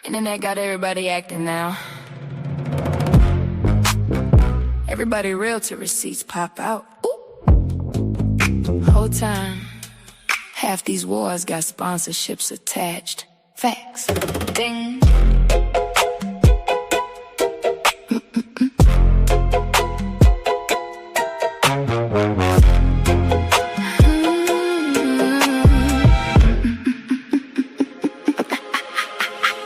Internet got everybody acting now. Everybody real till receipts pop out. Ooh. Whole time, half these wars got sponsorships attached. Facts. Ding.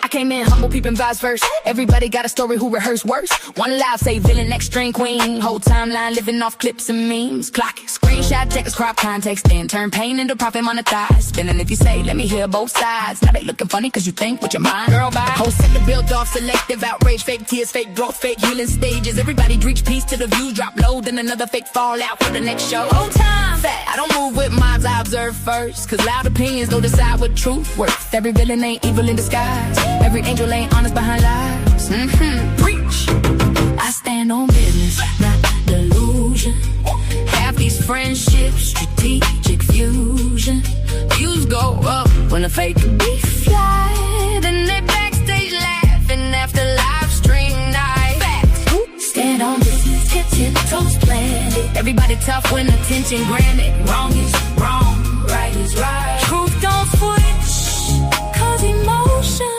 Came in humble, peeping vibes first. Everybody got a story who rehearsed worse. One live say villain, next string queen. Whole timeline living off clips and memes. Clock it, screenshot, checkers, crop context, then turn pain into profit monetized. Spinning if you say, let me hear both sides. Now they looking funny cause you think with your mind. Girl, bye. Whole sector built off selective outrage, fake tears, fake growth, fake healing stages. Everybody reach peace till the views drop low, then another fake fallout for the next show. Whole time, fat. I don't move with mobs, I observe first. Cause loud opinions don't decide what truth worth. Every villain ain't evil in disguise. Every angel ain't honest behind lies. Preach. I stand on business, not delusion. Half these friendships, strategic fusion. Views go up when the fake beef fly. Then they backstage laughing after live stream night. Facts. Stand on business, tiptoes planted. Everybody tough when attention granted. Wrong is wrong, right is right. Truth don't switch, cause emotions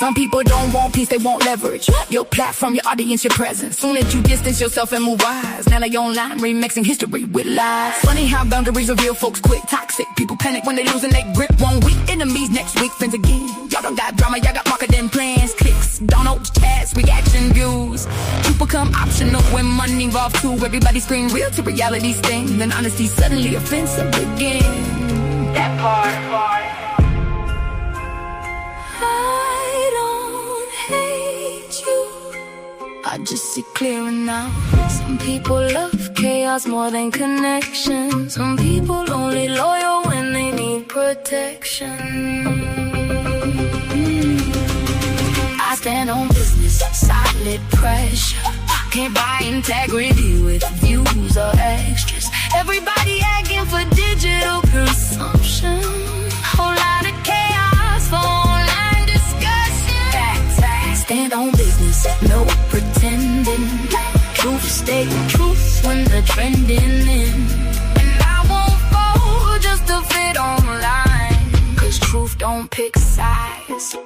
Some people don't want peace, they want leverage. Your platform, your audience, your presence. Soon as you distance yourself and move wise. Now they online remixing history with lies. Funny how boundaries reveal folks quick. Toxic people panic when they losing their grip. 1 week, enemies next week, friends again. Y'all don't got drama, y'all got marketing plans. Clicks, downloads, chats, reaction views. You become optional when money involved too. Everybody scream real to reality sting. Then honesty suddenly offensive again. That part. I don't hate you, I just see clearer now. Some people love chaos more than connection. Some people only loyal when they need protection. I stand on business, solid pressure. Can't buy integrity with views or extras. Everybody asking for digital consumption. Whole lot of chaos for online discussion. Facts. Stand on business, no pretending. Truth stay truth when the trending in. And I won't fall just to fit online. Cause truth don't pick sides.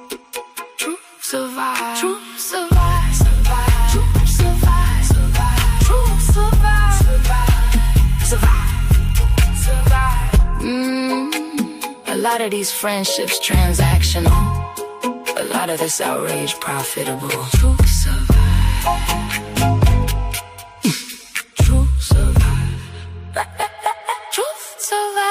Truth survives. Truth survives. Truth survives. Truth survives. Survive. A lot of these friendships transactional. A lot of this outrage profitable. Truth survive. Truth survive. Truth survive.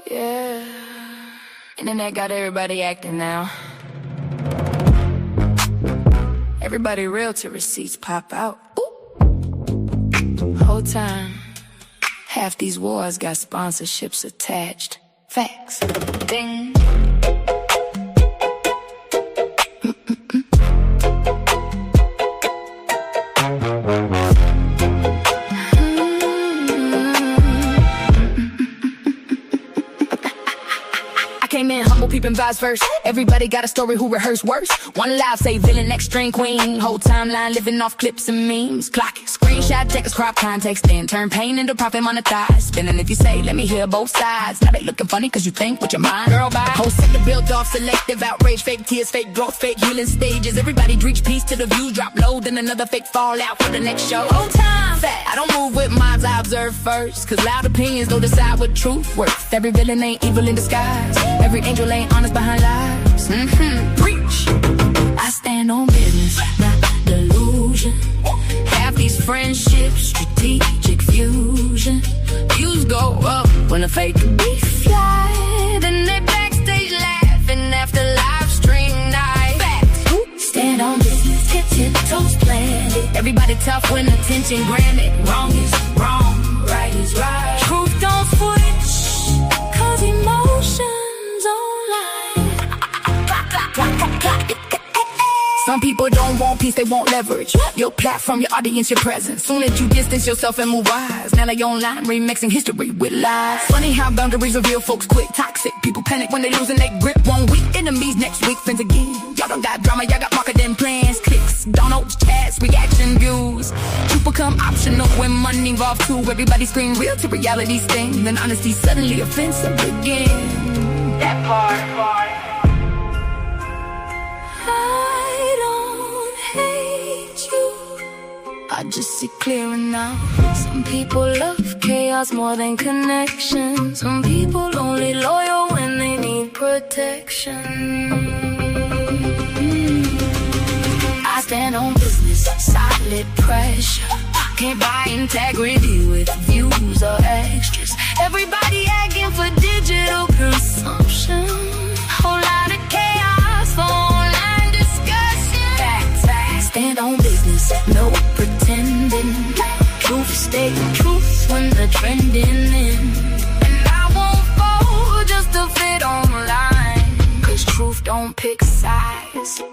Yeah. Internet got everybody acting now. Everybody real till receipts pop out. Ooh. Whole time, half these wars got sponsorships attached. Facts. Ding. Came in humble, peeping vibes first. Everybody got a story who rehearsed worse. One live say villain, next string queen. Whole timeline living off clips and memes. Clock it, screenshot, checkers, crop context, then turn pain into profit monetized. Spinning if you say, let me hear both sides. Now they looking funny cause you think with your mind. Girl, bye. Whole sector built off selective outrage, fake tears, fake growth, fake healing stages. Everybody reach peace till the views drop low, then another fake fallout for the next show. Whole time, fat. I don't move with mobs, I observe first. Cause loud opinions don't decide what truth worth. Every villain ain't evil in disguise. Every angel ain't honest behind lies. Preach. I stand on business, not delusion. Half these friendships, strategic fusion. Views go up when the fake beef fly. Then they backstage laughing after live stream night. Facts. Stand on business, tiptoes planted. Everybody tough when attention granted. Wrong is wrong, right is right. Truth don't switch, cause emotions online. Some people don't want peace, they want leverage. Your platform, your audience, your presence. Soon as you distance yourself and move wise, now they online remixing history with lies. Funny how boundaries reveal folks quick. Toxic people panic when they losing their grip. 1 week, enemies next week, friends again. Y'all don't got drama, y'all got marketing plans. Clicks, downloads, chats, reaction views. Truth become optional when money involved too. Everybody scream real to reality sting. Then honesty suddenly offensive again. That part. I don't hate you, I just see clearer now. Some people love chaos more than connection. Some people only loyal when they need protection. I stand on business, solid pressure. Can't buy integrity with views or extras. Everybody asking for digital consumption. Whole lot of chaos for online discussion. Facts. Stand on business, no pretending. Truth stay truth when the trending in. And I won't fall just to fit online. Cause truth don't pick sides.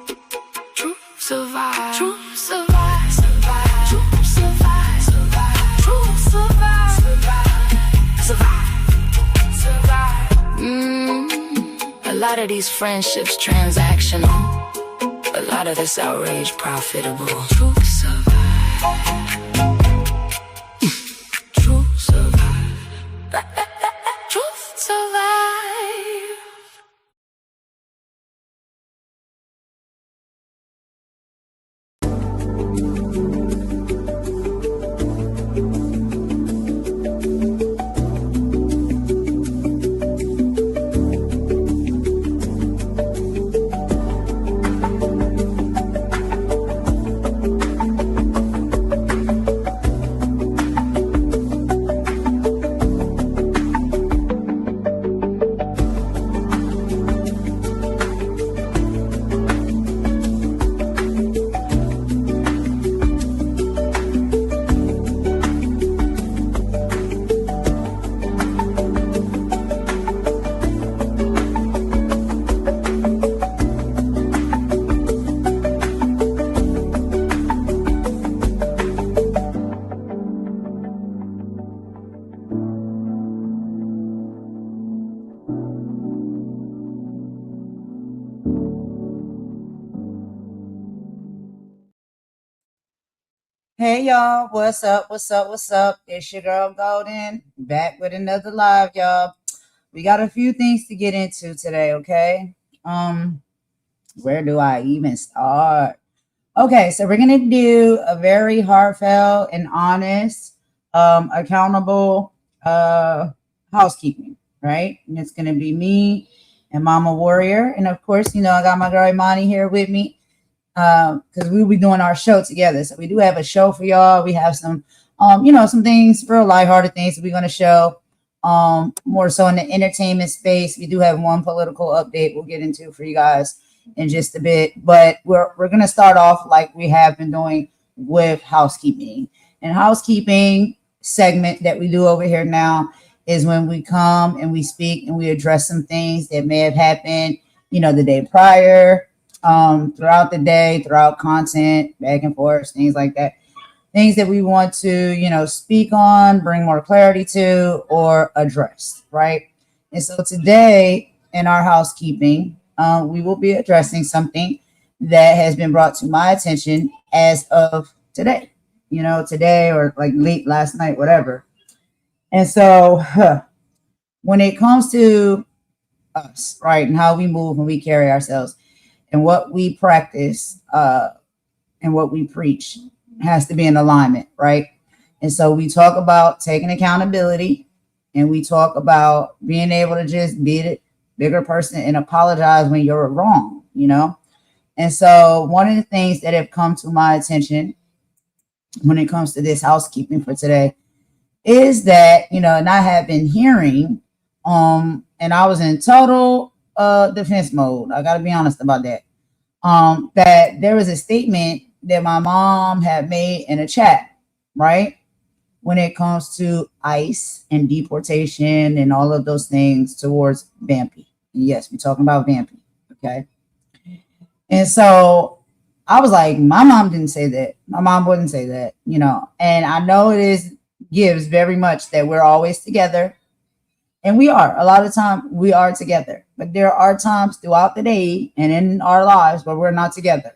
Truth survive. Truth survive. Survive. Truth survive. Survive. Truth survive. Survive. Survive. A lot of these friendships transactional. A lot of this outrage profitable. Truth survive. Truth survive. Truth survive. Hey y'all, what's up? It's your girl Golden, back with another live, y'all. We got a few things to get into today, okay? Where do I even start? Okay, so we're gonna do a very heartfelt and honest, accountable housekeeping, right? And it's gonna be me and Mama Warrior, and of course, I got my girl Imani here with me. Because we'll be doing our show together. So we do have a show for y'all. We have some, some things, real lighthearted things that we're going to show. More so in the entertainment space. We do have one political update we'll get into for you guys in just a bit. But we're going to start off like we have been doing with housekeeping. And housekeeping segment that we do over here now is when we come and we speak and we address some things that may have happened, the day prior, throughout the day, throughout content, back and forth, things like that. Things that we want to, speak on, bring more clarity to, or address, right? And so today in our housekeeping, we will be addressing something that has been brought to my attention as of today, today or like late last night, whatever. And so when it comes to us, right, and how we move and we carry ourselves, and what we practice and what we preach has to be in alignment, right? And so we talk about taking accountability, and we talk about being able to just be the bigger person and apologize when you're wrong, And so one of the things that have come to my attention when it comes to this housekeeping for today is that, and I have been hearing, and I was in total defense mode. I got to be honest about that. That there was a statement that my mom had made in a chat, right? When it comes to ICE and deportation and all of those things towards Vampy. Yes, we're talking about Vampy, okay? And so I was like, my mom didn't say that. My mom wouldn't say that, you know. And I know it is gives very much that we're always together. And we are. A lot of time we are together. But there are times throughout the day and in our lives where we're not together.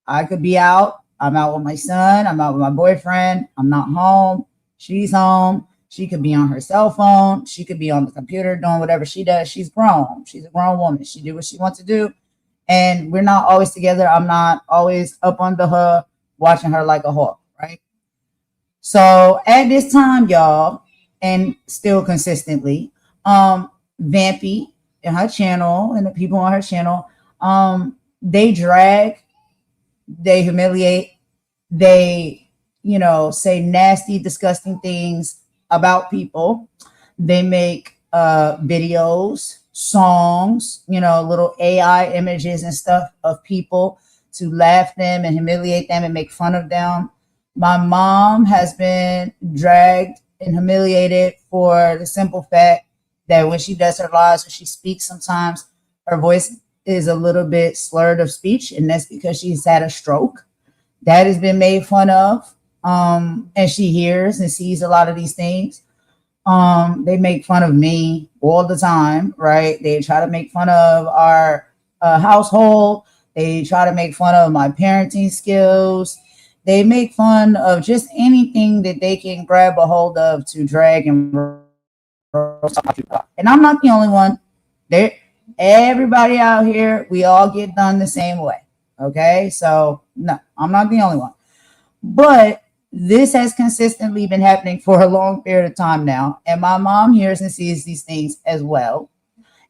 I could be out. I'm out with my son. I'm out with my boyfriend. I'm not home. She's home. She could be on her cell phone. She could be on the computer doing whatever she does. She's grown. She's a grown woman. She do what she wants to do. And we're not always together. I'm not always up under her, watching her like a hawk, right? So at this time, y'all, and still consistently, Vampy and her channel and the people on her channel, they drag, they humiliate, they, say nasty, disgusting things about people. They make videos, songs, little AI images and stuff of people to laugh them and humiliate them and make fun of them. My mom has been dragged and humiliated for the simple fact that when she does her lives, when she speaks, sometimes her voice is a little bit slurred of speech, and that's because she's had a stroke. That has been made fun of. And she hears and sees a lot of these things. They make fun of me all the time, right? They try to make fun of our household. They try to make fun of my parenting skills. They make fun of just anything that they can grab a hold of to drag and and I'm not the only one. There, everybody out here, we all get done the same way. Okay, so no, I'm not the only one. But this has consistently been happening for a long period of time now, and my mom hears and sees these things as well.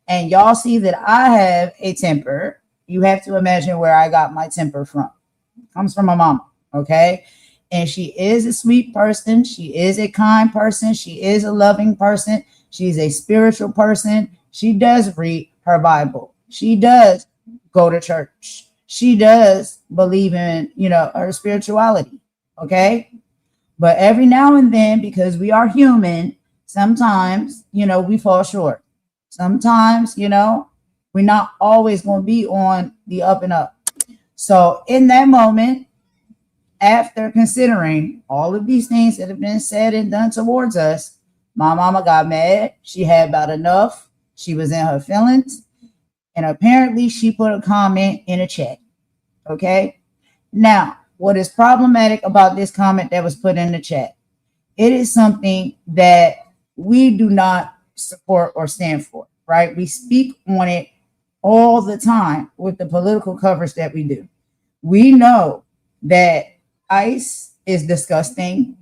And y'all see that I have a temper. You have to imagine where I got my temper from. It comes from my mama, okay? And she is a sweet person. She is a kind person. She is a loving person. She's a spiritual person. She does read her Bible. She does go to church. She does believe in, her spirituality, okay? But every now and then, because we are human, sometimes, we fall short. Sometimes, we're not always going to be on the up and up. So in that moment, after considering all of these things that have been said and done towards us, my mama got mad. She had about enough. She was in her feelings. And apparently she put a comment in a chat. Okay. Now, what is problematic about this comment that was put in the chat? It is something that we do not support or stand for, right? We speak on it all the time with the political coverage that we do. We know that ICE is disgusting.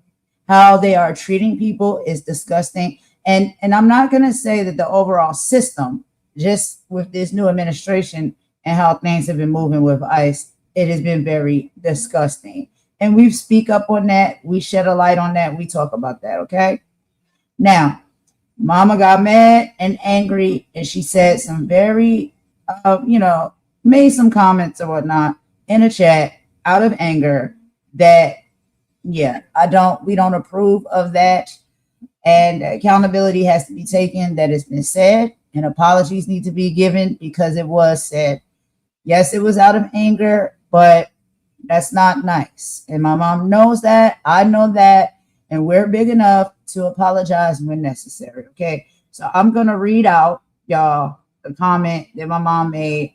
How they are treating people is disgusting. And I'm not going to say that the overall system, just with this new administration and how things have been moving with ICE, it has been very disgusting. And we speak up on that. We shed a light on that. We talk about that, okay? Now, mama got mad and angry, and she said some very, made some comments or whatnot in a chat out of anger that, yeah, we don't approve of that. And accountability has to be taken that it's been said, and apologies need to be given because it was said. Yes, it was out of anger, but that's not nice. And my mom knows that. I know that. And we're big enough to apologize when necessary. Okay. So I'm going to read out, y'all, the comment that my mom made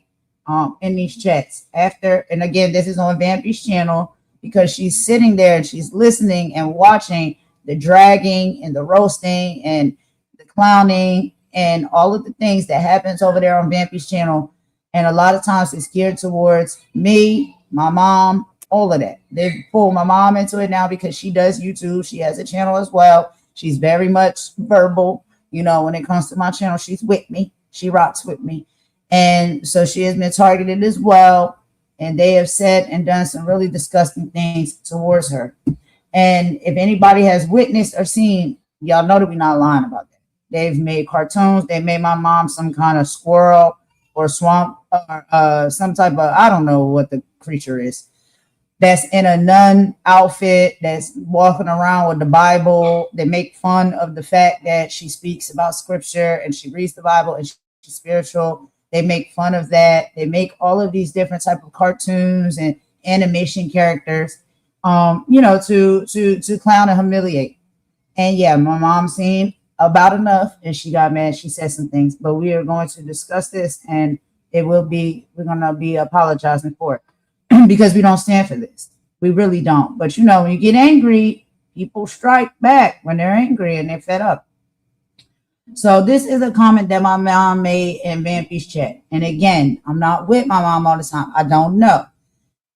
in these chats after. And again, this is on Vampy's channel because she's sitting there and she's listening and watching the dragging and the roasting and the clowning and all of the things that happens over there on Vampy's channel. And a lot of times it's geared towards me, my mom, all of that. They've pulled my mom into it now because she does YouTube. She has a channel as well. She's very much verbal. When it comes to my channel, she's with me. She rocks with me. And so she has been targeted as well. And they have said and done some really disgusting things towards her. And if anybody has witnessed or seen, y'all know that we're not lying about that. They've made cartoons. They made my mom some kind of squirrel or swamp or some type of, I don't know what the creature is, that's in a nun outfit, that's walking around with the Bible. They make fun of the fact that she speaks about scripture and she reads the Bible and she's spiritual. They make fun of that. They make all of these different type of cartoons and animation characters, to clown and humiliate. And yeah, my mom seen about enough and she got mad. She said some things, but we are going to discuss this and we're going to be apologizing for it because we don't stand for this. We really don't. But when you get angry, people strike back when they're angry and they're fed up. So this is a comment that my mom made in Vampy's chat. And again, I'm not with my mom all the time. I don't know.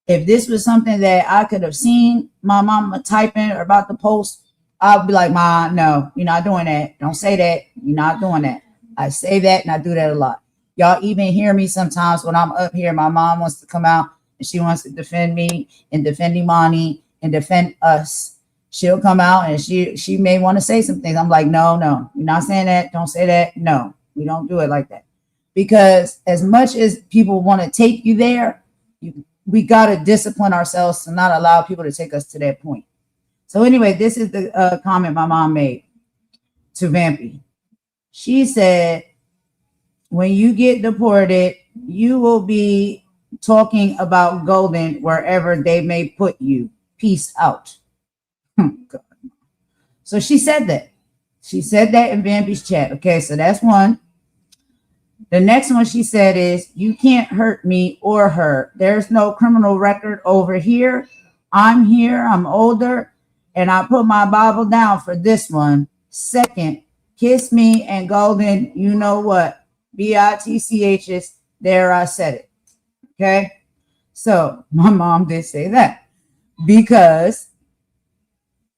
If this was something that I could have seen my mama typing or about to post, I'll be like, Ma, no, you're not doing that. Don't say that. You're not doing that. I say that and I do that a lot. Y'all even hear me sometimes when I'm up here. My mom wants to come out and she wants to defend me and defend Imani and defend us. She'll come out and she may want to say some things. I'm like, no, you're not saying that. Don't say that. No, we don't do it like that. Because as much as people want to take you there, we got to discipline ourselves to not allow people to take us to that point. So anyway, this is the comment my mom made to Vampy. She said, when you get deported, you will be talking about Golden wherever they may put you. Peace out. So she said that. She said that in Vampy's chat. Okay, so that's one. The next one she said is, you can't hurt me or her. There's no criminal record over here. I'm here. I'm older. And I put my Bible down for this one. Second, kiss me and Golden, you know what? BITCHs. There, I said it. Okay? So my mom did say that because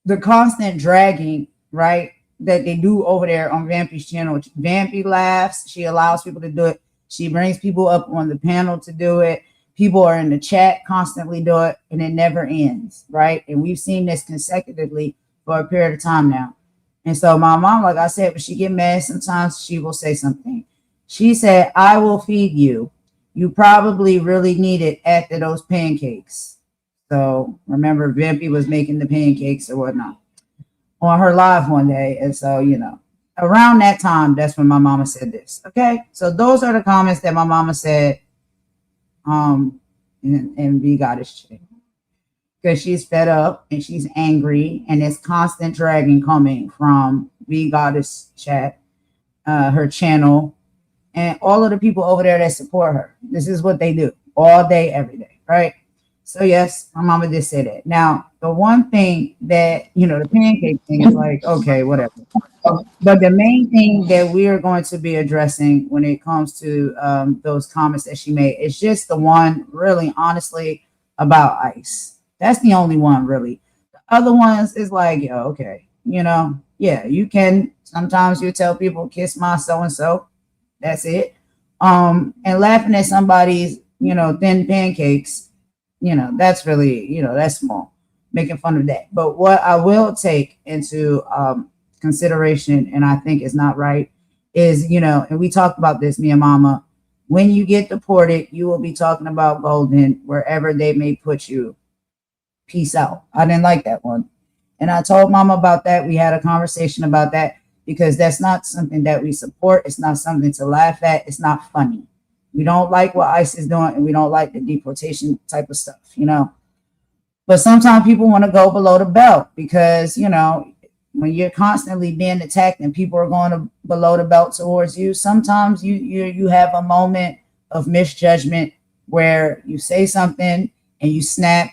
the constant dragging, right, that they do over there on Vampy's channel. Vampy laughs. She allows people to do it. She brings people up on the panel to do it. People are in the chat constantly do it, and it never ends, right? And we've seen this consecutively for a period of time now. And so my mom, like I said, when she get mad, sometimes she will say something. She said, I will feed you. You probably really need it after those pancakes. So remember, Vampy was making the pancakes or whatnot on her live one day. And so, around that time, that's when my mama said this. Okay. So those are the comments that my mama said in V Goddess chat. Because she's fed up and she's angry and it's constant dragging coming from V Goddess chat, her channel, and all of the people over there that support her. This is what they do all day, every day, right? So yes, my mama did say that. Now, the one thing that, the pancake thing is like, okay, whatever. But the main thing that we are going to be addressing when it comes to those comments that she made is just the one, really, honestly, about ICE. That's the only one, really. The other ones is like, okay, yeah, you can. Sometimes you tell people, kiss my so-and-so. That's it. And laughing at somebody's, thin pancakes, that's really, that's small, making fun of that. But what I will take into consideration, and I think is not right, is, and we talked about this, me and mama, when you get deported, you will be talking about Golden wherever they may put you. Peace out. I didn't like that one. And I told mama about that. We had a conversation about that because that's not something that we support. It's not something to laugh at. It's not funny. We don't like what ICE is doing, and we don't like the deportation type of stuff, But sometimes people want to go below the belt because, when you're constantly being attacked and people are going below the belt towards you, sometimes you have a moment of misjudgment where you say something and you snap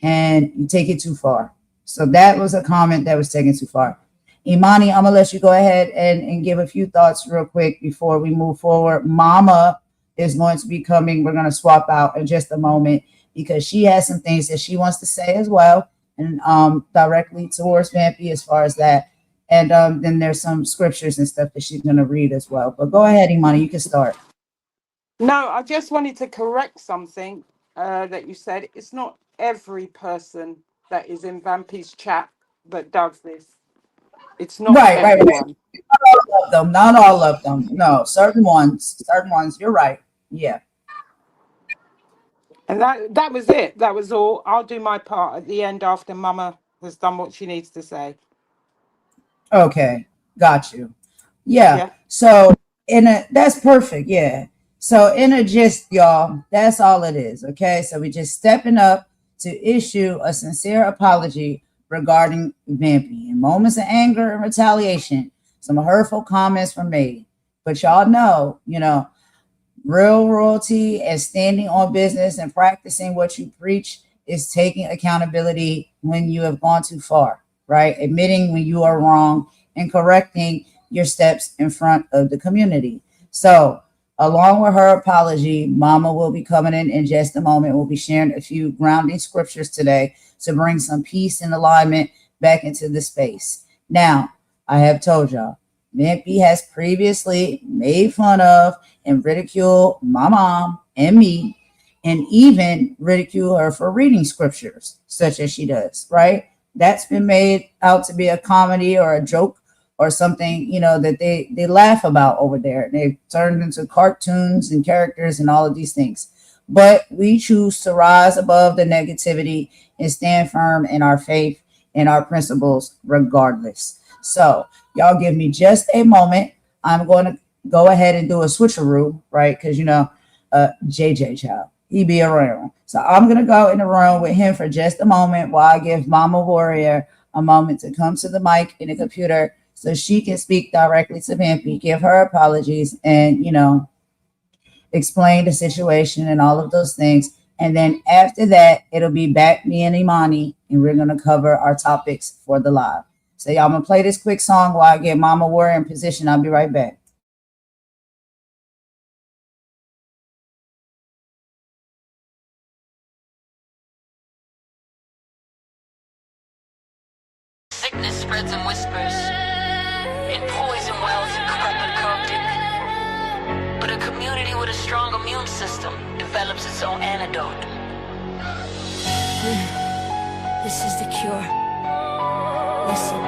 and you take it too far. So that was a comment that was taken too far. Imani, I'm going to let you go ahead and give a few thoughts real quick before we move forward. Mama is going to be coming. We're going to swap out in just a moment because she has some things that she wants to say as well, and directly towards Vampy as far as that. And then there's some scriptures and stuff that she's going to read as well. But go ahead, Imani, you can start. No, I just wanted to correct something that you said. It's not every person that is in Vampy's chat that does this. It's not everyone. Not all of them. No, certain ones. You're right. Yeah. And that was it. That was all. I'll do my part at the end after Mama has done what she needs to say. Okay, got you. Yeah. So that's perfect. Yeah. So in a gist, y'all, that's all it is. Okay. So we just stepping up to issue a sincere apology regarding Vampy. In moments of anger and retaliation, some hurtful comments were made. But y'all know, real royalty and standing on business and practicing what you preach is taking accountability when you have gone too far, right? Admitting when you are wrong and correcting your steps in front of the community. So, along with her apology, Mama will be coming in just a moment. We'll be sharing a few grounding scriptures today to bring some peace and alignment back into the space. Now, I have told y'all, Vampy has previously made fun of and ridiculed my mom and me, and even ridicule her for reading scriptures, such as she does, right? That's been made out to be a comedy or a joke or something, that they laugh about over there. They've turned into cartoons and characters and all of these things. But we choose to rise above the negativity and stand firm in our faith and our principles regardless. So y'all give me just a moment. I'm going to go ahead and do a switcheroo, right? Because, JJ child, he be around. So I'm going to go in the room with him for just a moment while I give Mama Warrior a moment to come to the mic in the computer so she can speak directly to Vampy, give her apologies, and, explain the situation and all of those things. And then after that, it'll be back me and Imani, and we're going to cover our topics for the live. So y'all, I'm going to play this quick song while I get Mama Warrior in position. I'll be right back. Sickness spreads in whispers, and poison wells in corrupted corrupted. But a community with a strong immune system develops its own antidote. This is the cure. Listen.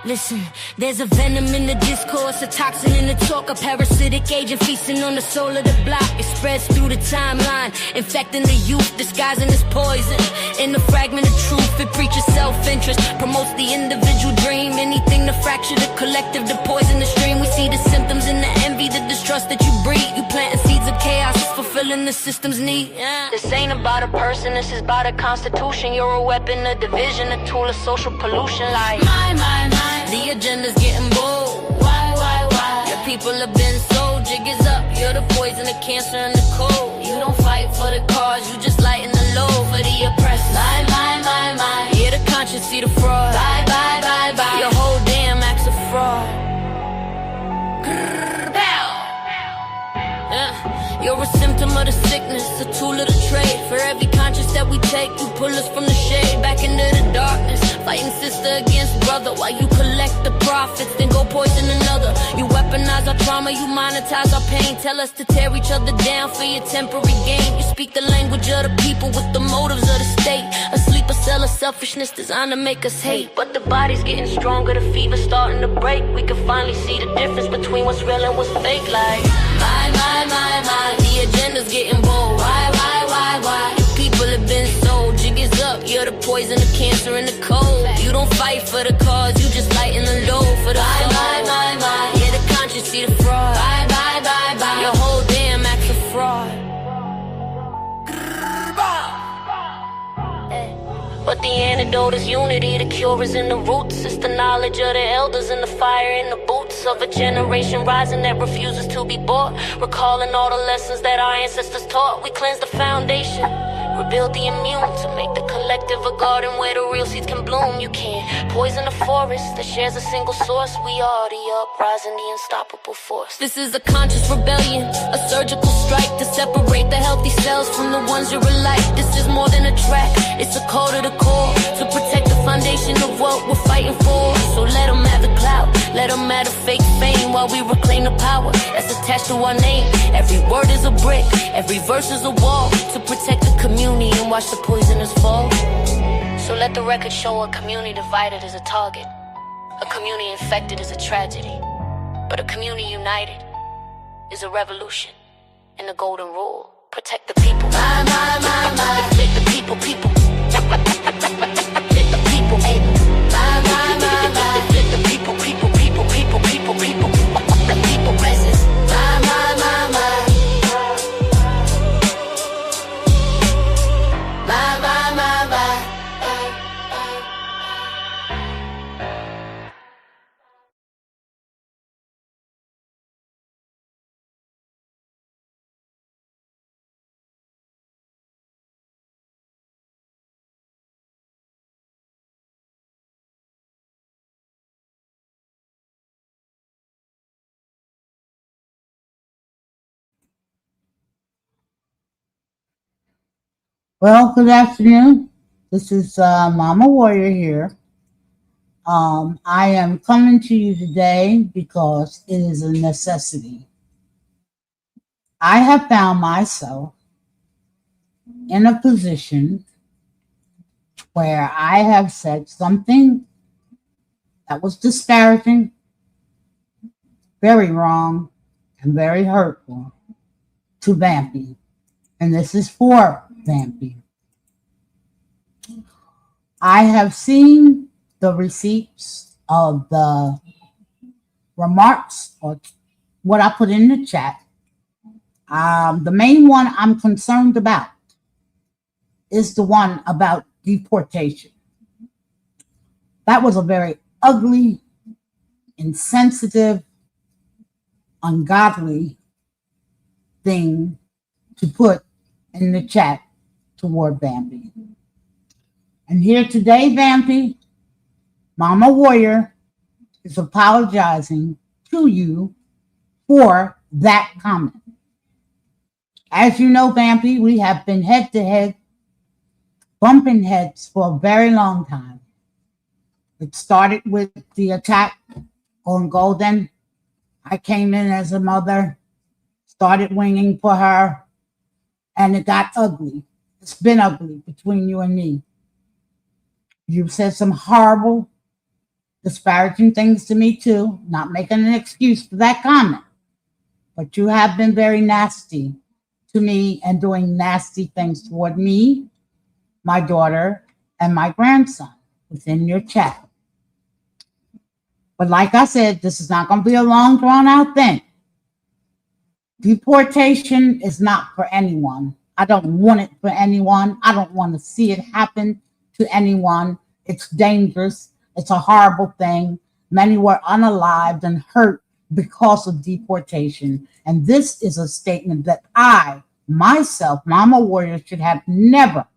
Listen, there's a venom in the discourse, a toxin in the talk, a parasitic agent feasting on the soul of the block. It spreads through the timeline, infecting the youth, disguising as poison. In the fragment of truth, it preaches self-interest, promotes the individual dream. Anything to fracture the collective, to poison the stream. We see the symptoms in the envy, the distrust that you breed. You planting seeds of chaos, fulfilling the system's need. This ain't about a person, this is about a constitution. You're a weapon of division, a tool of social pollution. Like the agenda's getting bold. Why? Your people have been sold. Jig is up, you're the poison, the cancer, and the cold. You don't fight for the cause, you just lighten the load for the oppressed. Lie. Hear the conscience, see the fraud. Bye. Your whole damn act's a fraud. You're a symptom of the sickness, a tool of the trade. For every conscience that we take, you pull us from the shade back into the darkness. Fighting sister against brother while you collect the profits, then go poison another. You weaponize our trauma, you monetize our pain. Tell us to tear each other down for your temporary gain. You speak the language of the people with the motives of the state. Asleep, a cell of selfishness designed to make us hate. But the body's getting stronger, the fever's starting to break. We can finally see the difference between what's real and what's fake. Like, my, the agenda's getting bold. Why? People have been sold, jig is up. You're the poison, the cancer, and the cold. You don't fight for the cause, you just lighten the load for the soul. Yeah, the conscience, see the fraud. Bye. Your whole damn act's a fraud. But the antidote is unity, the cure is in the roots. It's the knowledge of the elders and the fire in the boots of a generation rising that refuses to be bought. Recalling all the lessons that our ancestors taught. We cleanse the foundation, rebuild the immune, to make the collective a garden where the real seeds can bloom. You can't poison a forest that shares a single source. We are the uprising, the unstoppable force. This is a conscious rebellion, a surgical strike to separate the healthy cells from the ones you're alike. This is more than a track, it's a call to the core, to protect the foundation of what we're fighting for. So let them have the clout, let them have the fake fame, while we reclaim the power that's attached to our name. Every word is a brick, every verse is a wall, to protect the community and watch the poisoners fall. So let the record show a community divided is a target, a community infected is a tragedy, but a community united is a revolution. And the golden rule: protect the people. Protect the people. Protect the people. Protect the people. People. The people presence. Well, good afternoon. This is Mama Warrior here. I am coming to you today because it is a necessity. I have found myself in a position where I have said something that was disparaging, very wrong, and very hurtful to Vampy. And this is for Vampy. I have seen the receipts of the remarks or what I put in the chat. The main one I'm concerned about is the one about deportation. That was a very ugly, insensitive, ungodly thing to put in the chat toward Vampy. And here today, Vampy, Mama Warrior is apologizing to you for that comment. As you know, Vampy, we have been head to head, bumping heads for a very long time. It started with the attack on Golden. I came in as a mother, started winging for her, and it got ugly. It's been ugly between you and me. You've said some horrible, disparaging things to me too, not making an excuse for that comment. But you have been very nasty to me and doing nasty things toward me, my daughter, and my grandson within your chat. But like I said, this is not going to be a long, drawn-out thing. Deportation is not for anyone. I don't want it for anyone. I don't want to see it happen to anyone. It's dangerous. It's a horrible thing. Many were unalived and hurt because of deportation. And this is a statement that I, myself, Mama Warrior, should have never,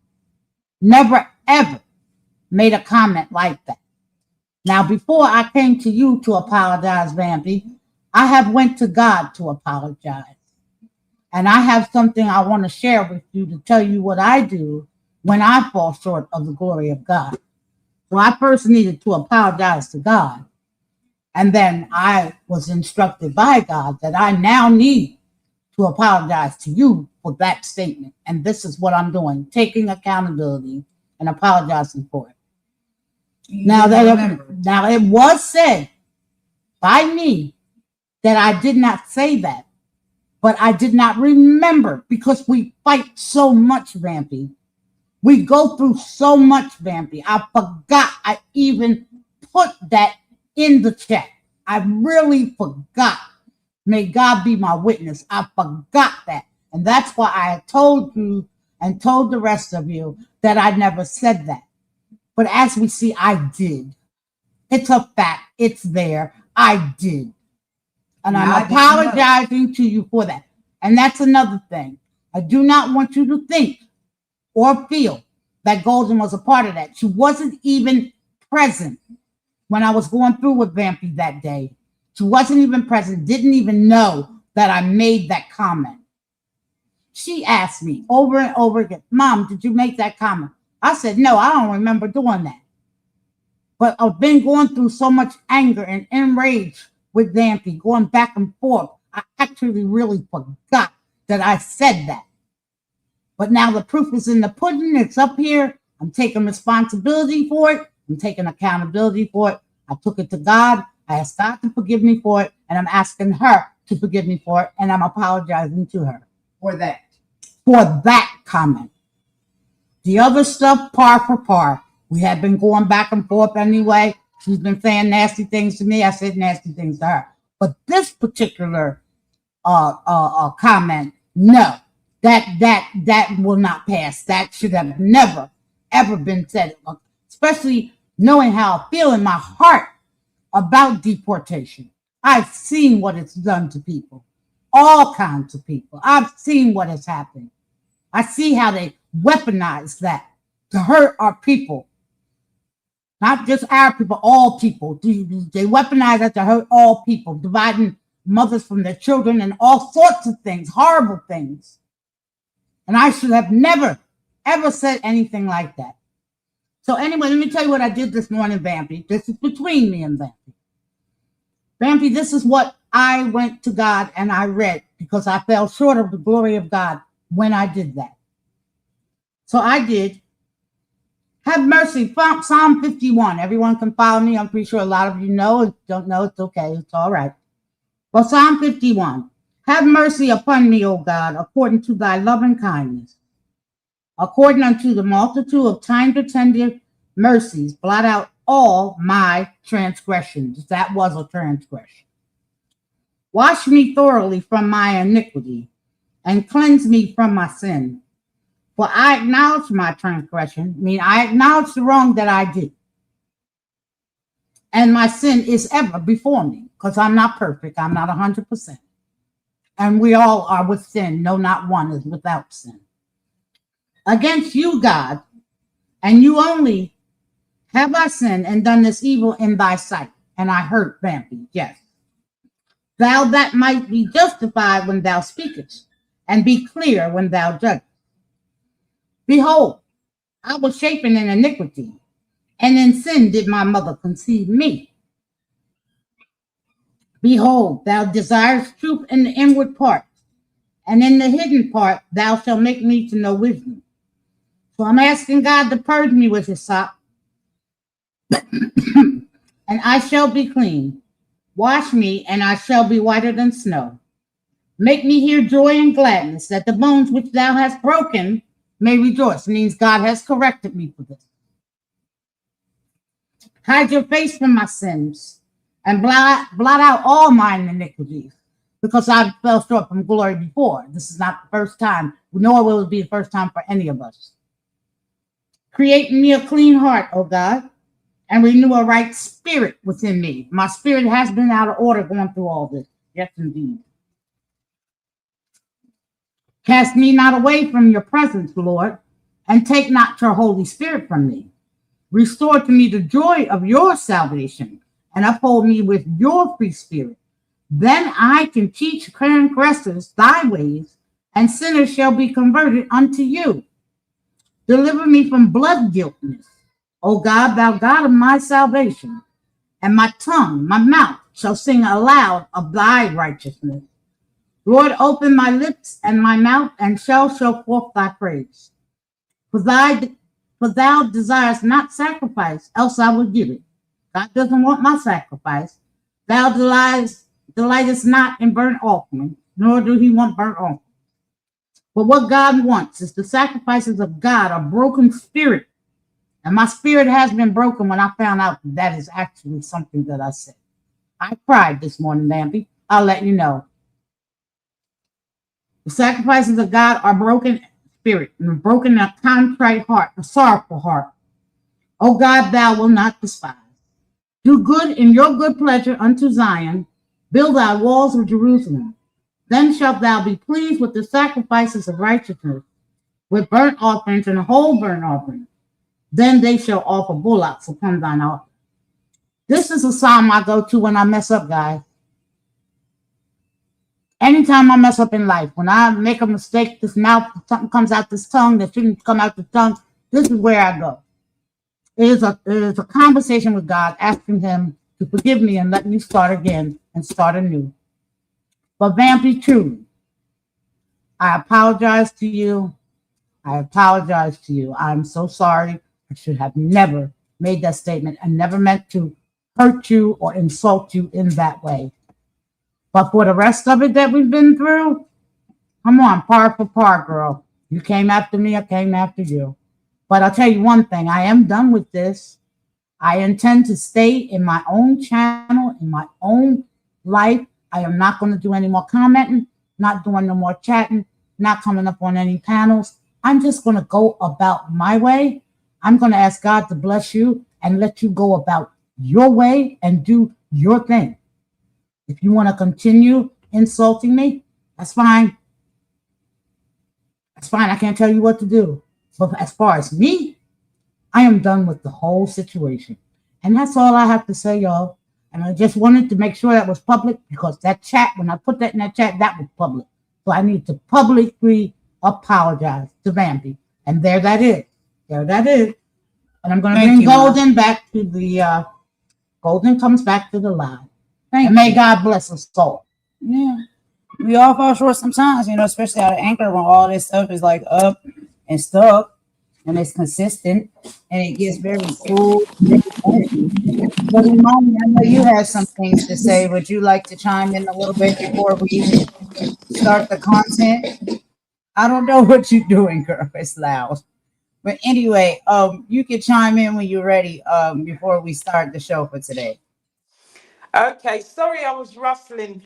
ever made a comment like that. Now, before I came to you to apologize, Vampy, I have went to God to apologize. And I have something I want to share with you to tell you what I do when I fall short of the glory of God. So I first needed to apologize to God. And then I was instructed by God that I now need to apologize to you for that statement. And this is what I'm doing, taking accountability and apologizing for it. Now it was said by me that I did not say that, but I did not remember because we fight so much, Vampy. We go through so much, Vampy. I forgot I even put that in the chat. I really forgot. May God be my witness. I forgot that. And that's why I told you and told the rest of you that I never said that. But as we see, I did. It's a fact. It's there. I did. And I'm apologizing to you for that. And that's another thing. I do not want you to think or feel that Golden was a part of that. She wasn't even present when I was going through with Vampy that day. She wasn't even present, didn't even know that I made that comment. She asked me over and over again, Mom, did you make that comment? I said, no, I don't remember doing that. But I've been going through so much anger and enrage with Vampy, going back and forth. I actually really forgot that I said that. But now the proof is in the pudding. It's up here. I'm taking responsibility for it. I'm taking accountability for it. I took it to God. I asked God to forgive me for it. And I'm asking her to forgive me for it. And I'm apologizing to her for that. For that comment. The other stuff, par for par. We have been going back and forth anyway. She's been saying nasty things to me. I said nasty things to her. But this particular comment, no, that will not pass. That should have never, ever been said, especially knowing how I feel in my heart about deportation. I've seen what it's done to people, all kinds of people. I've seen what has happened. I see how they weaponize that to hurt our people. Not just our people, all people. They weaponize that to hurt all people, dividing mothers from their children and all sorts of things, horrible things. And I should have never ever said anything like that. So anyway, let me tell you what I did this morning, Vampy. This is between me and Vampy. Vampy, this is what I went to God and I read because I fell short of the glory of God when I did that. So I did. Have mercy. Psalm 51. Everyone can follow me. I'm pretty sure a lot of you know. If you don't know, it's okay. It's all right. Well, Psalm 51. Have mercy upon me, O God, according to thy loving kindness. According unto the multitude of tender mercies, blot out all my transgressions. That was a transgression. Wash me thoroughly from my iniquity and cleanse me from my sin. For I acknowledge my transgression, I acknowledge the wrong that I did. And my sin is ever before me, because I'm not perfect. I'm not 100%. And we all are with sin. No, not one is without sin. Against you, God, and you only, have I sinned and done this evil in thy sight. And I hurt Vampy, yes. Thou that might be justified when thou speakest, and be clear when thou judgest. Behold, I was shapen in iniquity, and in sin did my mother conceive me. Behold, thou desirest truth in the inward part, and in the hidden part thou shalt make me to know wisdom. So I'm asking God to purge me with his sop, and I shall be clean. Wash me, and I shall be whiter than snow. Make me hear joy and gladness, that the bones which thou hast broken may rejoice. It means God has corrected me for this. Hide your face from my sins, and blot out all mine iniquities, because I fell short from glory before. This is not the first time, nor will it be the first time for any of us. Create in me a clean heart, O God, and renew a right spirit within me. My spirit has been out of order going through all this. Yes, indeed. Cast me not away from your presence, Lord, and take not your Holy Spirit from me. Restore to me the joy of your salvation, and uphold me with your free spirit. Then I can teach transgressors thy ways, and sinners shall be converted unto you. Deliver me from blood guiltness, O God, thou God of my salvation, and my tongue, my mouth, shall sing aloud of thy righteousness. Lord, open my lips and my mouth, and shall show forth thy praise. For thou desirest not sacrifice, else I would give it. God doesn't want my sacrifice. Thou delightest not in burnt offering, nor do he want burnt offering. But what God wants is the sacrifices of God, a broken spirit. And my spirit has been broken when I found out that is actually something that I said. I cried this morning, Vampy. I'll let you know. The sacrifices of God are broken spirit, and a broken and a contrite heart, a sorrowful heart. O God, thou wilt not despise. Do good in your good pleasure unto Zion. Build thy walls of Jerusalem. Then shalt thou be pleased with the sacrifices of righteousness, with burnt offerings and a whole burnt offering. Then they shall offer bullocks upon thine altar. This is a psalm I go to when I mess up, guys. Anytime I mess up in life, when I make a mistake, this mouth, something comes out this tongue that shouldn't come out the tongue, this is where I go. It is a conversation with God, asking him to forgive me and let me start again and start anew. But Vampy, truly, I apologize to you. I apologize to you. I'm so sorry. I should have never made that statement and never meant to hurt you or insult you in that way. But for the rest of it that we've been through, come on, par for par, girl. You came after me, I came after you. But I'll tell you one thing, I am done with this. I intend to stay in my own channel, in my own life. I am not going to do any more commenting, not doing no more chatting, not coming up on any panels. I'm just going to go about my way. I'm going to ask God to bless you and let you go about your way and do your thing. If you want to continue insulting me, that's fine. That's fine. I can't tell you what to do. But as far as me, I am done with the whole situation. And that's all I have to say, y'all. And I just wanted to make sure that was public, because that chat, when I put that in that chat, that was public. So I need to publicly apologize to Vampy. And there that is. There that is. And I'm going to Thank bring you, Ma. Golden back to the, Golden comes back to the line. Thank And may you. God bless us all. Yeah. We all fall short sometimes, especially out of Anchor when all this stuff is like up and stuck and it's consistent and it gets very full. But Imani, I know you have some things to say. Would you like to chime in a little bit before we start the content? I don't know what you're doing, girl. It's loud. But anyway, you can chime in when you're ready, before we start the show for today. Okay, sorry, I was rustling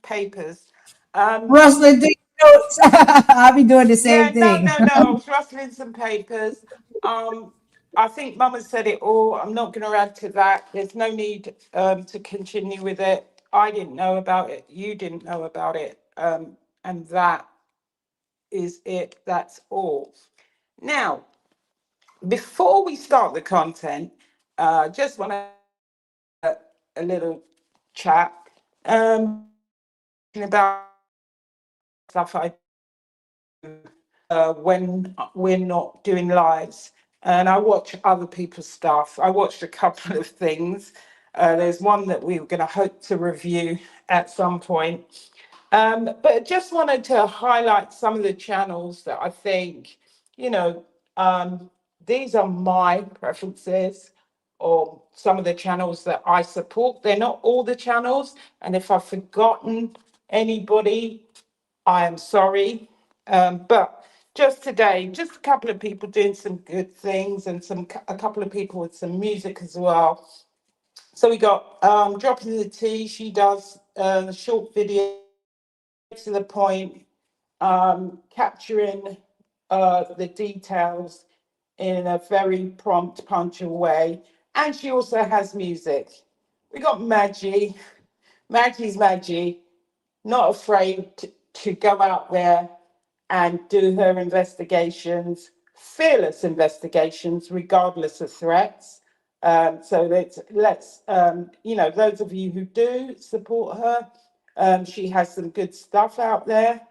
papers. Um, Rustling these notes. I'll be doing the yeah, same no, thing. no, no. I was rustling some papers. Um, I think Mama said it all. I'm not going to add to that. There's no need to continue with it. I didn't know about it. You didn't know about it. And that is it. That's all. Now, before we start the content, just want to a little chat about stuff I when we're not doing lives. And I watch other people's stuff. I watched a couple of things. There's one that we were going to hope to review at some point. But just wanted to highlight some of the channels that I think, you know, these are my preferences or some of the channels that I support. They're not all the channels. And if I've forgotten anybody, I am sorry. But just today, just a couple of people doing some good things and a couple of people with some music as well. So we got Dropping the Tea. She does short video to the point, capturing the details in a very prompt, punctual way. And she also has music. We got Maggie. Maggie's Maggie, not afraid to go out there and do her investigations, fearless investigations, regardless of threats. So those of you who do support her, she has some good stuff out there.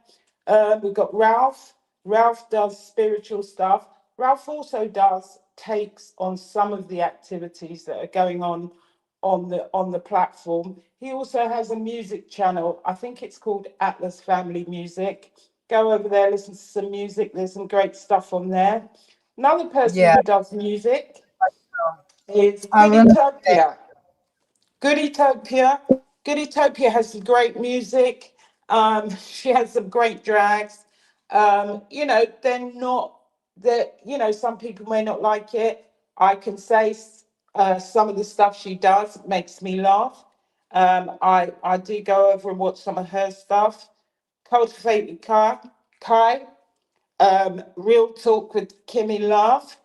We've got Ralph. Ralph does spiritual stuff. Ralph also does takes on some of the activities that are going on the platform. He also has a music channel. I think it's called Atlas Family Music. Go over there, listen to some music. There's some great stuff on there. Another person Yeah, who does music is I remember that. Gooditopia. Gooditopia. Gooditopia has some great music. She has some great drags. They're not that, some people may not like it. I can say some of the stuff she does makes me laugh. I do go over and watch some of her stuff. Cultivate with Kai, Real Talk with Kimmy Love,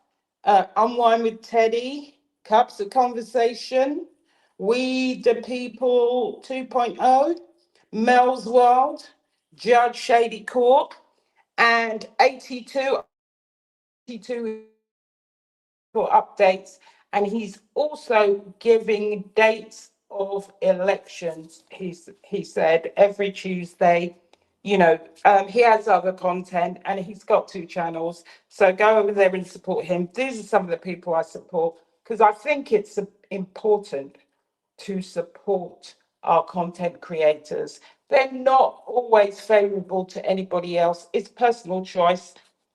Unwind with Teddy, Cups of Conversation, We the People 2.0, Mel's World, Judge Shady Court, and 82 for updates. And he's also giving dates of elections. He said every Tuesday. He has other content and he's got two channels. So go over there and support him. These are some of the people I support because I think it's important to support our content creators. They're not always favorable to anybody else. It's personal choice.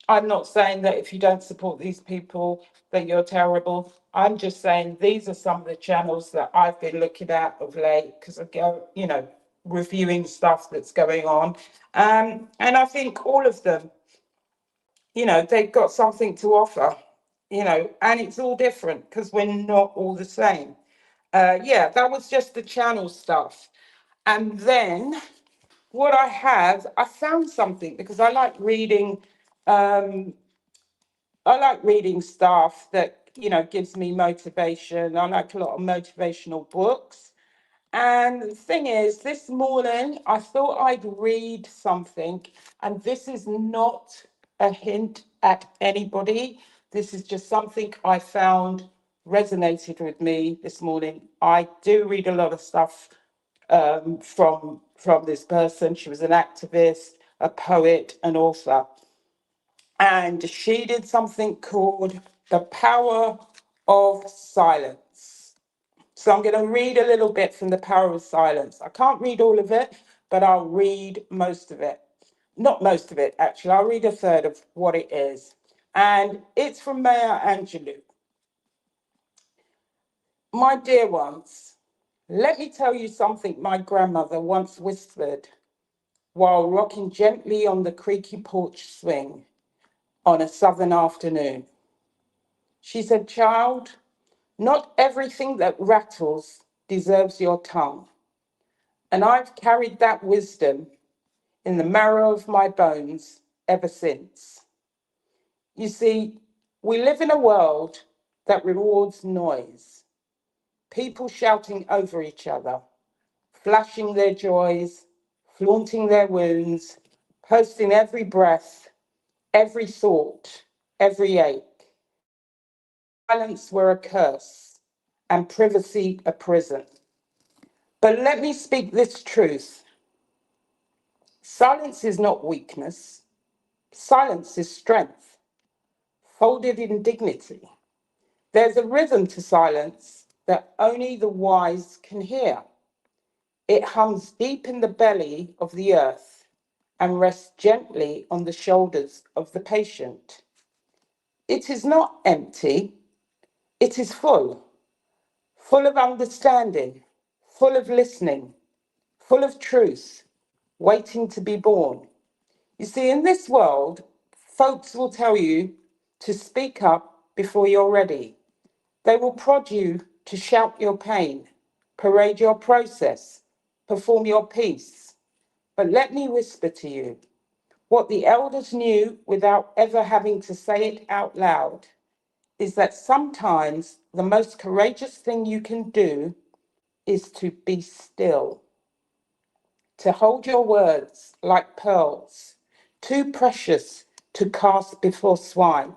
I'm not saying that if you don't support these people that you're terrible. I'm just saying these are some of the channels that I've been looking at of late because I go, reviewing stuff that's going on. And I think all of them, they've got something to offer, and it's all different because we're not all the same. Yeah, that was just the channel stuff. And then I found something because I like reading stuff that, gives me motivation. I like a lot of motivational books. And the thing is, this morning I thought I'd read something, and this is not a hint at anybody. This is just something I found resonated with me this morning. I do read a lot of stuff from this person. She was an activist, a poet, an author. and she did something called The Power of Silence. So I'm going to read a little bit from The Power of Silence. I can't read all of it, but I'll read most of it. Not most of it, actually. I'll read a third of what it is. And it's from Maya Angelou. My dear ones, let me tell you something my grandmother once whispered while rocking gently on the creaky porch swing on a southern afternoon. She said, child, not everything that rattles deserves your tongue. And I've carried that wisdom in the marrow of my bones ever since. You see, we live in a world that rewards noise, people shouting over each other, flashing their joys, flaunting their wounds, posting every breath, every thought, every ache. Silence were a curse and privacy a prison. But let me speak this truth. Silence is not weakness. Silence is strength, folded in dignity. There's a rhythm to silence that only the wise can hear. It hums deep in the belly of the earth and rests gently on the shoulders of the patient. It is not empty, it is full, full of understanding, full of listening, full of truth, waiting to be born. You see, in this world, folks will tell you to speak up before you're ready. They will prod you to shout your pain, parade your process, perform your piece. But let me whisper to you what the elders knew without ever having to say it out loud is that sometimes the most courageous thing you can do is to be still, to hold your words like pearls, too precious to cast before swine,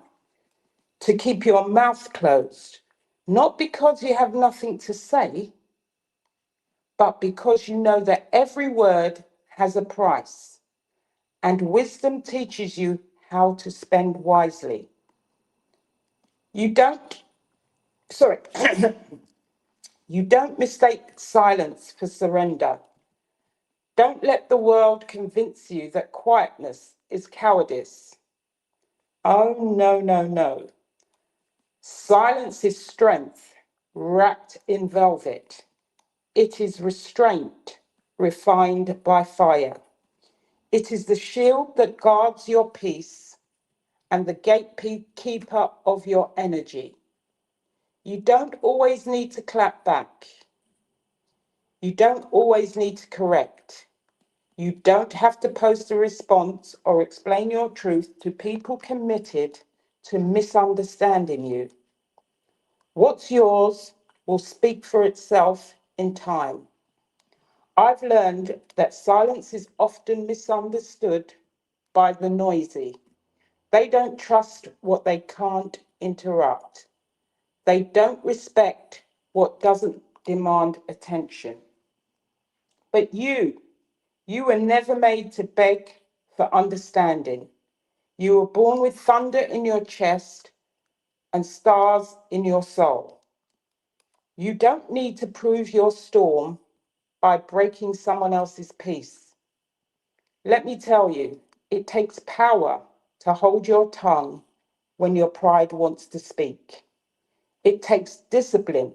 to keep your mouth closed, not because you have nothing to say, but because you know that every word has a price, and wisdom teaches you how to spend wisely. You don't, sorry, you don't mistake silence for surrender. Don't let the world convince you that quietness is cowardice. Oh, no, no, no. Silence is strength wrapped in velvet. It is restraint refined by fire. It is the shield that guards your peace and the gatekeeper of your energy. You don't always need to clap back. You don't always need to correct. You don't have to post a response or explain your truth to people committed to misunderstanding you. What's yours will speak for itself in time. I've learned that silence is often misunderstood by the noisy. They don't trust what they can't interrupt. They don't respect what doesn't demand attention. But you were never made to beg for understanding. You were born with thunder in your chest and stars in your soul. You don't need to prove your storm by breaking someone else's peace. Let me tell you, it takes power to hold your tongue when your pride wants to speak. It takes discipline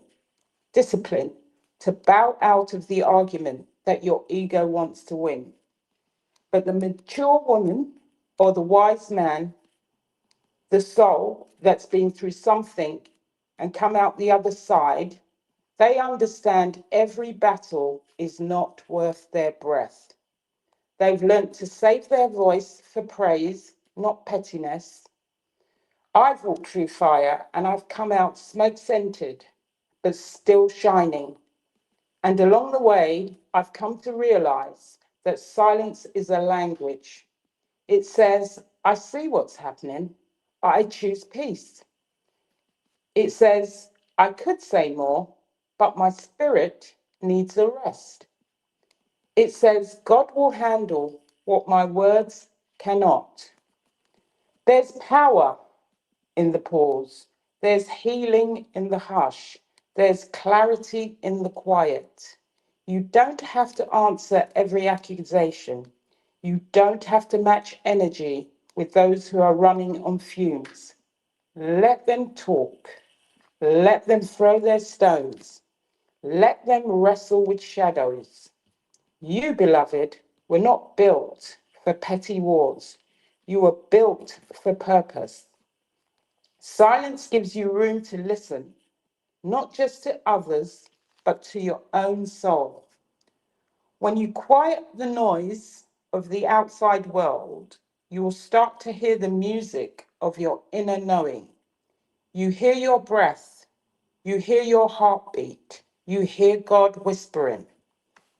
to bow out of the argument that your ego wants to win. But the mature woman or the wise man, the soul that's been through something and come out the other side, they understand every battle is not worth their breath. They've learnt to save their voice for praise, not pettiness. I've walked through fire and I've come out smoke-scented, but still shining. And along the way, I've come to realize that silence is a language. It says, I see what's happening, but I choose peace. It says, I could say more, but my spirit needs a rest. It says, God will handle what my words cannot. There's power in the pause, there's healing in the hush, there's clarity in the quiet. You don't have to answer every accusation. You don't have to match energy with those who are running on fumes. Let them talk. Let them throw their stones. Let them wrestle with shadows. You, beloved, were not built for petty wars. You were built for purpose. Silence gives you room to listen, not just to others, but to your own soul. When you quiet the noise of the outside world, you will start to hear the music of your inner knowing. You hear your breath, you hear your heartbeat, you hear God whispering,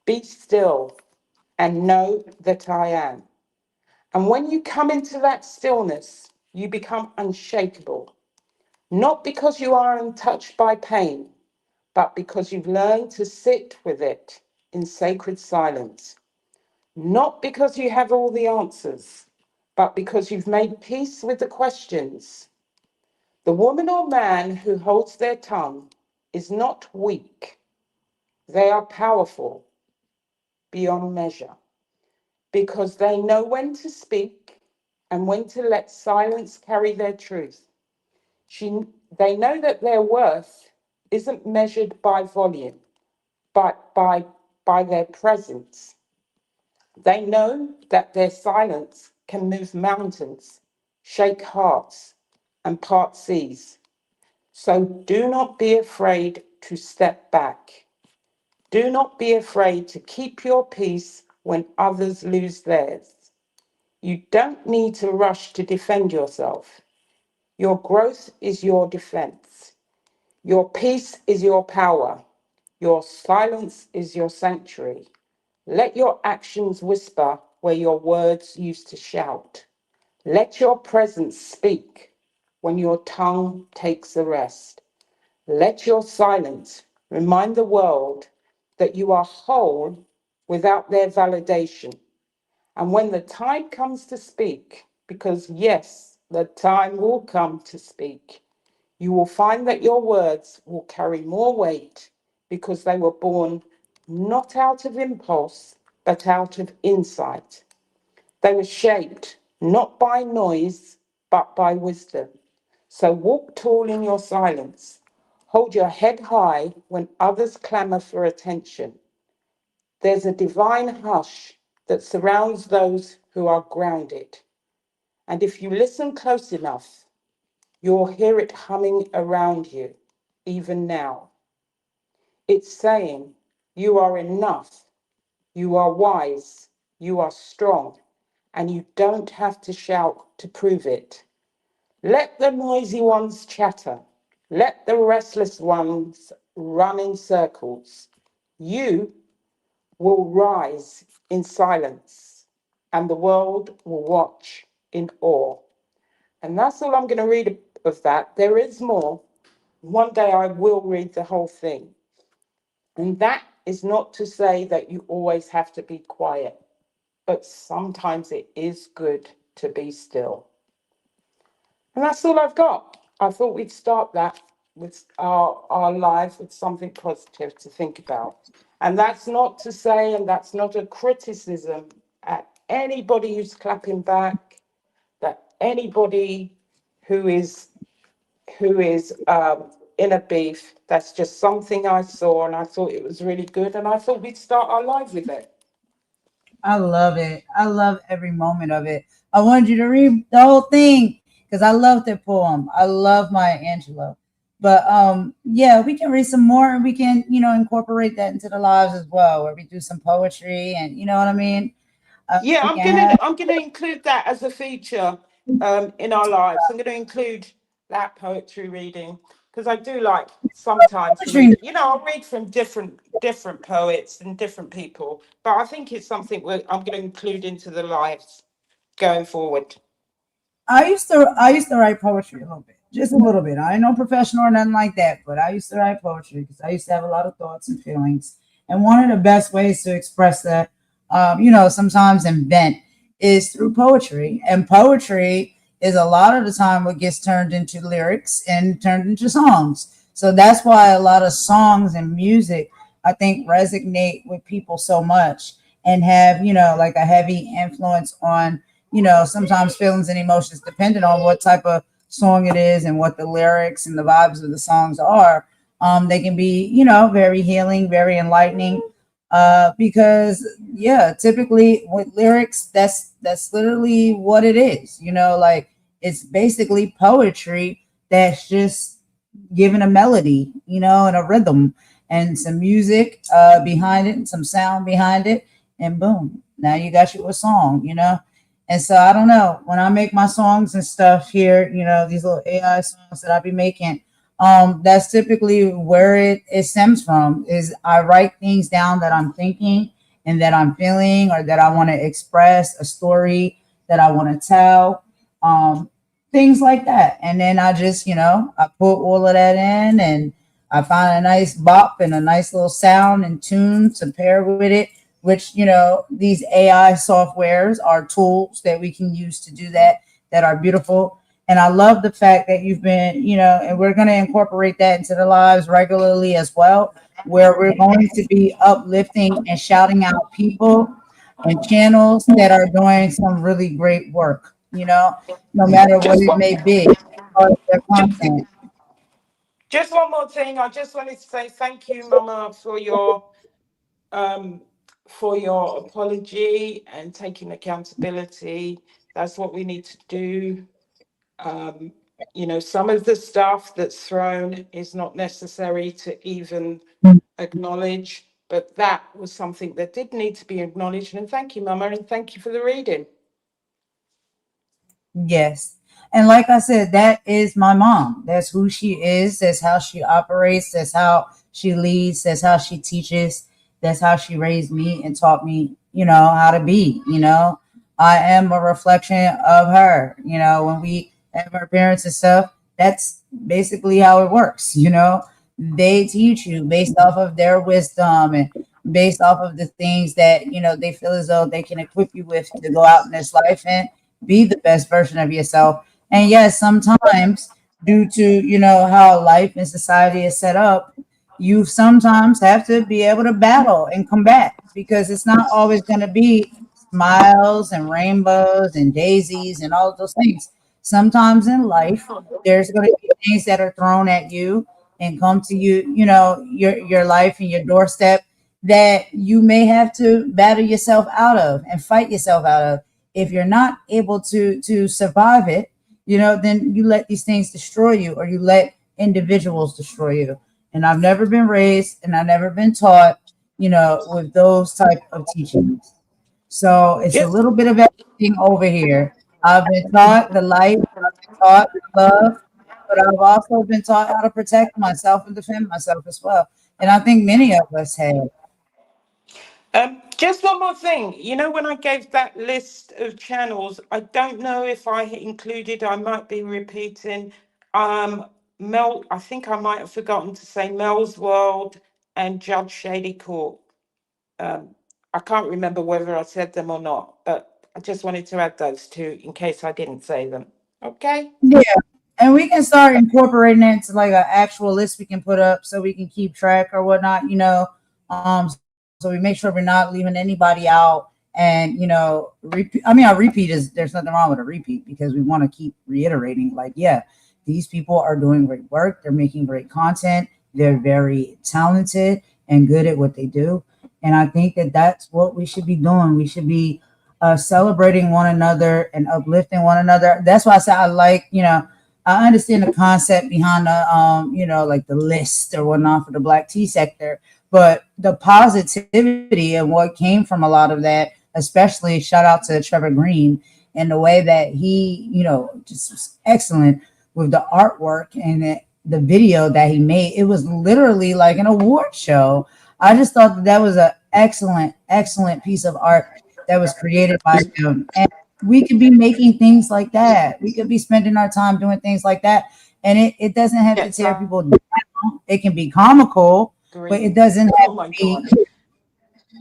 "Be still and know that I am." And when you come into that stillness, you become unshakable, not because you are untouched by pain, but because you've learned to sit with it in sacred silence. Not because you have all the answers, but because you've made peace with the questions. The woman or man who holds their tongue is not weak, they are powerful beyond measure because they know when to speak and when to let silence carry their truth. She, they know that their worth isn't measured by volume, but by their presence. They know that their silence can move mountains, shake hearts, and part seas. So do not be afraid to step back. Do not be afraid to keep your peace when others lose theirs. You don't need to rush to defend yourself. Your growth is your defense. Your peace is your power. Your silence is your sanctuary. Let your actions whisper where your words used to shout. Let your presence speak when your tongue takes a rest. Let your silence remind the world that you are whole without their validation. And when the time comes to speak, because yes, the time will come to speak, you will find that your words will carry more weight because they were born not out of impulse, but out of insight. They were shaped not by noise, but by wisdom. So walk tall in your silence. Hold your head high when others clamor for attention. There's a divine hush that surrounds those who are grounded. And if you listen close enough, you'll hear it humming around you, even now. It's saying, "You are enough, you are wise, you are strong, and you don't have to shout to prove it." Let the noisy ones chatter. Let the restless ones run in circles. You will rise in silence, and the world will watch in awe. And that's all I'm going to read of that. There is more. One day I will read the whole thing. And that is not to say that you always have to be quiet, but sometimes it is good to be still. And that's all I've got. I thought we'd start that with our lives with something positive to think about. And that's not to say, and that's not a criticism at anybody who's clapping back, that anybody who is in a beef. That's just something I saw and I thought it was really good. And I thought we'd start our live with it. I love it. I love every moment of it. I wanted you to read the whole thing because I love that poem. I love Maya Angelou. But yeah, we can read some more and we can, incorporate that into the lives as well, where we do some poetry and you know what I mean? Yeah, We I'm can gonna have I'm gonna include that as a feature in our lives. I'm gonna include that poetry reading because I do like sometimes poetry. read. I'll read from different poets and different people, but I think it's something I'm gonna include into the lives going forward. I used to write poetry a little bit, just a little bit. I ain't no professional or nothing like that, but I used to write poetry because I used to have a lot of thoughts and feelings. And one of the best ways to express that, sometimes and vent, is through poetry. And poetry is a lot of the time what gets turned into lyrics and turned into songs. So that's why a lot of songs and music, I think, resonate with people so much and have, like a heavy influence on, sometimes feelings and emotions, depending on what type of song it is and what the lyrics and the vibes of the songs are. They can be, very healing, very enlightening. Because yeah, typically with lyrics, that's literally what it is. Like it's basically poetry that's just given a melody, and a rhythm and some music behind it and some sound behind it, and boom, now you got you a song. And so I don't know, when I make my songs and stuff here, these little AI songs that I be making, that's typically where it stems from. Is I write things down that I'm thinking and that I'm feeling, or that I want to express, a story that I want to tell, um, things like that. And then I just, I put all of that in, and I find a nice bop and a nice little sound and tune to pair with it, which, these AI softwares are tools that we can use to do that, that are beautiful. And I love the fact that you've been, and we're going to incorporate that into the lives regularly as well, where we're going to be uplifting and shouting out people and channels that are doing some really great work, no matter what Just it one, may be, as far as their just, content. just one more thing. I just wanted to say thank you, Mama, um, for your apology and taking accountability. That's what we need to do. Um, some of the stuff that's thrown is not necessary to even acknowledge, but that was something that did need to be acknowledged. And thank you, Mama, and thank you for the reading. Yes. And like I said, that is my mom. That's who she is. That's how she operates. That's how she leads. That's how she teaches. That's how she raised me and taught me, how to be. I am a reflection of her. When we have our parents and stuff, that's basically how it works. They teach you based off of their wisdom and based off of the things that, they feel as though they can equip you with to go out in this life and be the best version of yourself. And yes, sometimes due to, how life and society is set up, you sometimes have to be able to battle and combat, because it's not always going to be smiles and rainbows and daisies and all of those things. Sometimes in life, there's going to be things that are thrown at you and come to you, your life and your doorstep, that you may have to battle yourself out of and fight yourself out of. If you're not able to survive it, then you let these things destroy you, or you let individuals destroy you. And I've never been raised and I've never been taught, with those type of teachings. So it's a Just, little bit of everything over here. I've been taught the light, I've been taught love, but I've also been taught how to protect myself and defend myself as well. And I think many of us have. just one more thing. When I gave that list of channels, I don't know if I included, I might be repeating, Mel, I think I might have forgotten to say Mel's World and Judge Shady Court. Um, I can't remember whether I said them or not, but I just wanted to add those two in case I didn't say them. Okay? Yeah. And we can start incorporating it into like an actual list we can put up so we can keep track or whatnot. So we make sure we're not leaving anybody out. And repeat. I mean, a repeat is, there's nothing wrong with a repeat, because we want to keep reiterating, like, yeah, these people are doing great work. They're making great content. They're very talented and good at what they do. And I think that that's what we should be doing. We should be celebrating one another and uplifting one another. That's why I say I like, I understand the concept behind the, like the list or whatnot for the Black tea sector, but the positivity and what came from a lot of that, especially shout out to Trevor Green and the way that he, just was excellent with the artwork and the video that he made. It was literally like an award show. I just thought that was an excellent, excellent piece of art that was created by him. And we could be making things like that. We could be spending our time doing things like that. And it doesn't have to tear people down. It can be comical, but it doesn't have Oh my to be God.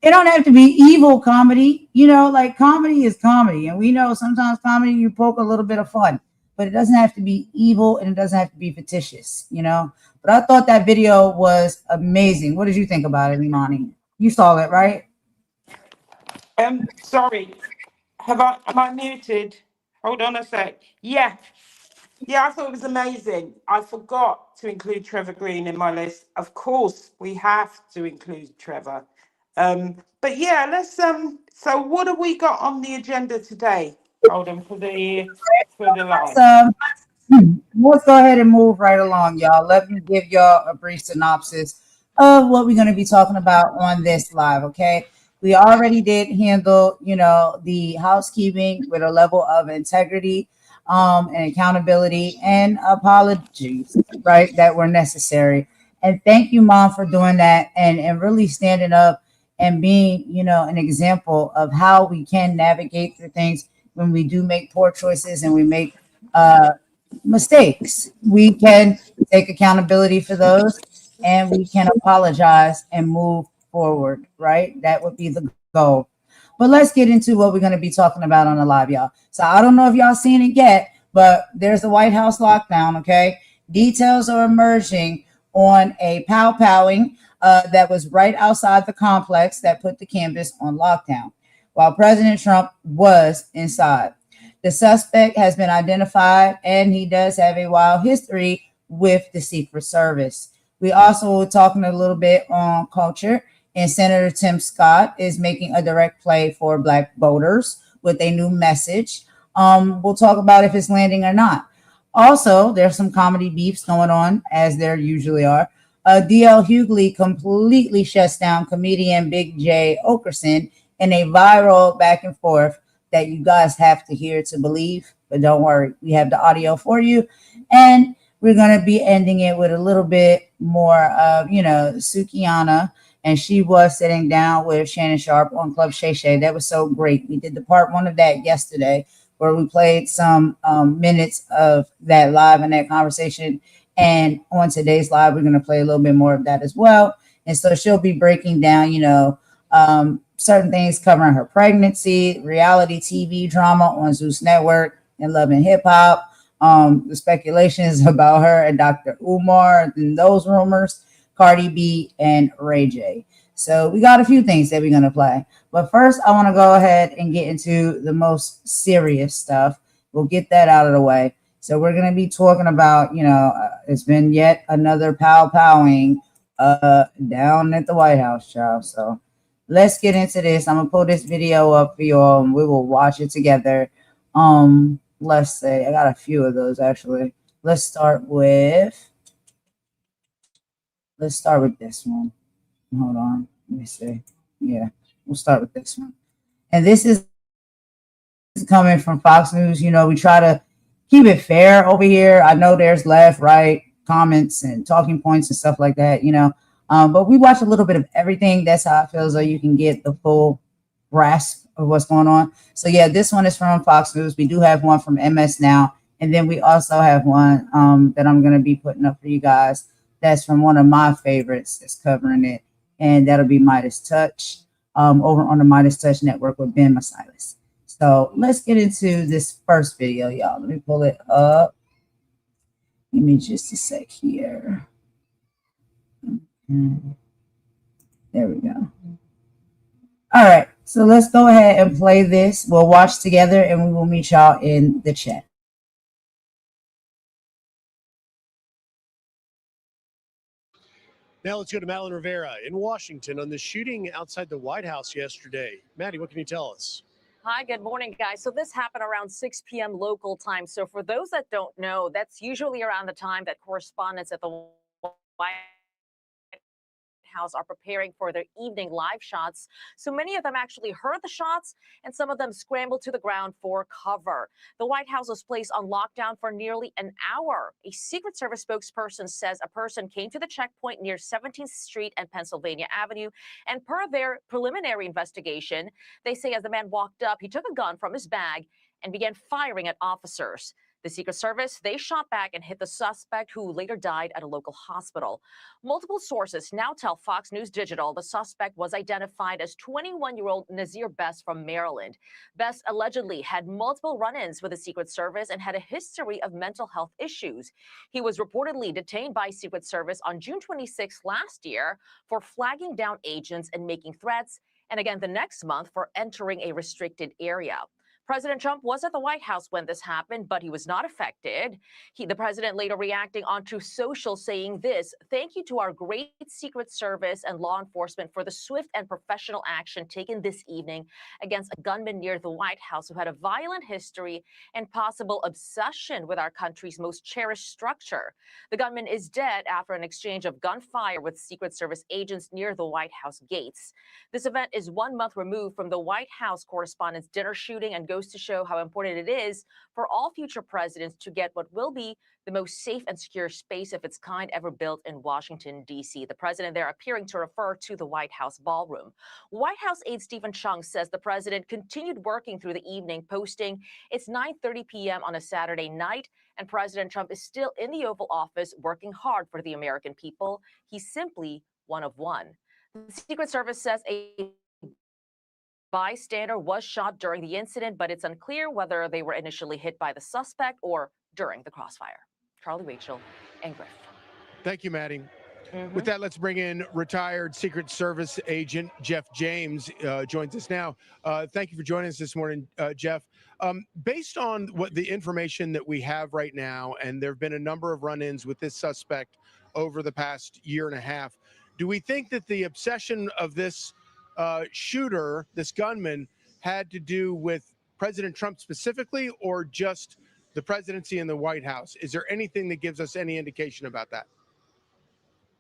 It don't have to be evil comedy. Like comedy is comedy. And we know sometimes comedy, you poke a little bit of fun, but it doesn't have to be evil and it doesn't have to be fictitious. But I thought that video was amazing. What did you think about it, Imani? You saw it, right? Sorry, am I muted? Hold on a sec. Yeah, I thought it was amazing. I forgot to include Trevor Green in my list. Of course, we have to include Trevor. But yeah, let's so what have we got on the agenda today? Hold on for the Let's, live. let's go ahead and move right along, y'all. Let me give y'all a brief synopsis of what we're going to be talking about on this live, okay? We already did handle, the housekeeping with a level of integrity and accountability and apologies, right, that were necessary. And thank you, Mom, for doing that and really standing up and being, an example of how we can navigate through things when we do make poor choices and we make uh, mistakes. We can take accountability for those and we can apologize and move forward, right? That would be the goal. But let's get into what we're going to be talking about on the live, y'all. So I don't know if y'all seen it yet, but there's the White House lockdown, okay? Details are emerging on a powwowing that was right outside the complex that put the campus on lockdown while President Trump was inside. The suspect has been identified, and he does have a wild history with the Secret Service. We also were talking a little bit on culture, and Senator Tim Scott is making a direct play for Black voters with a new message. We'll talk about if it's landing or not. Also, there's some comedy beefs going on, as there usually are. D.L. Hughley completely shuts down comedian Big J. Okerson in a viral back and forth that you guys have to hear to believe. But don't worry, we have the audio for you. And we're going to be ending it with a little bit more of, Sukihana. And she was sitting down with Shannon Sharp on Club Shay Shay. That was so great. We did the part one of that yesterday, where we played some minutes of that live and that conversation. And on today's live, we're going to play a little bit more of that as well. And so she'll be breaking down, certain things covering her pregnancy, reality TV drama on Zeus Network, and Love and Hip Hop. The speculations about her and Dr. Umar and those rumors, Cardi B and Ray J. So we got a few things that we're going to play. But first, I want to go ahead and get into the most serious stuff. We'll get that out of the way. So we're going to be talking about, it's been yet another powwowing down at the White House, child. So let's get into this. I'm gonna pull this video up for you all and we will watch it together. Let's say I got a few of those actually. Let's start with this one. Hold on. Let me see. Yeah, we'll start with this one. And this is coming from Fox News. We try to keep it fair over here. I know there's left, right, comments and talking points and stuff like that, but we watch a little bit of everything. That's how it feels, so you can get the full grasp of what's going on. So yeah, this one is from Fox News. We do have one from MS Now, and then we also have one that I'm going to be putting up for you guys. That's from one of my favorites that's covering it, and that'll be Midas Touch over on the Midas Touch Network with Ben Masilis. So let's get into this first video, y'all. Let me pull it up. Give me just a sec here. There we go. All right, so let's go ahead and play this. We'll watch together and we will meet y'all in the chat. Now let's go to Madeline Rivera in Washington on the shooting outside the White House yesterday. Maddie, what can you tell us? Hi, good morning, guys. So this happened around 6 p.m. local time. So for those that don't know, that's usually around the time that correspondents at the White House are preparing for their evening live shots. So many of them actually heard the shots and some of them scrambled to the ground for cover. The White House was placed on lockdown for nearly an hour. A Secret Service spokesperson says a person came to the checkpoint near 17th Street and Pennsylvania Avenue. And per their preliminary investigation, they say as the man walked up, he took a gun from his bag and began firing at officers. The Secret Service, they shot back and hit the suspect, who later died at a local hospital. Multiple sources now tell Fox News Digital the suspect was identified as 21-year-old Nazir Best from Maryland. Best allegedly had multiple run-ins with the Secret Service and had a history of mental health issues. He was reportedly detained by Secret Service on June 26 last year for flagging down agents and making threats, and again the next month for entering a restricted area. President Trump was at the White House when this happened, but he was not affected. The president later reacting onto social, saying this: "Thank you to our great Secret Service and law enforcement for the swift and professional action taken this evening against a gunman near the White House who had a violent history and possible obsession with our country's most cherished structure. The gunman is dead after an exchange of gunfire with Secret Service agents near the White House gates." This event is 1 month removed from the White House Correspondents' Dinner shooting and goes to show how important it is for all future presidents to get what will be the most safe and secure space of its kind ever built in Washington, D.C. The president there appearing to refer to the White House ballroom. White House aide Stephen Chung says the president continued working through the evening, posting, "It's 9:30 p.m. on a Saturday night, and President Trump is still in the Oval Office working hard for the American people. He's simply one of one." The Secret Service says a bystander was shot during the incident, but it's unclear whether they were initially hit by the suspect or during the crossfire. Charlie, Rachel, and Griff. Thank you, Maddie. With that, let's bring in retired Secret Service agent Jeff James. Joins us now. Thank you for joining us this morning, Jeff. Based on what the information that we have right now, and there have been a number of run-ins with this suspect over the past year and a half, do we think that the obsession of this shooter, this gunman, had to do with President Trump specifically, or just the presidency and the White House? Is there anything that gives us any indication about that?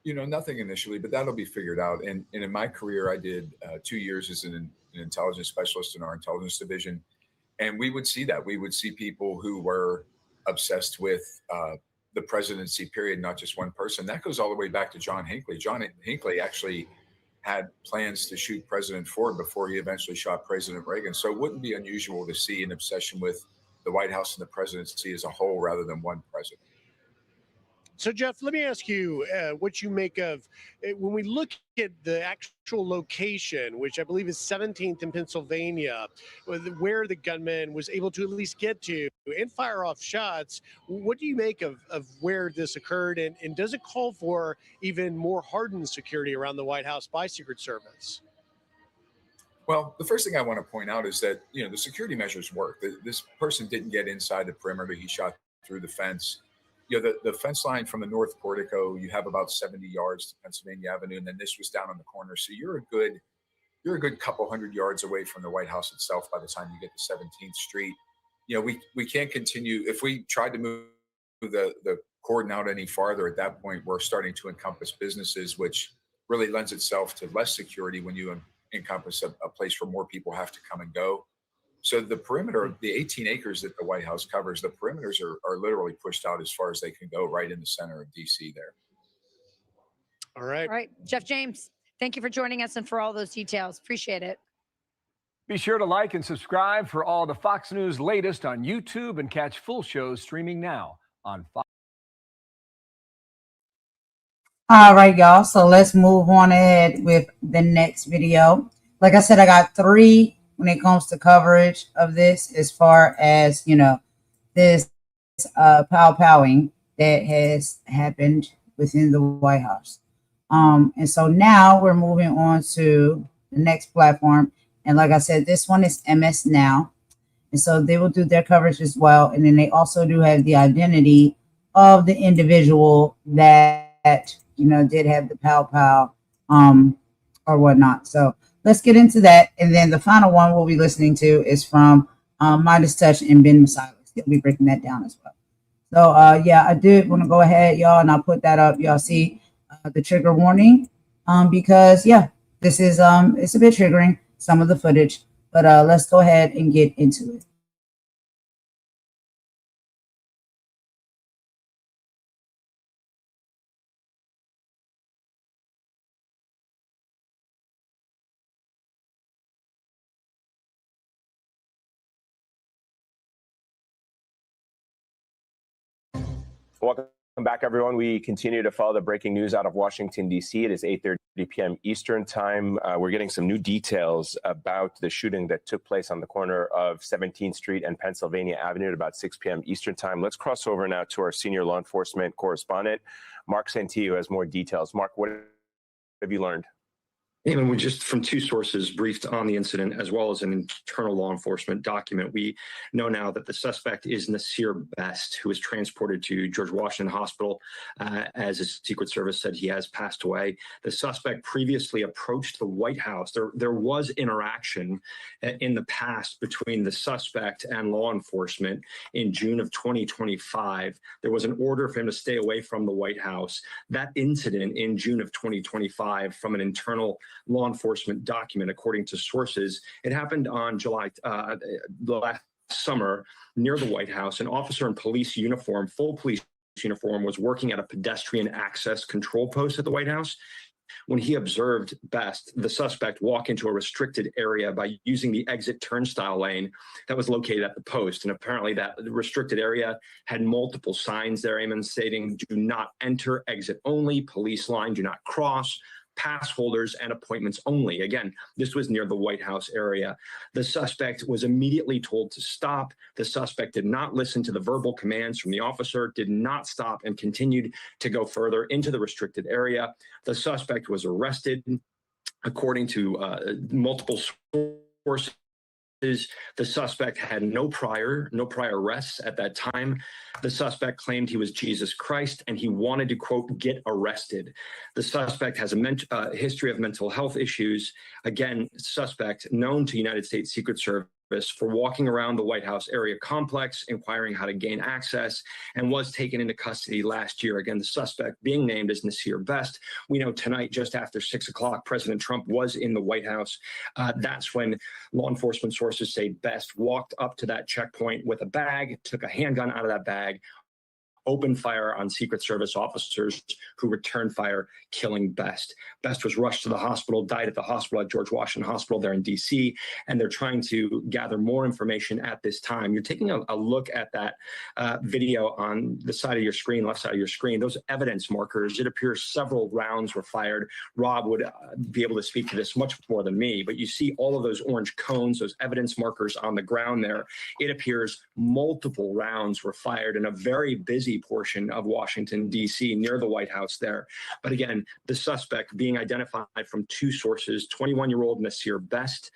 Nothing initially, but that'll be figured out. And in my career, I did 2 years as an intelligence specialist in our intelligence division. And we would see that. We would see people who were obsessed with the presidency, period, not just one person. That goes all the way back to John Hinckley. John Hinckley actually had plans to shoot President Ford before he eventually shot President Reagan. So it wouldn't be unusual to see an obsession with the White House and the presidency as a whole rather than one president. So, Jeff, let me ask you what you make of when we look at the actual location, which I believe is 17th in Pennsylvania, where the gunman was able to at least get to and fire off shots. What do you make of where this occurred? And does it call for even more hardened security around the White House by Secret Service? Well, the first thing I want to point out is that, the security measures work. This person didn't get inside the perimeter. He shot through the fence. The fence line from the north portico, you have about 70 yards to Pennsylvania Avenue, and then this was down on the corner. So you're a good couple hundred yards away from the White House itself by the time you get to 17th Street. We can't continue. If we tried to move the cordon out any farther at that point, we're starting to encompass businesses, which really lends itself to less security when you encompass a place where more people have to come and go. So the perimeter, the 18 acres that the White House covers, the perimeters are literally pushed out as far as they can go, right in the center of D.C. there. All right. All right. Jeff James, thank you for joining us and for all those details. Appreciate it. Be sure to like and subscribe for all the Fox News latest on YouTube, and catch full shows streaming now on Fox. All right, y'all. So let's move on ahead with the next video. Like I said, I got 3 when it comes to coverage of this, as far as, this powing that has happened within the White House. And so now we're moving on to the next platform. And like I said, this one is MS Now. And so they will do their coverage as well. And then they also do have the identity of the individual that, did have the pow or whatnot. So let's get into that. And then the final one we'll be listening to is from Midas Touch and Ben Masilis. He'll be breaking that down as well. So, yeah, I did want to go ahead, y'all, and I'll put that up. Y'all see the trigger warning because, yeah, this is it's a bit triggering, some of the footage. But let's go ahead and get into it. Welcome back, everyone. We continue to follow the breaking news out of Washington, D.C. It is 8:30 p.m. Eastern time. We're getting some new details about the shooting that took place on the corner of 17th Street and Pennsylvania Avenue at about 6 p.m. Eastern time. Let's cross over now to our senior law enforcement correspondent, Mark Santillo, has more details. Mark, what have you learned? Even we just from two sources briefed on the incident, as well as an internal law enforcement document, we know now that the suspect is Nasir Best, who was transported to George Washington Hospital. As his Secret Service said, he has passed away. The suspect previously approached the White House. There was interaction in the past between the suspect and law enforcement in June of 2025. There was an order for him to stay away from the White House. That incident in June of 2025, from an internal law enforcement document, according to sources, it happened on the last summer near the White House. An officer in police uniform, full police uniform, was working at a pedestrian access control post at the White House when he observed Best, the suspect, walk into a restricted area by using the exit turnstile lane that was located at the post. And apparently that restricted area had multiple signs there, Eamon, stating do not enter, exit only, police line, do not cross, pass holders and appointments only. Again, this was near the White House area. The suspect was immediately told to stop. The suspect did not listen to the verbal commands from the officer, did not stop, and continued to go further into the restricted area. The suspect was arrested, according to multiple sources. The suspect had no prior arrests at that time. The suspect claimed he was Jesus Christ and he wanted to, quote, get arrested. The suspect has a history of mental health issues. Again, suspect known to United States Secret Service for walking around the White House area complex, inquiring how to gain access, and was taken into custody last year. Again, the suspect being named as Nasir Best. We know tonight, just after 6 o'clock, President Trump was in the White House. That's when law enforcement sources say Best walked up to that checkpoint with a bag, took a handgun out of that bag, opened fire on Secret Service officers who returned fire, killing Best. Best was rushed to the hospital, died at the hospital at George Washington Hospital there in D.C., and they're trying to gather more information at this time. You're taking a look at that video on the side of your screen, left side of your screen. Those evidence markers, it appears several rounds were fired. Rob would be able to speak to this much more than me, but you see all of those orange cones, those evidence markers on the ground there. It appears multiple rounds were fired in a very busy portion of Washington, D.C., near the White House there. But again, the suspect being identified from two sources, 21-year-old Nasir Best.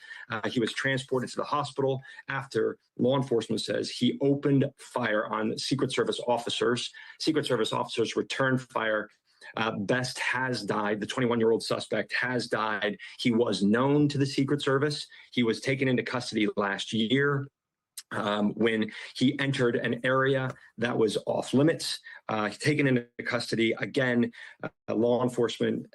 He was transported to the hospital after law enforcement says he opened fire on Secret Service officers. Secret Service officers returned fire. Best has died. The 21-year-old suspect has died. He was known to the Secret Service. He was taken into custody last year when he entered an area that was off limits, taken into custody. Again, law enforcement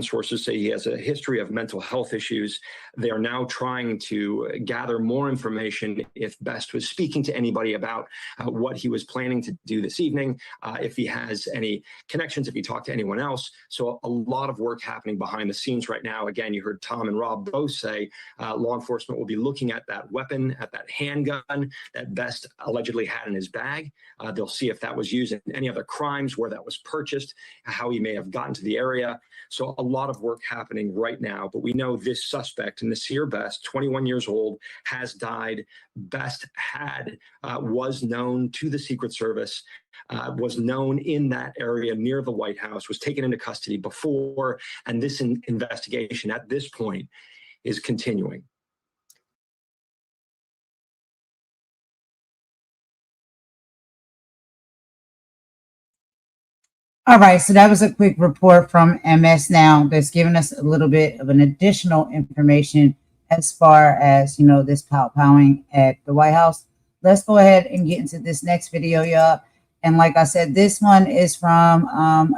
sources say he has a history of mental health issues. They are now trying to gather more information if Best was speaking to anybody about what he was planning to do this evening, if he has any connections, if he talked to anyone else. So a lot of work happening behind the scenes right now. Again, you heard Tom and Rob both say law enforcement will be looking at that weapon, at that handgun that Best allegedly had in his bag. They'll see if that was used in any other crimes, where that was purchased, how he may have gotten to the area. So a lot of work happening right now. But we know this suspect, Nasir Best, 21 years old, has died. Best was known to the Secret Service, was known in that area near the White House, was taken into custody before, and this investigation at this point is continuing. All right, so that was a quick report from MS Now that's giving us a little bit of an additional information as far as, you know, this powwowing at the White House. Let's go ahead and get into this next video, y'all. And like I said, this one is from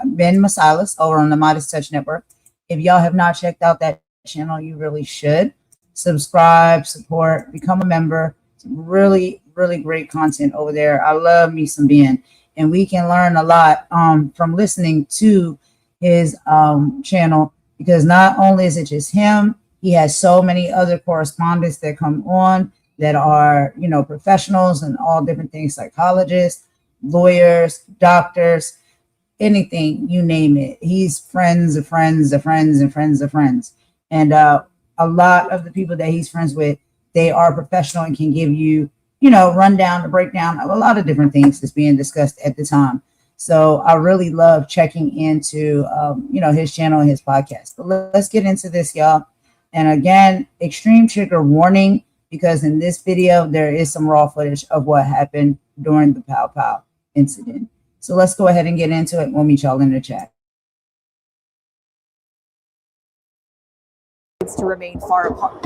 Ben Masilas over on the Modest Touch Network. If y'all have not checked out that channel, you really should. Subscribe, support, become a member. Some really, really great content over there. I love me some Ben. And we can learn a lot from listening to his channel, because not only is it just him, he has so many other correspondents that come on that are, you know, professionals and all different things, psychologists, lawyers, doctors, anything, you name it. He's friends of friends of friends and friends of friends. And a lot of the people that he's friends with, they are professional and can give you, rundown, a breakdown of a lot of different things that's being discussed at the time. So I really love checking into, his channel and his podcast. But let's get into this, y'all. And again, extreme trigger warning, because in this video, there is some raw footage of what happened during the Pow Pow incident. So let's go ahead and get into it. We'll meet y'all in the chat. To remain far apart.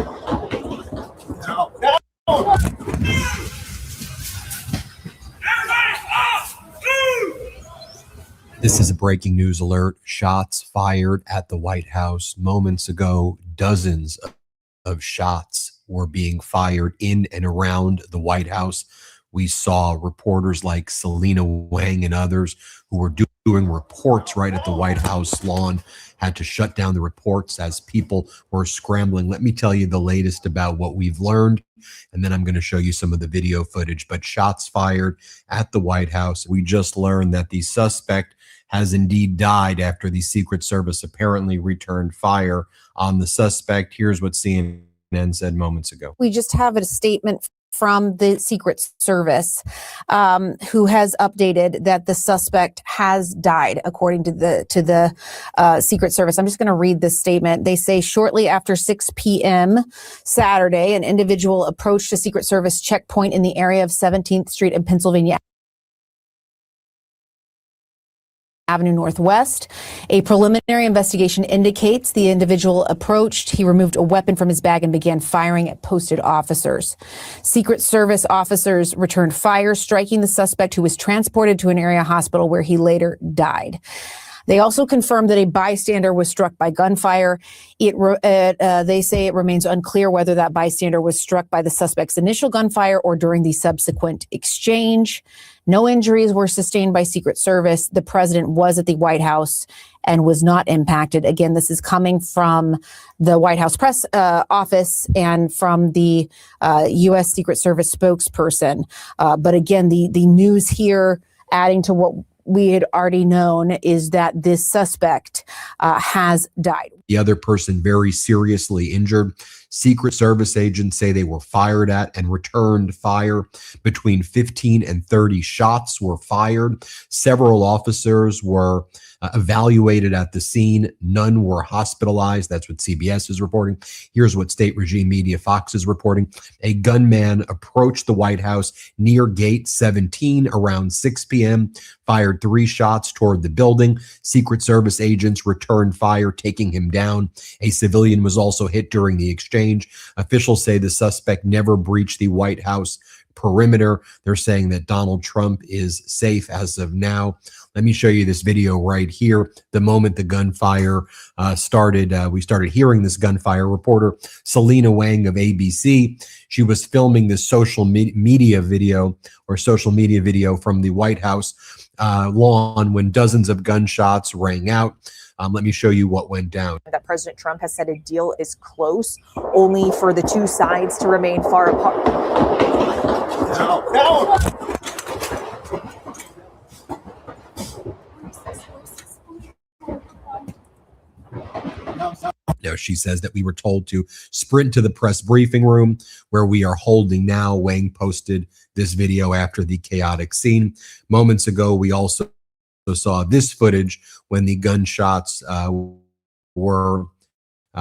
This is a breaking news alert. Shots fired at the White House moments ago. Dozens of shots were being fired in and around the White House. We saw reporters like Selena Wang and others who were doing reports right at the White House lawn, had to shut down the reports as people were scrambling. Let me tell you the latest about what we've learned, and then I'm going to show you some of the video footage. But shots fired at the White House. We just learned that the suspect has indeed died after the Secret Service apparently returned fire on the suspect. Here's what CNN said moments ago. We just have a statement from the Secret Service, who has updated that the suspect has died, according to the Secret Service. I'm just going to read this statement. They say shortly after 6 p.m. Saturday, an individual approached a Secret Service checkpoint in the area of 17th Street and Pennsylvania Avenue Northwest. A preliminary investigation indicates the individual approached. He removed a weapon from his bag and began firing at posted officers. Secret Service officers returned fire, striking the suspect, who was transported to an area hospital where he later died. They also confirmed that a bystander was struck by gunfire. They say it remains unclear whether that bystander was struck by the suspect's initial gunfire or during the subsequent exchange. No injuries were sustained by Secret Service. The president was at the White House and was not impacted. Again, this is coming from the White House press office and from the U.S. Secret Service spokesperson. But again, the news here, adding to what we had already known, is that this suspect has died. The other person very seriously injured. Secret Service agents say they were fired at and returned fire. Between 15 and 30 shots were fired. Several officers were evaluated at the scene. None were hospitalized. That's what CBS is reporting. Here's what state regime media Fox is reporting. A gunman approached the White House near Gate 17 around 6 p.m., fired 3 shots toward the building. Secret Service agents returned fire, taking him down. A civilian was also hit during the exchange. Officials say the suspect never breached the White House perimeter. They're saying that Donald Trump is safe as of now. Let me show you this video right here. The moment the gunfire started, we started hearing this gunfire. Reporter Selena Wang of ABC, she was filming this social media video from the White House lawn when dozens of gunshots rang out. Let me show you what went down. That President Trump has said a deal is close, only for the two sides to remain far apart. No. No, she says that we were told to sprint to the press briefing room where we are holding now. Wang posted this video after the chaotic scene. Moments ago, we also saw this footage when the gunshots were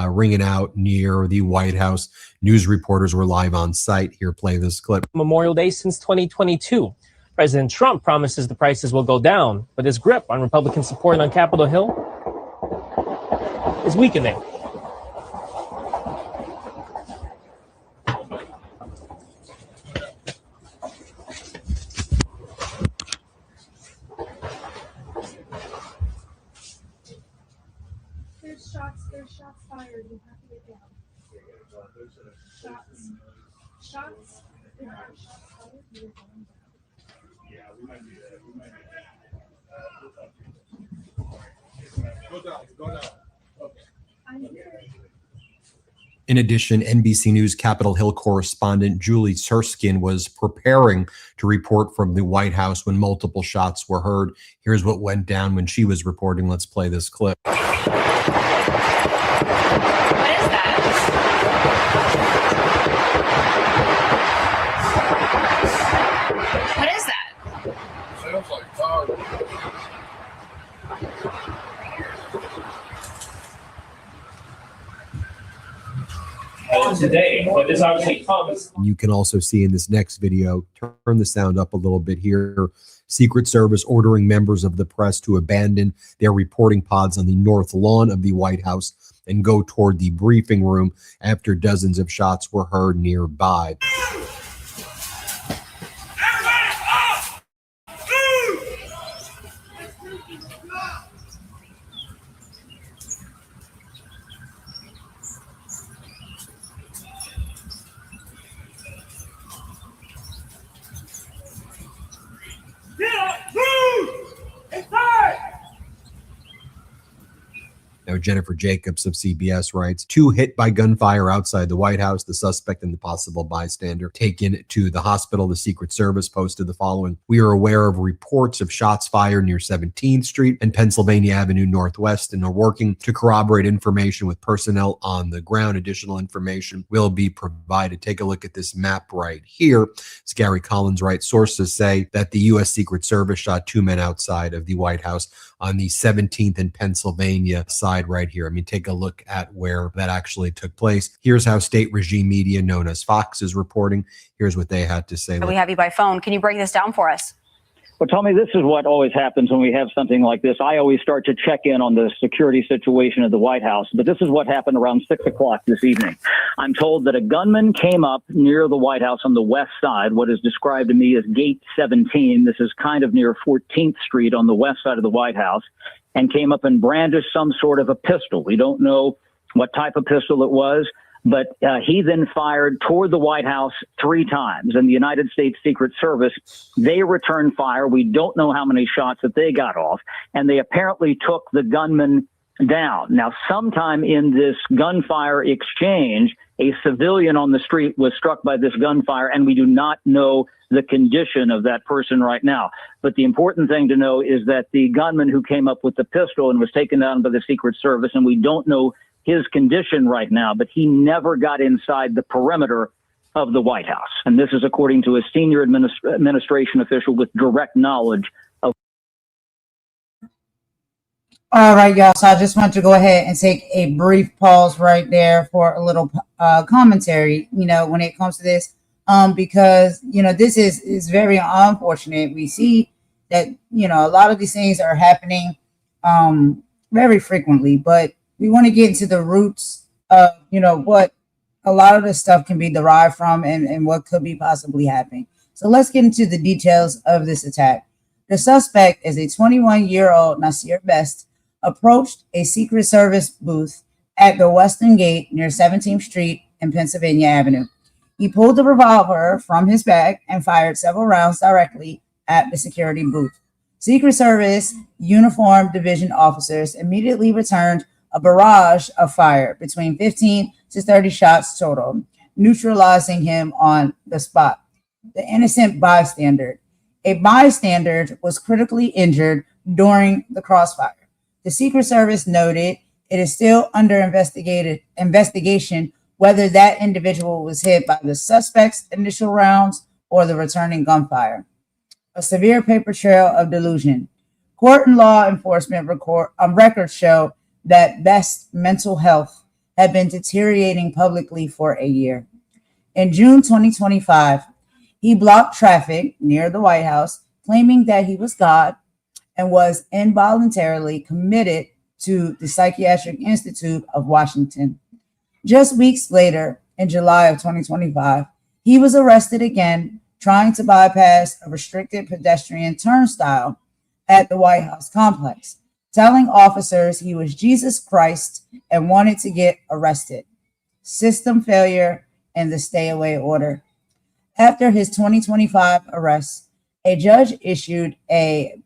ringing out near the White House. News reporters were live on site. Here, play this clip. Memorial Day since 2022. President Trump promises the prices will go down, but his grip on Republican support on Capitol Hill is weakening. There's shots fired. You have to get down. Shots. There are shots fired. You're going down. Yeah, we might do that. Go down. Okay. I'm here. In addition, NBC News Capitol Hill correspondent Julie Serskin was preparing to report from the White House when multiple shots were heard. Here's what went down when she was reporting. Let's play this clip. What is that? What is that? Sounds like fire. Today, but this obviously comes. You can also see in this next video, turn the sound up a little bit here, Secret Service ordering members of the press to abandon their reporting pods on the north lawn of the White House and go toward the briefing room after dozens of shots were heard nearby. Now, Jennifer Jacobs of CBS writes, 2 hit by gunfire outside the White House. The suspect and the possible bystander taken to the hospital. The Secret Service posted the following. We are aware of reports of shots fired near 17th Street and Pennsylvania Avenue Northwest and are working to corroborate information with personnel on the ground. Additional information will be provided. Take a look at this map right here. As Gary Collins writes, sources say that the U.S. Secret Service shot 2 men outside of the White House on the 17th and Pennsylvania side right here. I mean, take a look at where that actually took place. Here's how state regime media known as Fox is reporting. Here's what they had to say. We have you by phone. Can you break this down for us? Well, Tommy, this is what always happens when we have something like this. I always start to check in on the security situation at the White House, but this is what happened around 6 o'clock this evening. I'm told that a gunman came up near the White House on the west side, what is described to me as Gate 17. This is kind of near 14th Street on the west side of the White House, and came up and brandished some sort of a pistol. We don't know what type of pistol it was, but he then fired toward the White House 3 times. And the United States Secret Service, they returned fire. We don't know how many shots that they got off. And they apparently took the gunman down. Now, sometime in this gunfire exchange, a civilian on the street was struck by this gunfire, and we do not know the condition of that person right now. But the important thing to know is that the gunman who came up with the pistol and was taken down by the Secret Service, and we don't know his condition right now, but he never got inside the perimeter of the White House. And this is according to a senior administration official with direct knowledge of. All right, y'all. So I just want to go ahead and take a brief pause right there for a little commentary, when it comes to this, because, this is very unfortunate. We see that, a lot of these things are happening very frequently, but we want to get into the roots of, what a lot of this stuff can be derived from and what could be possibly happening. So let's get into the details of this attack. The suspect is a 21-year-old Nasir Best, approached a Secret Service booth at the Western Gate near 17th Street and Pennsylvania Avenue. He pulled the revolver from his bag and fired several rounds directly at the security booth. Secret Service uniformed division officers immediately returned a barrage of fire, between 15 to 30 shots total, neutralizing him on the spot. The innocent bystander. A bystander was critically injured during the crossfire. The Secret Service noted it is still under investigation whether that individual was hit by the suspect's initial rounds or the returning gunfire. A severe paper trail of delusion. Court and law enforcement records show that Best's mental health had been deteriorating publicly for a year. In June 2025, he blocked traffic near the White House, claiming that he was God and was involuntarily committed to the Psychiatric Institute of Washington. Just weeks later, in July of 2025, he was arrested again, trying to bypass a restricted pedestrian turnstile at the White House complex, telling officers he was Jesus Christ and wanted to get arrested. System failure and the stay away order. After his 2025 arrest, a judge issued a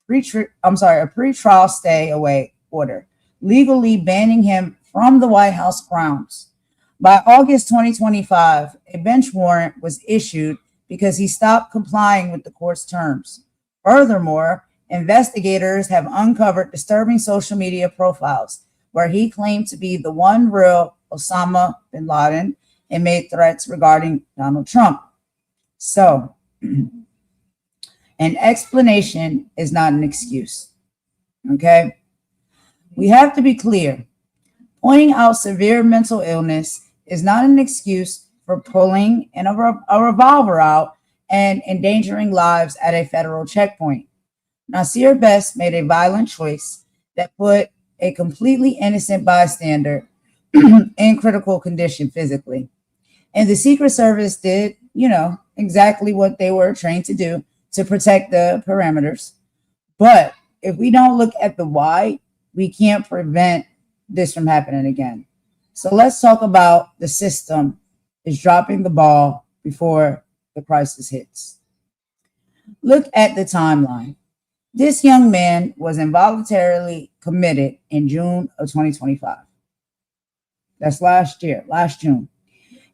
pretrial stay away order, legally banning him from the White House grounds. By August 2025, a bench warrant was issued because he stopped complying with the court's terms. Furthermore, investigators have uncovered disturbing social media profiles where he claimed to be the one real Osama bin Laden and made threats regarding Donald Trump. So, an explanation is not an excuse. Okay? We have to be clear. Pointing out severe mental illness is not an excuse for pulling a revolver out and endangering lives at a federal checkpoint. Nasir Best made a violent choice that put a completely innocent bystander in critical condition physically. And the Secret Service did, exactly what they were trained to do to protect the perimeters. But if we don't look at the why, we can't prevent this from happening again. So let's talk about the system is dropping the ball before the crisis hits. Look at the timeline. This young man was involuntarily committed in June of 2025. That's last June.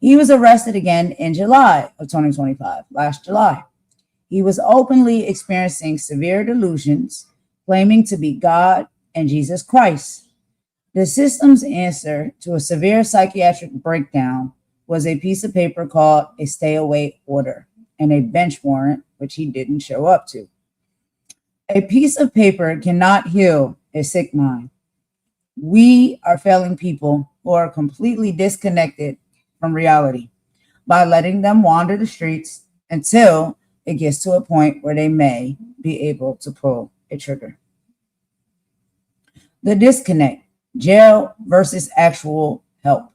He was arrested again in July of 2025, last July. He was openly experiencing severe delusions, claiming to be God and Jesus Christ. The system's answer to a severe psychiatric breakdown was a piece of paper called a stay away order and a bench warrant, which he didn't show up to. A piece of paper cannot heal a sick mind. We are failing people who are completely disconnected from reality by letting them wander the streets until it gets to a point where they may be able to pull a trigger. The disconnect, jail versus actual help.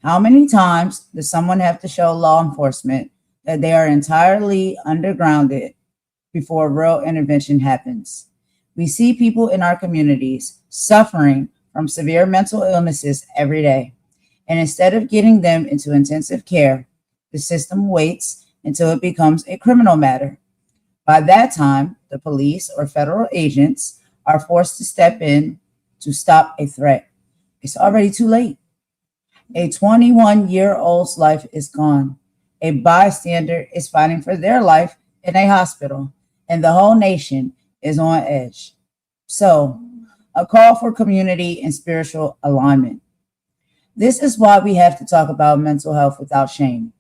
How many times does someone have to show law enforcement that they are entirely undergrounded before real intervention happens? We see people in our communities suffering from severe mental illnesses every day. And instead of getting them into intensive care, the system waits until it becomes a criminal matter. By that time, the police or federal agents are forced to step in to stop a threat. It's already too late. A 21-year-old's life is gone. A bystander is fighting for their life in a hospital, and the whole nation is on edge. So, a call for community and spiritual alignment. This is why we have to talk about mental health without shame.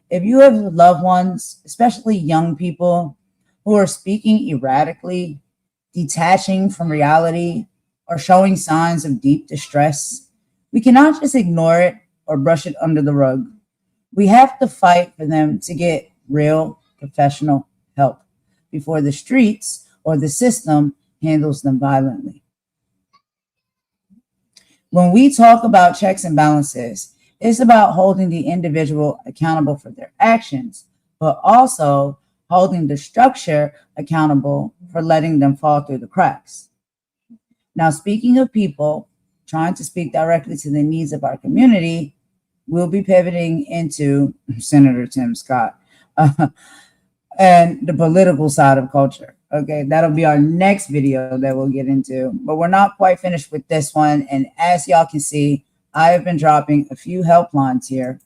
If you have loved ones, especially young people, who are speaking erratically, detaching from reality, or showing signs of deep distress, we cannot just ignore it or brush it under the rug. We have to fight for them to get real professional help before the streets or the system handles them violently. When we talk about checks and balances, it's about holding the individual accountable for their actions, but also holding the structure accountable for letting them fall through the cracks. Now, speaking of people trying to speak directly to the needs of our community, we'll be pivoting into Senator Tim Scott and the political side of culture. Okay, that'll be our next video that we'll get into, but we're not quite finished with this one. And as y'all can see, I have been dropping a few helplines here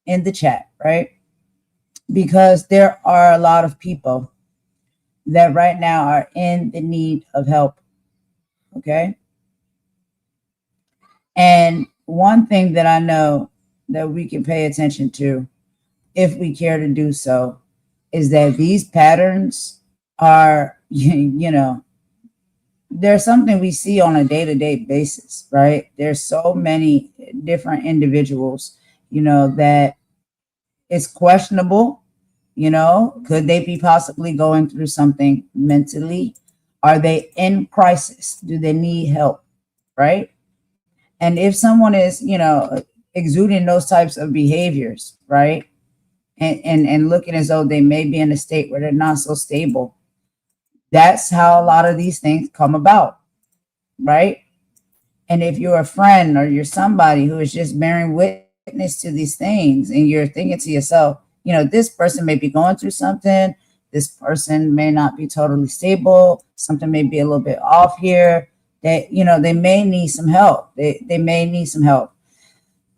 in the chat, right? Because there are a lot of people that right now are in the need of help. Okay. And one thing that I know that we can pay attention to, if we care to do so, is that these patterns are, there's something we see on a day-to-day basis, right? There's so many different individuals, that it's questionable, could they be possibly going through something mentally? Are they in crisis? Do they need help, right? And if someone is, exuding those types of behaviors, right? And looking as though they may be in a state where they're not so stable, that's how a lot of these things come about, right? And if you're a friend or you're somebody who is just bearing witness to these things and you're thinking to yourself, this person may be going through something, this person may not be totally stable, something may be a little bit off here, that, they may need some help. They may need some help.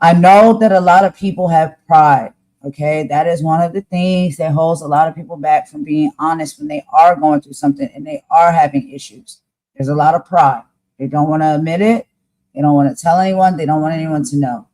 I know that a lot of people have pride. Okay, that is one of the things that holds a lot of people back from being honest when they are going through something and they are having issues. There's a lot of pride. They don't want to admit it. They don't want to tell anyone. They don't want anyone to know.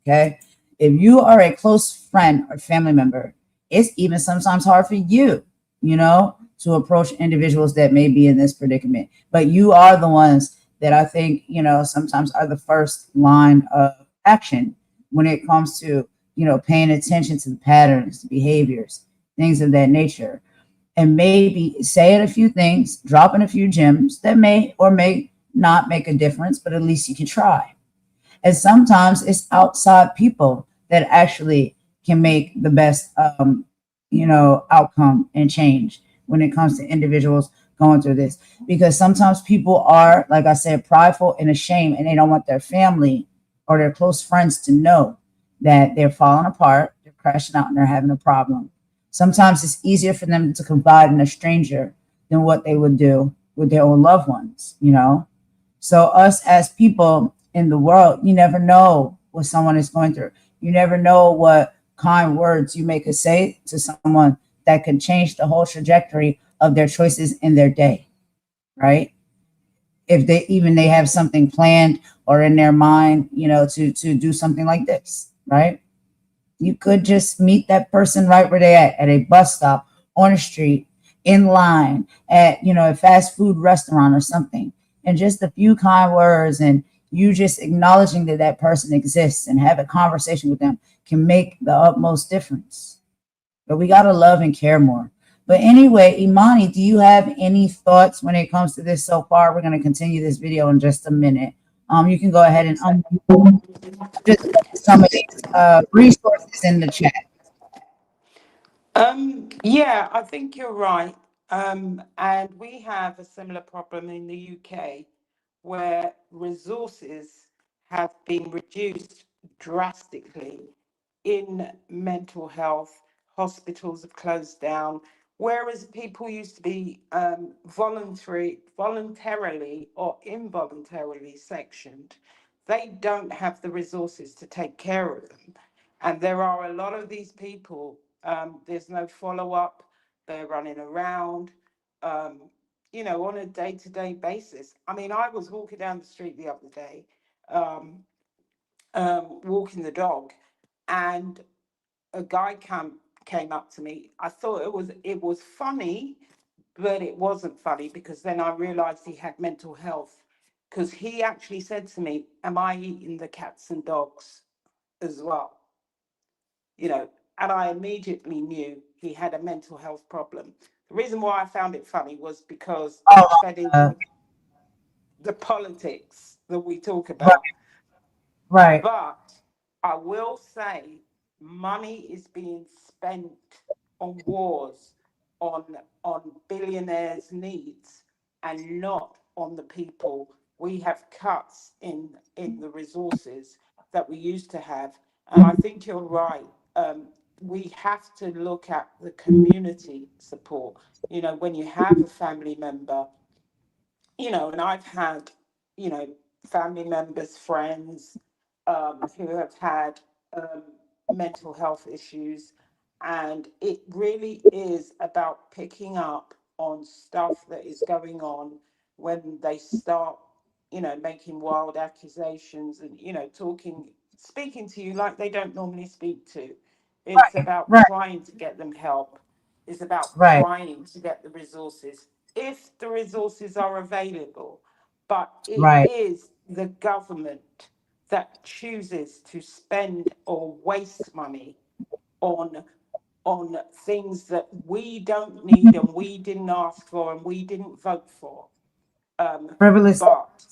Okay, if you are a close friend or family member, it's even sometimes hard for you, to approach individuals that may be in this predicament. But you are the ones that I think, sometimes are the first line of action when it comes to, paying attention to the patterns, the behaviors, things of that nature. And maybe saying a few things, dropping a few gems that may or may not make a difference, but at least you can try. And sometimes it's outside people that actually can make the best, outcome and change when it comes to individuals going through this. Because sometimes people are, like I said, prideful and ashamed, and they don't want their family or their close friends to know that they're falling apart, they're crashing out, and they're having a problem. Sometimes it's easier for them to confide in a stranger than what they would do with their own loved ones, So us as people in the world, you never know what someone is going through. You never know what kind words you may could say to someone that can change the whole trajectory of their choices in their day, right? If they have something planned or in their mind, to do something like this, right? You could just meet that person right where they're at a bus stop, on a street, in line, at, a fast food restaurant or something. And just a few kind words and you just acknowledging that that person exists and have a conversation with them can make the utmost difference. But we got to love and care more. But anyway, Imani, do you have any thoughts when it comes to this so far? We're going to continue this video in just a minute. You can go ahead and just some of these resources in the chat. Yeah, I think you're right. And we have a similar problem in the UK where resources have been reduced drastically in mental health. Hospitals have closed down, whereas people used to be voluntarily or involuntarily sectioned. They don't have the resources to take care of them. And there are a lot of these people, there's no follow-up, they're running around, on a day-to-day basis. I mean, I was walking down the street the other day, walking the dog, and a guy came up to me. I thought it was funny, but it wasn't funny because then I realized he had mental health, because he actually said to me, "Am I eating the cats and dogs as well?" And I immediately knew he had a mental health problem. The reason why I found it funny was because it fed into the politics that we talk about. Right. But I will say money is being spent on wars, on billionaires' needs, and not on the people. We have cuts in the resources that we used to have. And I think you're right. We have to look at the community support. When you have a family member, and I've had, family members, friends, who have had mental health issues. And it really is about picking up on stuff that is going on when they start, making wild accusations and, speaking to you like they don't normally speak to. It's about trying to get them help. It's about trying to get the resources, if the resources are available. But it is the government that chooses to spend or waste money on things that we don't need and we didn't ask for and we didn't vote for. Frivolous. But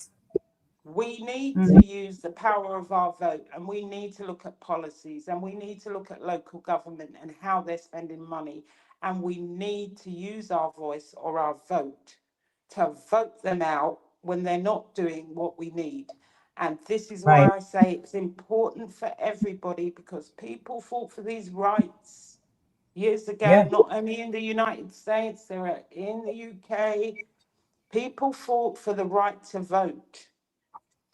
we need to use the power of our vote, and we need to look at policies, and we need to look at local government and how they're spending money, and we need to use our voice or our vote to vote them out when they're not doing what we need. And this is why I say it's important for everybody, because people fought for these rights years ago, not only in the United States, they were in the UK. People fought for the right to vote.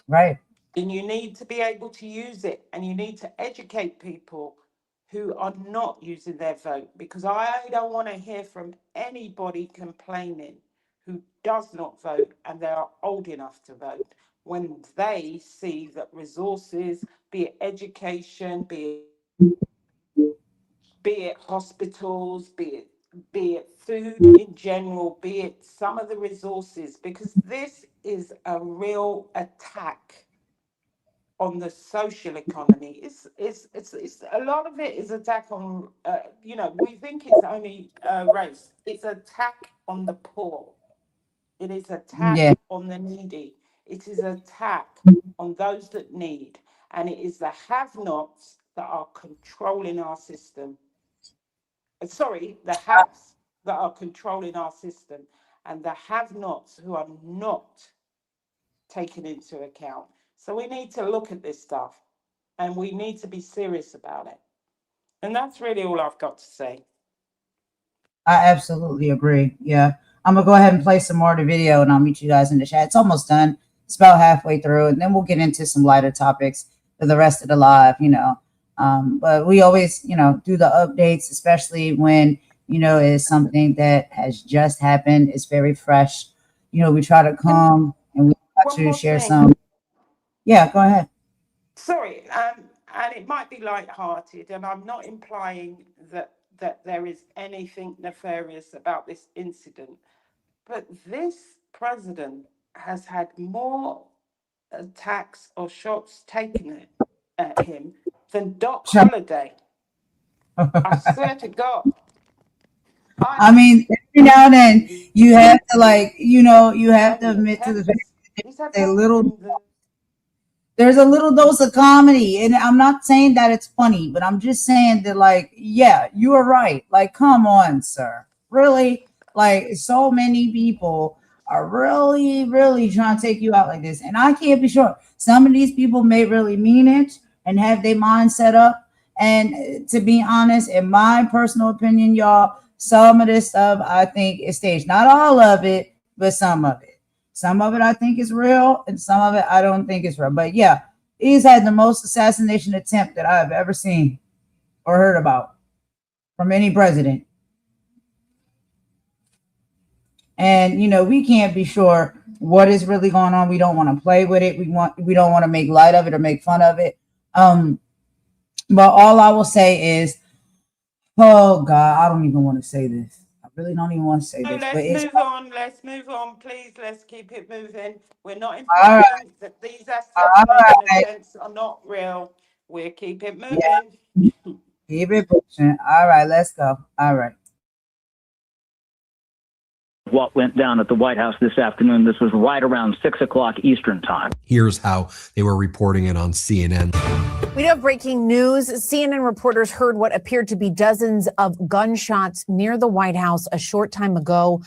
Right. And you need to be able to use it, and you need to educate people who are not using their vote, because I don't want to hear from anybody complaining who does not vote and they are old enough to vote when they see that resources, be it education, be it hospitals, be it food in general, be it some of the resources, because this is a real attack on the social economy. It's a lot of it is attack on, we think it's only race. It's attack on the poor. It is attack Yeah. on the needy. It is attack on those that need. And it is the have-nots that are controlling our system. Sorry, the haves that are controlling our system, and the have-nots who are not taken into account. So we need to look at this stuff, and we need to be serious about it. And that's really all I've got to say. I absolutely agree. Yeah. I'm going to go ahead and play some more of the video, and I'll meet you guys in the chat. It's almost done. It's about halfway through, and then we'll get into some lighter topics for the rest of the live, But we always, do the updates, especially when, it's something that has just happened. It's very fresh. We try to come and we try to share some. Yeah, go ahead. Sorry, and it might be lighthearted, and I'm not implying that there is anything nefarious about this incident, but this president has had more attacks or shots taken at him than Doc Holliday. I swear to God. I mean, every now and then you have to you have to admit to the fact that there's a little dose of comedy. And I'm not saying that it's funny, but I'm just saying that yeah, you are right. Come on, sir. Really? So many people are really, really trying to take you out like this. And I can't be sure. Some of these people may really mean it and have their mind set up. And to be honest, in my personal opinion, y'all, some of this stuff I think is staged. Not all of it, but some of it. Some of it I think is real, and some of it I don't think is real. But yeah, he's had the most assassination attempt that I've ever seen or heard about from any president. And we can't be sure what is really going on. We don't want to play with it. We don't want to make light of it or make fun of it. But all I will say is, oh God, I don't even want to say this. I really don't even want to say this. Let's move on, please. Let's keep it moving. We're not implying that these events are not real. We'll keep it moving. Yeah. Keep it pushing. All right, let's go. All right. What went down at the White House this afternoon. This was right around 6 o'clock Eastern time. Here's how they were reporting it on CNN. We have breaking news. CNN reporters heard what appeared to be dozens of gunshots near the White House a short time ago.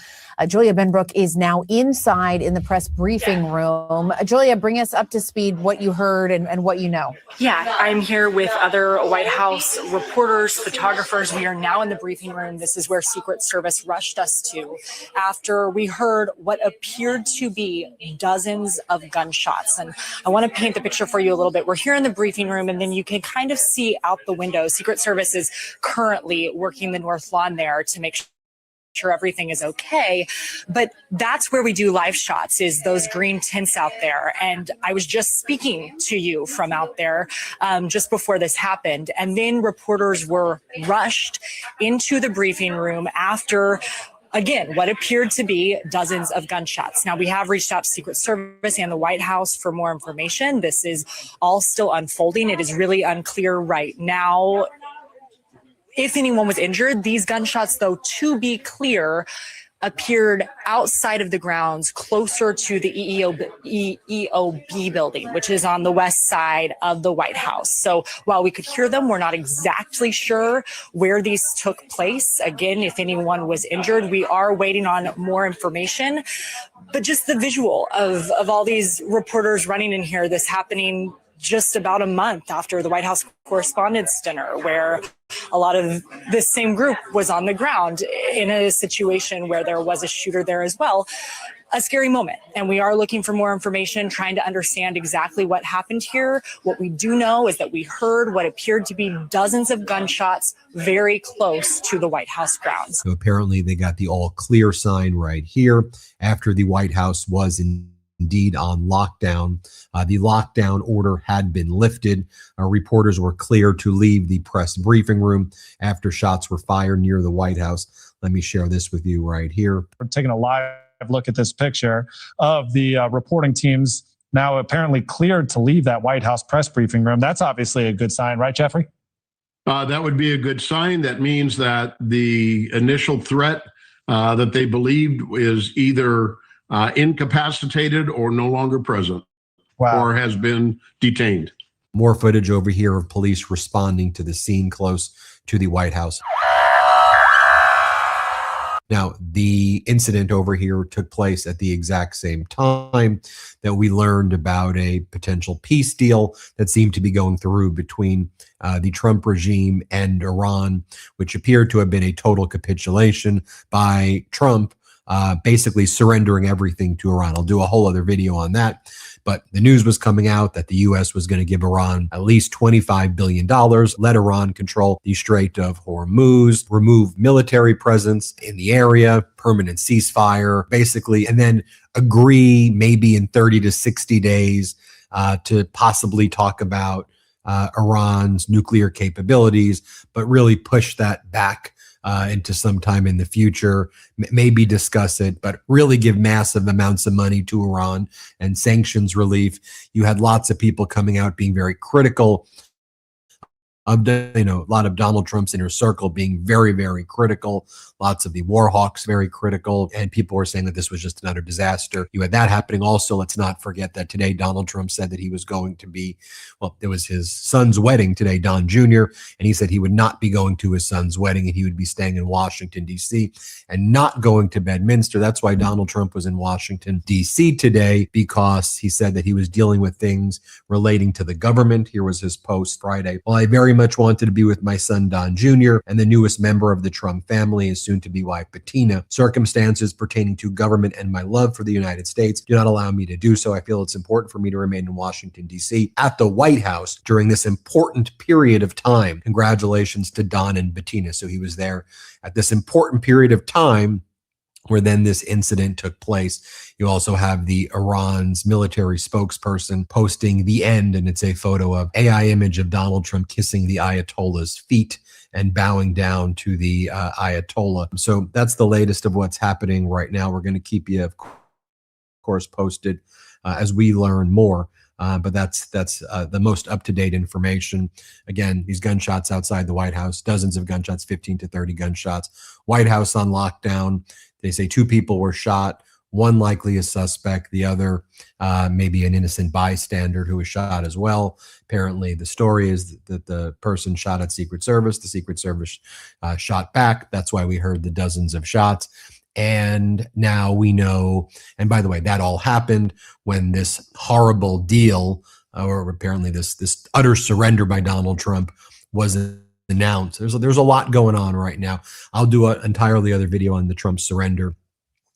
Julia Benbrook is now inside in the press briefing room. Julia, bring us up to speed what you heard and what you know. Yeah, I'm here with other White House reporters, photographers. We are now in the briefing room. This is where Secret Service rushed us to after we heard what appeared to be dozens of gunshots. And I want to paint the picture for you a little bit. We're here in the briefing room, and then you can kind of see out the window. Secret Service is currently working the north lawn there to make sure everything is okay. But that's where we do live shots, is those green tents out there. And I was just speaking to you from out there just before this happened. And then reporters were rushed into the briefing room after, again, what appeared to be dozens of gunshots. Now, we have reached out to Secret Service and the White House for more information. This is all still unfolding. It is really unclear right now if anyone was injured. These gunshots, though, to be clear, appeared outside of the grounds closer to the EOB building, which is on the west side of the White House. So while we could hear them, we're not exactly sure where these took place. Again, if anyone was injured, we are waiting on more information. But just the visual of all these reporters running in here, this happening just about a month after the White House Correspondents' Dinner, where a lot of this same group was on the ground in a situation where there was a shooter there as well. a scary moment. And we are looking for more information, trying to understand exactly what happened here. What we do know is that we heard what appeared to be dozens of gunshots very close to the White House grounds. So apparently they got the all clear sign right here after the White House was indeed on lockdown. The lockdown order had been lifted. Reporters were cleared to leave the press briefing room after shots were fired near the White House. Let me share this with you right here. We're taking a live look at this picture of the reporting teams now apparently cleared to leave that White House press briefing room. That's obviously a good sign, right, Jeffrey? That would be a good sign. That means that the initial threat that they believed is either incapacitated or no longer present, or has been detained. More footage over here of police responding to the scene close to the White House. Now, the incident over here took place at the exact same time that we learned about a potential peace deal that seemed to be going through between the Trump regime and Iran, which appeared to have been a total capitulation by Trump, basically surrendering everything to Iran. I'll do a whole other video on that. But the news was coming out that the U.S. was going to give Iran at least $25 billion, let Iran control the Strait of Hormuz, remove military presence in the area, permanent ceasefire, basically, and then agree maybe in 30 to 60 days to possibly talk about Iran's nuclear capabilities, but really push that back into some time in the future, maybe discuss it, but really give massive amounts of money to Iran and sanctions relief. You had lots of people coming out being very critical of a lot of Donald Trump's inner circle being very, very critical. Lots of the war hawks very critical, and people were saying that this was just another disaster. You had that happening. Also, let's not forget that today Donald Trump said that he was going to be, well, it was his son's wedding today, Don Jr., and he said he would not be going to his son's wedding and he would be staying in Washington, D.C. and not going to Bedminster. That's why Donald Trump was in Washington, D.C. today, because he said that he was dealing with things relating to the government. Here was his post Friday. Well, I very much wanted to be with my son, Don Jr., and the newest member of the Trump family, his soon-to-be wife, Bettina. Circumstances pertaining to government and my love for the United States do not allow me to do so. I feel it's important for me to remain in Washington, D.C. at the White House during this important period of time. Congratulations to Don and Bettina. So he was there at this important period of time where then this incident took place. You also have the Iran's military spokesperson posting the end, and it's a photo of AI image of Donald Trump kissing the Ayatollah's feet and bowing down to the Ayatollah. So that's the latest of what's happening right now. We're going to keep you, of course, posted as we learn more. But that's the most up-to-date information. Again, these gunshots outside the White House, dozens of gunshots, 15 to 30 gunshots. White House on lockdown. They say 2 people were shot, one likely a suspect, the other maybe an innocent bystander who was shot as well. Apparently, the story is that the person shot at Secret Service. The Secret Service shot back. That's why we heard the dozens of shots. And now we know, and by the way, that all happened when this horrible deal, or apparently this utter surrender by Donald Trump was announced. There's a lot going on right now. I'll do an entirely other video on the Trump surrender.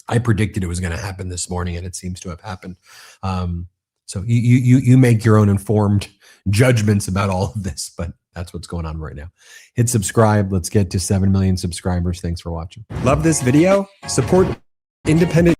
I predicted it was going to happen this morning, and it seems to have happened. So you make your own informed judgments about all of this, but that's what's going on right now. Hit subscribe. Let's get to 7 million subscribers. Thanks for watching. Love this video? Support independent.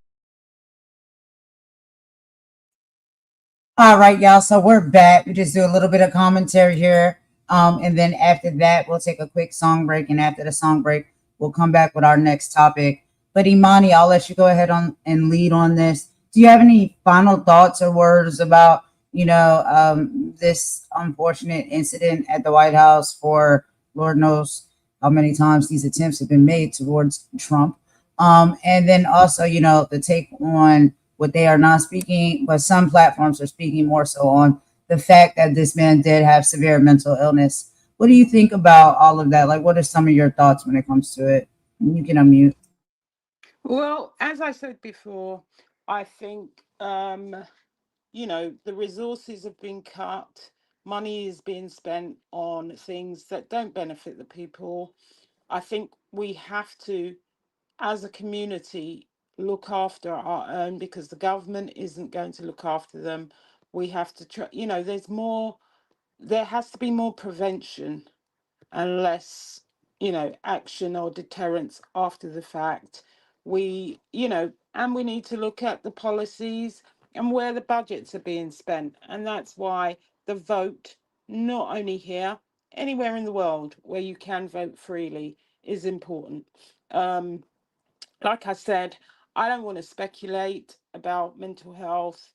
All right, y'all. So we're back. We just do a little bit of commentary here. And then after that, we'll take a quick song break. And after the song break, we'll come back with our next topic. But Imani, I'll let you go ahead and lead on this. Do you have any final thoughts or words about, this unfortunate incident at the White House for Lord knows how many times these attempts have been made towards Trump? And then also, the take on what they are not speaking, but some platforms are speaking more so on the fact that this man did have severe mental illness. What do you think about all of that? Like, what are some of your thoughts when it comes to it? You can unmute. Well, as I said before, I think, the resources have been cut. Money is being spent on things that don't benefit the people. I think we have to, as a community, look after our own, because the government isn't going to look after them. We have to try, there has to be more prevention and less, action or deterrence after the fact. And we need to look at the policies and where the budgets are being spent. And that's why the vote, not only here, anywhere in the world where you can vote freely, is important. Like I said, I don't want to speculate about mental health,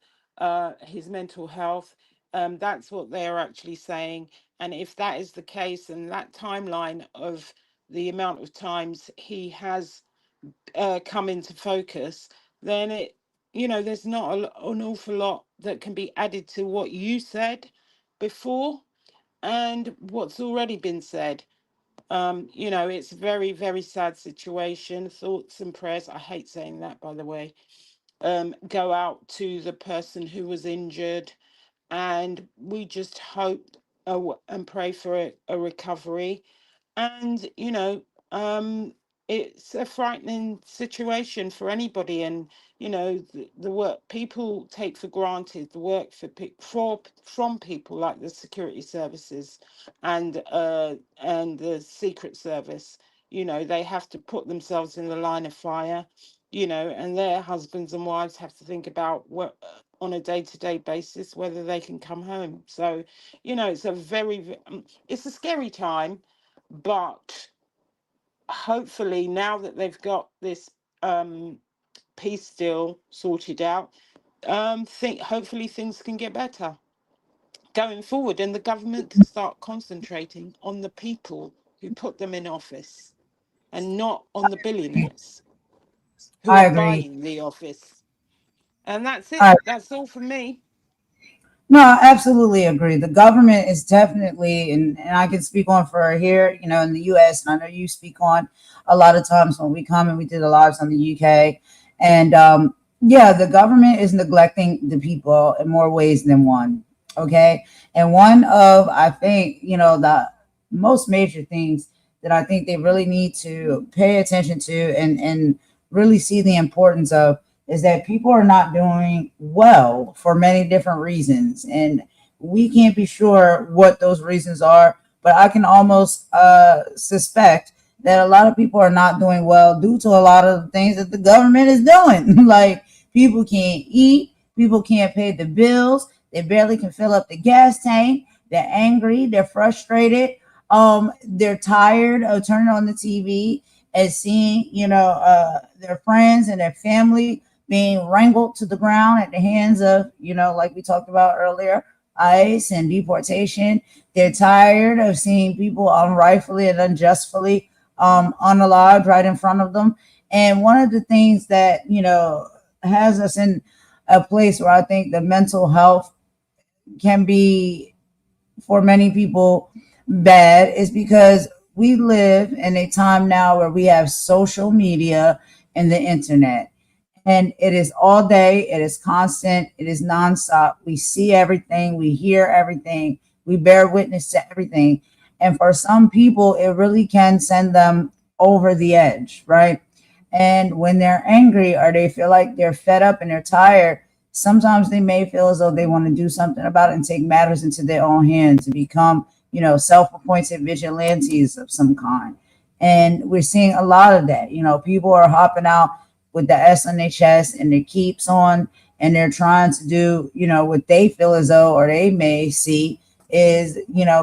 his mental health. That's what they're actually saying. And if that is the case, and that timeline of the amount of times he has come into focus, then there's not an awful lot that can be added to what you said before and what's already been said. It's a very, very sad situation. Thoughts and prayers, I hate saying that, by the way, go out to the person who was injured. And we just hope and pray for a recovery. And, it's a frightening situation for anybody. And, the work people take for granted, the work from people like the security services and the Secret Service. They have to put themselves in the line of fire, and their husbands and wives have to think about what on a day-to-day basis whether they can come home. So, it's it's a scary time, but hopefully now that they've got this peace deal sorted out, hopefully things can get better going forward, and the government can start concentrating on the people who put them in office and not on the billionaires who I are agree. buying the office. And that's it. I That's all for me. No, I absolutely agree. The government is definitely, and I can speak on for here, in the US, and I know you speak on a lot of times when we come and we did the lives on the UK. And yeah, the government is neglecting the people in more ways than one. Okay. And one of, I think, the most major things that I think they really need to pay attention to and really see the importance of is that people are not doing well for many different reasons. And we can't be sure what those reasons are, but I can almost suspect that a lot of people are not doing well due to a lot of the things that the government is doing. Like people can't eat, people can't pay the bills, they barely can fill up the gas tank, they're angry, they're frustrated, they're tired of turning on the TV and seeing, their friends and their family being wrangled to the ground at the hands of, like we talked about earlier, ICE and deportation. They're tired of seeing people unrightfully and unjustly unalived right in front of them. And one of the things that, has us in a place where I think the mental health can be, for many people, bad is because we live in a time now where we have social media and the internet. And it is all day, it is constant, it is nonstop. We see everything, we hear everything, we bear witness to everything. And for some people, it really can send them over the edge, right? And when they're angry or they feel like they're fed up and they're tired, sometimes they may feel as though they want to do something about it and take matters into their own hands and become, self-appointed vigilantes of some kind. And we're seeing a lot of that. People are hopping out with the S on their chest and their keeps on, and they're trying to do, what they feel as though, or they may see is,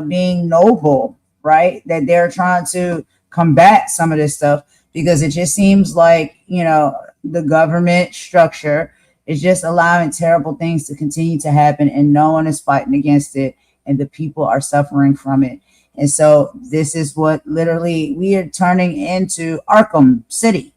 being noble, right? That they're trying to combat some of this stuff because it just seems like, the government structure is just allowing terrible things to continue to happen and no one is fighting against it and the people are suffering from it. And so this is what literally we are turning into Arkham City,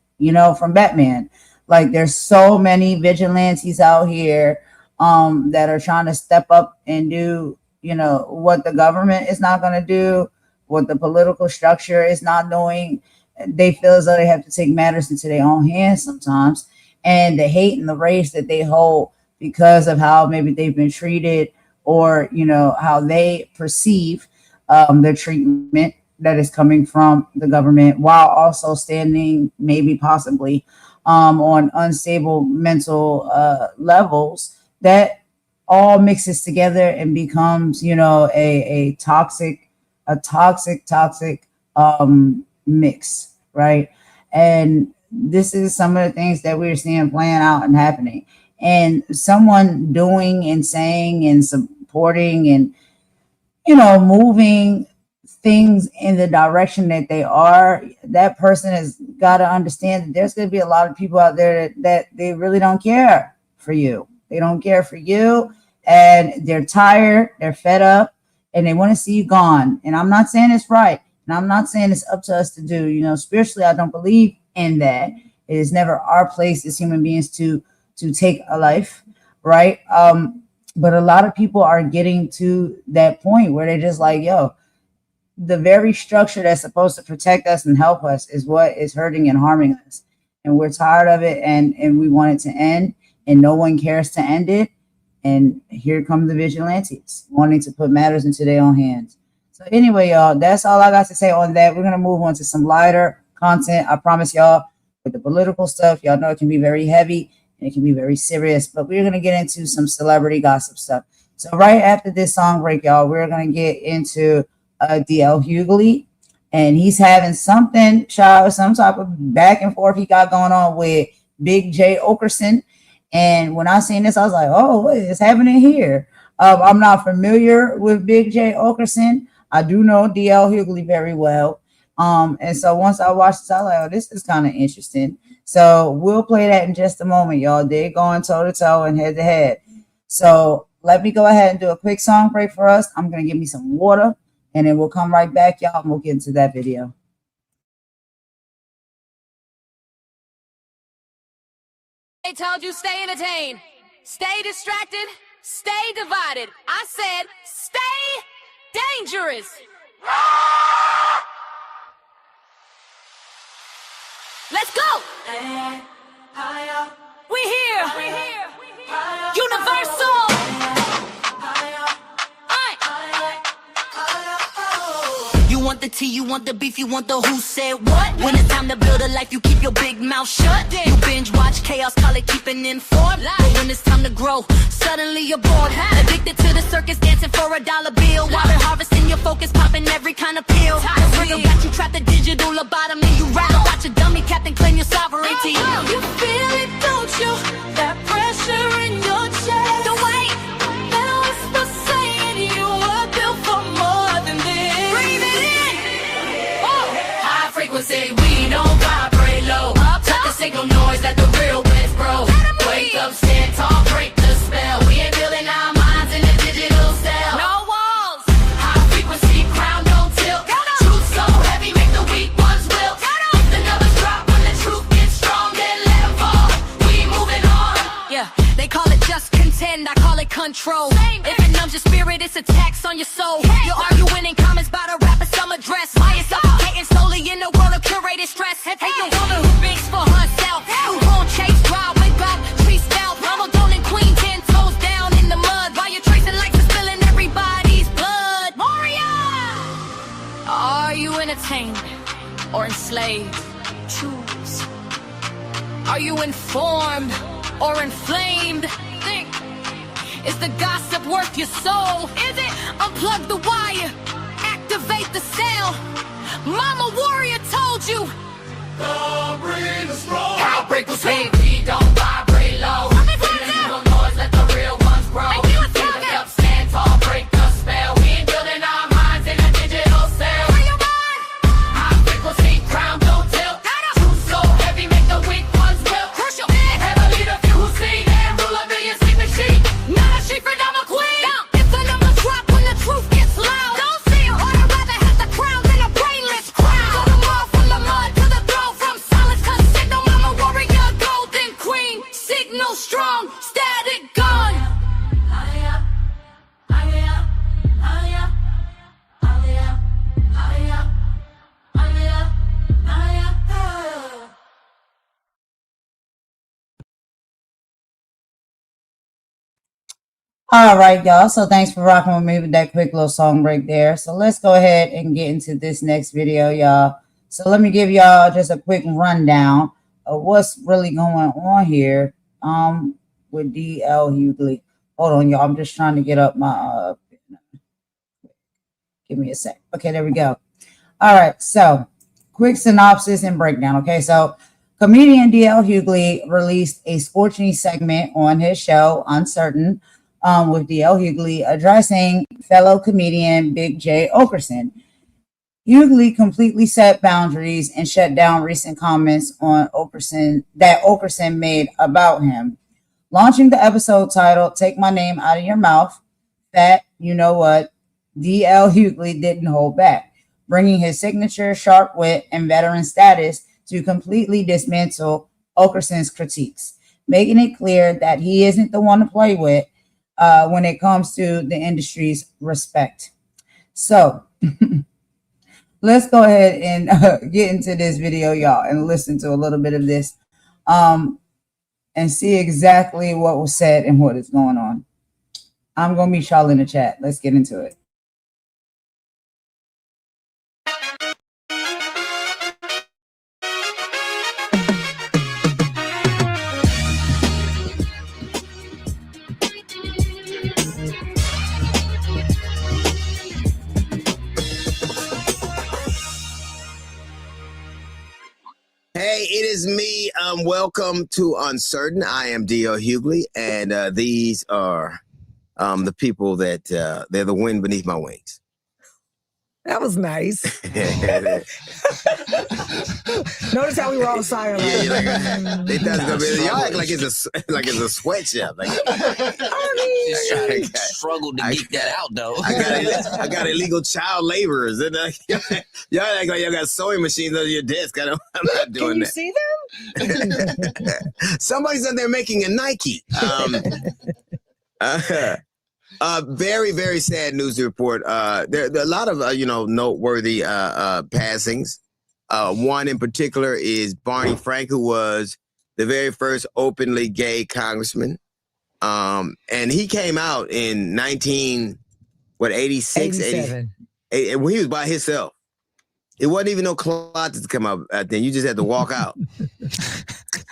from Batman. Like there's so many vigilantes out here that are trying to step up and do, what the government is not going to do, what the political structure is not doing. They feel as though they have to take matters into their own hands sometimes. And the hate and the rage that they hold because of how maybe they've been treated or, how they perceive their treatment that is coming from the government, while also standing maybe possibly on unstable mental levels, that all mixes together and becomes, you know, a toxic mix, right? And this is some of the things that we're seeing playing out and happening. And someone doing and saying and supporting and, you know, moving things in the direction that they are, that person has got to understand that there's going to be a lot of people out there that they really don't care for you. They don't care for you, and they're tired, they're fed up, and they want to see you gone. And I'm not saying it's right, and I'm not saying it's up to us to do. You know, spiritually, I don't believe in that. It is never our place as human beings to take a life, right? But a lot of people are getting to that point where they're just like, yo, the very structure that's supposed to protect us and help us is what is hurting and harming us. And we're tired of it, and we want it to end, and no one cares to end it. And here come the vigilantes wanting to put matters into their own hands. So anyway, y'all, that's all I got to say on that. We're going to move on to some lighter content. I promise y'all, with the political stuff, y'all know it can be very heavy and it can be very serious, but we're going to get into some celebrity gossip stuff. So right after this song break, y'all, we're going to get into DL Hughley, and he's having some type of back and forth he got going on with Big J Okerson. And when I seen this, I was like, oh, what is happening here? I'm not familiar with Big J Okerson. I do know DL Hughley very well. And so once I watched this, I was like, oh, this is kind of interesting. So we'll play that in just a moment, y'all. They're going toe-to-toe and head-to-head. So let me go ahead and do a quick song break for us. I'm going to get me some water, and then we'll come right back, y'all, and we'll get into that video. They told you stay entertained, stay distracted, stay divided. I said stay dangerous. Let's go. We here. Universal. You want the tea, you want the beef, you want the who said what? When it's time to build a life, you keep your big mouth shut. You binge watch chaos, call it keeping informed. But when it's time to grow, suddenly you're bored. Addicted to the circus, dancing for $1 bill. While they're harvesting your focus, popping every kind of pill. The real got you trapped, the digital lobotomy. You rattle, watch a dummy captain claim your sovereignty. You feel it, don't you? That pressure in your chest. Don't wait, let a whisper saying you are built for more than this. Breathe it in. High frequency, we don't vibrate low. Cut the signal noise, let the real waves grow. Wake up, stand tall, break the spell. We ain't building our minds in a digital cell. No walls. High frequency, crown don't tilt. Truth so heavy, make the weak ones wilt. The numbers drop when the truth gets strong, then let them fall. We moving on. Yeah, they call it just contend, I call it control. If it numbs your spirit, it's a tax on your soul. You're arguing in comments about a rapper summer dress. Why you suffocating slowly in the world of curated stress? Hate the woman who thinks for herself, who won't chase drive, wake up, tree stealth. Mama don't and queen 10 toes down in the mud. While you're tracing lights and spilling everybody's blood. Warrior! Are you entertained or enslaved? Choose. Are you informed or inflamed? Think. Is the gossip worth your soul? Is it? Unplug the wire, activate the cell. Mama Warrior told you. Don't breathe the scroll. Outbreak was we don't vibrate low. Digital noise, let the real ones grow. Get up, stand tall, break the spell. We ain't building our minds in a digital cell. High frequency, crown don't tilt. Truth so heavy, make the weak ones wilt. Heavily the few who see and rule a million sleeping sheep. Not a sheep and I'm a queen. If the numbers drop when the truth gets loud, don't see them. I'd rather have the crown than a brainless crowd. Cut them off from the mud to the throne, from silence to signal. Mama Warrior, golden queen. Signal strong, static gun. All right, y'all. So thanks for rocking with me with that quick little song break there. So let's go ahead and get into this next video, y'all. So let me give y'all just a quick rundown of what's really going on here with D.L. Hughley. Hold on, y'all. I'm just trying to get up my give me a sec. Okay, there we go. All right, so quick synopsis and breakdown. Okay, so comedian D.L. Hughley released a sports news segment on his show, Uncertain, with D.L. Hughley addressing fellow comedian Big J. Okerson. Hughley completely set boundaries and shut down recent comments on Okerson made about him. Launching the episode titled "Take My Name Out of Your Mouth," Fat, you know what, D.L. Hughley didn't hold back, bringing his signature sharp wit and veteran status to completely dismantle Okerson's critiques, making it clear that he isn't the one to play with when it comes to the industry's respect. So let's go ahead and get into this video, y'all, and listen to a little bit of this and see exactly what was said and what is going on. I'm going to meet y'all in the chat. Let's get into it. Hey, it is me. Welcome to Uncertain. I am D.L. Hughley, and these are the people that they're the wind beneath my wings. That was nice. Notice how we were all silent. Y'all act like it's a sweatshop. Like, I struggled to get that out though. I got illegal child laborers. And, y'all act like y'all got sewing machines under your desk. I'm not doing that. Can you see them? Somebody's out there making a Nike. Very, very sad news to report. There are a lot of noteworthy passings. One in particular is Barney Frank, who was the very first openly gay congressman. And he came out in 86, 87. when he was by himself. It wasn't even no closets to come out then. You just had to walk out.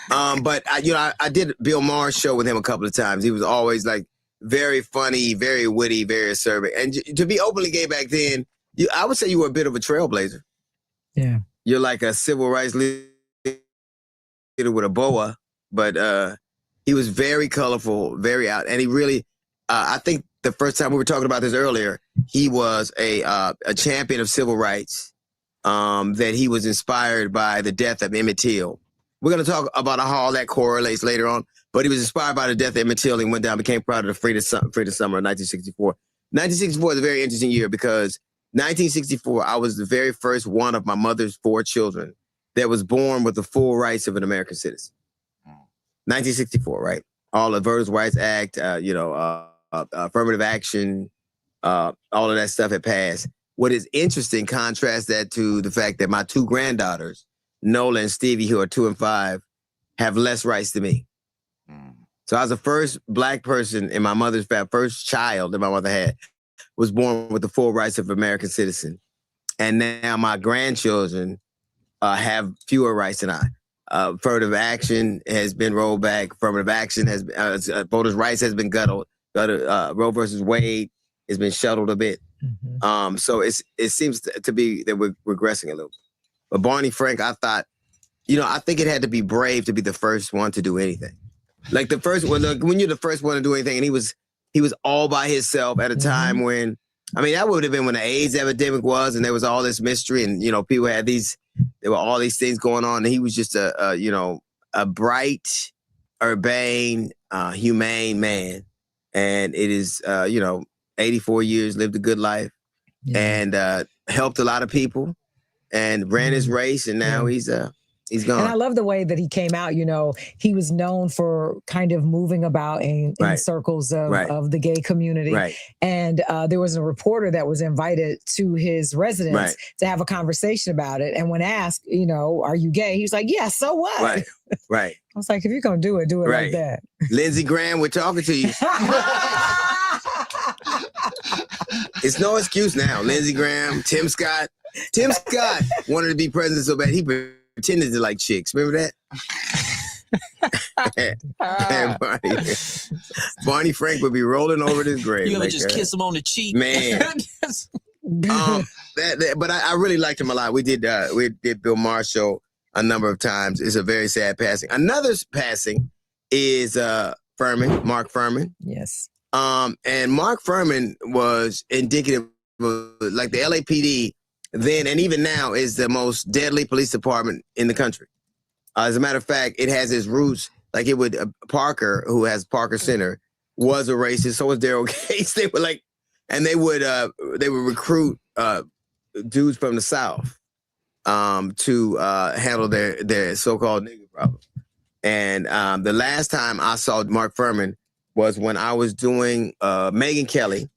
But I did Bill Maher's show with him a couple of times. He was always like very funny, very witty, very acerbic. And to be openly gay back then, I would say you were a bit of a trailblazer. Yeah. You're like a civil rights leader with a boa, but he was very colorful, very out. And he really, I think the first time we were talking about this earlier, he was a champion of civil rights, that he was inspired by the death of Emmett Till. We're going to talk about how all that correlates later on, but he was inspired by the death of Emmett Till and went down, became proud of the Freedom Summer of 1964. 1964 is a very interesting year because 1964, I was the very first one of my mother's 4 children that was born with the full rights of an American citizen. 1964, right? All the Voters' Rights Act, affirmative action, all of that stuff had passed. What is interesting, contrast that to the fact that my 2 granddaughters, Nola and Stevie, who are 2 and 5, have less rights than me. So I was the first black person in my mother's family, first child that my mother had, was born with the full rights of an American citizen. And now my grandchildren have fewer rights than I. Affirmative action has been rolled back. Affirmative action has voters' rights has been gutted. Roe versus Wade has been shuttled a bit. Mm-hmm. So it seems to be that we're regressing a little. But Barney Frank, I thought, I think it had to be brave to be the first one to do anything. Like the first one, when you're the first one to do anything, and he was all by himself at a time when, that would have been when the AIDS epidemic was, and there was all this mystery, and people had there were all these things going on, and he was just a bright, urbane, humane man, and it is 84 years, lived a good life, and helped a lot of people, and ran his race, and now he's gone. And I love the way that he came out. He was known for kind of moving about in circles of the gay community. Right. And there was a reporter that was invited to his residence to have a conversation about it. And when asked, are you gay? He was like, yeah, so what? Right. Right. I was like, if you're going to do it like that. Lindsey Graham, we're talking to you. It's no excuse now. Lindsey Graham, Tim Scott. Tim Scott wanted to be president so bad. He pretended to like chicks. Remember that? And Barney Frank would be rolling over this grave. You ever just kiss him on the cheek? Man. But I really liked him a lot. We did Bill Maher's show a number of times. It's a very sad passing. Another passing is Furman, Mark Furman. Yes. And Mark Furman was indicative of, like, the LAPD then and even now is the most deadly police department in the country. As a matter of fact, it has its roots, like it would, Parker, who has Parker Center, was a racist. So was Daryl Gates. They were like, and they would recruit dudes from the South to handle their so-called nigger problem. And the last time I saw Mark Furman was when I was doing Megyn Kelly.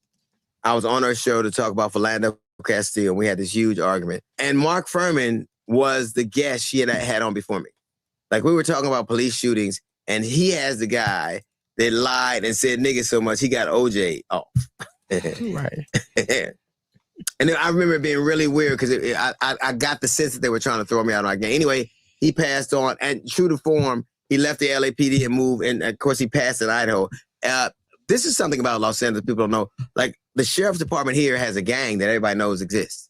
I was on her show to talk about Philando Castile, and we had this huge argument. And Mark Furman was the guest she had on before me. Like, we were talking about police shootings, and he has the guy that lied and said nigga so much he got OJ off. Right. And I remember it being really weird because I got the sense that they were trying to throw me out on my game. Anyway, he passed on, and true to form, he left the LAPD and moved, and of course he passed in Idaho. This is something about Los Angeles people don't know. Like, the sheriff's department here has a gang that everybody knows exists.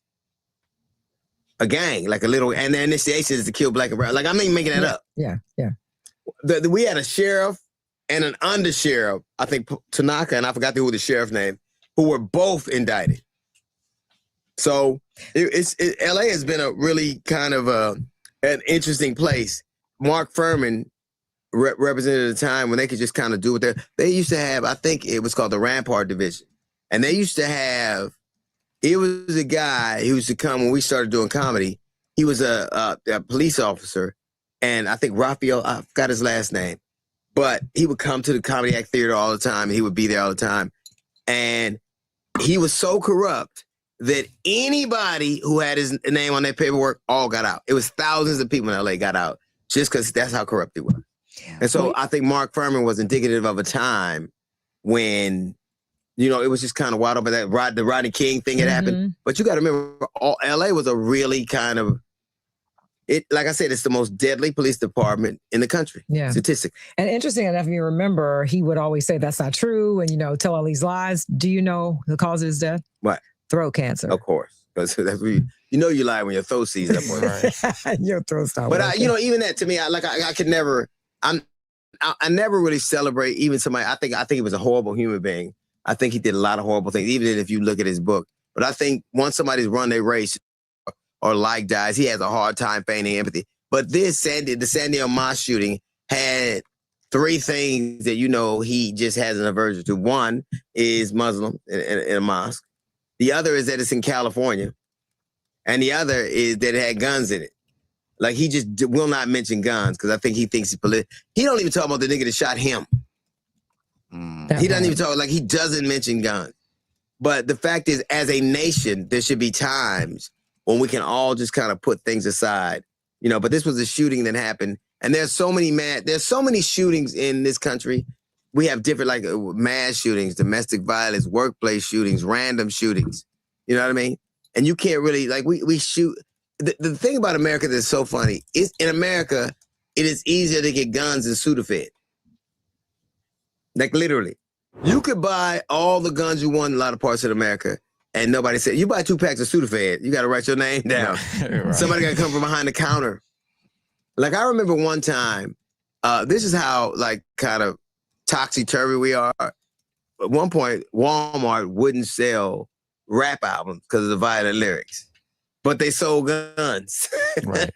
A gang, like a little, and their initiation is to kill black and brown. Like, I'm not even making that up. Yeah, yeah. We had a sheriff and an under-sheriff, I think Tanaka, and I forgot who the sheriff's name, who were both indicted. So LA has been a really kind of an interesting place. Mark Furman represented a time when they could just kind of do what they used to have. I think it was called the Rampart Division. And they used to have, it was a guy who used to come when we started doing comedy. He was a police officer. And I think Raphael, I forgot his last name, but he would come to the Comedy Act Theater all the time. He would be there all the time. And he was so corrupt that anybody who had his name on their paperwork all got out. It was thousands of people in LA got out just because that's how corrupt he was. Yeah. And so I think Mark Furman was indicative of a time when, you know, it was just kind of wild open. The Rodney King thing had happened. But you got to remember, LA was a really kind of, like I said, it's the most deadly police department in the country. Yeah. Statistic. And interesting enough, if you remember, he would always say that's not true and, you know, tell all these lies. Do you know the cause of his death? What? Throat cancer. Of course. Because you know you lie when your throat sees up on right. Your throat stopped. But you know, even that to me, I could never, I never really celebrate even somebody. I think he was a horrible human being. I think he did a lot of horrible things, even if you look at his book. But I think once somebody's run their race or like dies, he has a hard time feigning empathy. But the San Diego mosque shooting had three things that, you know, he just has an aversion to. One is Muslim in a mosque. The other is that it's in California. And the other is that it had guns in it. Like, he just will not mention guns because I think he thinks he's political. He don't even talk about the nigga that shot him. He doesn't even talk, like, he doesn't mention guns. But the fact is, as a nation, there should be times when we can all just kind of put things aside. You know, but this was a shooting that happened. And there's so many shootings in this country. We have different, like, mass shootings, domestic violence, workplace shootings, random shootings. You know what I mean? And you can't really, like, we shoot. The thing about America that's so funny is, in America, it is easier to get guns than Sudafed. Like, literally. You could buy all the guns you want in a lot of parts of America, and nobody said, you buy 2 packs of Sudafed, you got to write your name down. Right. Somebody got to come from behind the counter. Like, I remember one time, this is how, like, kind of topsy-turvy we are. At one point, Walmart wouldn't sell rap albums because of the violent lyrics, but they sold guns. Right.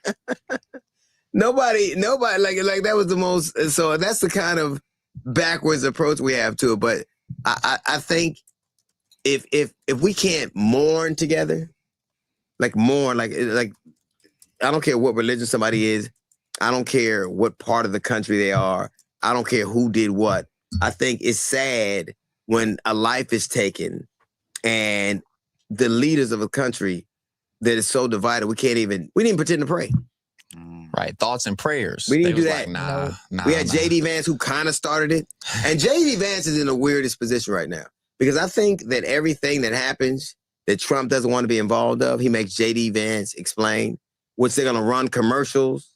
nobody, like that was the most, so that's the kind of backwards approach we have to it. But I think if we can't mourn together, like I don't care what religion somebody is, I don't care what part of the country they are, I don't care who did what. I think it's sad when a life is taken and the leaders of a country that is so divided, we didn't even pretend to pray. Right. Thoughts and prayers. We didn't do that. Like, nah. We had J.D. Vance, who kind of started it. And J.D. Vance is in the weirdest position right now. Because I think that everything that happens that Trump doesn't want to be involved of, he makes J.D. Vance explain. which they're gonna run commercials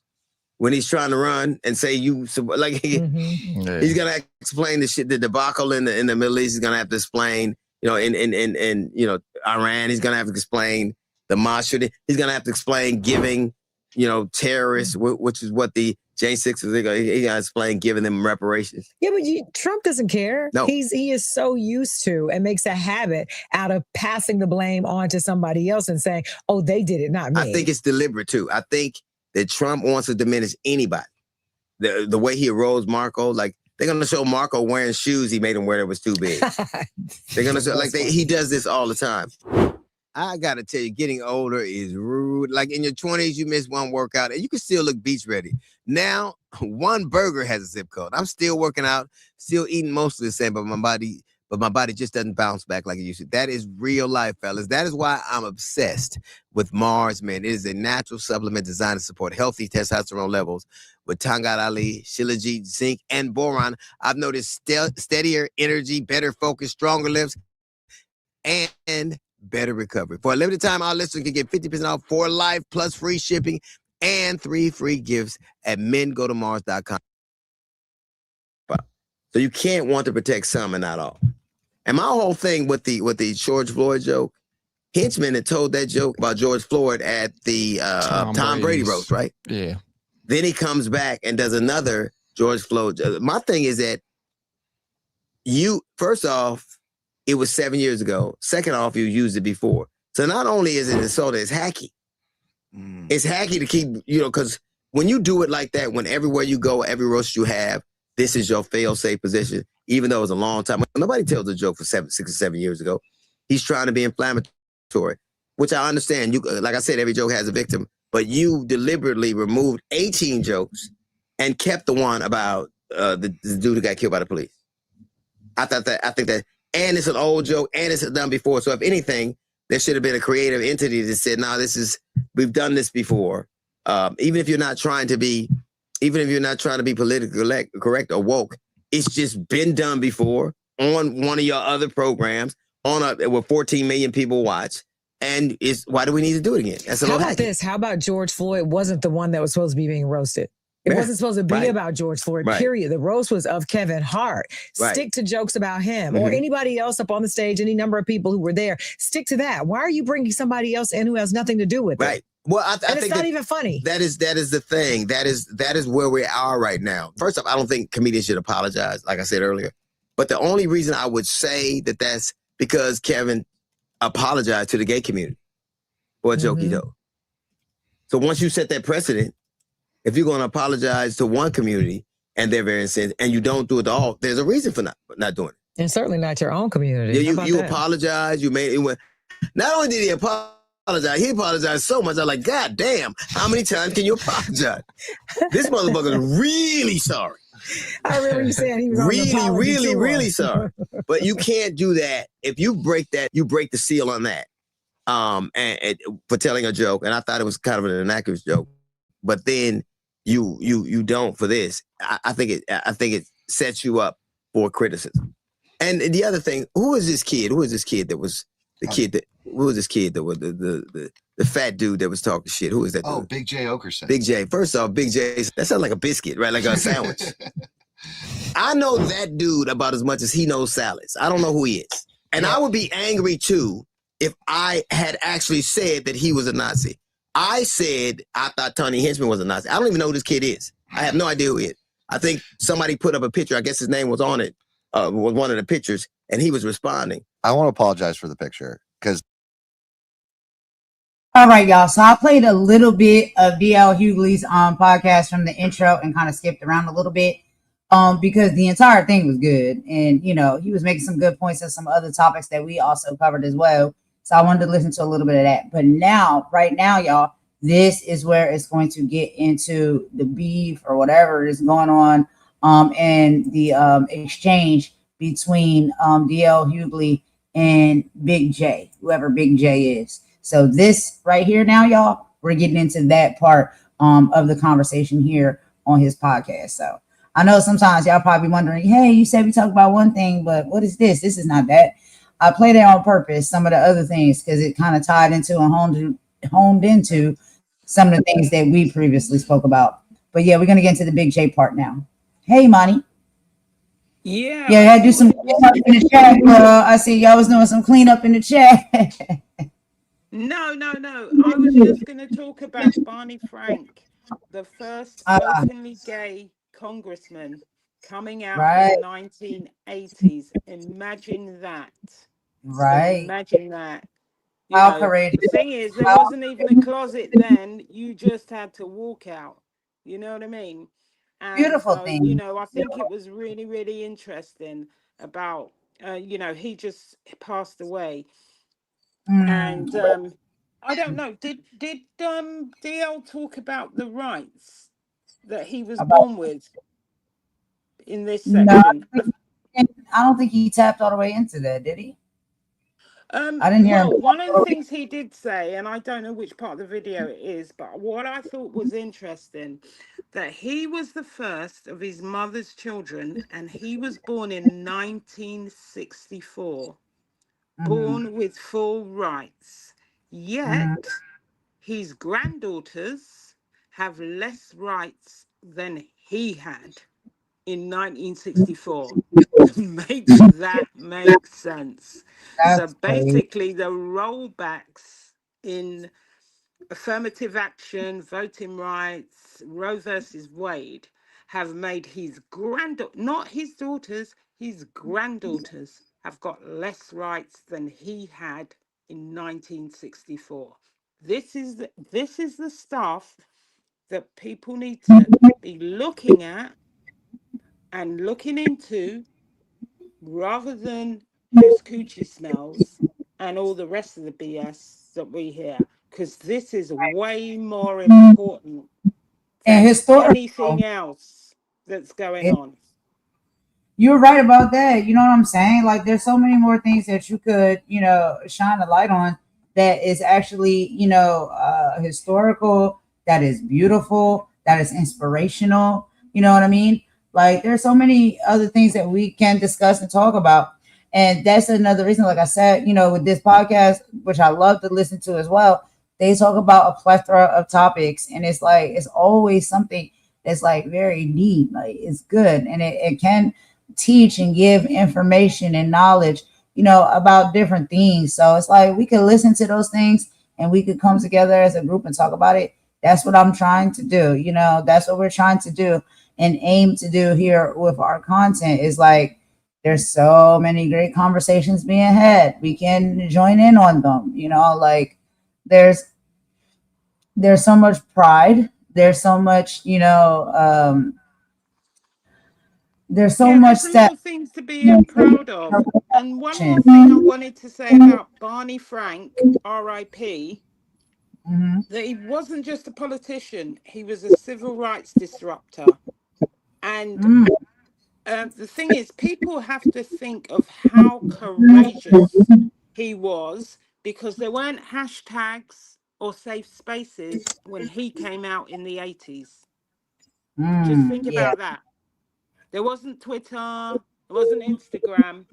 when he's trying to run and say he's gonna explain the debacle in the Middle East. He's gonna have to explain, in Iran. He's gonna have to explain the mosque shooting. He's gonna have to explain giving, terrorists, which is what the J6 is. He got to explain giving them reparations. Yeah, but Trump doesn't care. No. He is so used to and makes a habit out of passing the blame on to somebody else and saying, "Oh, they did it, not me." I think it's deliberate too. I think that Trump wants to diminish anybody. The way he arose Marco, like they're gonna show Marco wearing shoes he made him wear that was too big. They're gonna show he does this all the time. I gotta tell you, getting older is rude. Like in your 20s, you miss one workout and you can still look beach ready. Now, one burger has a zip code. I'm still working out, still eating mostly the same, but my body just doesn't bounce back like it used to. That is real life, fellas. That is why I'm obsessed with Mars, man. It is a natural supplement designed to support healthy testosterone levels with Tangat Ali, Shilajit, zinc, and boron. I've noticed steadier energy, better focus, stronger lips, and better recovery. For a limited time, our listeners can get 50% off for life plus free shipping and 3 free gifts at mengotomars.com. So you can't want to protect some and not all. And my whole thing with the George Floyd joke, Hinchman had told that joke about George Floyd at the Tom Brady roast, right? Yeah. Then he comes back and does another George Floyd. My thing is that first off, it was 7 years ago. Second off, you used it before. So not only is it insulting, it's hacky. It's hacky to keep, because when you do it like that, when everywhere you go, every roast you have, this is your fail-safe position, even though it was a long time. Nobody tells a joke for 6 or 7 years ago. He's trying to be inflammatory, which I understand. Like I said, every joke has a victim, but you deliberately removed 18 jokes and kept the one about the dude who got killed by the police. I think that, and it's an old joke, and it's done before. So if anything, there should have been a creative entity that said, "No, we've done this before." Even if you're not trying to be politically correct or woke, it's just been done before on one of your other programs where 14 million people watch. And why do we need to do it again? That's a How little about hacky. this? How about George Floyd wasn't the one that was supposed to be being roasted? It wasn't supposed to be about George Floyd, period. The roast was of Kevin Hart. Stick to jokes about him or anybody else up on the stage, any number of people who were there. Stick to that. Why are you bringing somebody else in who has nothing to do with it? Well, I think it's not even funny. That is the thing. That is where we are right now. First off, I don't think comedians should apologize, like I said earlier. But the only reason I would say that's because Kevin apologized to the gay community for a joke he told. So once you set that precedent, if you're going to apologize to one community and their variances and you don't do it all, there's a reason for not doing it. And certainly not your own community. Yeah, you apologize. You made it. Not only did he apologize, he apologized so much. I'm like, God damn, how many times can you apologize? This motherfucker is really sorry. I remember you saying he was really sorry. But you can't do that. If you break that, you break the seal on that. And for telling a joke, and I thought it was kind of an inaccurate joke. But then you don't for this. I think it sets you up for criticism. And the other thing, who is this kid? Who was this kid that was the fat dude that was talking shit? Who is that? Oh, dude? Big J Okerson. Big J. First off, Big J, that sounds like a biscuit, right? Like a sandwich. I know that dude about as much as he knows salads. I don't know who he is. And I would be angry too if I had actually said that he was a Nazi. I said I thought Tony Hinchman was a Nazi. I don't even know who this kid is. I have no idea who he is. I think somebody put up a picture. I guess his name was on it, was one of the pictures, and he was responding. I want to apologize for the picture because. All right, y'all. So I played a little bit of DL Hughley's podcast from the intro and kind of skipped around a little bit because the entire thing was good. And, he was making some good points on some other topics that we also covered as well. So I wanted to listen to a little bit of that. But right now, y'all, this is where it's going to get into the beef or whatever is going on and the exchange between DL Hughley and Big J, whoever Big J is. So this right here now, y'all, we're getting into that part of the conversation here on his podcast. So I know sometimes y'all probably wondering, hey, you said we talk about one thing, but what is this? This is not that. I played it on purpose, some of the other things, because it kind of tied into and honed into some of the things that we previously spoke about. But yeah, we're gonna get into the Big J part now. Hey, Imani. Yeah. Yeah, I had to do some cleanup in the chat, girl. I see y'all was doing some cleanup in the chat. No. I was just going to talk about Barney Frank, the first openly gay congressman coming out in the 1980s. Imagine that. Right. Imagine that. How courageous. The thing is, there wasn't even a closet then. You just had to walk out. You know what I mean? And Beautiful so, thing. I think it was really, really interesting about, he just passed away. And I don't know, did DL talk about the rights that he was born with in this section? No, I don't think he tapped all the way into that, did he? I didn't hear him. Well, one of the things he did say, and I don't know which part of the video it is, but what I thought was interesting, that he was the first of his mother's children, and he was born in 1964, born with full rights. Yet, his granddaughters have less rights than he had in 1964. Makes that make sense? So basically, the rollbacks in affirmative action, voting rights, Roe versus Wade, have made his not his daughters, his granddaughters have got less rights than he had in 1964. This is the stuff that people need to be looking at and looking into, rather than whose coochie smells and all the rest of the BS that we hear, because this is way more important than anything else that's going on. You're right about that. You know what I'm saying? Like, there's so many more things that you could, shine a light on that is actually, historical, that is beautiful, that is inspirational. You know what I mean? Like, there's so many other things that we can discuss and talk about. And that's another reason, like I said, with this podcast, which I love to listen to as well, they talk about a plethora of topics. And it's like, it's always something that's like very deep. Like, it's good. And it can teach and give information and knowledge, about different things. So it's like we could listen to those things and we could come together as a group and talk about it. That's what I'm trying to do. That's what we're trying to do and aim to do here with our content. Is like, there's so many great conversations being had. We can join in on them. Like, there's so much pride. There's so much, there's so much more things to be proud of. And one more thing I wanted to say about Barney Frank, R.I.P., that he wasn't just a politician, he was a civil rights disruptor. And the thing is, people have to think of how courageous he was, because there weren't hashtags or safe spaces when he came out in the 80s. Just think about that. There wasn't Twitter, there wasn't Instagram.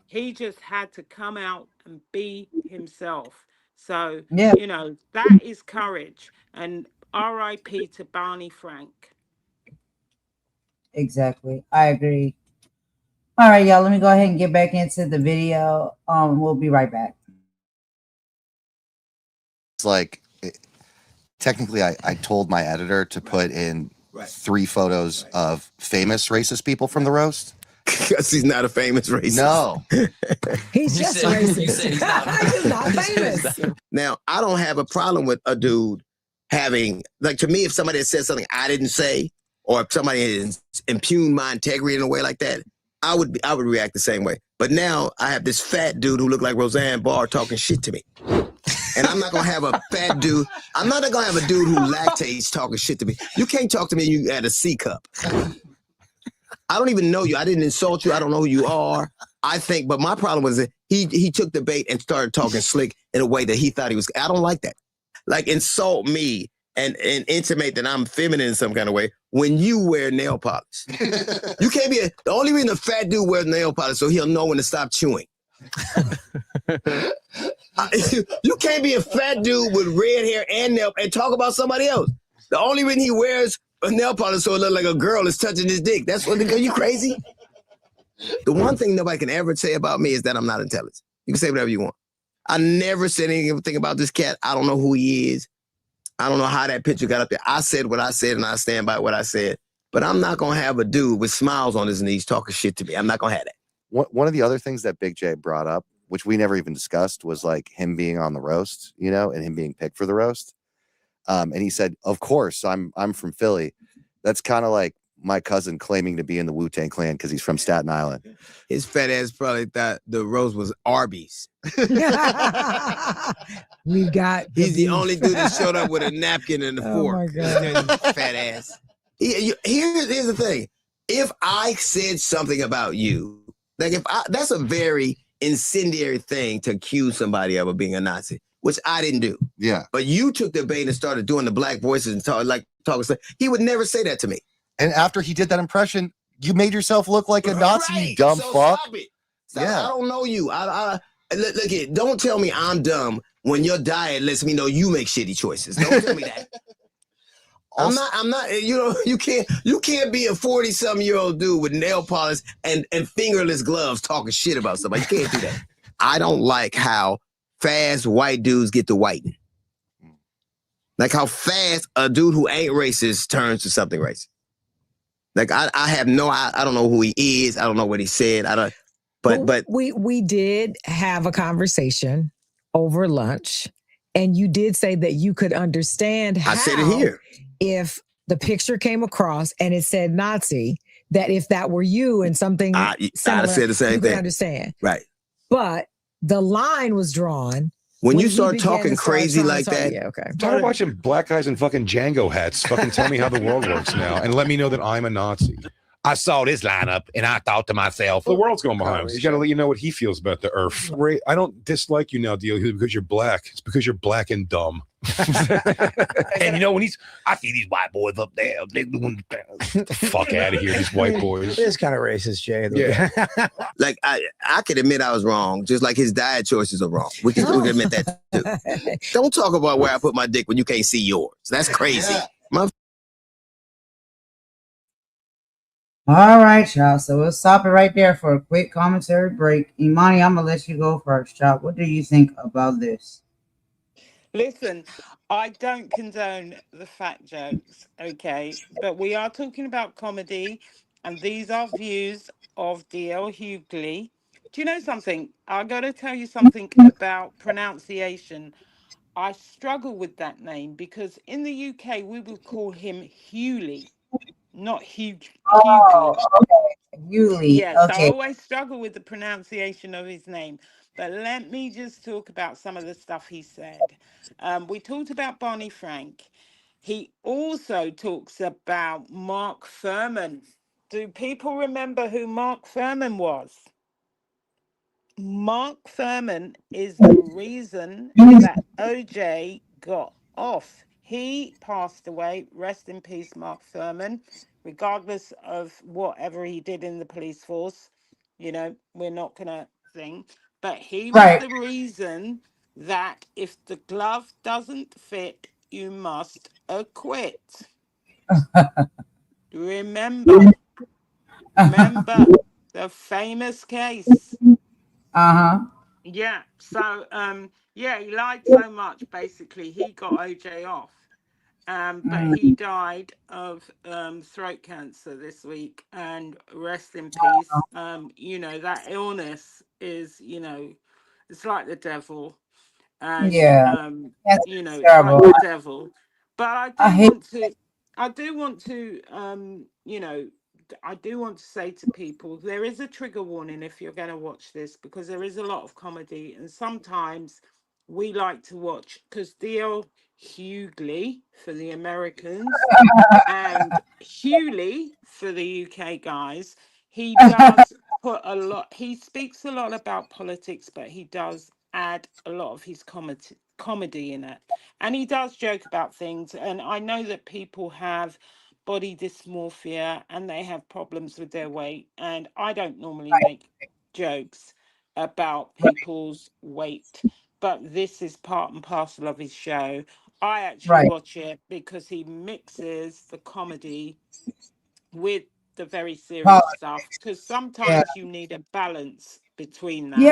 He just had to come out and be himself. So, that is courage. And R.I.P. to Barney Frank. Exactly. I agree. All right, y'all, let me go ahead and get back into the video. We'll be right back. It's like, technically, I told my editor to put in 3 photos of famous racist people from the roast. Because he's not a famous racist. No. He's just racist. He's not famous. Now, I don't have a problem with a dude having, like, to me, if somebody had said something I didn't say, or if somebody had impugned my integrity in a way like that, I would react the same way. But now I have this fat dude who looked like Roseanne Barr talking shit to me. And I'm not going to have a fat dude. I'm not going to have a dude who lactates talking shit to me. You can't talk to me and you at a C cup. I don't even know you. I didn't insult you. I don't know who you are. I think, but my problem was that he took the bait and started talking slick in a way that he thought he was. I don't like that. Like, insult me and intimate that I'm feminine in some kind of way when you wear nail polish. You can't be the only reason a fat dude wears nail polish so he'll know when to stop chewing. You can't be a fat dude with red hair and nail and talk about somebody else. The only reason he wears a nail polish so it looks like a girl is touching his dick. That's what. Are you crazy? The one thing nobody can ever say about me is that I'm not intelligent. You can say whatever you want. I never said anything about this cat. I don't know who he is. I don't know how that picture got up there. I said what I said, and I stand by what I said. But I'm not going to have a dude with smiles on his knees talking shit to me. I'm not going to have that. One of the other things that Big J brought up, which we never even discussed, was like him being on the roast, you know, and him being picked for the roast. And he said, of course, I'm from Philly. That's kind of like my cousin claiming to be in the Wu-Tang Clan because he's from Staten Island. His fat ass probably thought the roast was Arby's. We got. He's the only dude that showed up with a napkin and a fork. Oh my God. Fat ass. Here's the thing. If I said something about you, like that's a very incendiary thing to accuse somebody of being a Nazi, which I didn't do. Yeah. But you took the bait and started doing the black voices and talking. He would never say that to me. And after he did that impression, you made yourself look like a Nazi, you dumb fuck. Stop it. Yeah. I don't know you. Look it. Don't tell me I'm dumb when your diet lets me know you make shitty choices. Don't tell me that. Also, I'm not. You know, you can't be a 40-something-year-old dude with nail polish and fingerless gloves talking shit about somebody. You can't do that. I don't like how fast white dudes get to whiten. Like how fast a dude who ain't racist turns to something racist. Like I don't know who he is. I don't know what he said. But we did have a conversation over lunch, and you did say that you could understand how, I said it here, if the picture came across and it said Nazi, that if that were you and something similar, I'd said the same you thing. could understand. Right. But the line was drawn. When you start talking crazy like that, yeah, okay. Start watching black guys in fucking Django hats. Fucking tell me how the world works now, and let me know that I'm a Nazi. I saw this lineup, and I thought to myself, the world's going behind us. He's got to let you know what he feels about the earth. I don't dislike you now, Dio, because you're black. It's because you're black and dumb. And you know, I see these white boys up there. They doing the fuck out of here, these white boys. It's kind of racist, Jay. Yeah. Like I could admit I was wrong, just like his diet choices are wrong. We can admit that too. Don't talk about where I put my dick when you can't see yours. That's crazy. All right, y'all. So we'll stop it right there for a quick commentary break. Imani, I'm gonna let you go first, y'all. What do you think about this? Listen, I don't condone the fat jokes, okay? But we are talking about comedy, and these are views of D.L. Hughley. Do you know something? I got to tell you something about pronunciation. I struggle with that name because in the UK we would call him Hughley, not Hughley. Hughley. Yes, Okay. I always struggle with the pronunciation of his name. But let me just talk about some of the stuff he said. We talked about Barney Frank. He also talks about Mark Furman. Do people remember who Mark Furman was? Mark Furman is the reason that OJ got off. He passed away. Rest in peace, Mark Furman. Regardless of whatever he did in the police force, you know, we're not going to sing. But he was the reason that if the glove doesn't fit, you must acquit. Remember the famous case. Yeah. So, yeah, he lied so much. Basically, he got OJ off. But he died of throat cancer this week, and rest in peace. You know, that illness is, you know, it's like the devil. And, you know, it's like the devil. But I do want to, you know, I do want to say to people, there is a trigger warning if you're going to watch this, because there is a lot of comedy, and sometimes we like to watch, because D.L. Hughley for the Americans and Hughley for the UK guys, he does put a lot, he speaks a lot about politics, but he does add a lot of his comedy in it, and he does joke about things. And I know that people have body dysmorphia and they have problems with their weight, and I don't normally make jokes, about people's weight. But this is part and parcel of his show. I actually Right. watch it because he mixes the comedy with the very serious stuff, because sometimes you need a balance between that. Yeah.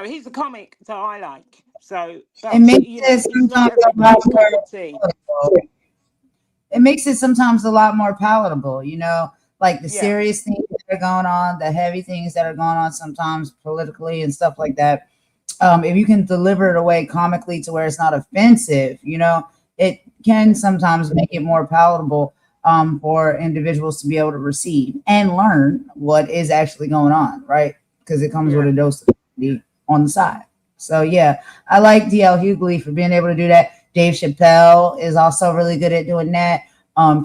He's a comic that I like. So, but It makes it's it not sometimes a everybody's lot cup of tea. more. It makes it sometimes a lot more palatable, like the serious things that are going on, the heavy things that are going on sometimes politically and stuff like that. If you can deliver it away comically to where it's not offensive, it can sometimes make it more palatable for individuals to be able to receive and learn what is actually going on, right? Because it comes with a dose of comedy on the side. So yeah, I like DL Hughley for being able to do that. Dave Chappelle is also really good at doing that.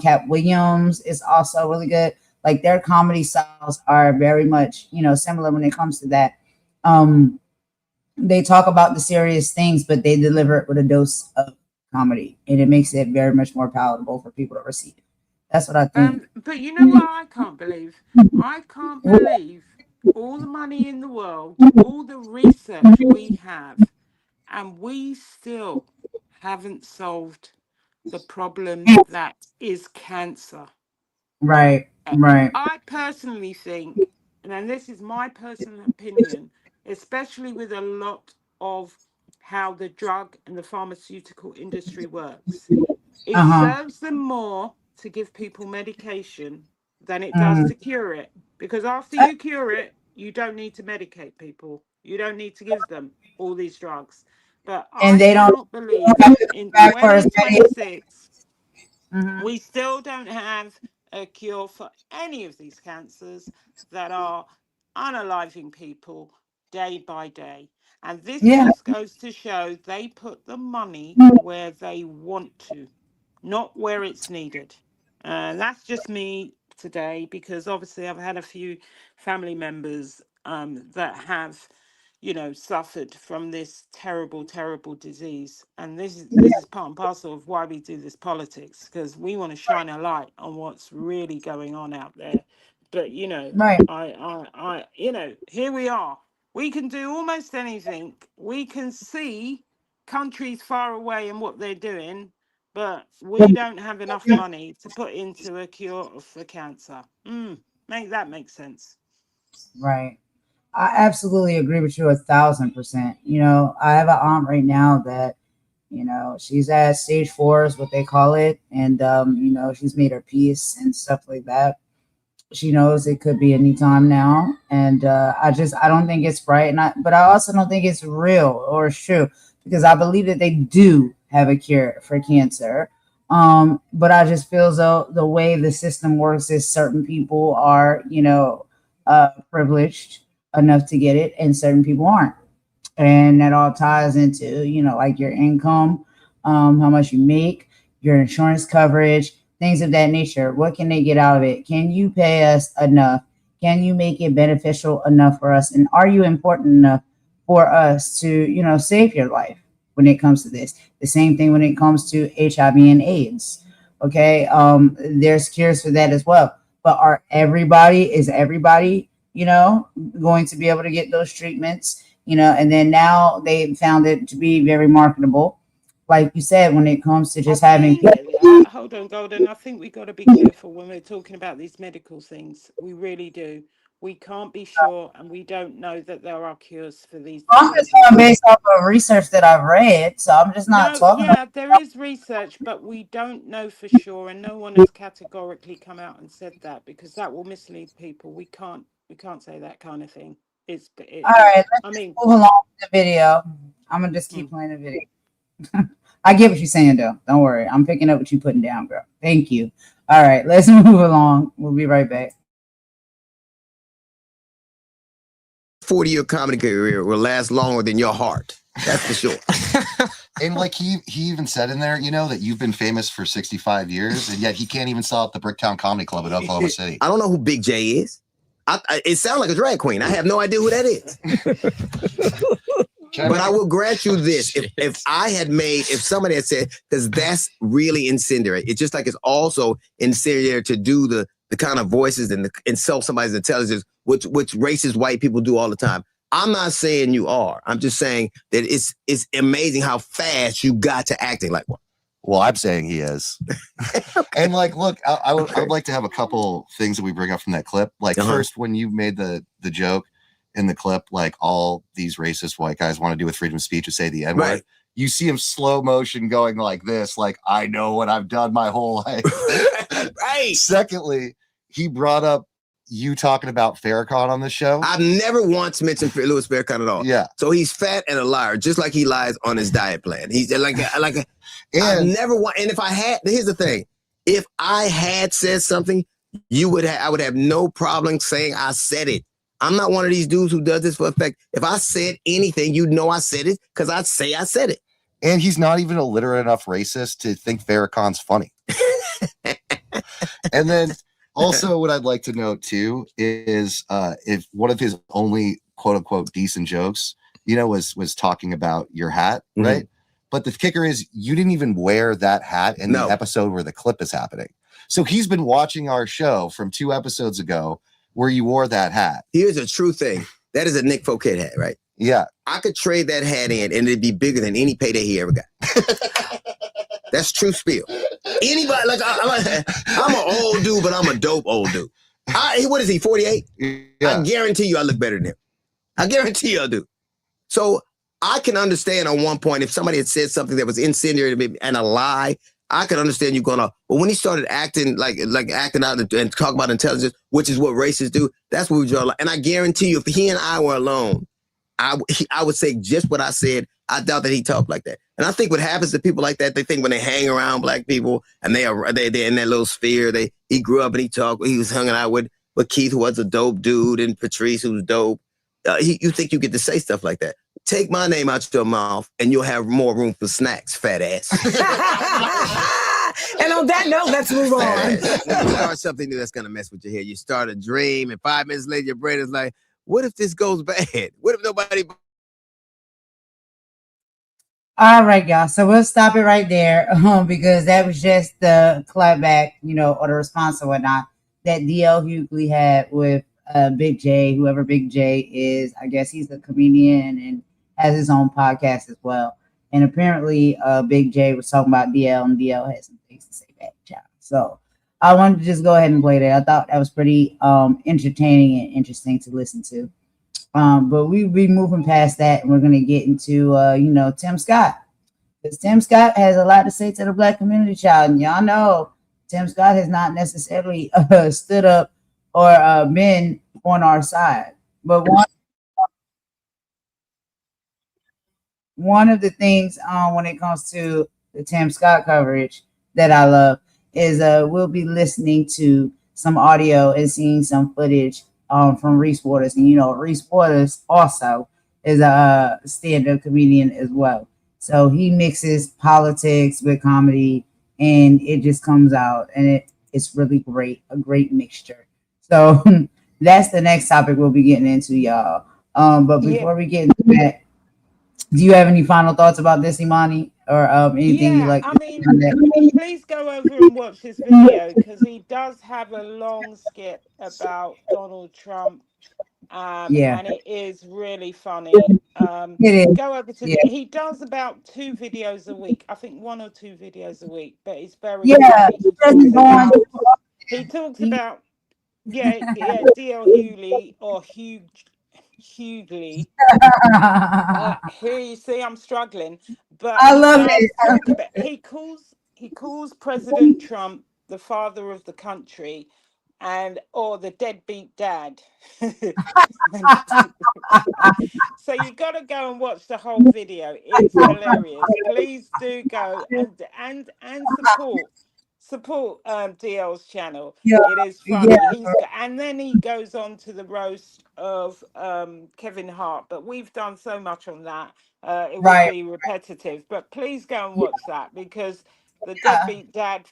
Cat Williams is also really good. Like their comedy styles are very much, similar when it comes to that. They talk about the serious things, but they deliver it with a dose of comedy, and it makes it very much more palatable for people to receive. That's what I think. But you know what I can't believe? I can't believe all the money in the world, all the research we have, and we still haven't solved the problem that is cancer. Right. I personally think, and this is my personal opinion, especially with a lot of how the drug and the pharmaceutical industry works, it serves them more to give people medication than it does to cure it. Because after you cure it, you don't need to medicate people. You don't need to give them all these drugs. But And I they don't cannot believe in back for as many. 2026, we still don't have a cure for any of these cancers that are unaliving people day by day. And this just goes to show they put the money where they want to, not where it's needed. And that's just me today, because obviously I've had a few family members that have, suffered from this terrible, terrible disease. And this is part and parcel of why we do this politics, because we want to shine a light on what's really going on out there. But Right. here we are. We can do almost anything. We can see countries far away and what they're doing, but we don't have enough money to put into a cure for cancer. Make that make sense. Right. I absolutely agree with you 1,000%. I have an aunt right now that, she's at stage 4 is what they call it. And, she's made her peace and stuff like that. She knows it could be any time now. And I don't think it's right. But I also don't think it's real or true, because I believe that they do have a cure for cancer. But I just feel as though the way the system works is certain people are, privileged enough to get it and certain people aren't. And that all ties into, like your income, how much you make, your insurance coverage, things of that nature. What can they get out of it? Can you pay us enough? Can you make it beneficial enough for us? And are you important enough for us to, save your life when it comes to this? The same thing when it comes to HIV and AIDS. Okay. There's cures for that as well. But is everybody, going to be able to get those treatments? And then now they found it to be very marketable. Like you said, when it comes to just having hold on, Golden. I think we got to be careful when we're talking about these medical things. We really do. We can't be sure, and we don't know that there are cures for these. I'm just going based off of research that I've read, so I'm just not talking. Yeah, there is research, but we don't know for sure, and no one has categorically come out and said that, because that will mislead people. We can't say that kind of thing. All right, let's move along with the video. I'm gonna just keep playing the video. I get what you're saying, though. Don't worry. I'm picking up what you're putting down, girl. Thank you. All right, let's move along. We'll be right back. 40-year comedy career will last longer than your heart. That's for sure. And like he even said in there, that you've been famous for 65 years, and yet he can't even sell at the Bricktown Comedy Club in Oklahoma City. I don't know who Big J is. It sounds like a drag queen. I have no idea who that is. But I will grant you this: if somebody had said, because that's really incendiary. It's just like it's also incendiary to do the the kind of voices and insult somebody's intelligence, which racist white people do all the time. I'm not saying you are. I'm just saying that it's amazing how fast you got to acting like one. Well, I'm saying he is. And like, look, I would like to have a couple things that we bring up from that clip. Like first, when you made the joke in the clip, like all these racist white guys want to do with freedom of speech is say the N-word. Right. You see him slow motion going like this, like, I know what I've done my whole life. Right. Secondly, he brought up you talking about Farrakhan on the show. I've never once mentioned Louis Farrakhan at all. Yeah. So he's fat and a liar, just like he lies on his diet plan. He's I've never want. And if I had, here's the thing: if I had said something, I would have no problem saying I said it. I'm not one of these dudes who does this for effect. If I said anything, you'd know I said it because I'd say I said it. And he's not even a literate enough racist to think Farrakhan's funny. And then also what I'd like to note too is if one of his only quote unquote decent jokes, was talking about your hat, right? But the kicker is you didn't even wear that hat in the episode where the clip is happening. So he's been watching our show from 2 episodes ago where you wore that hat. Here's a true thing. That is a Nick Fouquet hat, right? Yeah. I could trade that hat in and it'd be bigger than any payday he ever got. That's true spiel. Anybody, I'm an old dude, but I'm a dope old dude. What is he, 48? Yeah. I guarantee you I look better than him. I guarantee you I do. So I can understand on one point if somebody had said something that was incendiary and a lie, I could understand you going, but when he started acting like acting out and talk about intelligence, which is what racists do, that's what we draw. And I guarantee you, if he and I were alone, I would say just what I said. I doubt that he talked like that. And I think what happens to people like that, they think when they hang around black people and they're in that little sphere, he grew up and he was hanging out with Keith, who was a dope dude, and Patrice, who's dope. You think you get to say stuff like that. Take my name out your mouth and you'll have more room for snacks, fat ass. And on that note, let's move on. You start something new that's going to mess with your head. You start a dream and 5 minutes later, your brain is like, what if this goes bad? What if nobody... All right, y'all. So we'll stop it right there because that was just the clapback, or the response or whatnot that DL Hughley had with Big J, whoever Big J is. I guess he's a comedian and has his own podcast as well. And apparently Big J was talking about DL and DL had some things to say back, child. So I wanted to just go ahead and play that. I thought that was pretty entertaining and interesting to listen to. But we'll be moving past that and we're going to get into, Tim Scott. Because Tim Scott has a lot to say to the black community, child. And y'all know Tim Scott has not necessarily stood up or been on our side. But one of the things when it comes to the Tim Scott coverage that I love is we'll be listening to some audio and seeing some footage from Reese Waters. And, Reese Waters also is a stand-up comedian as well. So he mixes politics with comedy, and it just comes out, and it's really great, a great mixture. So that's the next topic we'll be getting into, y'all. But before we get into that, do you have any final thoughts about this, Imani, or anything you like? Please go over and watch this video because he does have a long skit about Donald Trump, and it is really funny. It is. Go over to he does about 2 videos a week. I think 1 or 2 videos a week, but it's very funny. He talks about D.L. Hughley or Hughley. Here you see, I'm struggling, but I love it. He calls President Trump the father of the country, or the deadbeat dad. So you got to go and watch the whole video. It's hilarious. Please do go and support DL's channel. It is funny. And then he goes on to the roast of Kevin Hart, but we've done so much on that. It would be repetitive, but please go and watch that because the deadbeat dad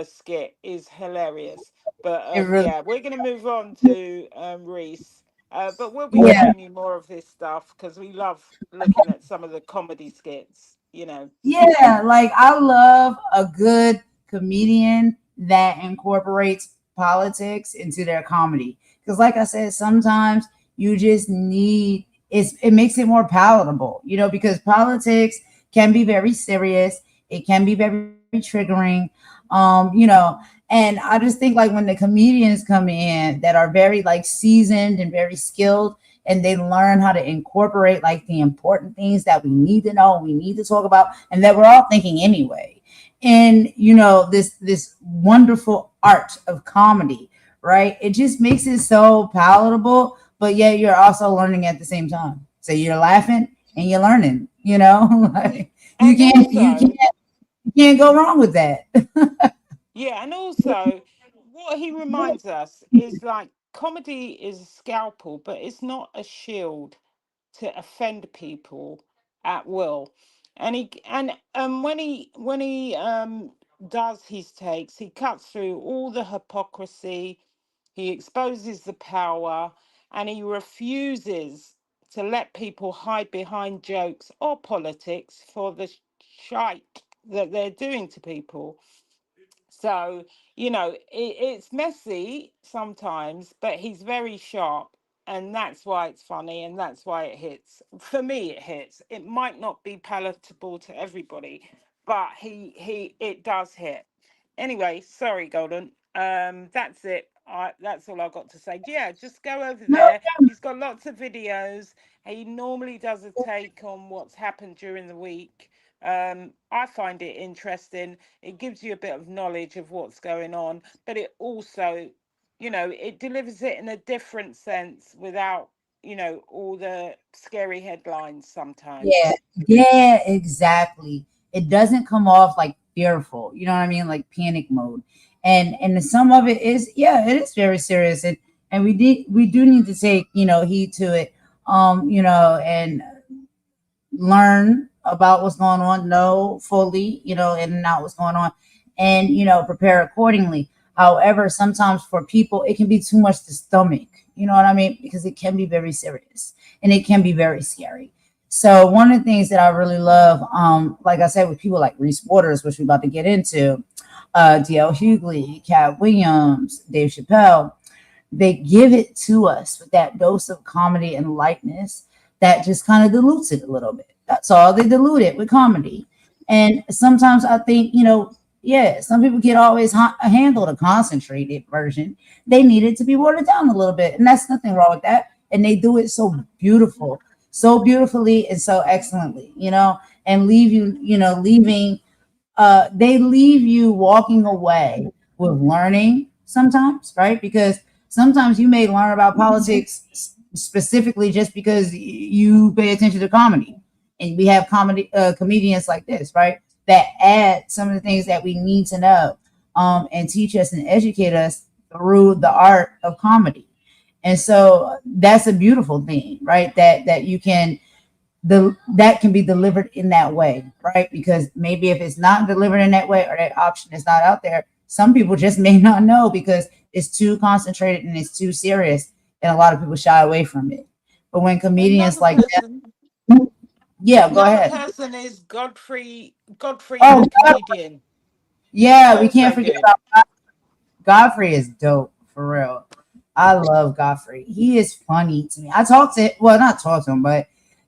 skit is hilarious. But we're going to move on to Reese. But we'll be showing you more of this stuff because we love looking at some of the comedy skits, Yeah, like I love a good comedian that incorporates politics into their comedy. Because like I said, sometimes you just need it makes it more palatable, because politics can be very serious. It can be very triggering. And I just think like when the comedians come in that are very like seasoned and very skilled, and they learn how to incorporate like the important things that we need to know, we need to talk about, and that we're all thinking anyway. And this wonderful art of comedy, right? It just makes it so palatable, but yet you're also learning at the same time. So you're laughing and you're learning, like you can't go wrong with that. Yeah, and also what he reminds us is like comedy is a scalpel, but it's not a shield to offend people at will. And when he does his takes, he cuts through all the hypocrisy, he exposes the power, and he refuses to let people hide behind jokes or politics for the shite that they're doing to people. So, it's messy sometimes, but he's very sharp. And that's why it's funny, and that's why it hits. For me, it hits. It might not be palatable to everybody, but it does hit. Anyway, sorry, Golden. That's it. That's all I've got to say. Yeah, just go over there. He's got lots of videos. He normally does a take on what's happened during the week. I find it interesting. It gives you a bit of knowledge of what's going on, but it also, it delivers it in a different sense without, all the scary headlines sometimes. Yeah, exactly. It doesn't come off like fearful, you know what I mean? Like panic mode. And some of it is, it is very serious. And we do need to take, heed to it, and learn about what's going on, know fully, and not what's going on, and prepare accordingly. However, sometimes for people it can be too much to stomach, you know what I mean, because it can be very serious and it can be very scary. So one of the things that I really love, like I said, with people like Reese Waters, which we're about to get into, D.L. Hughley, Cat Williams, Dave Chappelle, they give it to us with that dose of comedy and lightness that just kind of dilutes it a little bit. That's all. They dilute it with comedy. And sometimes I think, some people can't always handle the concentrated version. They need it to be watered down a little bit. And that's nothing wrong with that. And they do it so beautifully and so excellently, and leave you, they leave you walking away with learning sometimes, right? Because sometimes you may learn about politics specifically just because you pay attention to comedy, and we have comedians like this, right, that add some of the things that we need to know, and teach us and educate us through the art of comedy. And so that's a beautiful thing, right, that you can that can be delivered in that way, right? Because maybe if it's not delivered in that way, or that option is not out there, some people just may not know because it's too concentrated and it's too serious, and a lot of people shy away from it. But when comedians like that, go ahead. Person is Godfrey Oh, the comedian. Yeah, we can't forget about Godfrey. Is dope for real. I love Godfrey. He is funny to me. I talked to, not talk to him, but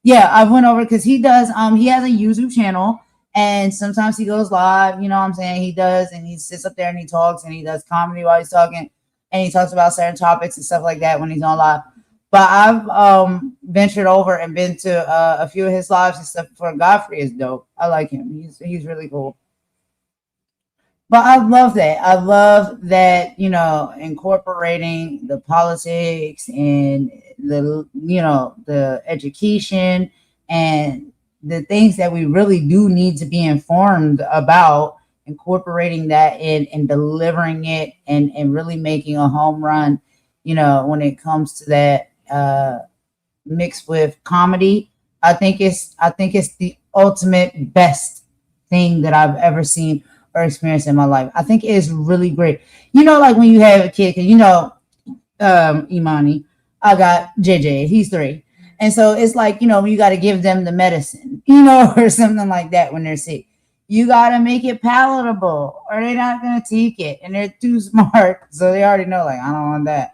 I went over because he does. He has a YouTube channel, and sometimes he goes live. You know what I'm saying? He does, and he sits up there and he talks, and he does comedy while he's talking, and he talks about certain topics and stuff like that when he's on live. But I've ventured over and been to a few of his lives and stuff. For Godfrey is dope. I like him. He's really cool. But I love that. I love that, incorporating the politics and the education and the things that we really do need to be informed about, incorporating that in and delivering it and really making a home run, when it comes to that, mixed with comedy. I think it's the ultimate best thing that I've ever seen or experienced in my life. I think it is really great. Like when you have a kid, because Imani, I got JJ, he's 3. And so it's like, when you got to give them the medicine, or something like that when they're sick. You got to make it palatable or they're not going to take it. And they're too smart. So they already know, like, I don't want that.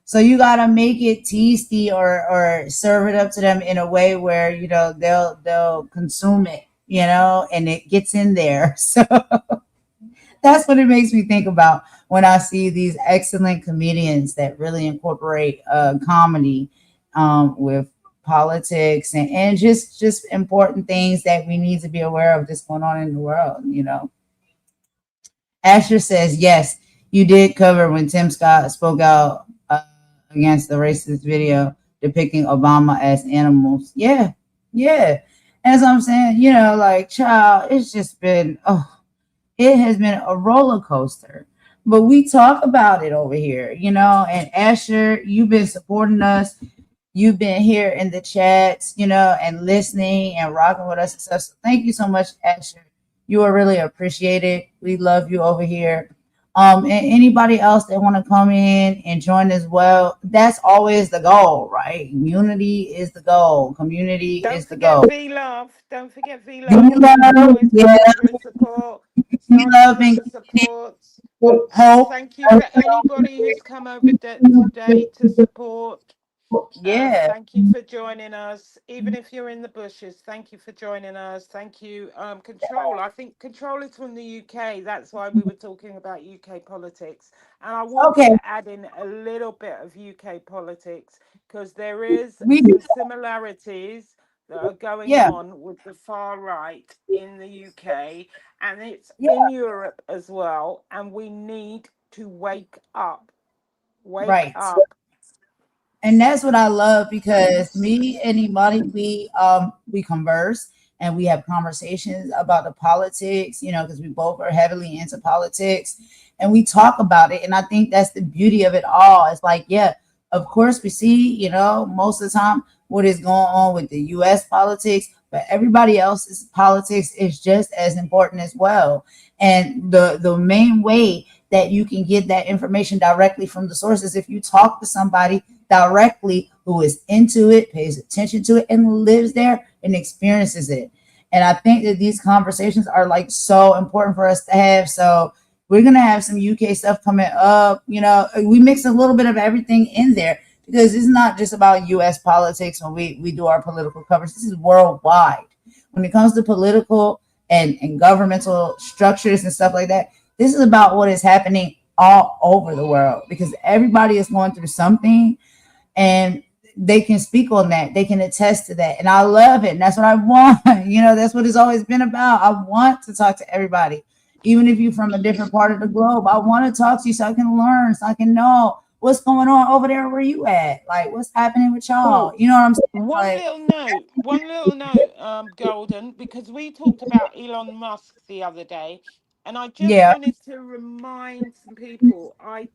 So you got to make it tasty or serve it up to them in a way where, you know, they'll consume it, you know, and it gets in there. So that's what it makes me think about when I see these excellent comedians that really incorporate comedy with politics and just important things that we need to be aware of just going on in the world, you know. Asher says, yes, you did cover when Tim Scott spoke out against the racist video depicting Obama as animals. Yeah, yeah. As I'm saying, you know, like, child, it's just been, it has been a roller coaster. But we talk about it over here, you know, and Asher, you've been supporting us. You've been here in the chats, you know, and listening and rocking with us and stuff. So thank you so much, Asher. You are really appreciated. We love you over here. And anybody else that want to come in and join as well, that's always the goal, right? Unity is the goal. Community is the goal. Don't forget V V Love, yeah. support. V Love and support. Hope. Thank you for anybody who's come over today to support. Yeah. Thank you for joining us. Even if you're in the bushes, thank you for joining us. Thank you. Control. I think Control is from the UK. That's why we were talking about UK politics. And I want to add in a little bit of UK politics because there is some similarities that are going on with the far right in the UK and it's in Europe as well. And we need to wake up. Wake up. And that's what I love because me and Imani, we converse and we have conversations about the politics, you know, because we both are heavily into politics and we talk about it. And I think that's the beauty of it all. It's like, yeah, of course we see, you know, most of the time what is going on with the US politics, but everybody else's politics is just as important as well. And the main way that you can get that information directly from the sources if you talk to somebody directly who is into it, pays attention to it, and lives there and experiences it. And I think that these conversations are like so important for us to have. So we're gonna have some UK stuff coming up. You know, we mix a little bit of everything in there because it's not just about US politics when we do our political coverage. This is worldwide. When it comes to political and governmental structures and stuff like that, this is about what is happening all over the world because everybody is going through something and they can speak on that. They can attest to that. And I love it. And that's what I want. You know, that's what it's always been about. I want to talk to everybody. Even if you're from a different part of the globe, I want to talk to you so I can learn, so I can know what's going on over there where you at. Like what's happening with y'all. You know what I'm saying? One little note, Golden, because we talked about Elon Musk the other day, and I just wanted to remind some people. I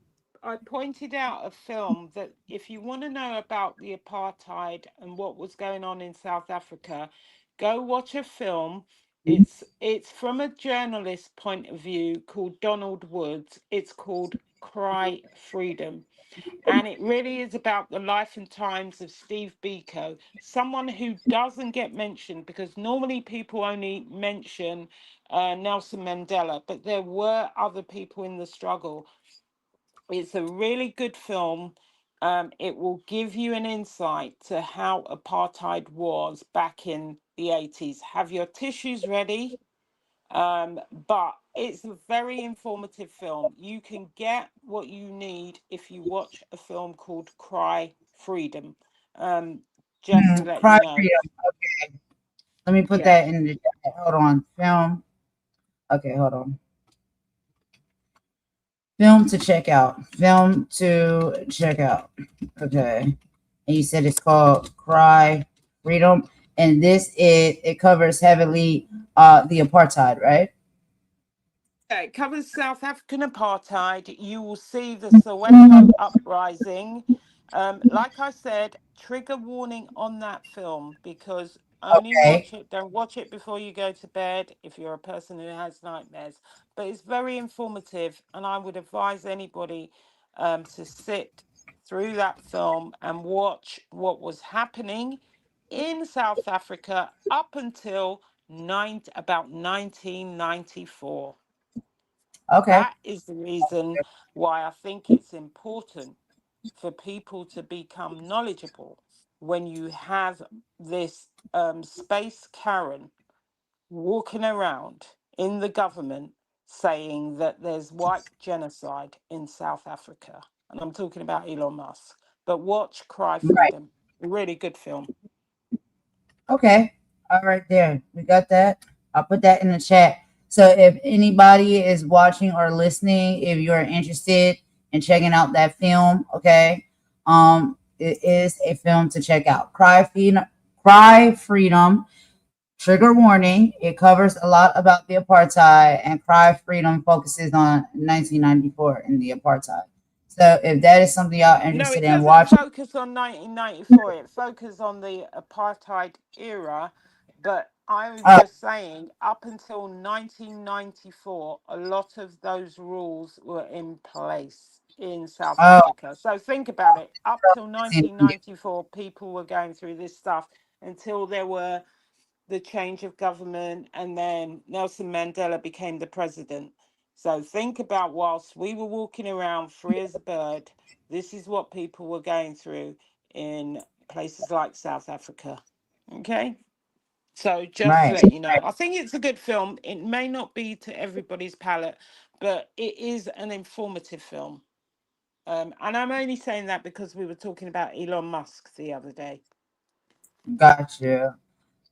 pointed out a film that if you want to know about the apartheid and what was going on in South Africa, go watch a film. It's from a journalist's point of view called Donald Woods. It's called Cry Freedom. And it really is about the life and times of Steve Biko, someone who doesn't get mentioned because normally people only mention Nelson Mandela, but there were other people in the struggle. It's a really good film. It will give you an insight to how apartheid was back in the 80s. Have your tissues ready. But it's a very informative film. You can get what you need if you watch a film called Cry Freedom. Just to let Cry you know. Freedom. Okay. Let me put that in the chat. Hold on. Film. Okay, hold on. Film to check out. Film to check out. Okay. And you said it's called Cry Freedom. And it covers heavily the apartheid, right? It covers South African apartheid. You will see the Soweto uprising. Like I said, trigger warning on that film because only watch it. Don't watch it before you go to bed if you're a person who has nightmares. But it's very informative, and I would advise anybody to sit through that film and watch what was happening in South Africa up until about 1994. Okay. That is the reason why I think it's important for people to become knowledgeable when you have this space Karen walking around in the government saying that there's white genocide in South Africa. And I'm talking about Elon Musk. But watch Cry Right. Freedom. A really good film. Okay. All right, there. We got that. I'll put that in the chat. So if anybody is watching or listening, if you're interested in checking out that film, okay, it is a film to check out. Cry Freedom. Trigger warning. It covers a lot about the apartheid, and Cry Freedom focuses on 1994 and the apartheid. So if that is something y'all No, interested it in doesn't watching, focus on 1994. It focuses on the apartheid era. But I was just saying, up until 1994, a lot of those rules were in place in South Africa. So think about it. Up till 1994, people were going through this stuff until there were the change of government, and then Nelson Mandela became the president. So think about whilst we were walking around free as a bird, this is what people were going through in places like South Africa. Okay? So just to right. let you know, I think it's a good film. It may not be to everybody's palate, but it is an informative film. And I'm only saying that because we were talking about Elon Musk the other day. Gotcha.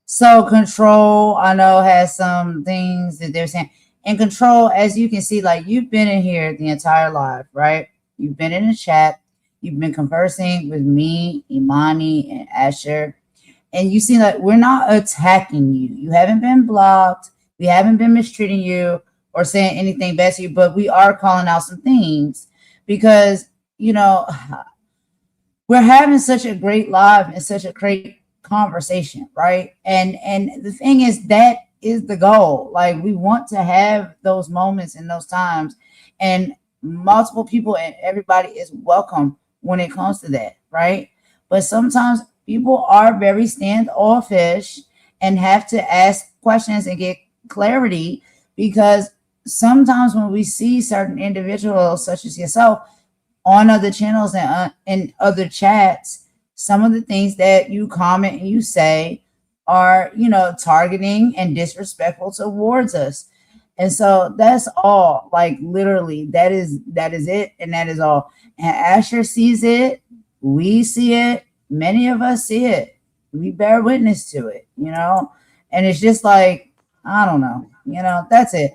So Control, I know, has some things that they're saying. And Control, as you can see, like you've been in here the entire live, right? You've been in the chat. You've been conversing with me, Imani, and Asher. And you see that we're not attacking you. You haven't been blocked. We haven't been mistreating you or saying anything bad to you, but we are calling out some things because, you know, we're having such a great live and such a great conversation, right? And the thing is, that is the goal. Like, we want to have those moments and those times, and multiple people and everybody is welcome when it comes to that, right? But sometimes people are very standoffish and have to ask questions and get clarity, because sometimes when we see certain individuals such as yourself on other channels and in other chats, some of the things that you comment and you say are, you know, targeting and disrespectful towards us. And so that's all. Like, literally, that is it, and that is all. And Asher sees it, we see it, many of us see it, we bear witness to it, you know. And it's just like, I don't know, you know, that's it.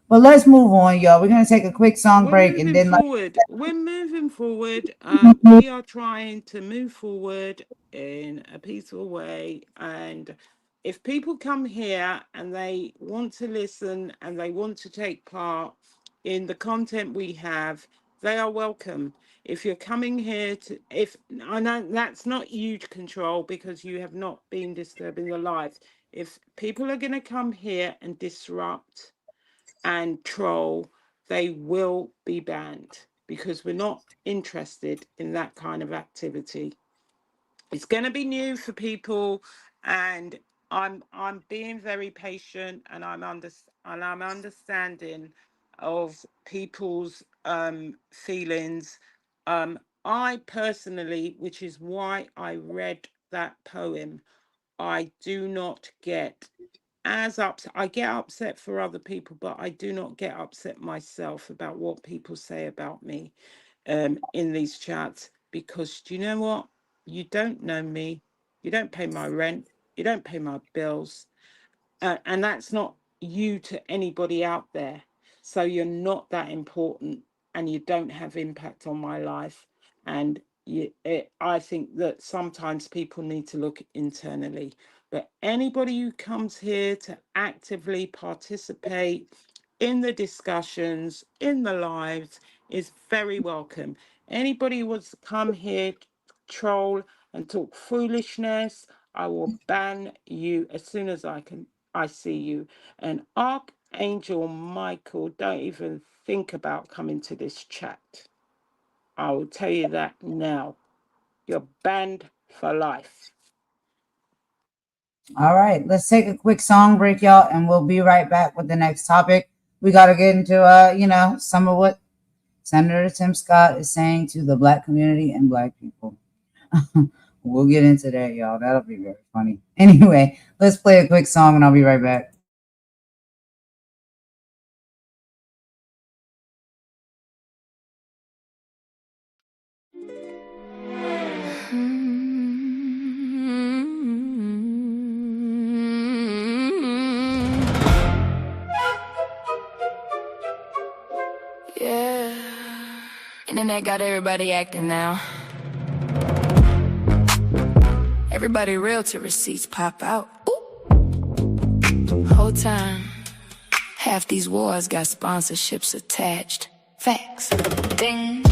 But let's move on, y'all. We're gonna take a quick song We're break, and moving then, like, forward. We're moving forward. We are trying to move forward in a peaceful way. And if people come here and they want to listen and they want to take part in the content we have, they are welcome. If you're coming here to, if I know that's not huge Control because you have not been disturbing the live. If people are going to come here and disrupt and troll, they will be banned because we're not interested in that kind of activity. It's going to be new for people, and I'm being very patient, and I'm understanding of people's feelings. I personally, which is why I read that poem, I do not get as upset. I get upset for other people, but I do not get upset myself about what people say about me in these chats, because do you know what? You don't know me. You don't pay my rent. You don't pay my bills. And that's not you to anybody out there. So you're not that important, and you don't have impact on my life. And I think that sometimes people need to look internally. But anybody who comes here to actively participate in the discussions, in the lives, is very welcome. Anybody who wants to come here, troll, and talk foolishness, I will ban you as soon as I see you. And Archangel Michael, don't even think about coming to this chat. I will tell you that now. You're banned for life. All right, let's take a quick song break, y'all, and we'll be right back with the next topic. We got to get into, some of what Senator Tim Scott is saying to the Black community and Black people. We'll get into that, y'all. That'll be very funny. Anyway, let's play a quick song, and I'll be right back. Yeah, internet got everybody acting now. Everybody realtor receipts pop out. Ooh. Whole time, half these wars got sponsorships attached. Facts. Ding.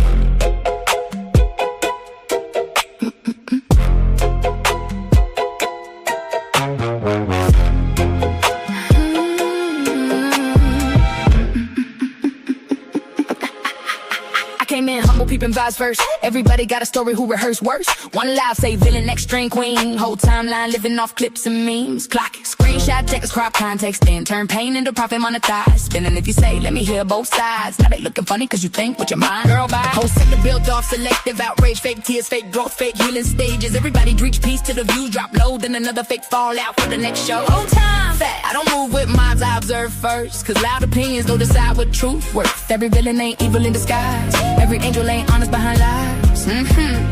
Came in humble, peeping vibes first. Everybody got a story who rehearsed worse. One live say villain, next string queen. Whole timeline living off clips and memes. Clock it, screenshot, checkers, crop context, then turn pain into profit monetized. Spinning if you say, let me hear both sides. Now they looking funny cause you think with your mind. Girl, bye. Whole sector built off selective outrage, fake tears, fake growth, fake healing stages. Everybody reach peace till the views drop low, then another fake fallout for the next show. Whole time, I don't move with minds, I observe first. Cause loud opinions don't decide what truth worth. Every villain ain't evil in disguise. Every angel ain't honest behind lies.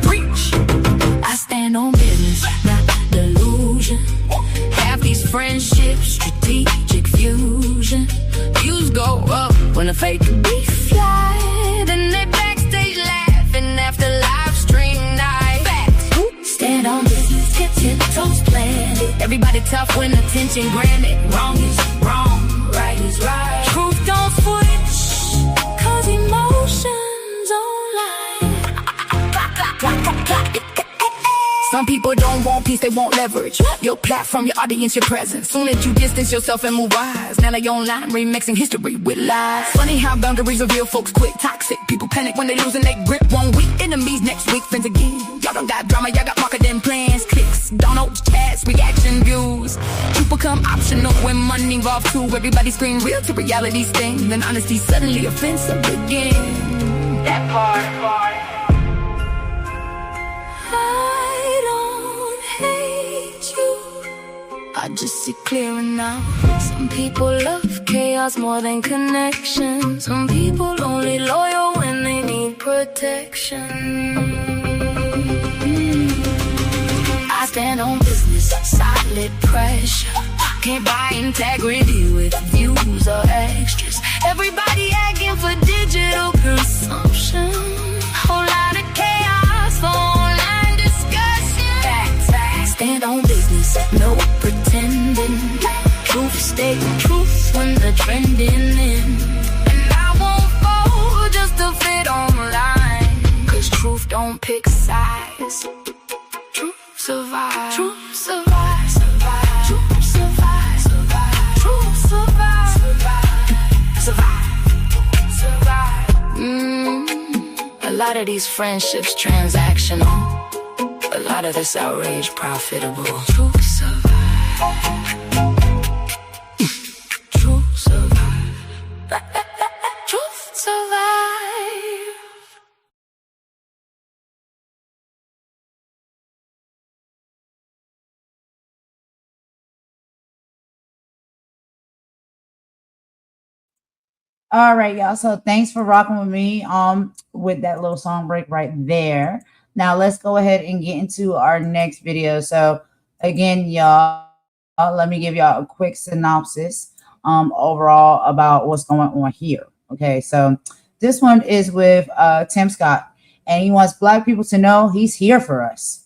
Preach. I stand on business, not delusion. Half these friendships, strategic fusion. Views go up when the fake beef fly. Then they backstage laughing after live stream night. Facts. Stand on business, tip toes planted. Everybody tough when attention granted. Wrong is wrong, right is right. Truth don't switch, cause emotions Some people don't want peace, they want leverage. Your platform, your audience, your presence. Soon as you distance yourself and move wise, now they online remixing history with lies. Funny how boundaries reveal folks quick. Toxic people panic when they losing their grip. 1 week, enemies next week, friends again. Y'all don't got drama, y'all got marketing plans. Clicks, downloads, chats, reaction views. You become optional when money involved too. Everybody scream real to reality's thing. Then honesty suddenly offensive again. That part. I just see clearer now. Some people love chaos more than connection. Some people only loyal when they need protection. I stand on business, solid pressure. Can't buy integrity with views or extras. Everybody asking for digital consumption. Whole lot of chaos for online discussion. Facts. Stand on business, no pretending. Truth stay truth when the trending in. And I won't fall just to fit online. Cause truth don't pick sides. Truth survive. Truth survive. Survive. Truth survive. Survive. Truth survive. Survive. Survive. A lot of these friendships transactional. A lot of this outrage profitable. Truth survive. Truth survive. Truth survive. All right, y'all. So thanks for rocking with me with that little song break right there. Now let's go ahead and get into our next video. So again, y'all, let me give y'all a quick synopsis overall about what's going on here. Okay, so this one is with Tim Scott, and he wants Black people to know he's here for us.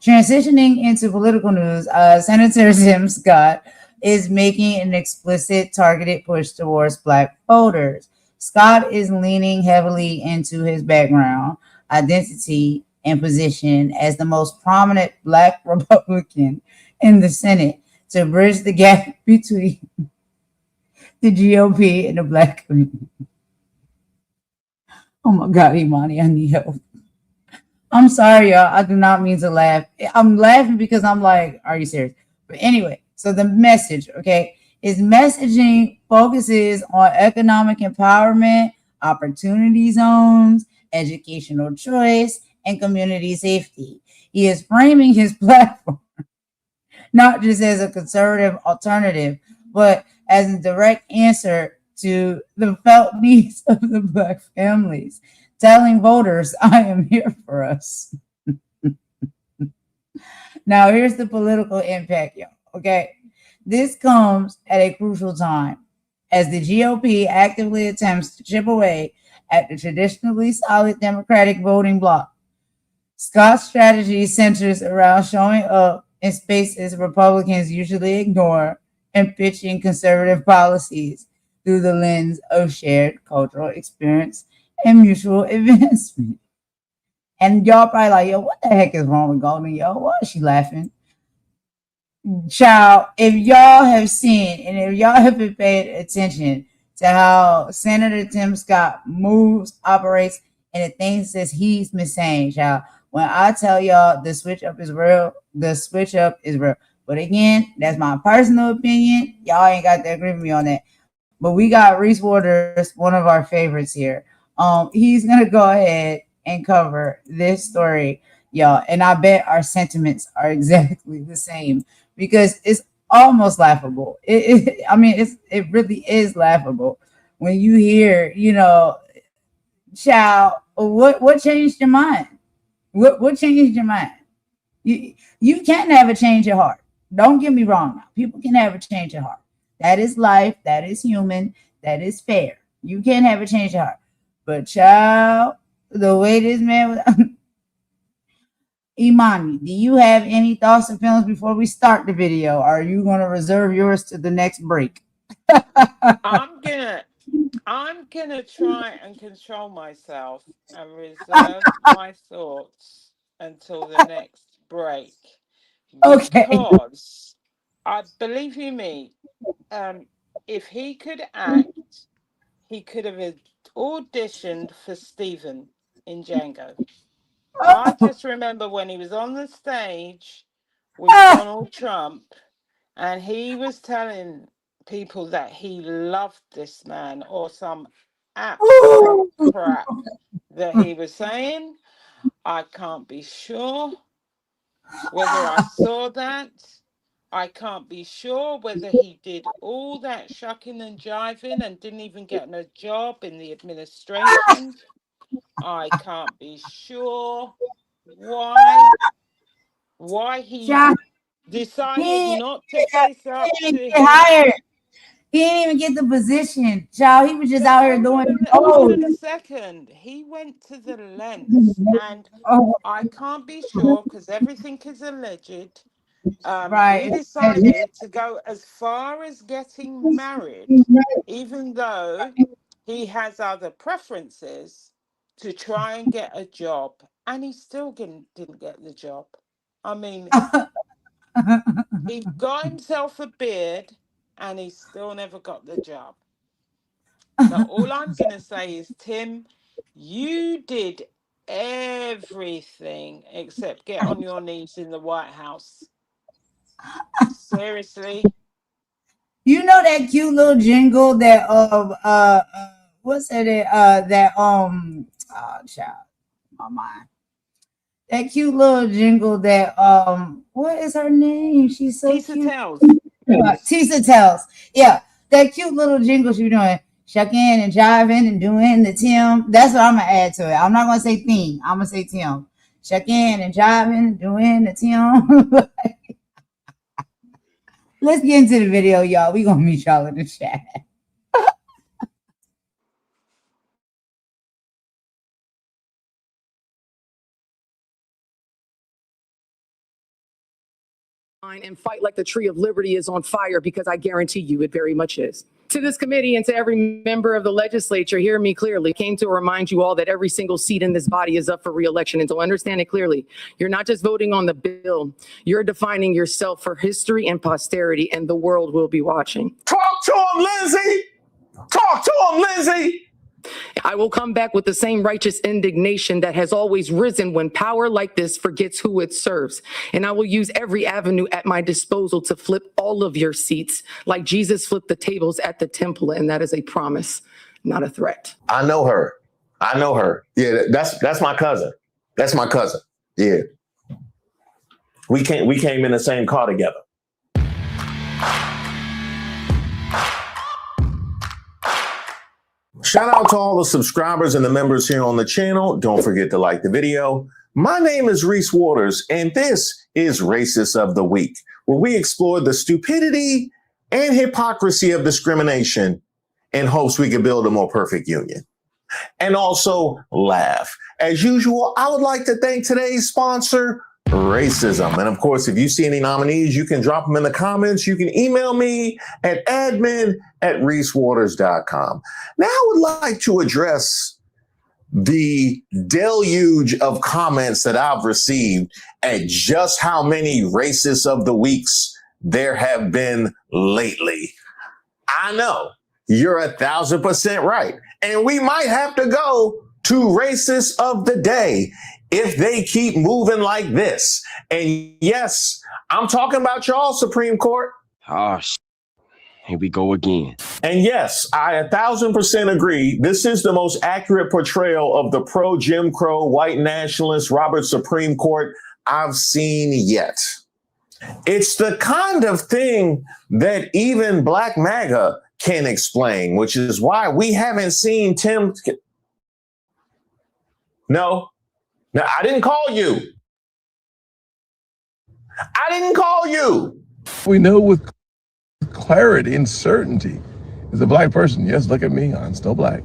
Transitioning into political news, Senator Tim Scott is making an explicit targeted push towards Black voters. Scott is leaning heavily into his background, identity, and position as the most prominent Black Republican in the Senate to bridge the gap between the GOP and the Black community. Oh my God, Imani, I need help. I'm sorry, y'all. I do not mean to laugh. I'm laughing because I'm like, are you serious? But anyway, so the message, okay, is messaging focuses on economic empowerment, opportunity zones, educational choice, and community safety. He is framing his platform not just as a conservative alternative, but as a direct answer to the felt needs of the Black families, telling voters, I am here for us. Now, here's the political impact, y'all, okay? This comes at a crucial time as the GOP actively attempts to chip away at the traditionally solid Democratic voting bloc. Scott's strategy centers around showing up in spaces Republicans usually ignore and pitching conservative policies through the lens of shared cultural experience and mutual advancement. And y'all probably like, yo, what the heck is wrong with Golden? Yo, why is she laughing? Child, if y'all have seen and if y'all have been paying attention to how Senator Tim Scott moves, operates, and the things that he's been saying, child, when I tell y'all the switch up is real, the switch up is real. But again, that's my personal opinion. Y'all ain't got to agree with me on that. But we got Reese Waters, one of our favorites here. He's gonna go ahead and cover this story, y'all. And I bet our sentiments are exactly the same because it's almost laughable. It really is laughable when you hear, child, what changed your mind? What changed your mind? You can never change your heart. Don't get me wrong now. People can never change your heart. That is life. That is human. That is fair. You can't have a change your heart. But child, the way this man was Imani, do you have any thoughts and feelings before we start the video? Are you gonna reserve yours to the next break? I'm gonna try and control myself and reserve my thoughts until the next break. Okay. Because I believe you me, if he could act, he could have auditioned for Stephen in Django. I just remember when he was on the stage with Donald Trump and he was telling people that he loved this man or some absolute crap that he was saying. I can't be sure whether I saw that. I can't be sure whether he did all that shucking and jiving and didn't even get a job in the administration. I can't be sure why he decided not to face up to him. Hired. He didn't even get the position, child. He was just out here doing Hold on a second. He went to the lengths, and I can't be sure because everything is alleged. He decided to go as far as getting married, even though he has other preferences, to try and get a job, and he still didn't get the job. I mean, he got himself a beard, and he still never got the job. So all I'm going to say is, Tim, you did everything except get on your knees in the White House. Seriously. You know that cute little jingle that what's that child, my mind. That cute little jingle that what is her name? She's so Tisa cute. Tells. Tisa Tells. Yeah, that cute little jingle she was doing, shucking and jiving and doing the Tim. That's what I'm gonna add to it. I'm not gonna say theme. I'm gonna say Tim. Shucking and jiving and doing the Tim. Let's get into the video, y'all. We're gonna meet y'all in the chat. And fight like the tree of liberty is on fire, because I guarantee you it very much is. To this committee and to every member of the legislature, hear me clearly. Came to remind you all that every single seat in this body is up for re-election. And to understand it clearly, you're not just voting on the bill, you're defining yourself for history and posterity, and the world will be watching. Talk to him, Lindsay! Talk to him, Lindsay! I I will come back with the same righteous indignation that has always risen when power like this forgets who it serves. And I will use every avenue at my disposal to flip all of your seats like Jesus flipped the tables at the temple. And that is a promise, not a threat. I know her. I know her. Yeah, that's my cousin. That's my cousin. Yeah. We came in the same car together. Shout out to all the subscribers and the members here on the channel. Don't forget to like the video. My name is Reese Waters, and this is Racist of the Week, where we explore the stupidity and hypocrisy of discrimination in hopes we can build a more perfect union. And also laugh. As usual, I would like to thank today's sponsor, Racism. And of course, if you see any nominees, you can drop them in the comments. You can email me at admin@reesewaters.com. Now I would like to address the deluge of comments that I've received at just how many Racists of the Weeks there have been lately. I know you're 1,000% right. And we might have to go to Racist of the Day if they keep moving like this. And yes, I'm talking about y'all, Supreme Court. Oh, here we go again. And yes, I 1,000% agree. This is the most accurate portrayal of the pro-Jim Crow white nationalist Robert Supreme Court I've seen yet. It's the kind of thing that even Black MAGA can explain, which is why we haven't seen Tim. No, I didn't call you. I didn't call you. We know with clarity and certainty as a Black person, yes, look at me, I'm still Black,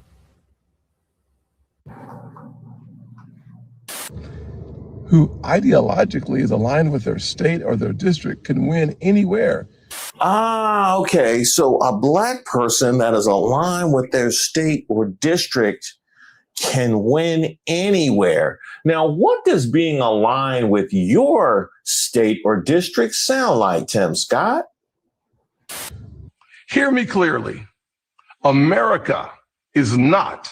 who ideologically is aligned with their state or their district can win anywhere. Okay. So a Black person that is aligned with their state or district can win anywhere. Now, what does being aligned with your state or district sound like, Tim Scott? Hear me clearly. America is not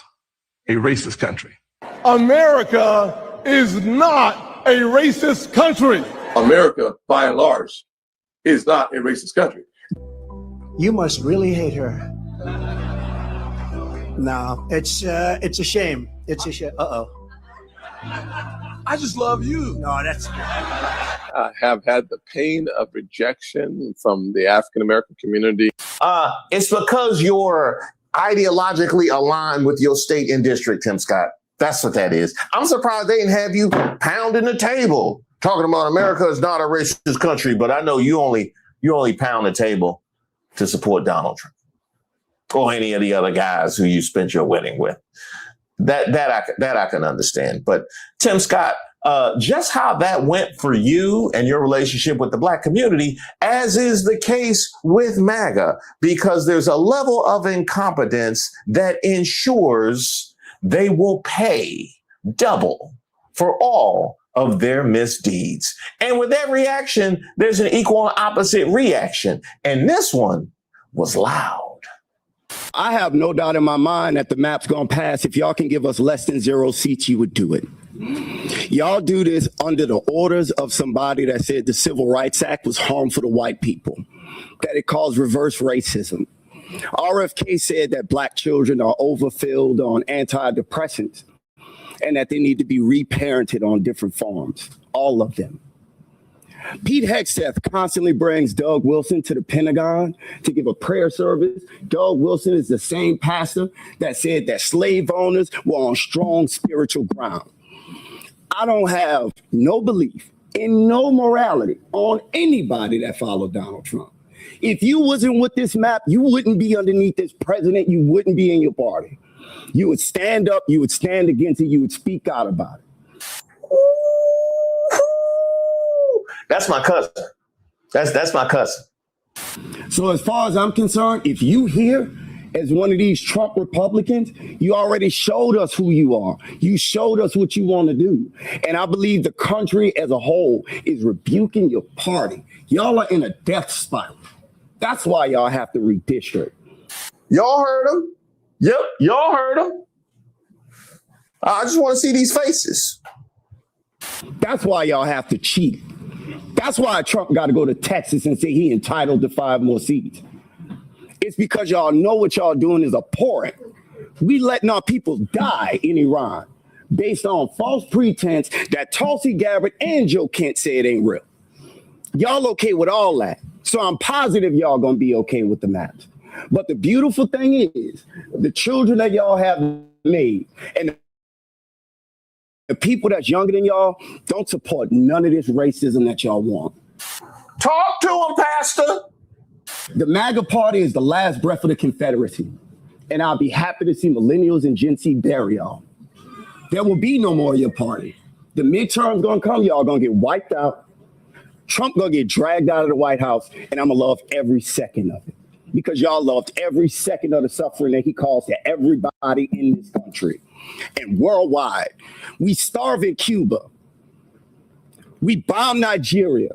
a racist country. America is not a racist country. America, by and large, is not a racist country. You must really hate her. No, it's a shame. It's a shame. Uh-oh. I just love you. No, that's... I have had the pain of rejection from the African-American community. It's because you're ideologically aligned with your state and district, Tim Scott. That's what that is. I'm surprised they didn't have you pounding the table talking about America is not a racist country, but I know you only pound the table to support Donald Trump or any of the other guys who you spent your wedding with. That I can understand. But Tim Scott, just how that went for you and your relationship with the Black community, as is the case with MAGA, because there's a level of incompetence that ensures they will pay double for all of their misdeeds. And with every action, there's an equal and opposite reaction. And this one was loud. I have no doubt in my mind that the map's going to pass. If y'all can give us less than 0 seats, you would do it. Y'all do this under the orders of somebody that said the Civil Rights Act was harmful to white people, that it caused reverse racism. RFK said that Black children are overfilled on antidepressants and that they need to be reparented on different farms, all of them. Pete Hegseth constantly brings Doug Wilson to the Pentagon to give a prayer service. Doug Wilson is the same pastor that said that slave owners were on strong spiritual ground. I don't have no belief in no morality on anybody that followed Donald Trump. If you wasn't with this map, you wouldn't be underneath this president. You wouldn't be in your party. You would stand up, you would stand against it, you would speak out about it. That's my cousin. That's my cousin. So as far as I'm concerned, if you here as one of these Trump Republicans, you already showed us who you are. You showed us what you want to do. And I believe the country as a whole is rebuking your party. Y'all are in a death spiral. That's why y'all have to redistrict. Y'all heard him. Yep, y'all heard him. I just want to see these faces. That's why y'all have to cheat. That's why Trump got to go to Texas and say he entitled to 5 more seats. It's because y'all know what y'all doing is abhorrent. We letting our people die in Iran based on false pretense that Tulsi Gabbard and Joe Kent say it ain't real. Y'all okay with all that. So I'm positive y'all gonna be okay with the maps. But the beautiful thing is the children that y'all have made and the people that's younger than y'all don't support none of this racism that y'all want. Talk to them, Pastor. The MAGA party is the last breath of the Confederacy. And I'll be happy to see millennials and Gen Z bury y'all. There will be no more of your party. The midterms gonna come, y'all gonna get wiped out. Trump gonna get dragged out of the White House, and I'm gonna love every second of it. Because y'all loved every second of the suffering that he caused to everybody in this country. And worldwide, we starve in Cuba. We bomb Nigeria.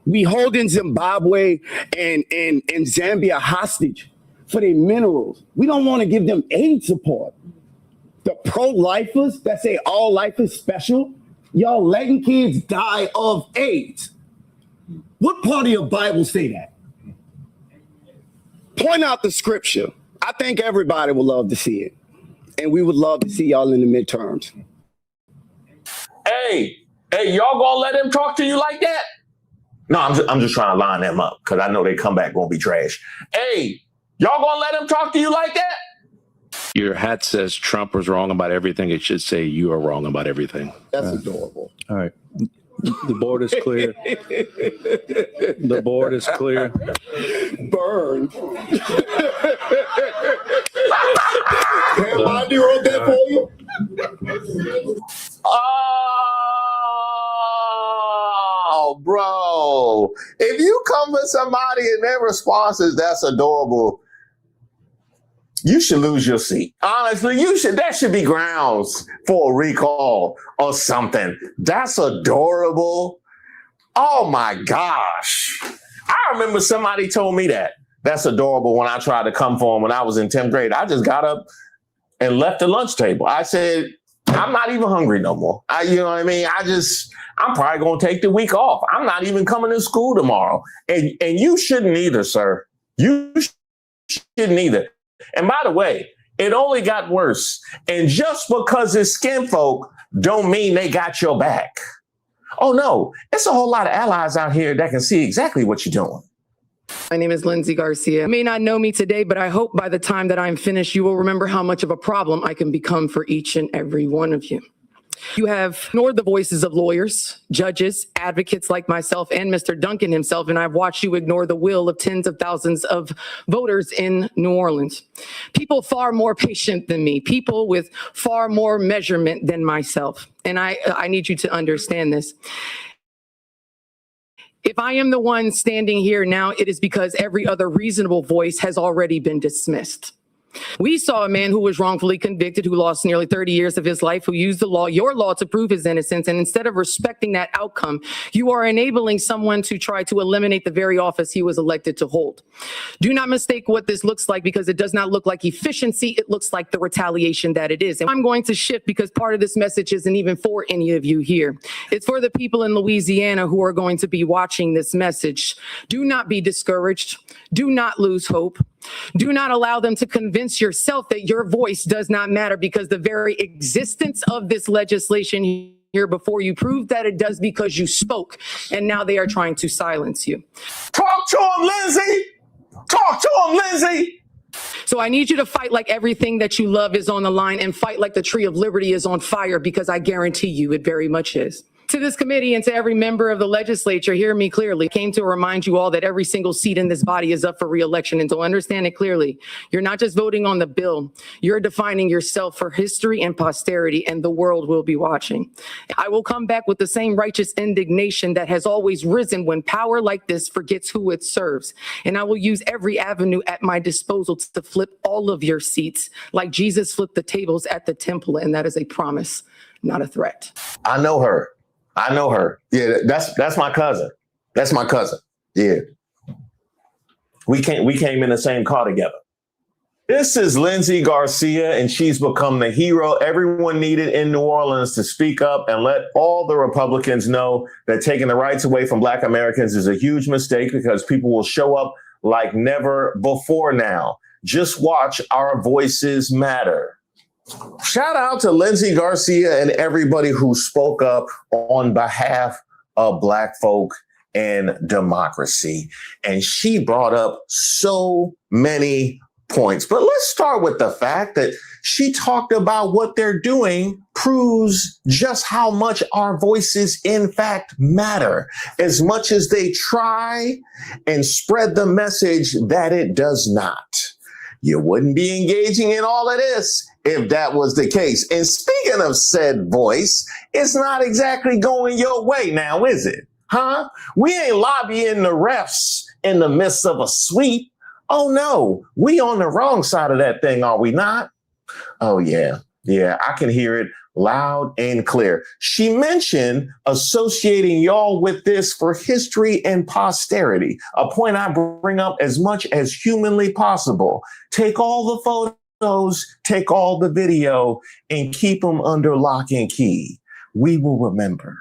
We holding Zimbabwe and Zambia hostage for their minerals. We don't want to give them aid support. The pro-lifers that say all life is special, y'all letting kids die of AIDS. What part of your Bible say that? Point out the scripture. I think everybody would love to see it. And we would love to see y'all in the midterms. Hey, y'all gonna let him talk to you like that? No, I'm just trying to line them up because I know they come back gonna be trash. Hey, y'all gonna let him talk to you like that? Your hat says Trump was wrong about everything. It should say you are wrong about everything. That's adorable. All right. The board is clear. The board is clear. Burn. Andy wrote that for you? Oh, bro. If you come with somebody and their response is that's adorable, you should lose your seat. Honestly, that should be grounds for a recall or something. That's adorable. Oh my gosh. I remember somebody told me that. That's adorable when I tried to come for him when I was in 10th grade. I just got up and left the lunch table. I said, I'm not even hungry no more. You know what I mean? I'm probably going to take the week off. I'm not even coming to school tomorrow. And you shouldn't either, sir. You shouldn't either. And by the way, it only got worse. And just because it's skin folk don't mean they got your back. Oh, no, it's a whole lot of allies out here that can see exactly what you're doing. My name is Lindsay Garcia. You may not know me today, but I hope by the time that I'm finished, you will remember how much of a problem I can become for each and every one of you. You have ignored the voices of lawyers, judges, advocates like myself and Mr. Duncan himself, and I've watched you ignore the will of tens of thousands of voters in New Orleans. People far more patient than me, people with far more measurement than myself. And I need you to understand this. If I am the one standing here now, it is because every other reasonable voice has already been dismissed. We saw a man who was wrongfully convicted, who lost nearly 30 years of his life, who used the law, your law, to prove his innocence. And instead of respecting that outcome, you are enabling someone to try to eliminate the very office he was elected to hold. Do not mistake what this looks like, because it does not look like efficiency. It looks like the retaliation that it is. And I'm going to shift because part of this message isn't even for any of you here. It's for the people in Louisiana who are going to be watching this message. Do not be discouraged. Do not lose hope. Do not allow them to convince yourself that your voice does not matter, because the very existence of this legislation here before you proved that it does, because you spoke, and now they are trying to silence you. Talk to him, Lindsay. Talk to him, Lindsay. So I need you to fight like everything that you love is on the line, and fight like the tree of liberty is on fire, because I guarantee you it very much is. To this committee and to every member of the legislature, hear me clearly. Came to remind you all that every single seat in this body is up for re-election. And to understand it clearly, you're not just voting on the bill, you're defining yourself for history and posterity, and the world will be watching. I will come back with the same righteous indignation that has always risen when power like this forgets who it serves. And I will use every avenue at my disposal to flip all of your seats like Jesus flipped the tables at the temple. And that is a promise, not a threat. I know her. Yeah, that's my cousin. That's my cousin. Yeah. We came in the same car together. This is Lindsey Garcia, and she's become the hero everyone needed in New Orleans to speak up and let all the Republicans know that taking the rights away from Black Americans is a huge mistake because people will show up like never before now. Just watch. Our voices matter. Shout out to Lindsey Garcia and everybody who spoke up on behalf of Black folk and democracy. And she brought up so many points. But let's start with the fact that she talked about what they're doing proves just how much our voices in fact matter, as much as they try and spread the message that it does not. You wouldn't be engaging in all of this if that was the case. And speaking of said voice, it's not exactly going your way now, is it? Huh? We ain't lobbying the refs in the midst of a sweep. Oh, no, we on the wrong side of that thing, are we not? Oh, yeah. Yeah, I can hear it loud and clear. She mentioned associating y'all with this for history and posterity, a point I bring up as much as humanly possible. Take all the photos, take all the video, and keep them under lock and key. We will remember.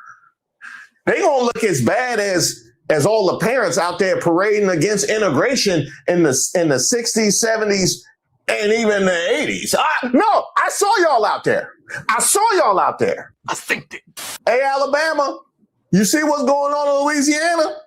They gonna look as bad as all the parents out there parading against integration in the 60s, 70s, and even the 80s. I saw y'all out there. I think it. Hey, Alabama, you see what's going on in Louisiana?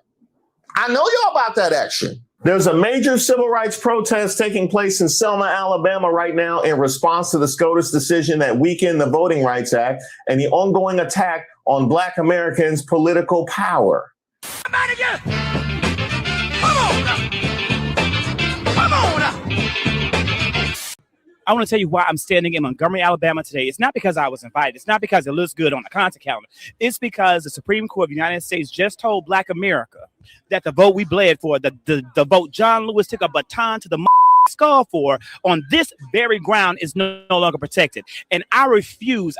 I know y'all about that action. There's a major civil rights protest taking place in Selma, Alabama right now in response to the SCOTUS decision that weakened the Voting Rights Act and the ongoing attack on Black Americans' political power. Come on! I want to tell you why I'm standing in Montgomery, Alabama today. It's not because I was invited. It's not because it looks good on the content calendar. It's because the Supreme Court of the United States just told Black America that the vote we bled for, the vote John Lewis took a baton to the skull for, on this very ground is no longer protected. And I refuse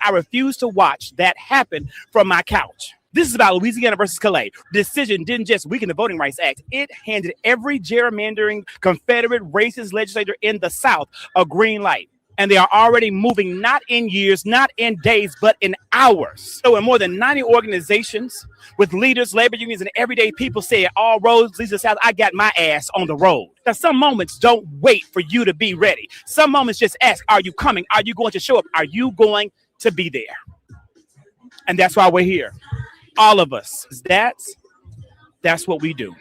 to watch that happen from my couch. This is about Louisiana versus Calais. The decision didn't just weaken the Voting Rights Act. It handed every gerrymandering Confederate racist legislator in the South a green light. And they are already moving not in years, not in days, but in hours. So in more than 90 organizations with leaders, labor unions, and everyday people say all roads lead to the South, I got my ass on the road. Now, some moments don't wait for you to be ready. Some moments just ask, are you coming? Are you going to show up? Are you going to be there? And that's why we're here. All of us. That's what we do.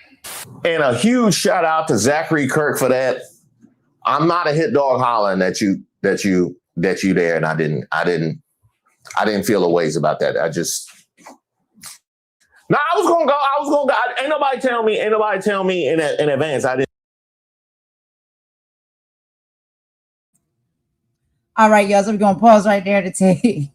And a huge shout out to Zachary Kirk for that. I'm not a hit dog hollering that you there, and I didn't feel a ways about that. I was gonna go. Ain't nobody tell me in advance. I didn't. All right, y'all. So we're gonna pause right there to take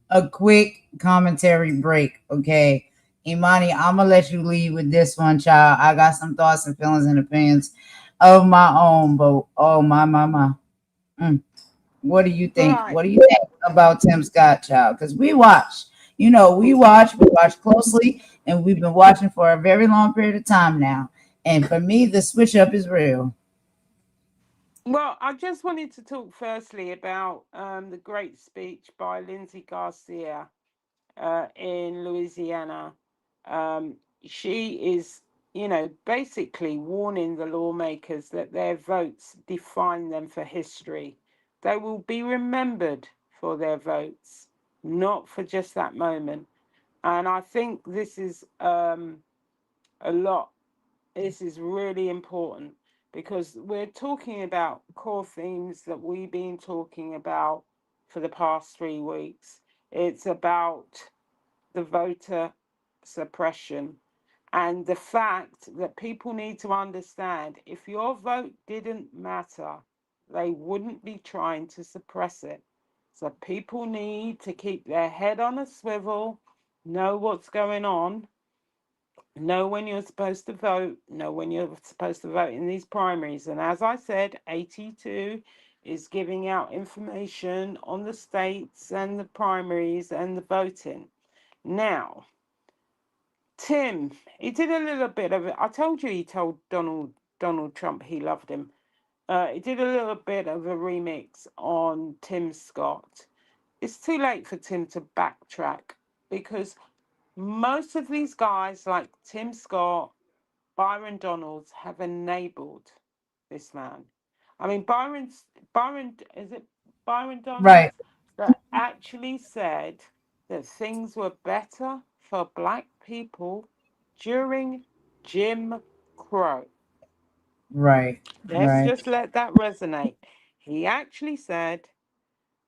a quick commentary break. Okay, Imani, I'm gonna let you lead with this one, child. I got some thoughts and feelings and opinions of my own, but oh my. What do you think? Right. What do you think about Tim Scott, child? Because we watch closely, and we've been watching for a very long period of time now. And for me, the switch up is real. Well, I just wanted to talk firstly about the great speech by Lindsey Garcia in Louisiana. She is, basically warning the lawmakers that their votes define them for history. They will be remembered for their votes, not for just that moment. And I think this is a lot. This is really important, because we're talking about core themes that we've been talking about for the past 3 weeks. It's about the voter suppression and the fact that people need to understand, if your vote didn't matter, they wouldn't be trying to suppress it. So people need to keep their head on a swivel, know what's going on, know when you're supposed to vote, know when you're supposed to vote in these primaries. And as I said, 82 is giving out information on the states and the primaries and the voting. Now, Tim, he did a little bit of it. I told you he told Donald Trump he loved him. he did a little bit of a remix on Tim Scott. It's too late for Tim to backtrack because most of these guys like Tim Scott, Byron Donalds have enabled this man. I mean, Byron, is it Byron Donalds? Right. That actually said that things were better for black people during Jim Crow. Right. Let's Right. just let that resonate. He actually said,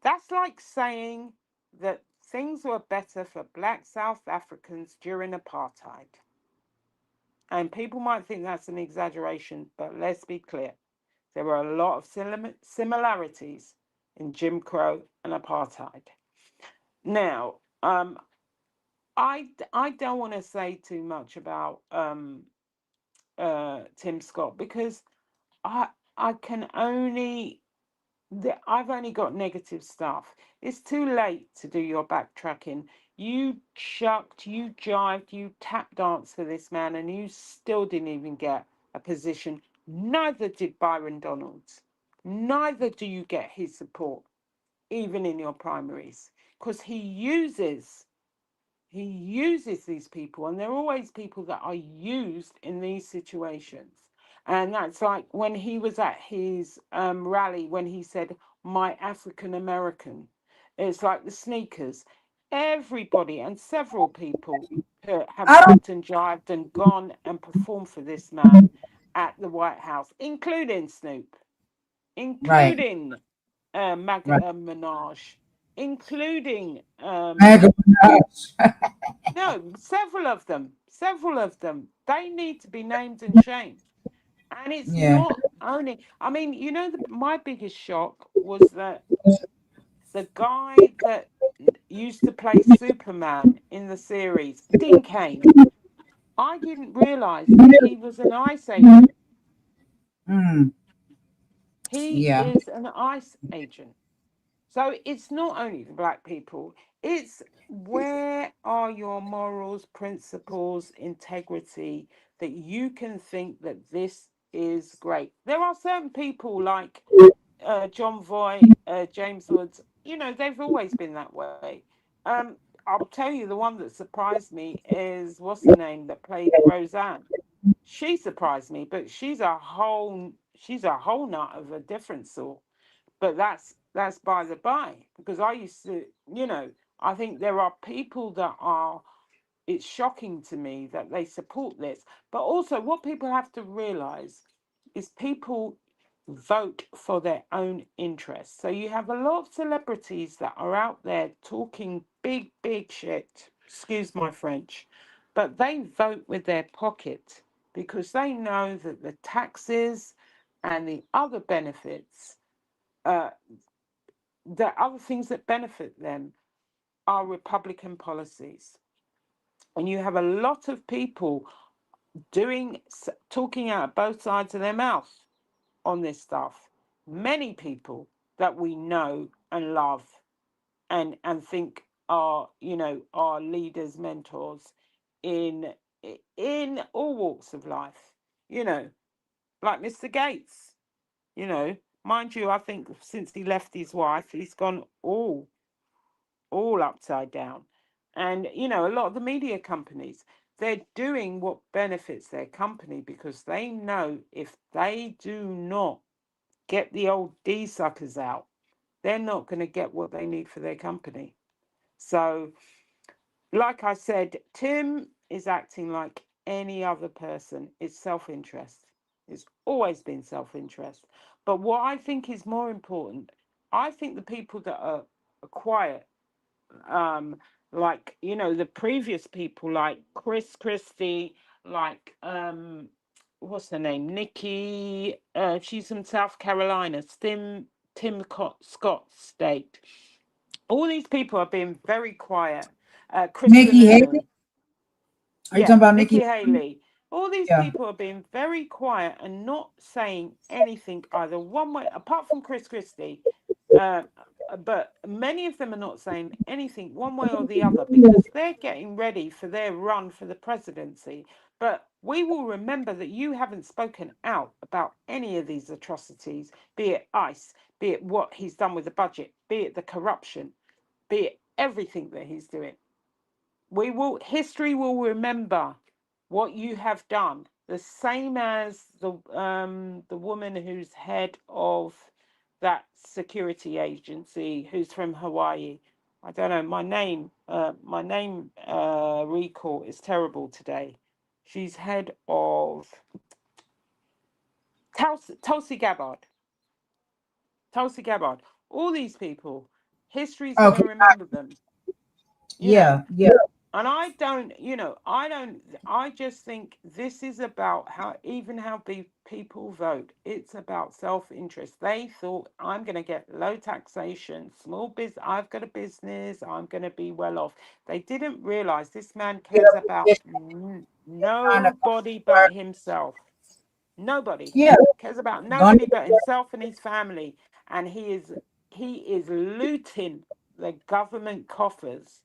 that's like saying that things were better for black South Africans during apartheid. And people might think that's an exaggeration, but let's be clear. There were a lot of similarities in Jim Crow and apartheid. Now, I don't want to say too much about Tim Scott because I can only I've only got negative stuff. It's too late to do your backtracking. You chucked, you jived, you tap danced for this man, and you still didn't even get a position. Neither did Byron Donalds. Neither do you get his support, even in your primaries, because he uses these people, and they're always people that are used in these situations. And that's like when he was at his rally, when he said, "My African American." It's like the sneakers. Everybody and several people have hopped and jived and gone and performed for this man at the White House, including Snoop, Right. including Right. Minaj, including Mega Minaj. no, several of them. Several of them. They need to be named and shamed. And it's Yeah. not only, I mean, my biggest shock was that the guy that used to play Superman in the series, Dean Cain, I didn't realize that he was an ICE agent. Mm. He Yeah. is an ICE agent. So it's not only the black people, it's where are your morals, principles, integrity that you can think that this is great. There are certain people like John Voight, James Woods, they've always been that way. I'll tell you the one that surprised me is, what's the name that played Roseanne? She surprised me, but she's a whole nut of a different sort. But that's by the by, because I used to, I think there are people that are, it's shocking to me that they support this. But also what people have to realize is people vote for their own interests. So you have a lot of celebrities that are out there talking big shit, excuse my French, but they vote with their pocket because they know that the taxes and the other benefits, the other things that benefit them are Republican policies. And you have a lot of people talking out of both sides of their mouth on this stuff. Many people that we know and love and think are, are leaders, mentors in all walks of life, like Mr. Gates, mind you, I think since he left his wife, he's gone all upside down. And, a lot of the media companies, they're doing what benefits their company because they know if they do not get the old D suckers out, they're not going to get what they need for their company. So, like I said, Tim is acting like any other person. It's self-interest. It's always been self-interest. But what I think is more important, I think the people that are quiet, like the previous people like Chris Christie, like what's her name, Nikki, she's from South Carolina, Tim Scott State, all these people are being very quiet. Kristen Nikki Haley. Lemon, Are you talking about Nikki Nikki? Haley, all these Yeah. people are being very quiet and not saying anything either one way, apart from Chris Christie. But many of them are not saying anything one way or the other because they're getting ready for their run for the presidency. But we will remember that you haven't spoken out about any of these atrocities, be it ICE, be it what he's done with the budget, be it the corruption, be it everything that he's doing. History will remember what you have done. The same as the woman who's head of that security agency, who's from Hawaii. I don't know, my name recall is terrible today. She's head of Tulsi Gabbard. Tulsi Gabbard. All these people, history's going to remember them. Yeah. And I just think this is about how people vote. It's about self-interest. They thought, I'm going to get low taxation, small business, I've got a business, I'm going to be well off. They didn't realize this man cares about nobody but himself. Nobody. Cares about nobody but himself and his family. And he is looting the government coffers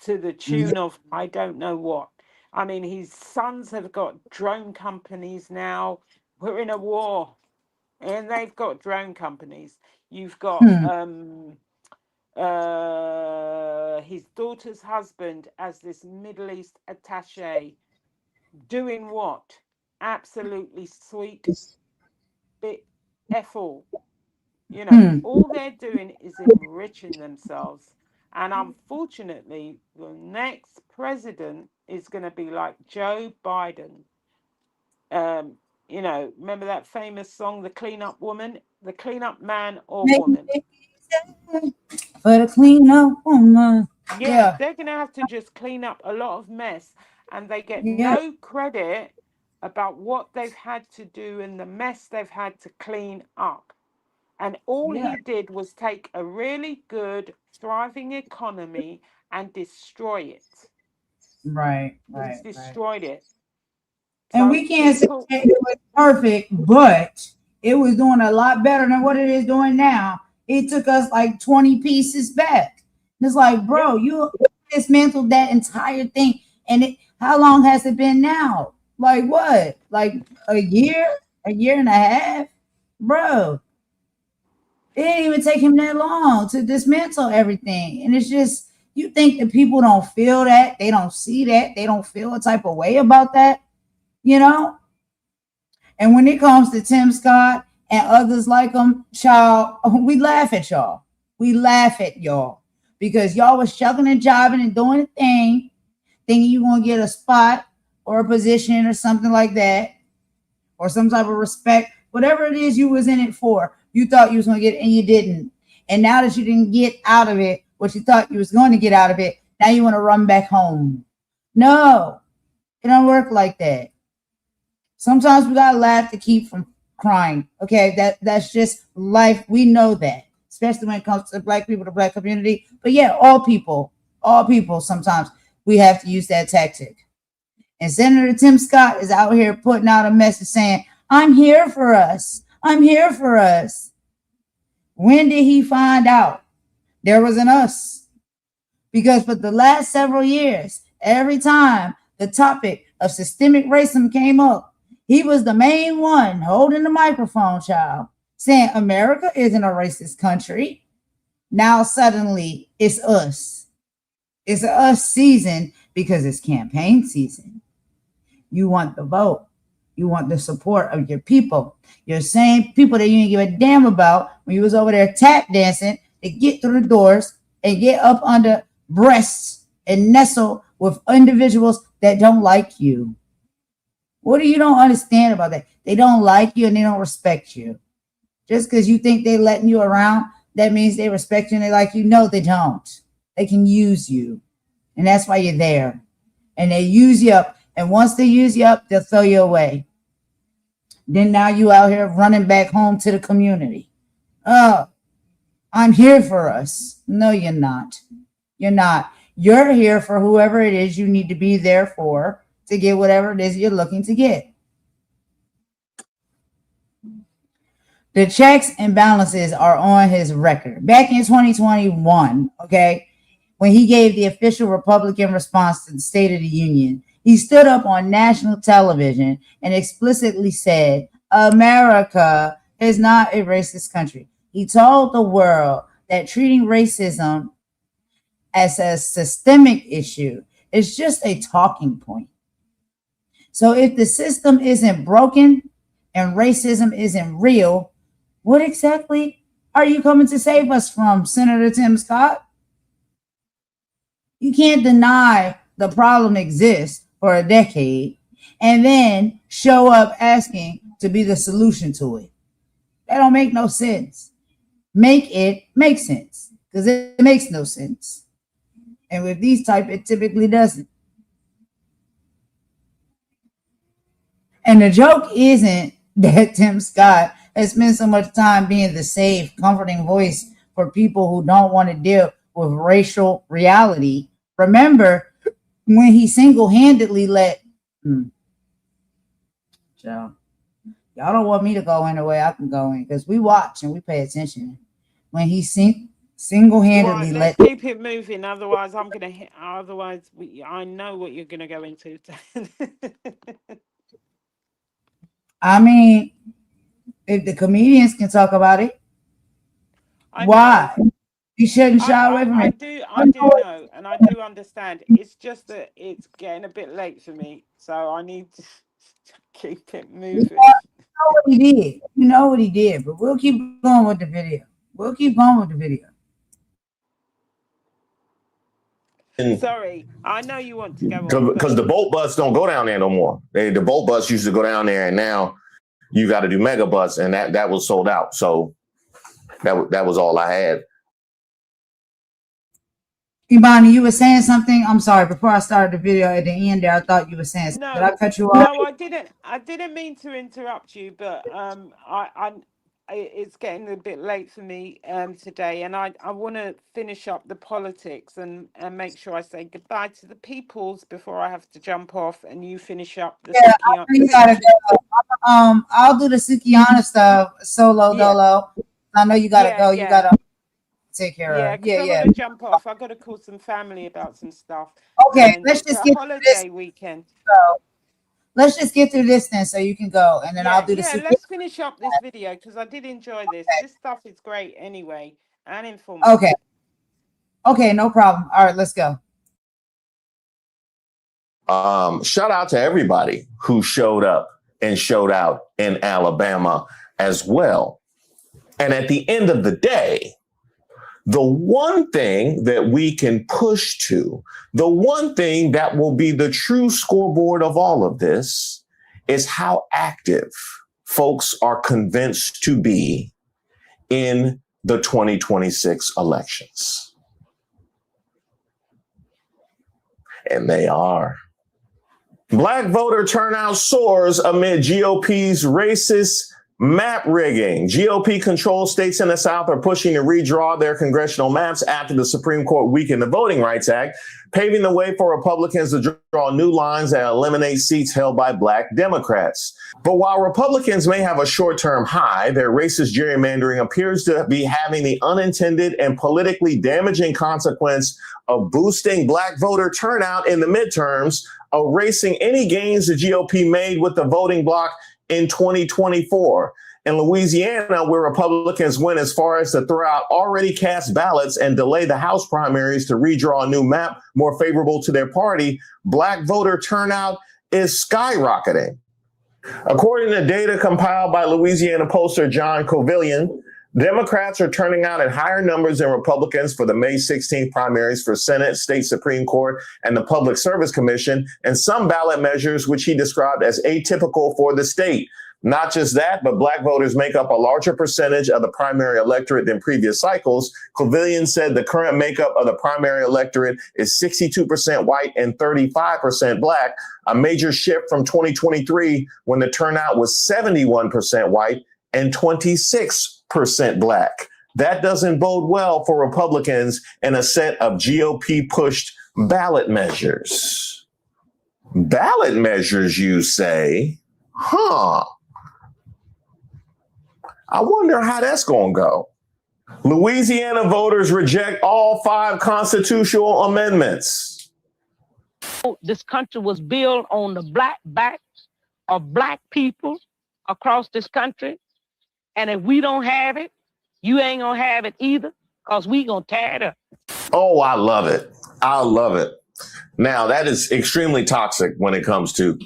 to the tune of I don't know what. I mean, his sons have got drone companies now. We're in a war, and they've got drone companies. You've got his daughter's husband as this Middle East attaché, doing what? Absolutely sweet bit F all. All they're doing is enriching themselves. And unfortunately, the next president is going to be like Joe Biden. Remember that famous song, The Cleanup Woman? The cleanup man or woman. For the cleanup woman. Yeah, they're going to have to just clean up a lot of mess. And they get no credit about what they've had to do and the mess they've had to clean up. And all he did was take a really good, thriving economy and destroy it. Right. He's destroyed it. And we can't say it was perfect, but it was doing a lot better than what it is doing now. It took us like 20 pieces back. It's like, bro, you dismantled that entire thing. And how long has it been now? Like what? Like a year and a half? Bro. It didn't even take him that long to dismantle everything. And it's just, you think that people don't feel that, they don't see that, they don't feel a type of way about that, And when it comes to Tim Scott and others like him, child, we laugh at y'all. We laugh at y'all because y'all was shucking and jiving and doing a thing, thinking you want to get a spot or a position or something like that, or some type of respect, whatever it is you was in it for. You thought you was going to get it and you didn't. And now that you didn't get out of it what you thought you was going to get out of it, now you want to run back home. No, it don't work like that. Sometimes we got to laugh to keep from crying. Okay, that's just life. We know that, especially when it comes to Black people, the Black community. But yeah, all people, sometimes we have to use that tactic. And Senator Tim Scott is out here putting out a message saying, I'm here for us. I'm here for us. When did he find out there was an us? Because for the last several years, every time the topic of systemic racism came up, he was the main one holding the microphone, child, saying America isn't a racist country. Now suddenly it's us. It's a us season because it's campaign season. You want the vote. You want the support of your people. Your same people that you didn't give a damn about when you was over there tap dancing to get through the doors and get up under breasts and nestle with individuals that don't like you. What do you don't understand about that? They don't like you and they don't respect you. Just because you think they're letting you around, that means they respect you and they like you. No, they don't. They can use you. And that's why you're there. And they use you up. And once they use you up, they'll throw you away. Then now you out here running back home to the community. Oh, I'm here for us. No, you're not. You're not. You're here for whoever it is you need to be there for to get whatever it is you're looking to get. The checks and balances are on his record. Back in 2021, okay, when he gave the official Republican response to the State of the Union, He stood up on national television and explicitly said, America is not a racist country. He told the world that treating racism as a systemic issue is just a talking point. So if the system isn't broken and racism isn't real, what exactly are you coming to save us from, Senator Tim Scott? You can't deny the problem exists for a decade and then show up asking to be the solution to it. That don't make no sense. Make it make sense, because it makes no sense. And with these type, it typically doesn't. And the joke isn't that Tim Scott has spent so much time being the safe, comforting voice for people who don't want to deal with racial reality. Remember when he single-handedly let y'all don't want me to go in the way I can go in, because we watch and we pay attention. When he single-handedly let's keep it moving. Otherwise, I'm gonna hit. Otherwise, I know what you're gonna go into. I mean, if the comedians can talk about it, why? You shouldn't shy away from it. I do know, and I do understand. It's just that it's getting a bit late for me, so I need to keep it moving. You know what he did. You know what he did, but we'll keep going with the video. We'll keep going with the video. Sorry, I know you want to go on. Because the boat bus don't go down there no more. The boat bus used to go down there, and now you got to do mega bus, and that was sold out. So that was all I had. Imani, you were saying something. I'm sorry. Before I started the video, at the end there, I thought you were saying something. No, did I cut you off? No, I didn't. I didn't mean to interrupt you, but it's getting a bit late for me today, and I want to finish up the politics and make sure I say goodbye to the peoples before I have to jump off, and you finish up the I think you gotta go. I'll do the Sukihana stuff solo dolo. I know you gotta go. You gotta take care of. I gotta jump off. I gotta call some family about some stuff. Okay, let's just get holiday this weekend. So let's just get through this then, so you can go, and then I'll do the. Let's finish up this video because I did enjoy this. This stuff is great anyway and informative. Okay, no problem. All right, let's go. Shout out to everybody who showed up and showed out in Alabama as well. And at the end of the day, the one thing that we can push to, the one thing that will be the true scoreboard of all of this is how active folks are convinced to be in the 2026 elections. And they are. Black voter turnout soars amid GOP's racist map rigging. GOP-controlled states in the South are pushing to redraw their congressional maps after the Supreme Court weakened the Voting Rights Act, paving the way for Republicans to draw new lines that eliminate seats held by Black Democrats. But while Republicans may have a short-term high, their racist gerrymandering appears to be having the unintended and politically damaging consequence of boosting Black voter turnout in the midterms, erasing any gains the GOP made with the voting bloc in 2024. In Louisiana, where Republicans went as far as to throw out already cast ballots and delay the House primaries to redraw a new map more favorable to their party, Black voter turnout is skyrocketing. According to data compiled by Louisiana pollster John Covillion, Democrats are turning out in higher numbers than Republicans for the May 16th primaries for Senate, State Supreme Court, and the Public Service Commission, and some ballot measures which he described as atypical for the state. Not just that, but Black voters make up a larger percentage of the primary electorate than previous cycles. Covillion said the current makeup of the primary electorate is 62% white and 35% Black, a major shift from 2023 when the turnout was 71% white and 26% Black. That doesn't bode well for Republicans in a set of GOP-pushed ballot measures. Ballot measures, you say? Huh. I wonder how that's going to go. Louisiana voters reject all 5 constitutional amendments. This country was built on the black back of black people across this country. And if we don't have it, you ain't gonna have it either, because we gonna tear it up. Oh, I love it. I love it. Now, that is extremely toxic when it comes to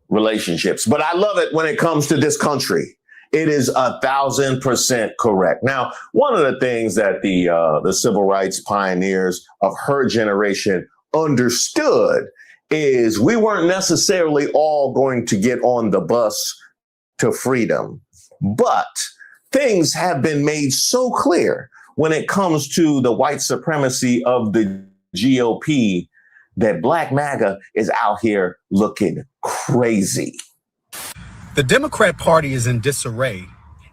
relationships, but I love it when it comes to this country. It is 1,000% correct. Now, one of the things that the civil rights pioneers of her generation understood is we weren't necessarily all going to get on the bus to freedom, but things have been made so clear when it comes to the white supremacy of the GOP that Black MAGA is out here looking crazy. The Democrat Party is in disarray,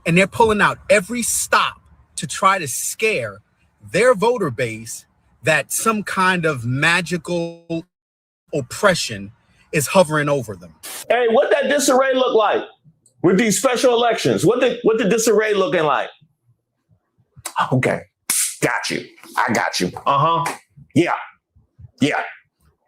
and they're pulling out every stop to try to scare their voter base that some kind of magical oppression is hovering over them. Hey, what that disarray look like with these special elections? What the disarray looking like? Okay, got you. I got you. Yeah.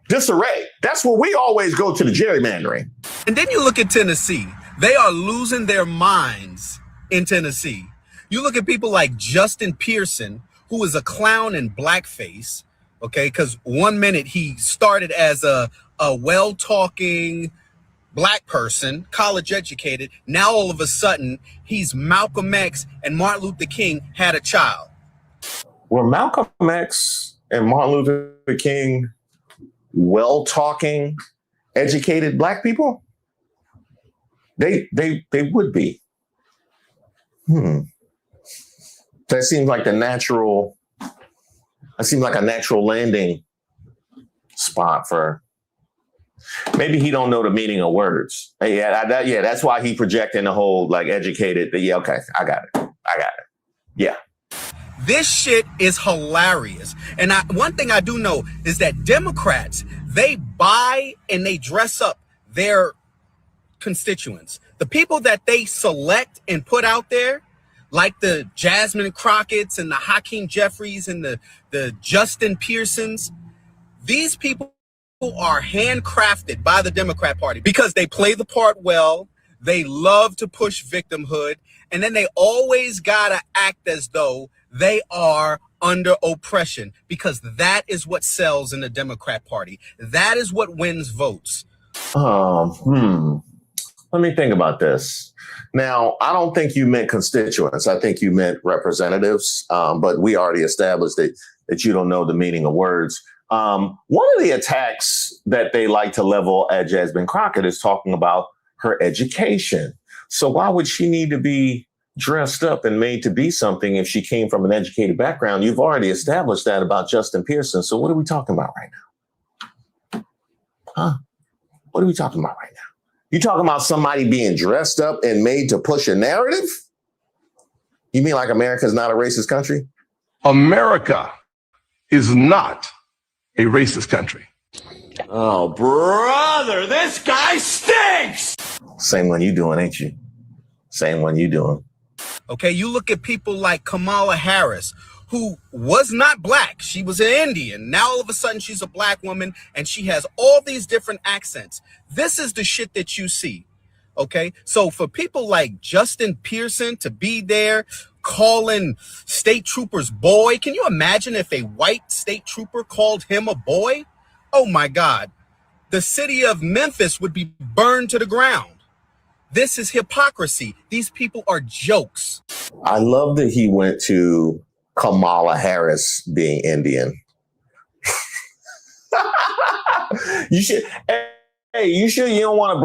Disarray. That's where we always go to the gerrymandering. And then you look at Tennessee. They are losing their minds in Tennessee. You look at people like Justin Pearson, who is a clown in blackface, okay? Because 1 minute he started as a well-talking black person, college educated. Now all of a sudden he's Malcolm X and Martin Luther King had a child. Were Malcolm X and Martin Luther King well-talking, educated black people? They would be. That seems like a natural landing spot for. Maybe he don't know the meaning of words. That's why he projecting the whole like educated. Yeah, okay, I got it. Yeah. This shit is hilarious. And one thing I do know is that Democrats, they buy and they dress up their constituents. The people that they select and put out there, like the Jasmine Crockett's and the Hakeem Jeffries and the Justin Pearsons, these people are handcrafted by the Democrat Party because they play the part well. They love to push victimhood. And then they always gotta act as though they are under oppression, because that is what sells in the Democrat Party. That is what wins votes. Let me think about this. Now, I don't think you meant constituents. I think you meant representatives. But we already established that you don't know the meaning of words. One of the attacks that they like to level at Jasmine Crockett is talking about her education. So why would she need to be dressed up and made to be something if she came from an educated background? You've already established that about Justin Pearson. So what are we talking about right now? What are we talking about right now? You talking about somebody being dressed up and made to push a narrative? You mean like America is not a racist country? America is not a racist country. Oh, brother, this guy stinks. Same one you doing, ain't you? Same one you doing. Okay, you look at people like Kamala Harris, who was not black. She was an Indian. Now all of a sudden she's a black woman and she has all these different accents. This is the shit that you see. Okay, so for people like Justin Pearson to be there calling state troopers boy, can you imagine if a white state trooper called him a boy? Oh my God, the city of Memphis would be burned to the ground. This is hypocrisy. These people are jokes. I love that he went to Kamala Harris being Indian. You don't want to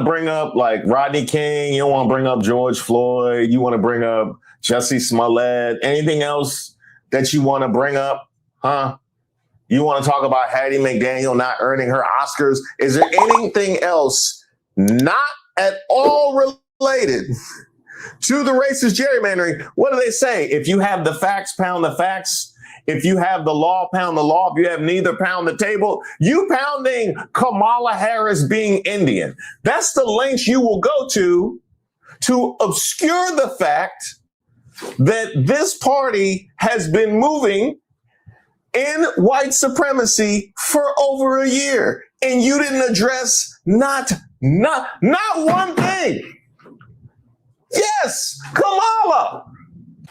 bring up like Rodney King. You don't want to bring up George Floyd. You want to bring up Jussie Smollett. Anything else that you want to bring up? Huh? You want to talk about Hattie McDaniel not earning her Oscars? Is there anything else not at all related to the racist gerrymandering? What do they say? If you have the facts, pound the facts. If you have the law, pound the law. If you have neither, pound the table. You pounding Kamala Harris being Indian. That's the lengths you will go to obscure the fact that this party has been moving in white supremacy for over a year, and you didn't address not one thing. Yes, Kamala.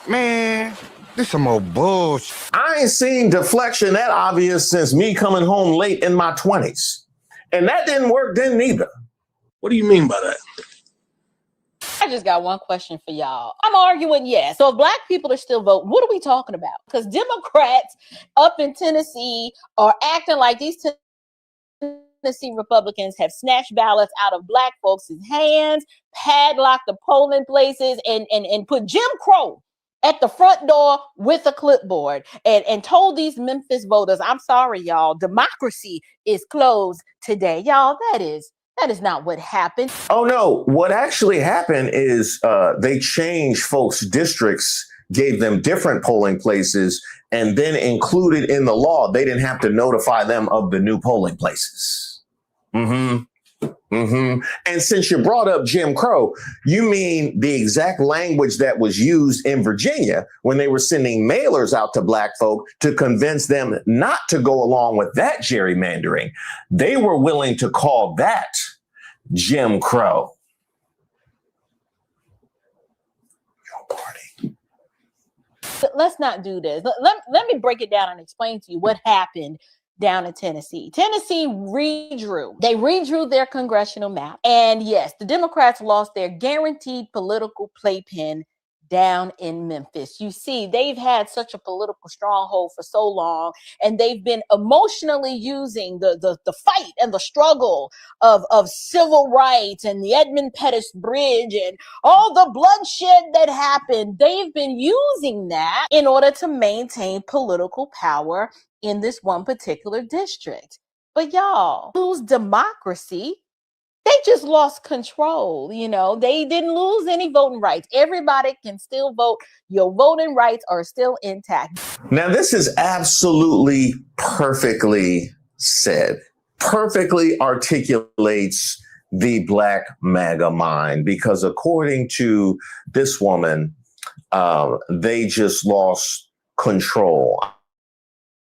Man, this some old bullshit. I ain't seen deflection that obvious since me coming home late in my 20s. And that didn't work then neither. What do you mean by that? I just got one question for y'all. I'm arguing yes. So if black people are still voting, what are we talking about? Because Democrats up in Tennessee are acting like these Tennessee Republicans have snatched ballots out of black folks' hands, padlocked the polling places, and put Jim Crow at the front door with a clipboard and told these Memphis voters, I'm sorry, y'all, democracy is closed today. Y'all, that is not what happened. Oh, no. What actually happened is they changed folks' districts, gave them different polling places, and then included in the law, they didn't have to notify them of the new polling places. And since you brought up Jim Crow, you mean the exact language that was used in Virginia when they were sending mailers out to black folk to convince them not to go along with that gerrymandering. They were willing to call that Jim Crow. Let's not do this. Let me break it down and explain to you what happened down in Tennessee. Tennessee redrew. They redrew their congressional map. And yes, the Democrats lost their guaranteed political playpen down in Memphis. You see, they've had such a political stronghold for so long, and they've been emotionally using the fight and the struggle of civil rights and the Edmund Pettus Bridge and all the bloodshed that happened. They've been using that in order to maintain political power in this one particular district. But y'all, lose democracy. They just lost control. You know, they didn't lose any voting rights. Everybody can still vote. Your voting rights are still intact. Now, this is absolutely perfectly said, perfectly articulates the Black MAGA mind, because according to this woman, they just lost control.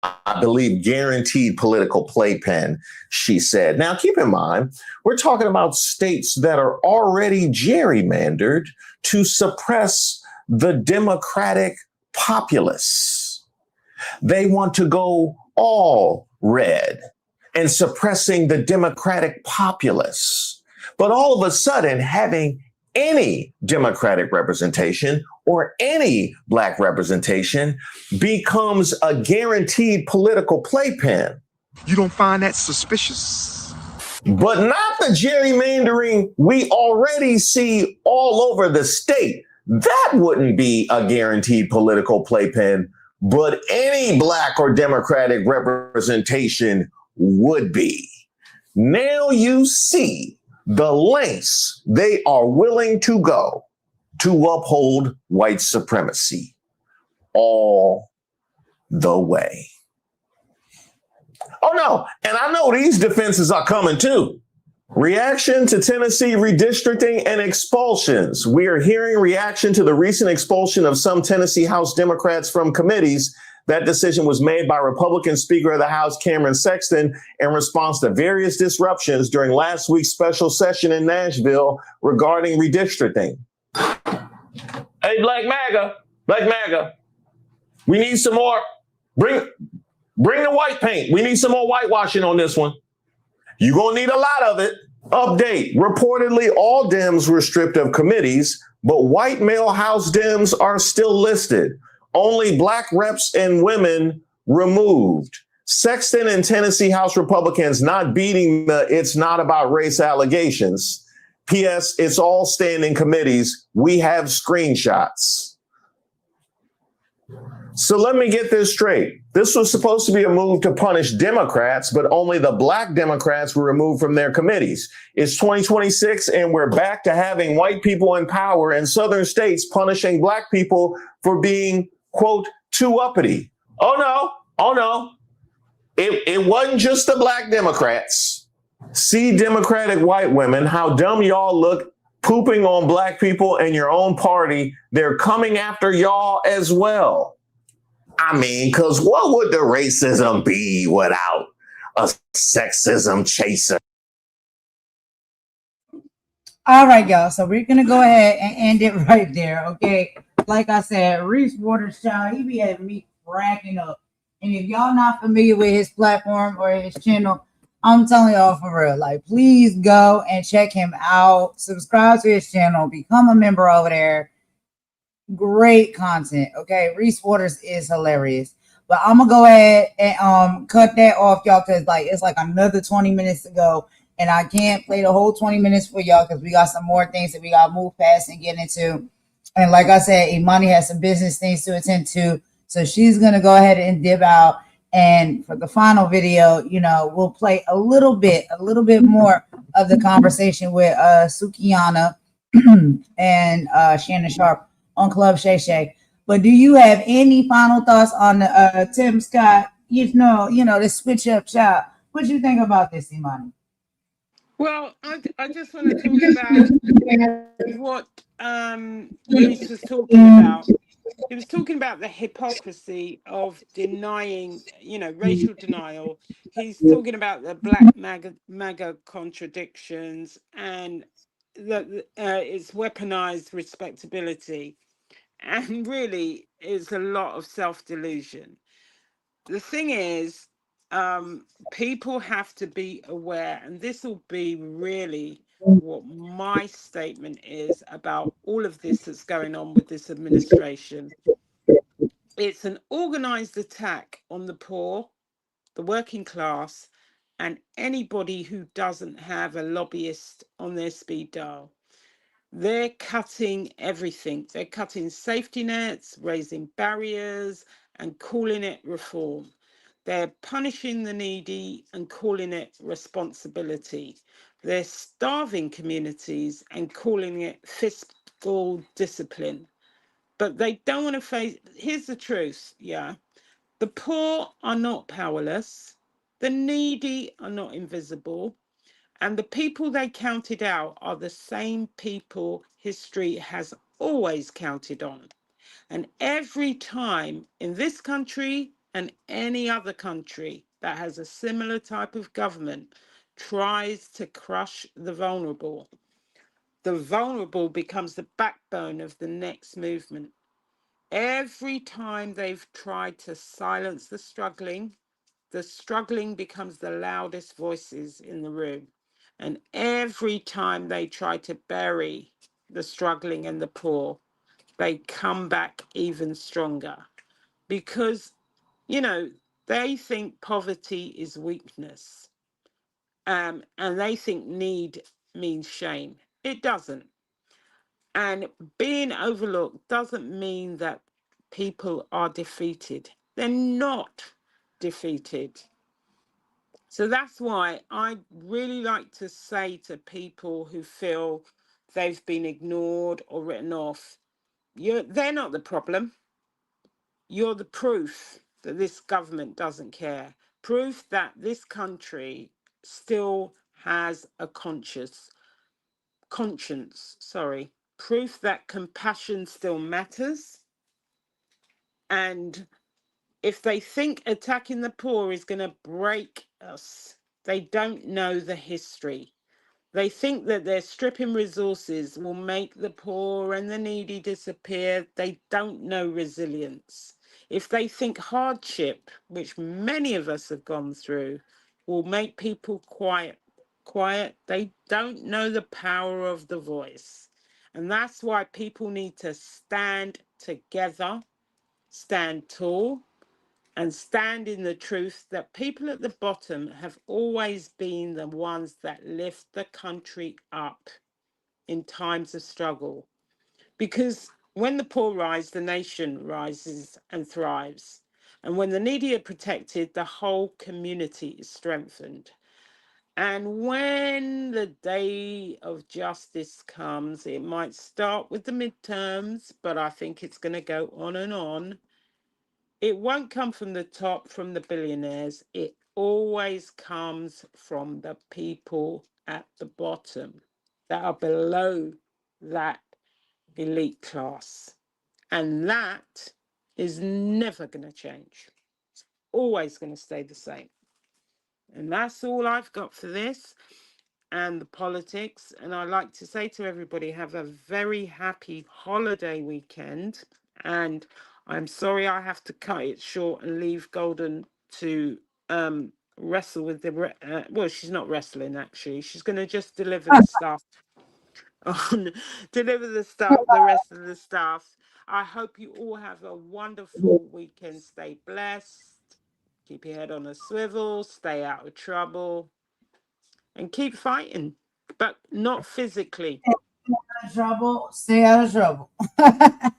I believe guaranteed political playpen, she said. Now, keep in mind, we're talking about states that are already gerrymandered to suppress the Democratic populace. They want to go all red and suppressing the Democratic populace. But all of a sudden, having any Democratic representation or any Black representation becomes a guaranteed political playpen. You don't find that suspicious? But not the gerrymandering we already see all over the state. That wouldn't be a guaranteed political playpen, but any Black or Democratic representation would be. Now you see the lengths they are willing to go to uphold white supremacy all the way. Oh, no. And I know these defenses are coming, too. Reaction to Tennessee redistricting and expulsions. We are hearing reaction to the recent expulsion of some Tennessee House Democrats from committees. That decision was made by Republican Speaker of the House, Cameron Sexton, in response to various disruptions during last week's special session in Nashville regarding redistricting. Hey, Black MAGA, we need some more. Bring the white paint. We need some more whitewashing on this one. You're going to need a lot of it. Update. Reportedly, all Dems were stripped of committees, but white male House Dems are still listed. Only Black reps and women removed. Sexton and Tennessee House Republicans not beating the "it's not about race" allegations. P.S. It's all standing committees. We have screenshots. So let me get this straight. This was supposed to be a move to punish Democrats, but only the Black Democrats were removed from their committees. It's 2026, and we're back to having white people in power in southern states punishing Black people for being, quote, too uppity. Oh, no. It wasn't just the Black Democrats. See Democratic white women, how dumb y'all look, pooping on Black people and your own party. They're coming after y'all as well. I mean, because what would the racism be without a sexism chaser? All right, y'all. So we're gonna go ahead and end it right there. Okay. Like I said, Reese Waters, child, he be having me cracking up. And if y'all not familiar with his platform or his channel, I'm telling y'all for real. Like, please go and check him out. Subscribe to his channel. Become a member over there. Great content. Okay. Reese Waters is hilarious. But I'm gonna go ahead and cut that off, y'all, because like it's like another 20 minutes to go. And I can't play the whole 20 minutes for y'all because we got some more things that we got to move past and get into. And like I said, Imani has some business things to attend to. So she's going to go ahead and dip out. And for the final video, you know, we'll play a little bit more of the conversation with Sukihana and Shannon Sharp on Club Shay Shay. But do you have any final thoughts on Tim Scott? You know, the switch up shop. What do you think about this, Imani? Well, I just want to talk about what Reese was talking about. He was talking about the hypocrisy of denying, racial denial. He's talking about the black MAGA contradictions and it's weaponized respectability. And really, it's a lot of self-delusion. The thing is, people have to be aware, and this will be really what my statement is about all of this that's going on with this administration. It's an organized attack on the poor, the working class, and anybody who doesn't have a lobbyist on their speed dial. They're cutting everything. They're cutting safety nets, raising barriers, and calling it reform. They're punishing the needy and calling it responsibility. They're starving communities and calling it fiscal discipline. But they don't want to face, here's the truth, yeah. The poor are not powerless. The needy are not invisible. And the people they counted out are the same people history has always counted on. And every time in this country and any other country that has a similar type of government tries to crush the vulnerable becomes the backbone of the next movement. Every time they've tried to silence the struggling becomes the loudest voices in the room. And every time they try to bury the struggling and the poor, they come back even stronger because, they think poverty is weakness, and they think need means shame. It doesn't. And being overlooked doesn't mean that people are defeated. They're not defeated. So that's why I really like to say to people who feel they've been ignored or written off, they're not the problem. You're the proof that this government doesn't care. Proof that this country still has a conscience. Proof that compassion still matters. And if they think attacking the poor is going to break us, they don't know the history. They think that their stripping resources will make the poor and the needy disappear. They don't know resilience. If they think hardship, which many of us have gone through, will make people quiet, they don't know the power of the voice. And that's why people need to stand together, stand tall, and stand in the truth that people at the bottom have always been the ones that lift the country up in times of struggle. Because when the poor rise, the nation rises and thrives. And when the needy are protected, the whole community is strengthened. And when the day of justice comes, it might start with the midterms, but I think it's going to go on and on. It won't come from the top, from the billionaires. It always comes from the people at the bottom that are below that elite class. And that is never going to change. It's always going to stay the same. And that's all I've got for this and the politics. And I like to say to everybody, have a very happy holiday weekend. And I'm sorry I have to cut it short and leave Golden to wrestle with the well, she's not wrestling actually, she's going to just deliver the stuff on deliver the rest of the stuff. I hope you all have a wonderful weekend. Stay blessed, keep your head on a swivel, stay out of trouble, and keep fighting, but not physically. Trouble, stay out of trouble.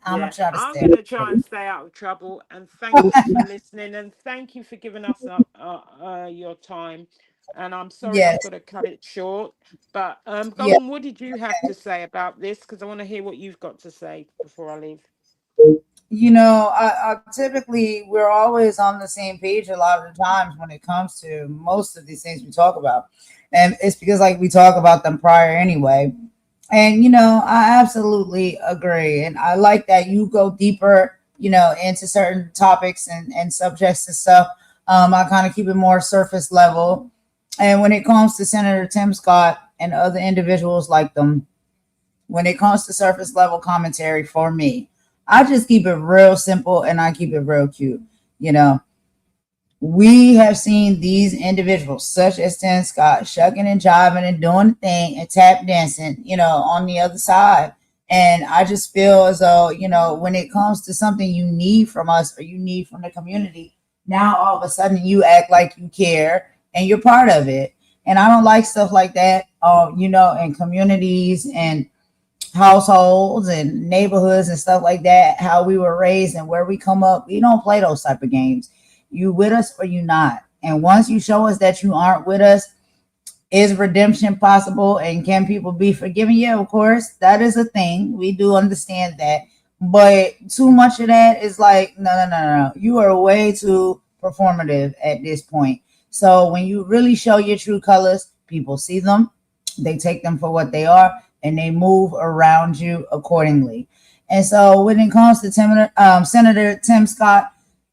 I'm going to try and stay out of trouble. And thank you for listening, and thank you for giving us your time. And I'm sorry I've got to cut it short. But Golden, what did you have to say about this? Because I want to hear what you've got to say before I leave. You know, I typically we're always on the same page a lot of the times when it comes to most of these things we talk about, and it's because like we talk about them prior anyway. And, you know, I absolutely agree. And I like that you go deeper, you know, into certain topics and subjects and stuff. I kind of keep it more surface level. And when it comes to Senator Tim Scott and other individuals like them, when it comes to surface level commentary for me, I just keep it real simple and I keep it real cute. You know, we have seen these individuals such as Tim Scott shucking and jiving and doing the thing and tap dancing, you know, on the other side. And I just feel as though, you know, when it comes to something you need from us or you need from the community, now all of a sudden you act like you care and you're part of it. And I don't like stuff like that, you know, in communities and households and neighborhoods and stuff like that, how we were raised and where we come up. We don't play those type of games. You with us or you not. And once you show us that you aren't with us, is redemption possible? And can people be forgiven? Yeah, of course. That is a thing. We do understand that. But too much of that is like, no. You are way too performative at this point. So when you really show your true colors, people see them, they take them for what they are, and they move around you accordingly. And so when it comes to Senator Tim Scott,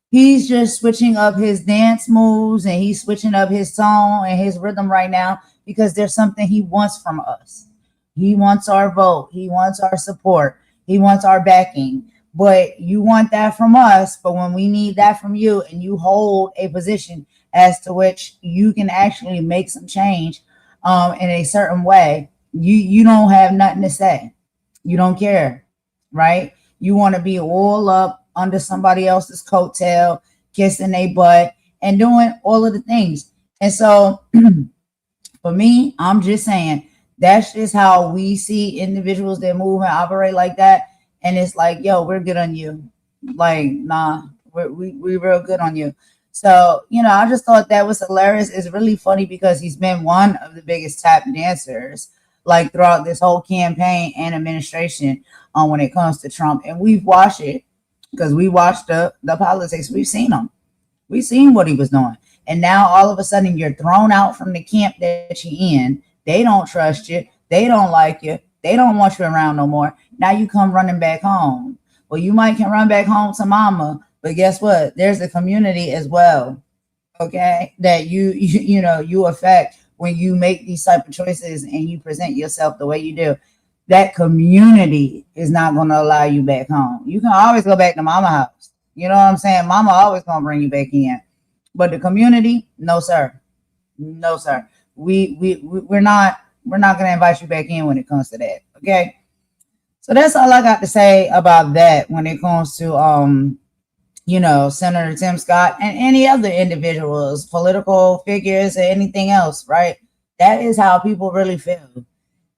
he's just switching up his dance moves and he's switching up his tone and his rhythm right now because there's something he wants from us. He wants our vote. He wants our support. He wants our backing. But you want that from us. But when we need that from you and you hold a position as to which you can actually make some change in a certain way, you don't have nothing to say. You don't care, right? You want to be all up under somebody else's coattail, kissing their butt and doing all of the things. And so for me, I'm just saying that's just how we see individuals that move and operate like that. And it's like, yo, we're good on you. Like, nah, we're real good on you. So, you know, I just thought that was hilarious. It's really funny because he's been one of the biggest tap dancers like throughout this whole campaign and administration when it comes to Trump. And we've watched it. Because we watched the politics. We've seen him. We've seen what he was doing. And now all of a sudden you're thrown out from the camp that you're in. They don't trust you. They don't like you. They don't want you around no more. Now you come running back home. Well, you might can run back home to mama, but guess what? There's a community as well, okay, that you affect when you make these type of choices and you present yourself the way you do. That community is not going to allow you back home. You can always go back to mama house. You know what I'm saying? Mama always going to bring you back in. But the community, no, sir. No, sir. We're not going to invite you back in when it comes to that. Okay. So that's all I got to say about that when it comes to, you know, Senator Tim Scott and any other individuals, political figures or anything else, right? That is how people really feel.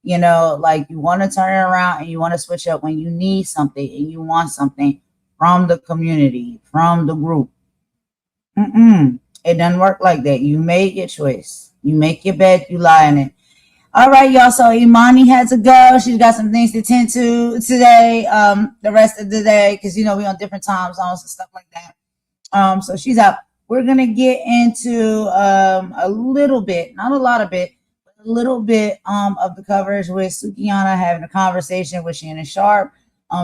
You know, like you want to turn around and you want to switch up when you need something and you want something from the community, from the group. It doesn't work like that. You made your choice. You make your bed, you lie in it. All right, y'all. So Imani had to go. She's got some things to tend to today, the rest of the day, because, you know, we're on different time zones and stuff like that. So she's out. We're going to get into a little bit, not a lot of it, a little bit of the coverage with Sukihana having a conversation with Shannon Sharp.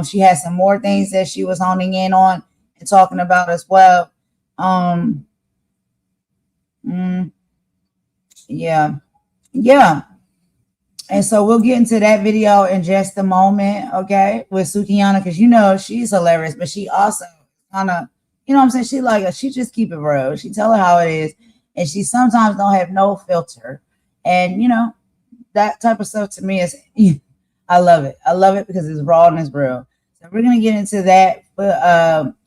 She had some more things that she was honing in on. and talking about as well. Yeah. And so we'll get into that video in just a moment, okay, with Sukihana, because you know she's hilarious, but she also kind of, you know what I'm saying? She just keep it real. She tell her how it is, and she sometimes don't have no filter. And you know, that type of stuff to me is, I love it. I love it because it's raw and it's real. So we're gonna get into that, but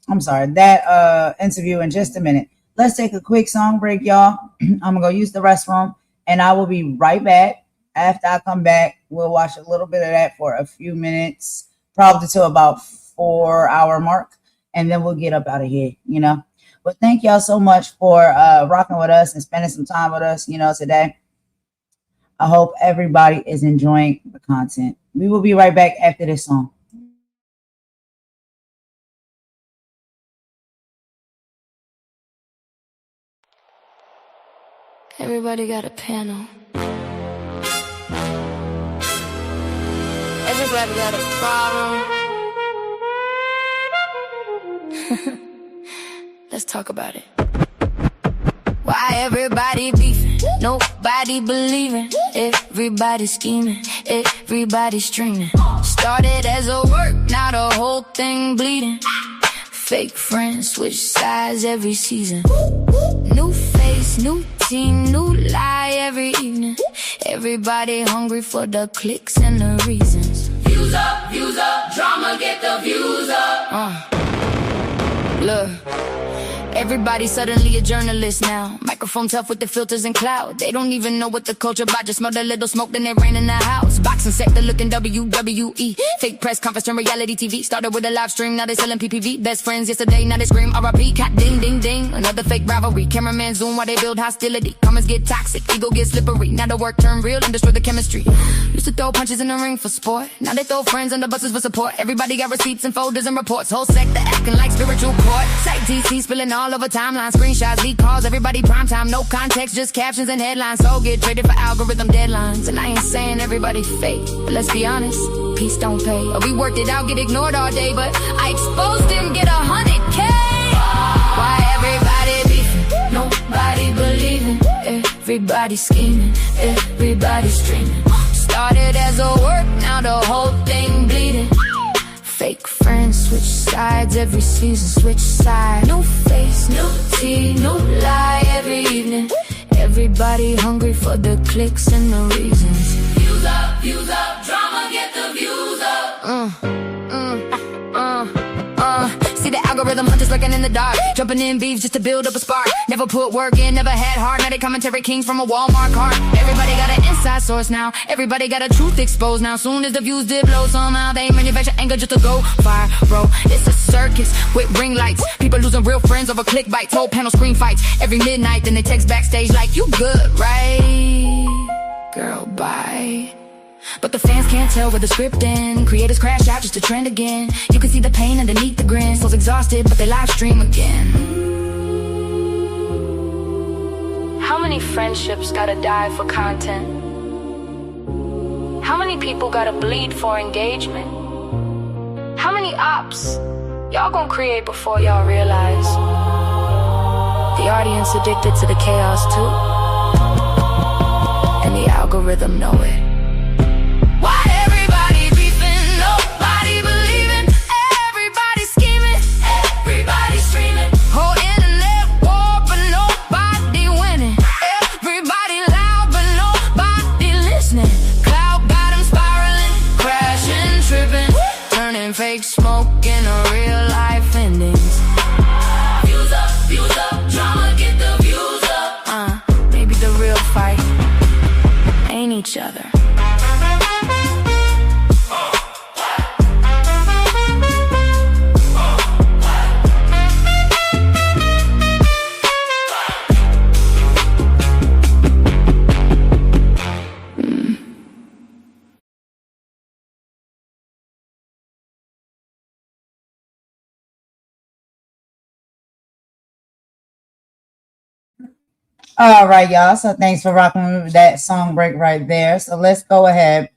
that interview in just a minute. Let's take a quick song break, y'all. I'm gonna go use the restroom, and I will be right back. After I come back, we'll watch a little bit of that for a few minutes, probably to about 4-hour mark, and then we'll get up out of here, you know. But thank y'all so much for rocking with us and spending some time with us, you know, today. I hope everybody is enjoying the content. We will be right back after this song. Everybody got a panel. Everybody got a problem. Let's talk about it. Why everybody beefing? Nobody believing. Everybody scheming. Everybody streaming. Started as a work, now the whole thing bleeding. Fake friends switch sides every season. New face, new team, new lie every evening. Everybody hungry for the clicks and the reasons. Views up, drama get the views up. Look, everybody suddenly a journalist now. Microphone tough with the filters and cloud. They don't even know what the culture about. Just smell a little smoke, then it rain in the house. Boxing sector looking WWE. Fake press conference turn reality TV. Started with a live stream, now they selling PPV. Best friends yesterday, now they scream RIP. Cat ding ding ding, another fake rivalry. Cameraman zoom while they build hostility. Comments get toxic, ego get slippery. Now the work turn real and destroy the chemistry. Used to throw punches in the ring for sport. Now they throw friends under buses for support. Everybody got receipts and folders and reports. Whole sector acting like spiritual court. Site TC spilling all over timelines. Screenshots, leak calls, everybody prime time. No context, just captions and headlines. So get traded for algorithm deadlines. And I ain't saying everybody fake, but let's be honest, peace don't pay. We worked it out, get ignored all day, but I exposed him, get 100K. Why everybody beefing? Nobody believing. Everybody scheming. Everybody streaming. Started as a work, now the whole thing bleeding. Fake friends switch sides every season, switch sides. New face, new tea, new lie every evening. Everybody hungry for the clicks and the reasons. Views up, drama get the views up. See the algorithm hunters lurking in the dark, jumping in beefs just to build up a spark. Never put work in, never had heart. Now they commentary kings from a Walmart cart. Everybody got an inside source now. Everybody got a truth exposed now. Soon as the views did blow, somehow they manufacture anger just to go viral. It's a circus with ring lights. People losing real friends over click bites. Whole panel screen fights every midnight. Then they text backstage like, you good, right? Girl, bye. But the fans can't tell where the script ends. Creators crash out just to trend again. You can see the pain underneath the grin. Souls exhausted, but they live stream again. How many friendships gotta die for content? How many people gotta bleed for engagement? How many ops y'all gonna create before y'all realize the audience addicted to the chaos too? And the algorithm know it. Why everybody beefing? Nobody believing. Everybody scheming. Everybody streaming. Whole internet war, but nobody winning. Everybody loud, but nobody listening. Cloud got them spiraling, crashing, tripping, turning fake smoke into real life endings. Views up, drama get the views up. Maybe the real fight ain't each other. All right, y'all. So thanks for rocking with that song break right there. So let's go ahead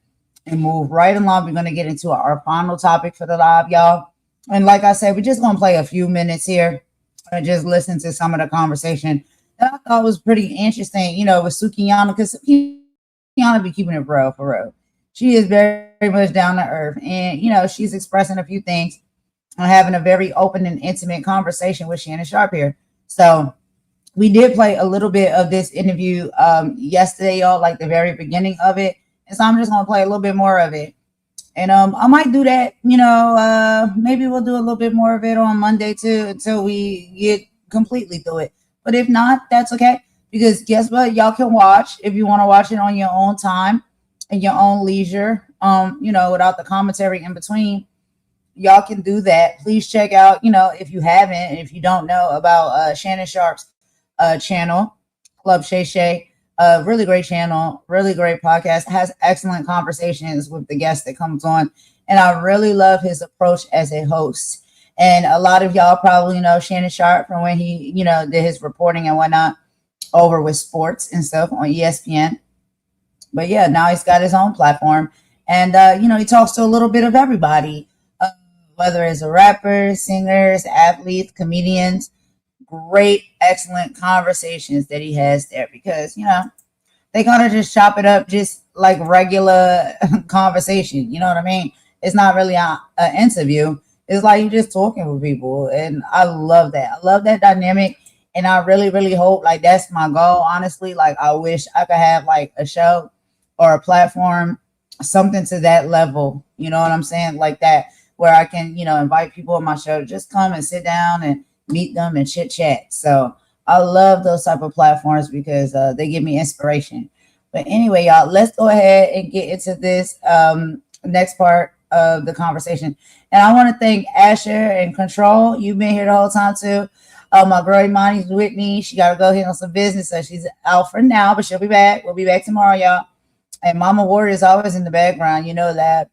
and move right along. We're going to get into our final topic for the live, y'all. And like I said, we're just gonna play a few minutes here and just listen to some of the conversation that I thought was pretty interesting, with Sukihana, because Sukihana be keeping it real for real. She is very, very much down to earth, and she's expressing a few things and having a very open and intimate conversation with Shannon Sharpe here. So we did play a little bit of this interview yesterday, y'all, like the very beginning of it, and so I'm just gonna play a little bit more of it. And I might do that, maybe we'll do a little bit more of it on Monday too until we get completely through it. But if not, that's okay. Because guess what? Y'all can watch if you want to watch it on your own time and your own leisure, without the commentary in between. Y'all can do that. Please check out, if you haven't, and if you don't know about Shannon Sharpe's channel, Club Shay Shay. Really great channel, really great podcast, has excellent conversations with the guests that comes on. And I really love his approach as a host. And a lot of y'all probably know Shannon Sharpe from when he, did his reporting and whatnot over with sports and stuff on ESPN. But yeah, now he's got his own platform. And, he talks to a little bit of everybody, whether it's rappers, singers, athletes, comedians. Great, excellent conversations that he has there because, they kind of just chop it up just like regular conversation. You know what I mean? It's not really an interview. It's like you're just talking with people. And I love that. I love that dynamic. And I really, really hope like that's my goal. Honestly, like I wish I could have like a show or a platform, something to that level. You know what I'm saying? Like that, where I can, invite people on my show to just come and sit down and meet them and chit chat. So I love those type of platforms because they give me inspiration. But anyway, y'all, let's go ahead and get into this next part of the conversation. And I want to thank Asher and Control. You've been here the whole time too. My girl Imani's with me. She got to go handle some business, so she's out for now, but she'll be back. We'll be back tomorrow, y'all. And Mama Warrior is always in the background. You know that.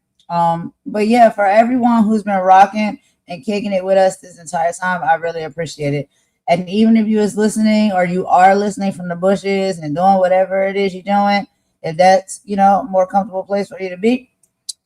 But yeah, for everyone who's been rocking and kicking it with us this entire time, I really appreciate it. And even if you was listening or you are listening from the bushes and doing whatever it is you're doing, if that's, a more comfortable place for you to be,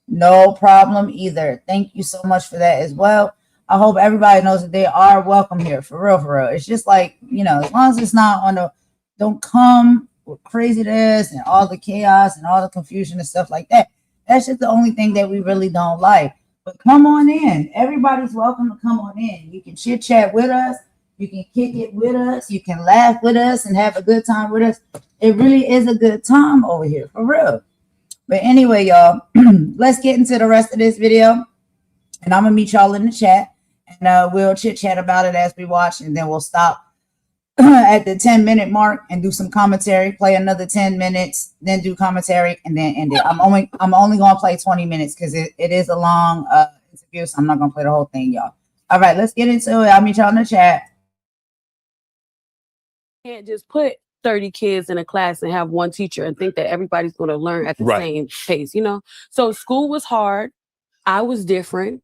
no problem either. Thank you so much for that as well. I hope everybody knows that they are welcome here, for real, for real. It's just like, as long as it's not don't come with craziness and all the chaos and all the confusion and stuff like that. That's just the only thing that we really don't like. But come on in. Everybody's welcome to come on in. You can chit chat with us. You can kick it with us. You can laugh with us and have a good time with us. It really is a good time over here, for real. But anyway, y'all, let's get into the rest of this video. And I'm going to meet y'all in the chat. And we'll chit-chat about it as we watch. And then we'll stop at the 10-minute mark and do some commentary. Play another 10 minutes, then do commentary, and then end it. I'm only going to play 20 minutes because it is a long interview. So I'm not going to play the whole thing, y'all. All right, let's get into it. I'll meet y'all in the chat. Can't just put 30 kids in a class and have one teacher and think that everybody's going to learn at the same pace, So school was hard. I was different.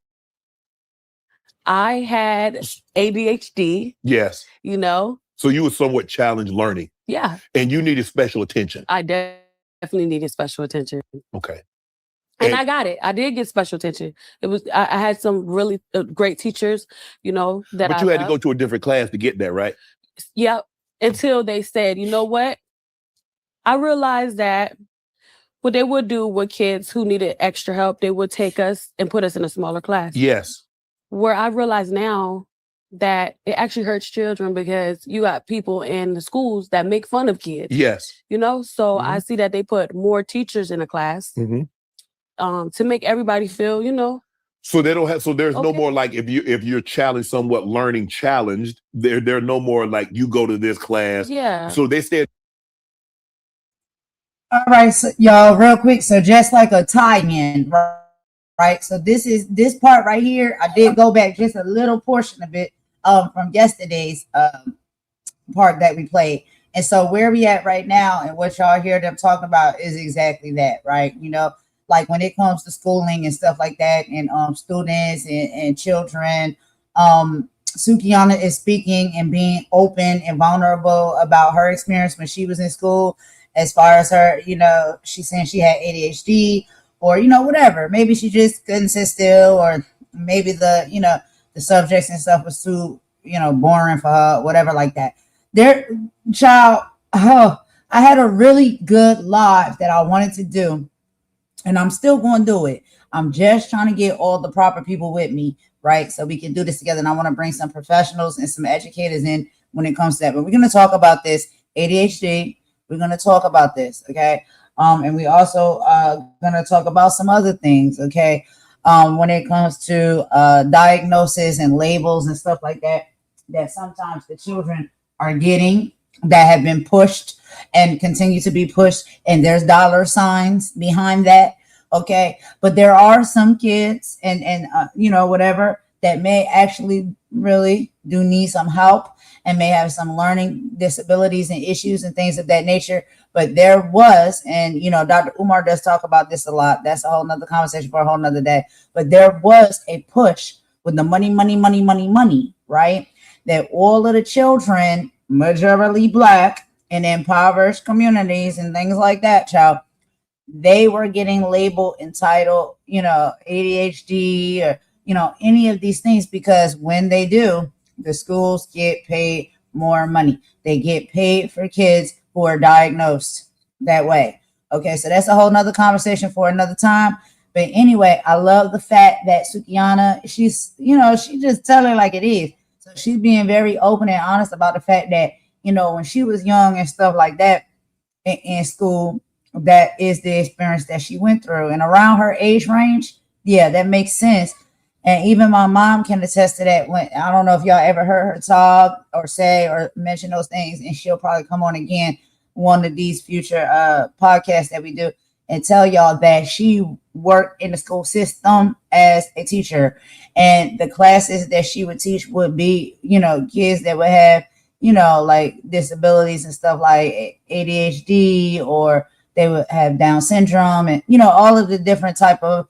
I had ADHD. Yes. So you were somewhat challenged learning. Yeah. And you needed special attention. I definitely needed special attention. Okay. And I got it. I did get special attention. I had some really great teachers, that But you had to go to a different class to get that, right? Yep. Until they said, you know what? I realized that what they would do with kids who needed extra help, they would take us and put us in a smaller class. Yes. Where I realize now that it actually hurts children because you got people in the schools that make fun of kids. Yes. So I see that they put more teachers in a class to make everybody feel, So they don't have. So there's no more like if you're challenged, somewhat learning challenged. There are no more like you go to this class. Yeah. So they said. All right, so y'all, real quick. So just like a tie-in, right? So this part right here. I did go back just a little portion of it from yesterday's part that we played. And so where we at right now and what y'all hear them talking about is exactly that, right? Like when it comes to schooling and stuff like that, and students and children, Sukihana is speaking and being open and vulnerable about her experience when she was in school, as far as her, she's saying she had ADHD or, whatever. Maybe she just couldn't sit still, or maybe the the subjects and stuff was too, boring for her, whatever like that. Their child, I had a really good live that I wanted to do, and I'm still going to do it. I'm just trying to get all the proper people with me, right? So we can do this together. And I want to bring some professionals and some educators in when it comes to that. But we're going to talk about this ADHD. We're going to talk about this, okay? And we also going to talk about some other things, okay? When it comes to diagnosis and labels and stuff like that, that sometimes the children are getting that have been pushed and continue to be pushed, and there's dollar signs behind that, okay? But there are some kids and whatever that may actually really do need some help and may have some learning disabilities and issues and things of that nature. But there was, and Dr. Umar does talk about this a lot. That's a whole nother conversation for a whole nother day. But there was a push with the money, right? That all of the children, majority Black and impoverished communities and things like that, child, they were getting labeled, entitled, ADHD or, any of these things, because when they do, the schools get paid more money. They get paid for kids who are diagnosed that way. Okay, so that's a whole nother conversation for another time. But anyway, I love the fact that Sukihana, she's, she just tell it like it is. So she's being very open and honest about the fact that, when she was young and stuff like that in school, that is the experience that she went through. And around her age range, yeah, that makes sense. And even my mom can attest to that. When I don't know if y'all ever heard her talk or say or mention those things, and she'll probably come on again one of these future podcasts that we do and tell y'all that she worked in the school system as a teacher, and the classes that she would teach would be, kids that would have, like disabilities and stuff like ADHD, or they would have Down syndrome, and all of the different type of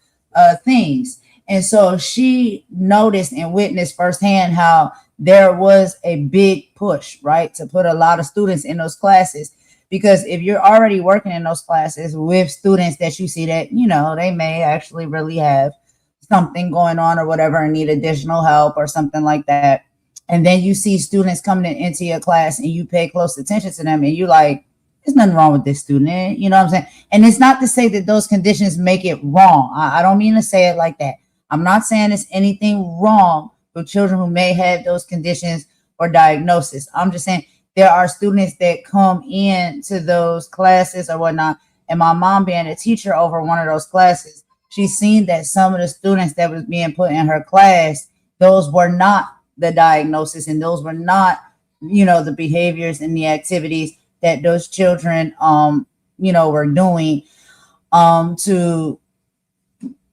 things. And so she noticed and witnessed firsthand how there was a big push, right, to put a lot of students in those classes. Because if you're already working in those classes with students that you see that, they may actually really have something going on or whatever and need additional help or something like that. And then you see students coming into your class and you pay close attention to them and you're like, there's nothing wrong with this student. You know what I'm saying? And it's not to say that those conditions make it wrong. I don't mean to say it like that. I'm not saying there's anything wrong with children who may have those conditions or diagnosis. I'm just saying there are students that come in to those classes or whatnot. And my mom being a teacher over one of those classes, she's seen that some of the students that was being put in her class, those were not the diagnosis, and those were not, the behaviors and the activities that those children, were doing to,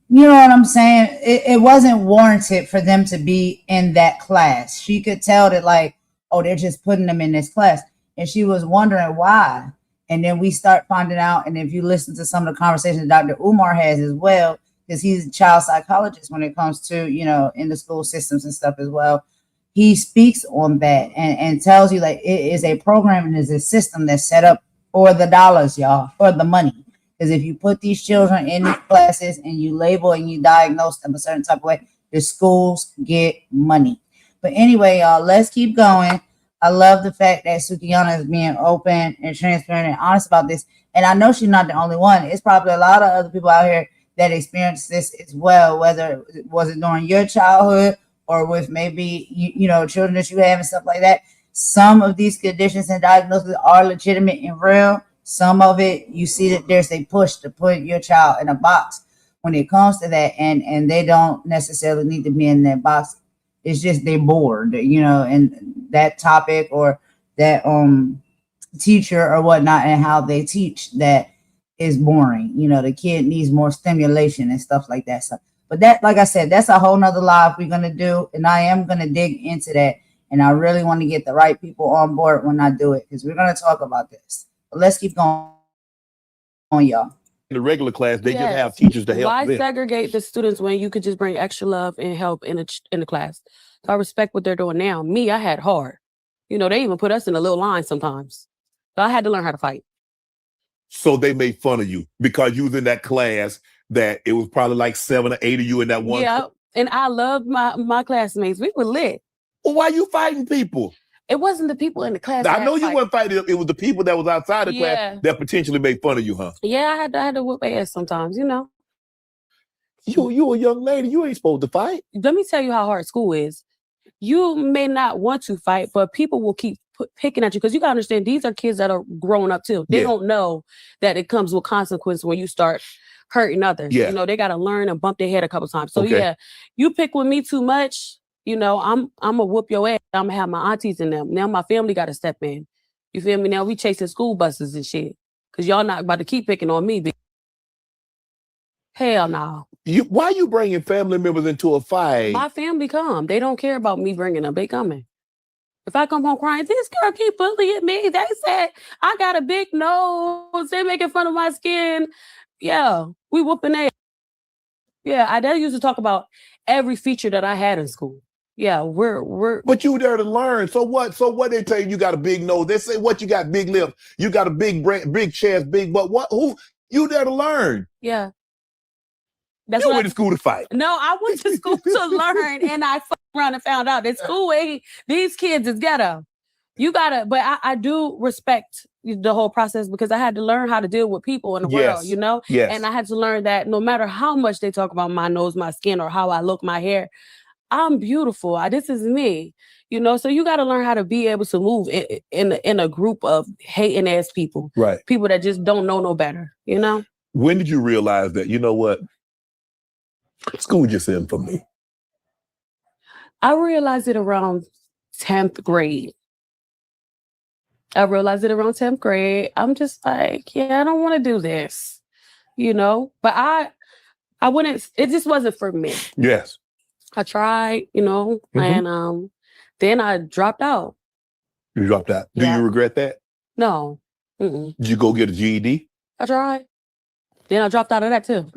what I'm saying? It wasn't warranted for them to be in that class. She could tell that, like, oh, they're just putting them in this class. And she was wondering why. And then we start finding out. And if you listen to some of the conversations Dr. Umar has as well, because he's a child psychologist when it comes to, in the school systems and stuff as well, he speaks on that and tells you, like, it is a program and is a system that's set up for the dollars, y'all, for the money. Because if you put these children in these classes and you label and you diagnose them a certain type of way, the schools get money. But anyway, y'all, let's keep going. I love the fact that Sukihana is being open and transparent and honest about this. And I know she's not the only one. It's probably a lot of other people out here that experience this as well, whether it was during your childhood or with maybe, children that you have and stuff like that. Some of these conditions and diagnoses are legitimate and real. Some of it, you see that there's a push to put your child in a box when it comes to that. And they don't necessarily need to be in that box. It's just they're bored, and that topic or that teacher or whatnot and how they teach that is boring. The kid needs more stimulation and stuff like that. So, but that, like I said, that's a whole nother live we're going to do. And I am going to dig into that. And I really want to get the right people on board when I do it, because we're going to talk about this. But let's keep going on, y'all. In the regular class, they just have teachers to help Why them. segregate the students when you could just bring extra love and help in the class? So I respect what they're doing now. Me, I had hard. They even put us in a little line sometimes. So I had to learn how to fight. So they made fun of you because you was in that class that it was probably like 7 or 8 of you in that one. Yeah, And I loved my classmates. We were lit. Well, why you fighting people? It wasn't the people in the class. I know you weren't fighting. It was the people that was outside the Yeah. class that potentially made fun of you, huh? Yeah, I had to whoop ass sometimes, you know. You a young lady. You ain't supposed to fight. Let me tell you how hard school is. You may not want to fight, but people will keep picking at you because you gotta understand these are kids that are growing up too. They don't know that it comes with consequence when you start hurting others. Yeah. You know, they gotta learn and bump their head a couple times. So yeah, you pick with me too much, you know, I'm gonna whoop your ass. I'm gonna have my aunties in them. Now my family gotta step in. You feel me? Now we chasing school buses and shit. Cause y'all not about to keep picking on me. Hell no. Why you bringing family members into a fight? My family come. They don't care about me bringing them. They coming. If I come home crying, this girl keep bullying me. They said I got a big nose. They making fun of my skin. Yeah, we whooping their. Yeah, they used to talk about every feature that I had in school. Yeah, we're. But you there to learn. So what? So what they tell you got a big nose? They say what you got big lips. You got a big chest, big butt. What? Who? You there to learn? Yeah. You went to school to fight. No, I went to school to learn, and I fucked around and found out that school ain't, these kids is ghetto. You gotta, but I do respect the whole process because I had to learn how to deal with people in the world, you know? Yes. And I had to learn that no matter how much they talk about my nose, my skin, or how I look, my hair, I'm beautiful. This is me, you know? So you gotta learn how to be able to move in a group of hating ass people. Right. People that just don't know no better, you know? When did you realize that, you know what? School just isn't for me. I realized it around 10th grade. I'm just like, yeah, I don't want to do this, you know? But I wouldn't, it just wasn't for me. Yes. I tried, you know, and then I dropped out. You dropped out. Do you regret that? No. Mm-mm. Did you go get a GED? I tried. Then I dropped out of that too.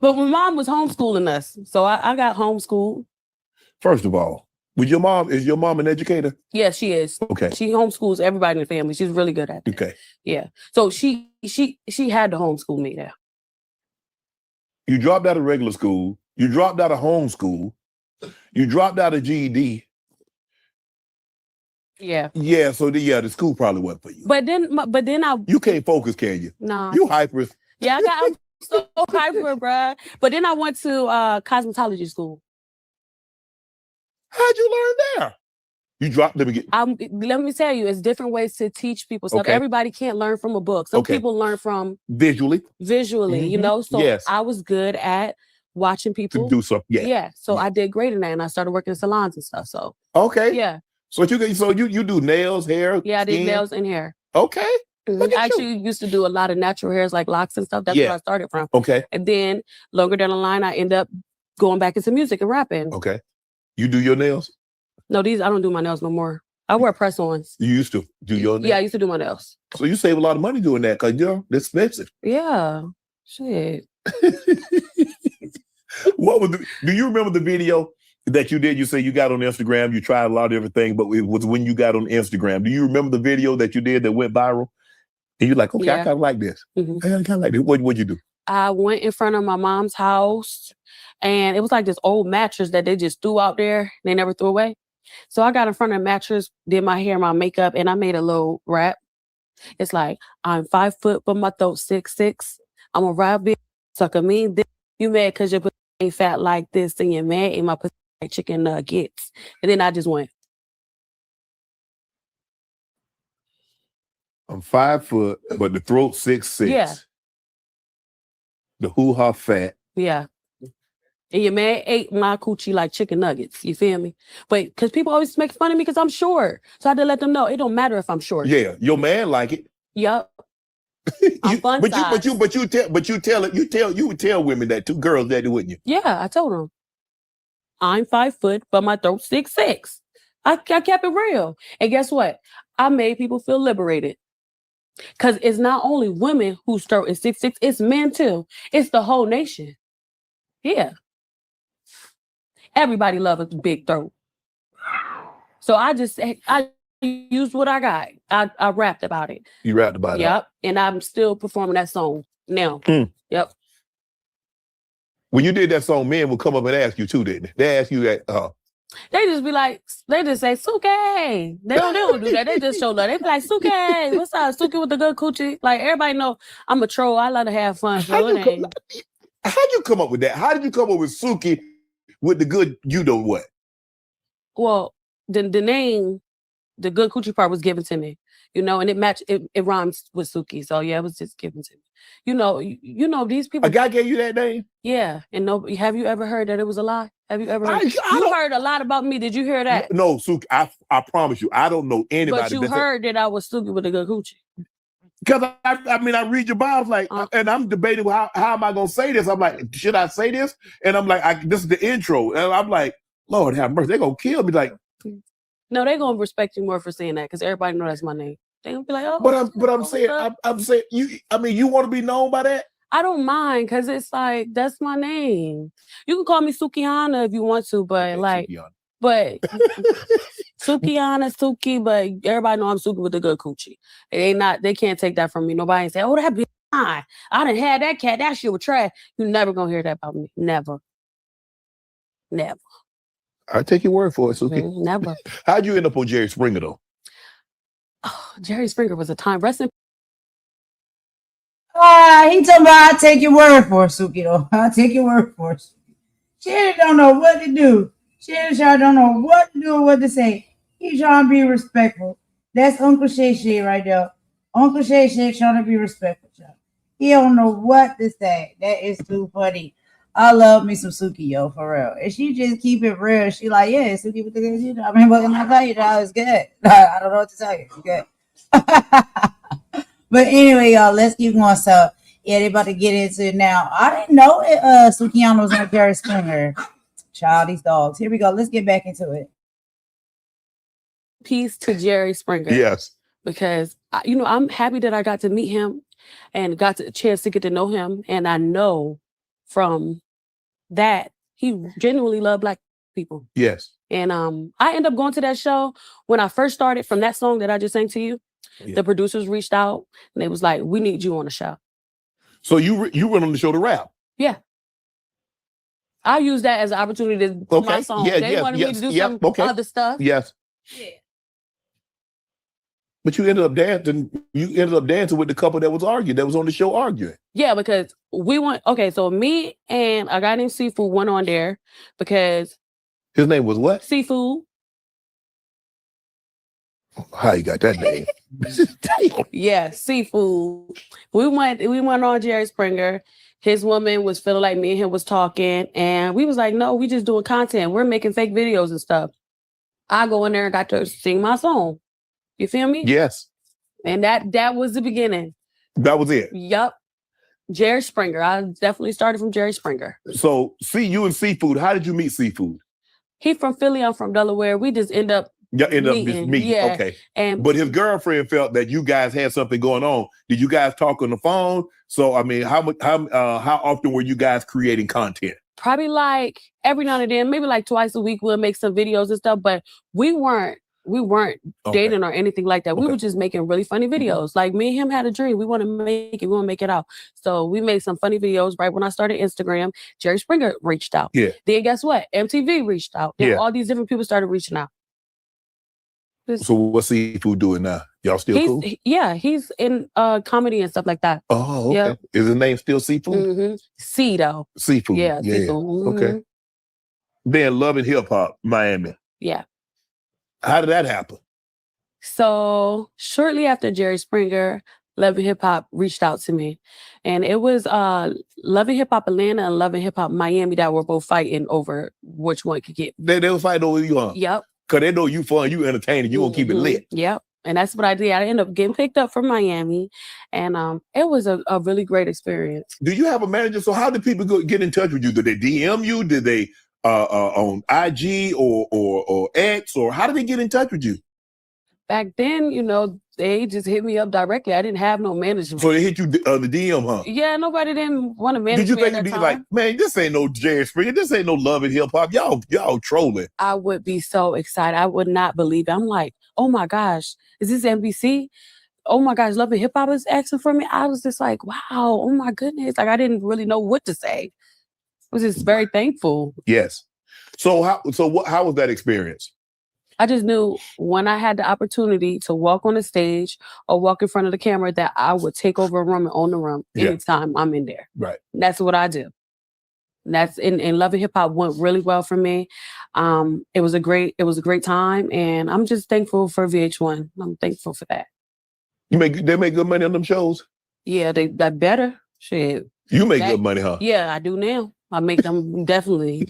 But my mom was homeschooling us, so I got homeschooled. First of all, is your mom an educator? Yeah, she is. Okay. She homeschools everybody in the family. She's really good at it. Okay. Yeah. So she had to homeschool me there. You dropped out of regular school. You dropped out of homeschool. You dropped out of GED. Yeah. Yeah. So the school probably wasn't for you. But then You can't focus, can you? Nah. You hyper. Yeah, I'm so hyper, bruh. But then I went to cosmetology school. How'd you learn there? You dropped. Let me tell you, it's different ways to teach people stuff. Okay. Everybody can't learn from a book. Some people learn from visually, you know. So I was good at watching people to do something. Yeah. So I did great in that, and I started working in salons and stuff. So okay. Yeah. So you do nails, hair. Yeah, I did skin? nails and hair. Okay. I actually used to do a lot of natural hairs, like locks and stuff. That's where I started from. Okay. And then longer down the line, I end up going back into music and rapping. Okay. You do your nails? No, I don't do my nails no more. I wear press-ons. You used to do your nails? Yeah, I used to do my nails. So you save a lot of money doing that because they're expensive. Yeah. Shit. Do you remember the video that you did? You say you got on Instagram, you tried a lot of everything, but it was when you got on Instagram. Do you remember the video that you did that went viral? And you're like, okay, I kind of like this. I kind of like this. What'd you do? I went in front of my mom's house, and it was like this old mattress that they just threw out there. They never threw away. So I got in front of the mattress, did my hair, my makeup, and I made a little rap. It's like, I'm 5 foot, but my throat 6'6". I'm a rap bitch, suck a mean dick. You mad because your pussy ain't fat like this, and you're mad and my pussy like chicken nuggets. And then I just went. I'm 5 foot, but the throat 6'6". Yeah. The hoo-ha fat. Yeah. And your man ate my coochie like chicken nuggets. You feel me? But because people always make fun of me because I'm short. So I had to let them know it don't matter if I'm short. Yeah, your man like it. Yup. I'm fun size. You would tell women that too, girls that, wouldn't you? Yeah, I told them. I'm 5 foot, but my throat 6'6". I kept it real. And guess what? I made people feel liberated. Because it's not only women whose throat is 6'6", it's men too. It's the whole nation. Yeah. Everybody loves a big throat. So I used what I got. I rapped about it. You rapped about it? Yep. And I'm still performing that song now. Yep. When you did that song, men would come up and ask you too, didn't they? They ask you that. They just be like, they just say, Suki. They don't do that. They just show love. They be like, Suki, what's up? Suki with the good coochie. Like, everybody know I'm a troll. I love to have fun. So How'd you come up with that? How did you come up with Suki with the good you know what? Well, the name, the good coochie part was given to me, you know, and it matched, it rhymes with Suki. So yeah, it was just given to me. You know, these people. A guy gave you that name? Yeah. And have you ever heard that it was a lie? Have you ever heard? You heard a lot about me. Did you hear that? No, Suki, I promise you, I don't know anybody. But you heard that I was Suki with a good coochie. Because I read your bio, like, and I'm debating how am I gonna say this? I'm like, should I say this? And I'm like, this is the intro, and I'm like, Lord have mercy, they're gonna kill me. Like, no, they're gonna respect you more for saying that because everybody know that's my name. They gonna be like, oh. But I'm saying you. I mean, you want to be known by that? I don't mind because it's like that's my name. You can call me Sukihana if you want to, but but Sukihana, Suki, but everybody know I'm Suki with the good coochie. They can't take that from me. Nobody say, oh, that be mine. I done had that cat. That shit was trash. You never gonna hear that about me. Never. Never. I take your word for it, Suki. Never. How'd you end up on Jerry Springer though? Oh, Jerry Springer was a time. Rest in he talking about I take your word for it, Suki though. I'll take your word for it. She don't know what to do. She don't know what to do or what to say. He trying to be respectful. That's Uncle Shay Shay right there. Uncle Shay Shay trying to be respectful. He don't know what to say. That is too funny. I love me some Suki, yo, for real. And she just keep it real. She like, yeah, Suki with the good, you know. I mean, what can I tell you? That was good. I don't know what to tell you. It's good. But anyway, y'all, let's keep going. So, yeah, they about to get into it now. I didn't know Sukihana was on Jerry Springer. Child, these dogs. Here we go. Let's get back into it. Peace to Jerry Springer. Yes. Because, I'm happy that I got to meet him and got a chance to get to know him. And I know from that, he genuinely loved Black people. Yes. And I ended up going to that show when I first started from that song that I just sang to you. Yeah. The producers reached out and they was like, we need you on the show. So you went on the show to rap? Yeah. I used that as an opportunity to put my song. Yeah, they wanted me to do some other stuff. Yes. Yeah. But you ended up dancing. You ended up dancing with the couple that was arguing, that was on the show arguing. Yeah, because we went. Okay, so me and a guy named Seafood went on there because his name was what? Seafood. How you got that name? Yeah, Seafood. We went on Jerry Springer. His woman was feeling like me and him was talking, and we was like, no, we just doing content. We're making fake videos and stuff. I go in there and got to sing my song. You feel me? Yes. And that was the beginning. That was it. Yep. Jerry Springer. I definitely started from Jerry Springer. So, you and Seafood, how did you meet Seafood? He from Philly, I'm from Delaware. We just end up meeting. Yeah. Okay. But his girlfriend felt that you guys had something going on. Did you guys talk on the phone? So, I mean, how often were you guys creating content? Probably like every now and then, maybe like twice a week, we'll make some videos and stuff, but we weren't dating or anything like that. We were just making really funny videos. Like me and him had a dream. We want to make it. We want to make it out. So we made some funny videos. Right when I started Instagram, Jerry Springer reached out. Yeah. Then guess what? MTV reached out. Then all these different people started reaching out. So what's Seafood doing now? Y'all still cool? Yeah, he's in comedy and stuff like that. Oh, okay. Yep. Is his name still Seafood? Mm-hmm. C though. Seafood. Yeah. Seafood. Mm-hmm. Okay. Then Love and Hip Hop, Miami. Yeah. How did that happen? So shortly after Jerry Springer, Love and Hip Hop reached out to me. And it was Love and Hip Hop Atlanta and Love and Hip Hop Miami that were both fighting over which one could get. They were fighting over you, huh? Yep. Because they know you fun, you entertaining, you gonna keep it lit. Yep. And that's what I did. I ended up getting picked up from Miami. And it was a really great experience. Do you have a manager? So how did people get in touch with you? Did they DM you? Did they on IG or X? Or how did they get in touch with you? Back then, they just hit me up directly. I didn't have no management. So they hit you the DM, huh? Yeah, nobody didn't want to manage me. Did you think you'd be like, man, this ain't no Jerry Springer, this ain't no Love and Hip Hop. Y'all trolling. I would be so excited. I would not believe it. I'm like, oh my gosh, is this NBC? Oh my gosh, Love and Hip Hop is asking for me. I was just like, wow, oh my goodness. Like I didn't really know what to say. was just very thankful. Yes. So how was that experience? I just knew when I had the opportunity to walk on the stage or walk in front of the camera that I would take over a room and own the room anytime I'm in there. Right. That's what I do. That's in Love and Hip Hop went really well for me. It was a great time, and I'm just thankful for VH1. I'm thankful for that. They make good money on them shows? Yeah, they better. Shit. You make good money, huh? Yeah, I do now. I make them definitely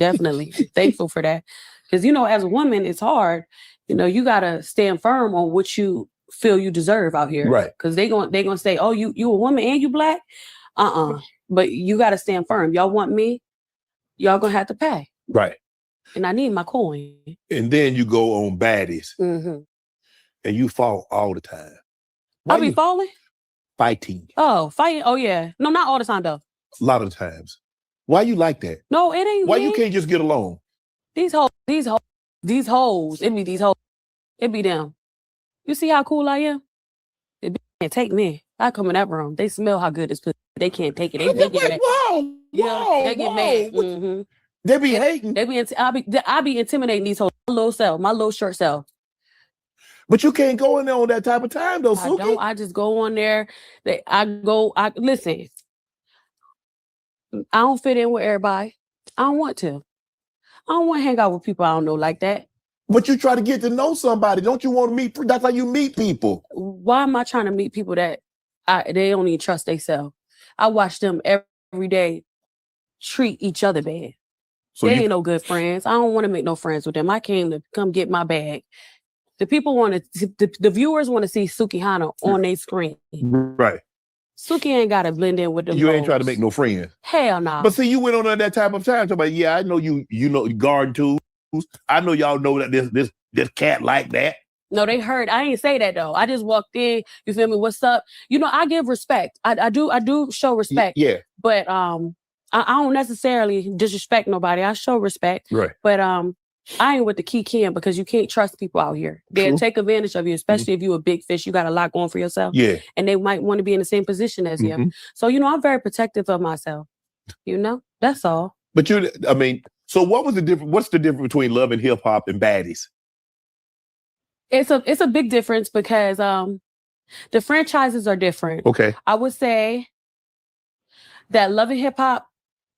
thankful for that. Because, as a woman, it's hard. You got to stand firm on what you feel you deserve out here. Right. Because they gonna say, oh, you a woman and you black? But you got to stand firm. Y'all want me? Y'all gonna have to pay. Right. And I need my coin. And then you go on Baddies. Mm-hmm. And you fall all the time. I'll be falling? Fighting. Oh, fighting? Oh, yeah. No, not all the time, though. A lot of times. Why you like that? No, it ain't. Why you can't just get along? These hoes. It be these hoes. It be them. You see how cool I am? They can't take me. I come in that room. They smell how good this pussy. They can't take it. They get mad. They get mad. Mm-hmm. They be hating. I be intimidating these hoes. My little self, my little short self. But you can't go in there on that type of time, though, Suki. I don't. I just go on there. Listen. I don't fit in with everybody. I don't want to. I don't want to hang out with people I don't know like that. But you try to get to know somebody. Don't you want to meet? That's how you meet people. Why am I trying to meet people that they don't even trust themselves? I watch them every day treat each other bad. So they ain't no good friends. I don't want to make no friends with them. I came to come get my bag. The people the viewers want to see Sukihana on their screen. Right. Suki ain't got to blend in with them. You ain't trying to make no friends. Hell no. But see, you went on that type of time. Talking about, I know you know garden tools. I know y'all know that this cat like that. No, they heard. I ain't say that though. I just walked in. You feel me? What's up? I give respect. I do show respect. Yeah. But I don't necessarily disrespect nobody. I show respect. Right. But I ain't with the key can because you can't trust people out here. They'll take advantage of you, especially if you're a big fish. You got a lot going for yourself. Yeah. And they might want to be in the same position as you. So, I'm very protective of myself. That's all. But so what was the difference? What's the difference between Love and Hip Hop and Baddies? It's a big difference because the franchises are different. Okay. I would say that Love and Hip Hop,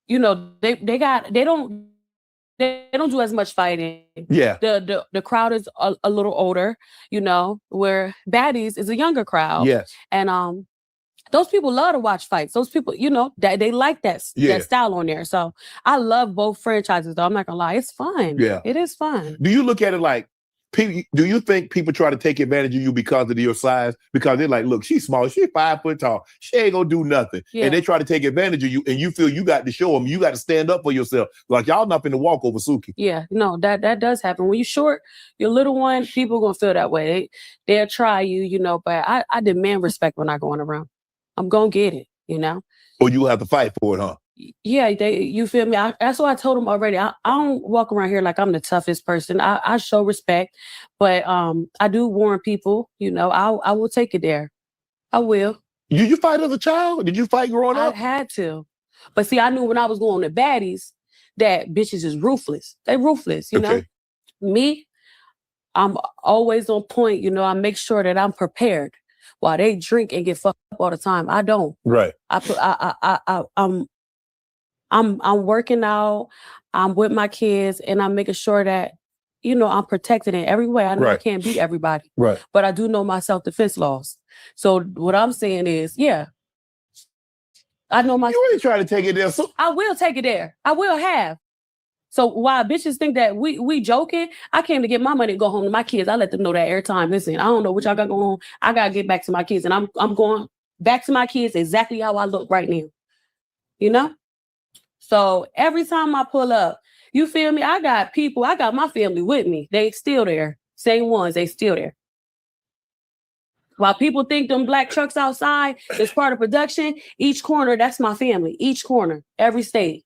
they don't do as much fighting. Yeah. The crowd is a little older, where Baddies is a younger crowd. Yes. And those people love to watch fights. Those people, that they like that style on there. So I love both franchises, though. I'm not gonna lie, it's fun. Yeah, it is fun. Do you look at it like? Do you think people try to take advantage of you because of your size? Because they're like, look, she's small. She's 5 foot tall. She ain't gonna do nothing. Yeah. And they try to take advantage of you, and you feel you got to show them. You got to stand up for yourself. Like y'all not finna walk over Suki. Yeah, no, that does happen. When you're short, you're little one, people gonna feel that way. They'll try you, But I demand respect when I go on around. I'm gonna get it, Or you have to fight for it, huh? Yeah, you feel me? That's what I told them already. I don't walk around here like I'm the toughest person. I show respect, but I do warn people. I will take it there. I will. Did you fight as a child? Did you fight growing up? I had to, but see, I knew when I was going to Baddies that bitches is ruthless. They ruthless, know. Me, I'm always on point. I make sure that I'm prepared. While they drink and get fucked up all the time, I don't. Right. I'm working out, I'm with my kids, and I'm making sure that, I'm protected in every way. I know I can't beat everybody. Right. But I do know my self-defense laws. So what I'm saying is, I know my... You ain't trying to take it there. So... I will take it there. I will have. So while bitches think that we joking, I came to get my money and go home to my kids. I let them know that every time. Listen, I don't know what y'all got going on. I got to get back to my kids. And I'm going back to my kids exactly how I look right now. So every time I pull up, you feel me? I got my family with me. They still there. Same ones, they still there. While people think them black trucks outside is part of production, each corner, that's my family. Each corner, every state.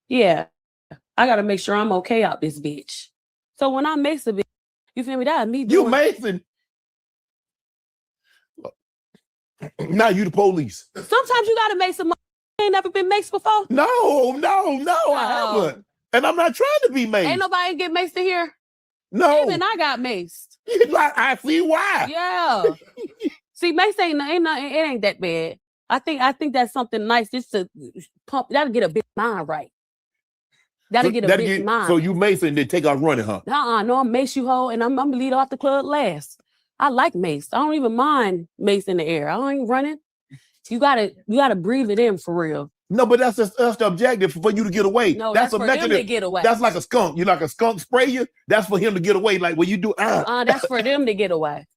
Yeah. I got to make sure I'm okay out this bitch. So when I mace a bitch, you feel me? That me doing... You macing? Now you the police. Sometimes you got to make some... ain't never been maced before? No, I haven't. And I'm not trying to be maced. Ain't nobody get maced in here? No. Even I got maced. I see why. Yeah. See, mace ain't it ain't that bad. I think that's something nice just to pump. That'll get a big mind right. That'll get a big mind. So you mace and then take off running, huh? No, I'm mace you hoe, and I'm gonna lead off the club last. I like mace. I don't even mind mace in the air. I ain't running. You gotta breathe it in for real. No, but that's the objective for you to get away. No, that's for them to get away. That's like a skunk. You like a skunk spray you. That's for him to get away. Like when you do. That's for them to get away.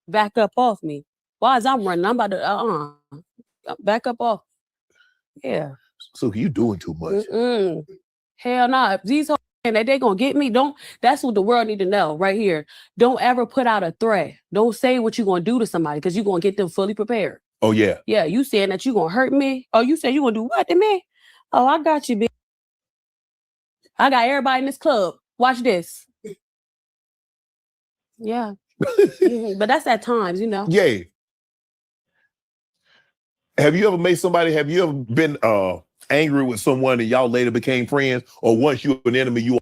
Back up off me. Why is I'm running? I'm about to back up off. Yeah. Suki, you doing too much. Hell no. If these hoes and they gonna get me, that's what the world need to know right here. Don't ever put out a threat. Don't say what you're gonna do to somebody because you're gonna get them fully prepared. Oh yeah. Yeah, you saying that you gonna hurt me? Oh, you say you gonna do what to me? Oh, I got you, bitch. I got everybody in this club. Watch this. Yeah. But that's at times, you know. Yeah. Have you ever made somebody? Have you ever been angry with someone and y'all later became friends, or once you were an enemy, you?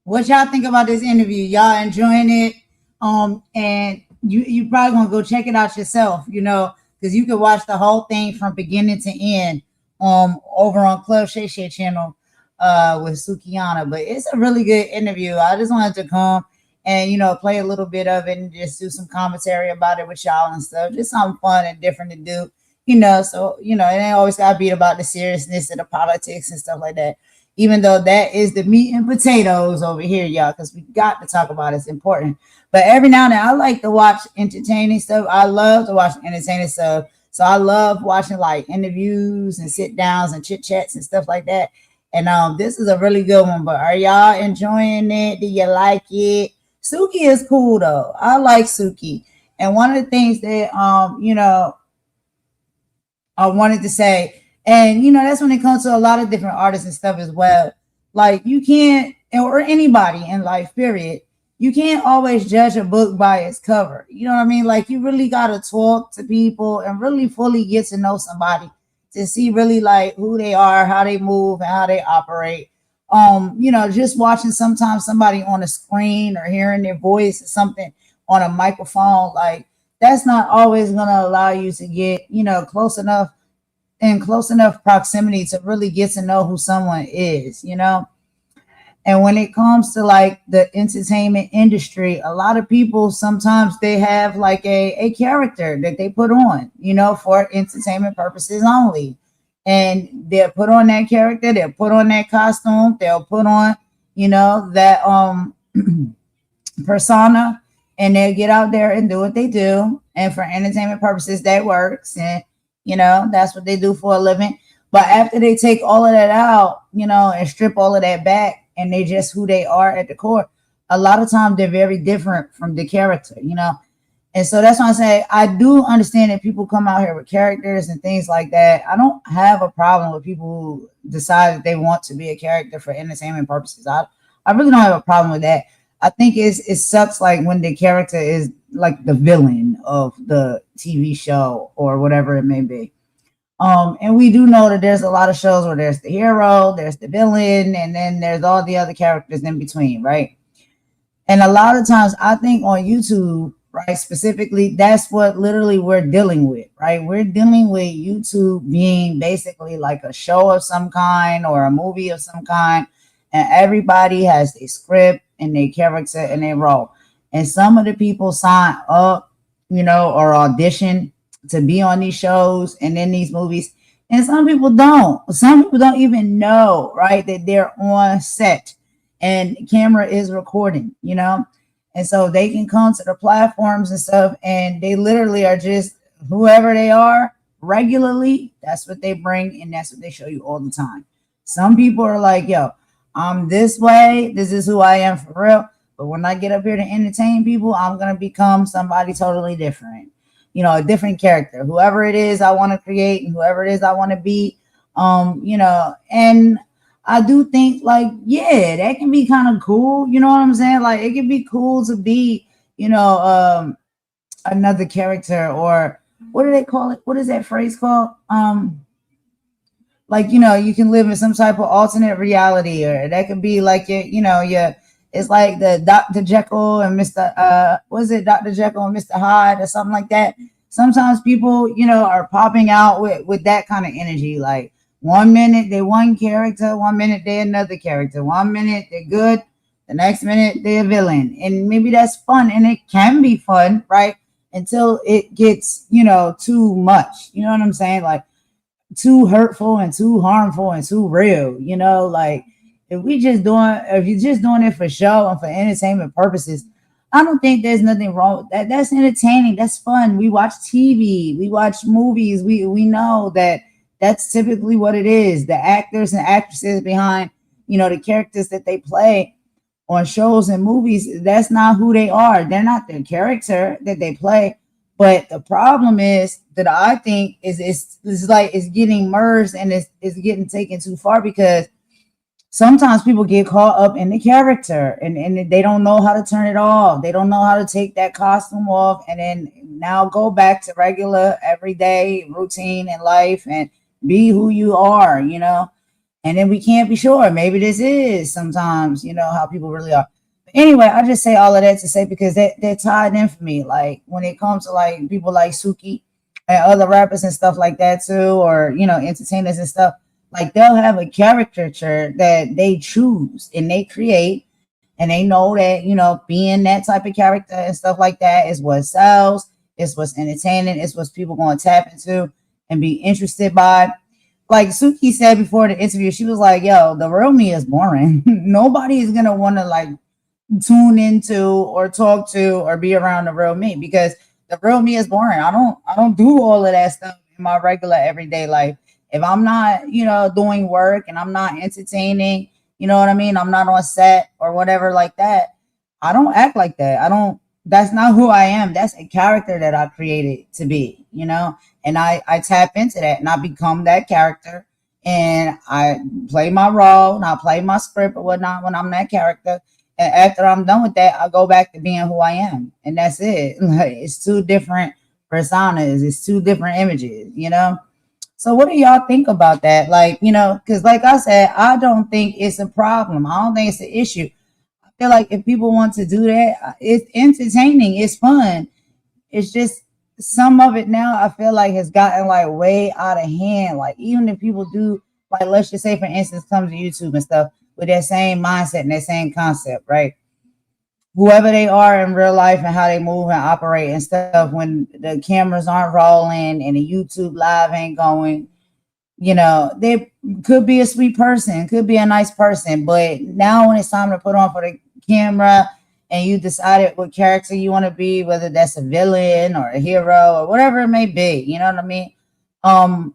What y'all think about this interview? Y'all enjoying it? And you probably gonna go check it out yourself, you know, because you can watch the whole thing from beginning to end over on Club Shay Shay channel with Sukihana. But it's a really good interview. I just wanted to come and, you know, play a little bit of it and just do some commentary about it with y'all and stuff. Just something fun and different to do, you know. So, you know, it ain't always gotta be about the seriousness of the politics and stuff like that. Even though that is the meat and potatoes over here, y'all, because we got to talk about it. It's important. But every now and then, I like to watch entertaining stuff. I love to watch entertaining stuff. So I love watching like interviews and sit downs and chit chats and stuff like that. And this is a really good one. But are y'all enjoying it? Do you like it? Suki is cool though. I like Suki. And one of the things that you know, I wanted to say. And, you know, that's when it comes to a lot of different artists and stuff as well. Like you can't, or anybody in life, period. You can't always judge a book by its cover. You know what I mean? Like you really got to talk to people and really fully get to know somebody to see really like who they are, how they move and how they operate. You know, just watching sometimes somebody on a screen or hearing their voice or something on a microphone, like that's not always going to allow you to get, you know, close enough proximity to really get to know who someone is, you know. And when it comes to like the entertainment industry, a lot of people sometimes they have like a character that they put on, you know, for entertainment purposes only. And they'll put on that character, they'll put on that costume, they'll put on, you know, that persona, and they'll get out there and do what they do. And for entertainment purposes, that works. And you know, that's what they do for a living. But after they take all of that out, you know, and strip all of that back, and they just who they are at the core, a lot of times they're very different from the character, you know. And so that's why I say I do understand that people come out here with characters and things like that. I don't have a problem with people who decide that they want to be a character for entertainment purposes. I really don't have a problem with that. I think it sucks like when the character is like the villain of the TV show or whatever it may be. And we do know that there's a lot of shows where there's the hero, there's the villain, and then there's all the other characters in between, right? And a lot of times I think on YouTube, right, specifically, that's what literally we're dealing with, right? We're dealing with YouTube being basically like a show of some kind or a movie of some kind, and everybody has a script and their character and their role. And some of the people sign up, you know, or audition to be on these shows and in these movies. And some people don't. Some people don't even know, right, that they're on set and camera is recording, you know. And so they can come to the platforms and stuff, and they literally are just whoever they are regularly. That's what they bring, and that's what they show you all the time. Some people are like, yo, I'm this way. This is who I am for real. But when I get up here to entertain people, I'm going to become somebody totally different. You know, a different character. Whoever it is I want to create and whoever it is I want to be, you know, and I do think like, yeah, that can be kind of cool. You know what I'm saying? Like it can be cool to be, you know, another character or what do they call it? What is that phrase called? Like, you know, you can live in some type of alternate reality, or that could be like your it's like the Dr. Jekyll and Mr. Was it Dr. Jekyll and Mr. Hyde or something like that? Sometimes people, you know, are popping out with that kind of energy. Like 1 minute they're one character, 1 minute they're another character, 1 minute they're good, the next minute they're a villain. And maybe that's fun, and it can be fun, right? Until it gets, you know, too much. You know what I'm saying? Like too hurtful and too harmful and too real, you know, like if you're just doing it for show and for entertainment purposes, I don't think there's nothing wrong with that. That's entertaining. That's fun. We watch TV, we watch movies. We know that that's typically what it is. The actors and actresses behind, you know, the characters that they play on shows and movies, that's not who they are. They're not the character that they play. But the problem is that I think is it's getting merged, and it's getting taken too far, because sometimes people get caught up in the character and they don't know how to turn it off. They don't know how to take that costume off and then now go back to regular everyday routine in life and be who you are, you know. And then we can't be sure. Maybe this is sometimes, you know, how people really are. Anyway, I just say all of that to say, because they're tied in for me. Like when it comes to like people like Suki and other rappers and stuff like that too, or, you know, entertainers and stuff, like they'll have a caricature that they choose and they create, and they know that, you know, being that type of character and stuff like that is what sells, it's what's entertaining, it's what people going to tap into and be interested by. Like Suki said before the interview, she was like, yo, the real me is boring. Nobody is going to want to like tune into or talk to or be around the real me, because the real me is boring. I don't do all of that stuff in my regular everyday life. If I'm not, you know, doing work and I'm not entertaining, you know what I mean? I'm not on set or whatever like that. I don't act like that. That's not who I am. That's a character that I created to be, you know? And I tap into that and I become that character, and I play my role and I play my script or whatnot when I'm that character. And after I'm done with that, I go back to being who I am. And that's it. Like, it's two different personas. It's two different images, you know? So what do y'all think about that? Like, you know, because like I said, I don't think it's a problem. I don't think it's an issue. I feel like if people want to do that, it's entertaining. It's fun. It's just some of it now I feel like has gotten like way out of hand. Like even if people do, like let's just say for instance, come to YouTube and stuff with that same mindset and that same concept, right? Whoever they are in real life and how they move and operate and stuff, when the cameras aren't rolling and the YouTube live ain't going, you know, they could be a sweet person, could be a nice person, but now when it's time to put on for the camera and you decided what character you want to be, whether that's a villain or a hero or whatever it may be, you know what I mean?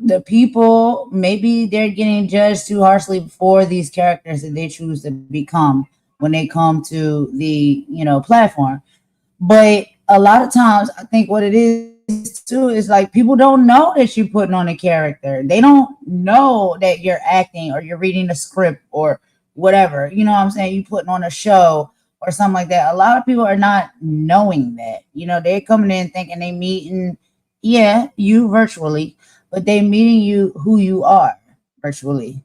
The people, maybe they're getting judged too harshly for these characters that they choose to become when they come to the, you know, platform. But a lot of times I think what it is too is like people don't know that you're putting on a character. They don't know that you're acting or you're reading a script or whatever, you know what I'm saying? You putting on a show or something like that. A lot of people are not knowing that, you know, they're coming in thinking they meeting, yeah, you virtually, but they meeting you who you are virtually.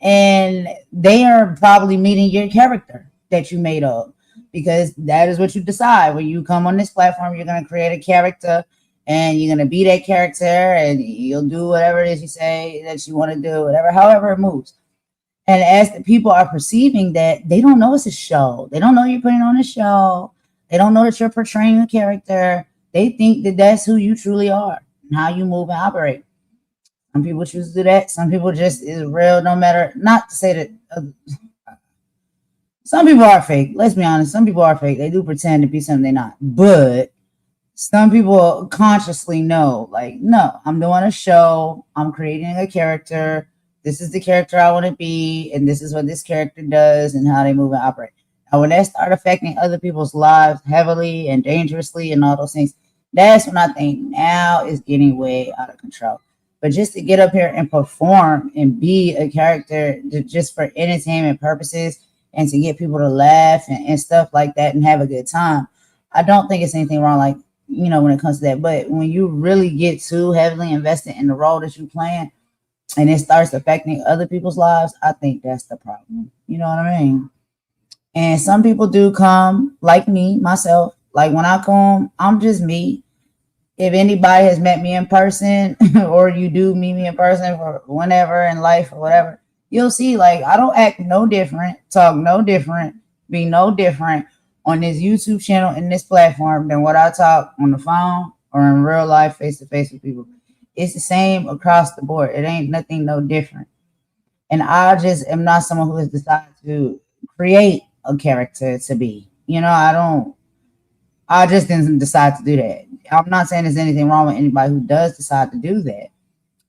And they are probably meeting your character that you made up, because that is what you decide. When you come on this platform, you're going to create a character and you're going to be that character and you'll do whatever it is you say that you want to do, whatever, however it moves. And as the people are perceiving that, they don't know it's a show. They don't know you're putting on a show. They don't know that you're portraying a character. They think that that's who you truly are and how you move and operate. Some people choose to do that. Some people just is real, no matter, not to say that some people are fake. Let's be honest. Some people are fake. They do pretend to be something they're not. But some people consciously know, like, no, I'm doing a show. I'm creating a character. This is the character I want to be. And this is what this character does and how they move and operate. Now, when that start affecting other people's lives heavily and dangerously and all those things, that's when I think now it's getting way out of control. But just to get up here and perform and be a character just for entertainment purposes and to get people to laugh and stuff like that and have a good time, I don't think it's anything wrong. Like, when it comes to that. But when you really get too heavily invested in the role that you're playing and it starts affecting other people's lives, I think that's the problem. You know what I mean? And some people do come like me, myself. Like when I come, I'm just me. If anybody has met me in person or you do meet me in person for whenever in life or whatever, you'll see like I don't act no different, talk no different, be no different on this YouTube channel and this platform than what I talk on the phone or in real life face to face with people. It's the same across the board. It ain't nothing no different. And I just am not someone who has decided to create a character to be. I just didn't decide to do that. I'm not saying there's anything wrong with anybody who does decide to do that.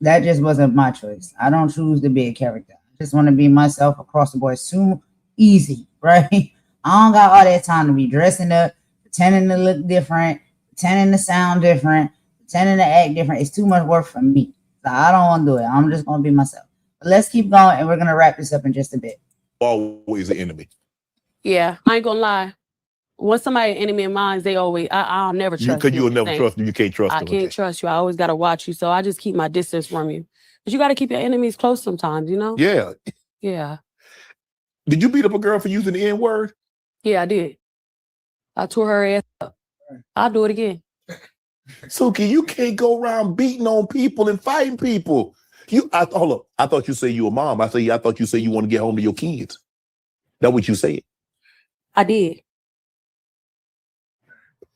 That just wasn't my choice. I don't choose to be a character. I just want to be myself across the board. Soon, easy, right? I don't got all that time to be dressing up, pretending to look different, pretending to sound different, pretending to act different. It's too much work for me. So I don't want to do it. I'm just going to be myself. But let's keep going, and we're going to wrap this up in just a bit. Always an enemy. Yeah, I ain't gonna lie. Once somebody an enemy of mine, they always I'll never trust you. Because you'll never trust them. You can't trust them. I can't trust you. I always gotta watch you. So I just keep my distance from you. But you gotta keep your enemies close sometimes, Yeah. Yeah. Did you beat up a girl for using the N-word? Yeah, I did. I tore her ass up. I'll do it again. Suki, you can't go around beating on people and fighting people. Hold up. I thought you said you a mom. I thought you said you want to get home to your kids. That's what you said. I did.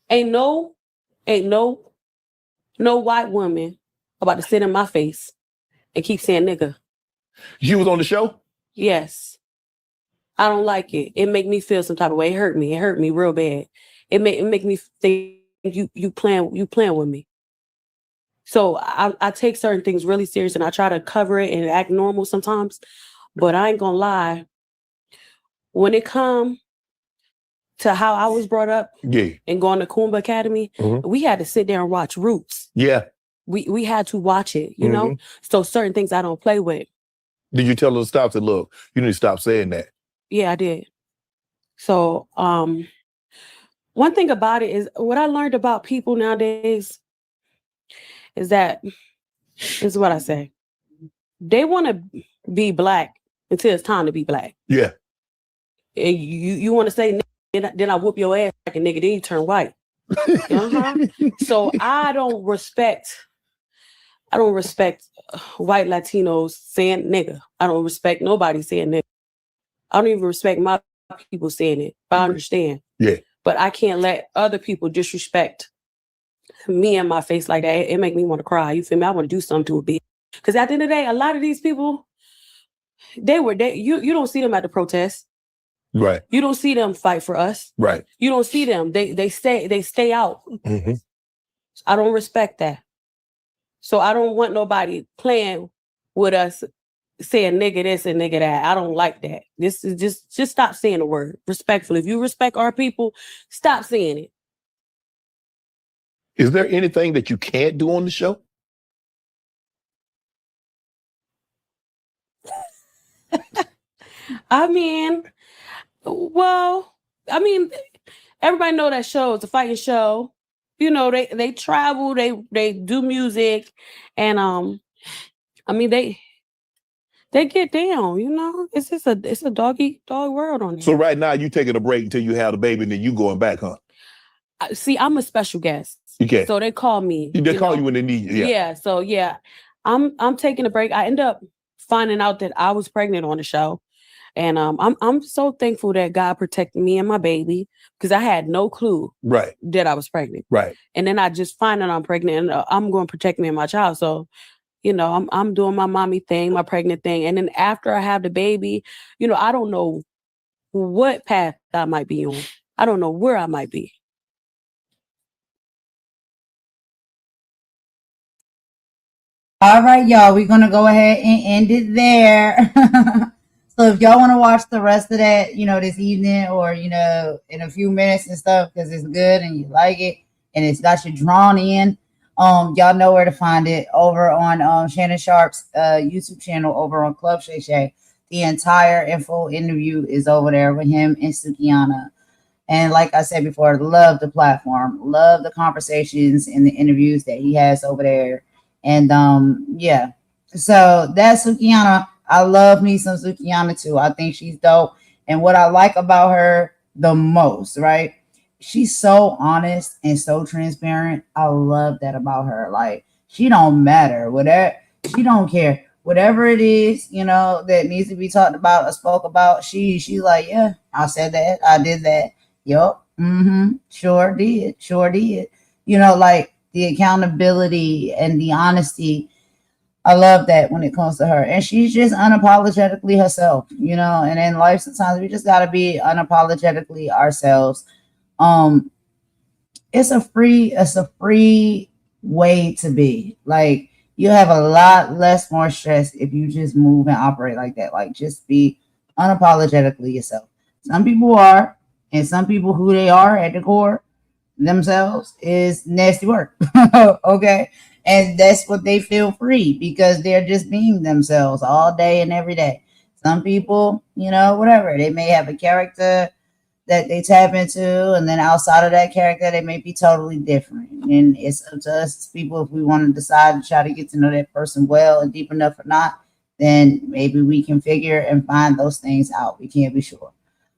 Ain't no white woman about to sit in my face and keep saying nigga. You was on the show? Yes. I don't like it. It make me feel some type of way. It hurt me. It hurt me real bad. It make me think you playing with me. So I take certain things really serious and I try to cover it and act normal sometimes. But I ain't gonna lie. When it come to how I was brought up and going to Kumba Academy, we had to sit there and watch Roots. Yeah. We had to watch it, you know? So certain things I don't play with. Did you tell her to stop? Say, look, you need to stop saying that. Yeah, I did. So one thing about it is what I learned about people nowadays is that this is what I say. They want to be black until it's time to be black. Yeah. And you want to say then I whoop your ass like a nigga, then you turn white. So I don't respect white Latinos saying nigga. I don't respect nobody saying nigga. I don't even respect my people saying it, but I understand. Yeah. But I can't let other people disrespect me in my face like that. It make me want to cry. You feel me? I want to do something to a bitch. Because at the end of the day, a lot of these people, you don't see them at the protests. Right. You don't see them fight for us. Right. You don't see them. They stay out. I don't respect that. So I don't want nobody playing with us saying nigga this and nigga that. I don't like that. This is just stop saying the word respectfully. If you respect our people, stop saying it. Is there anything that you can't do on the show? Everybody know that show is a fighting show. You know, they travel, they do music, and they get down, you know. It's a dog world on there. So right now you taking a break until you have the baby and then you going back, huh? See, I'm a special guest. Okay. So they call me. They call you when they need you. Yeah. So yeah, I'm taking a break. I end up finding out that I was pregnant on the show. And I'm so thankful that God protected me and my baby because I had no clue that I was pregnant. Right. And then I just find out I'm pregnant and I'm going to protect me and my child. So, you know, I'm doing my mommy thing, my pregnant thing. And then after I have the baby, you know, I don't know what path I might be on. I don't know where I might be. All right, y'all, we're going to go ahead and end it there. So if y'all want to watch the rest of that, you know, this evening or, you know, in a few minutes and stuff, because it's good and you like it and it's got you drawn in, y'all know where to find it over on Shannon Sharp's YouTube channel over on Club Shay Shay. The entire and full interview is over there with him and Sukihana. And like I said before, love the platform, love the conversations and the interviews that he has over there. And yeah, so that's Sukihana. I love me some Sukihana too. I think she's dope. And what I like about her the most, right? She's so honest and so transparent. I love that about her. Like, she don't matter. Whatever, she don't care. Whatever it is, you know, that needs to be talked about or spoke about, she's like, yeah, I said that, I did that. Yup. Mm-hmm. Sure did. Sure did. You know, like the accountability and the honesty. I love that when it comes to her. And she's just unapologetically herself, you know, and in life sometimes we just gotta be unapologetically ourselves. Um, it's a free way to be. Like, you have a lot less more stress if you just move and operate like that. Like, just be unapologetically yourself. Some people are, and some people who they are at the core themselves is nasty work. Okay. And that's what they feel free because they're just being themselves all day and every day. Some people, you know, whatever, they may have a character that they tap into, and then outside of that character, they may be totally different. And it's up to us as people if we want to decide to try to get to know that person well and deep enough or not, then maybe we can figure and find those things out. We can't be sure.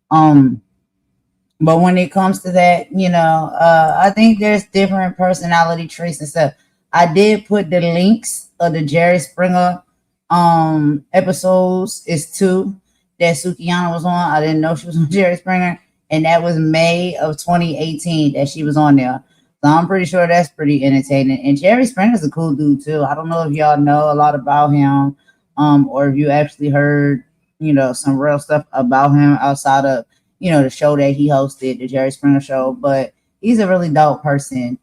But when it comes to that, you know, I think there's different personality traits and stuff. I did put the links of the Jerry Springer episodes. It's 2 that Sukihana was on. I didn't know she was on Jerry Springer. And that was May of 2018 that she was on there. So I'm pretty sure that's pretty entertaining. And Jerry Springer's a cool dude too. I don't know if y'all know a lot about him, or if you actually heard, you know, some real stuff about him outside of, you know, the show that he hosted, the Jerry Springer Show. But he's a really dope person.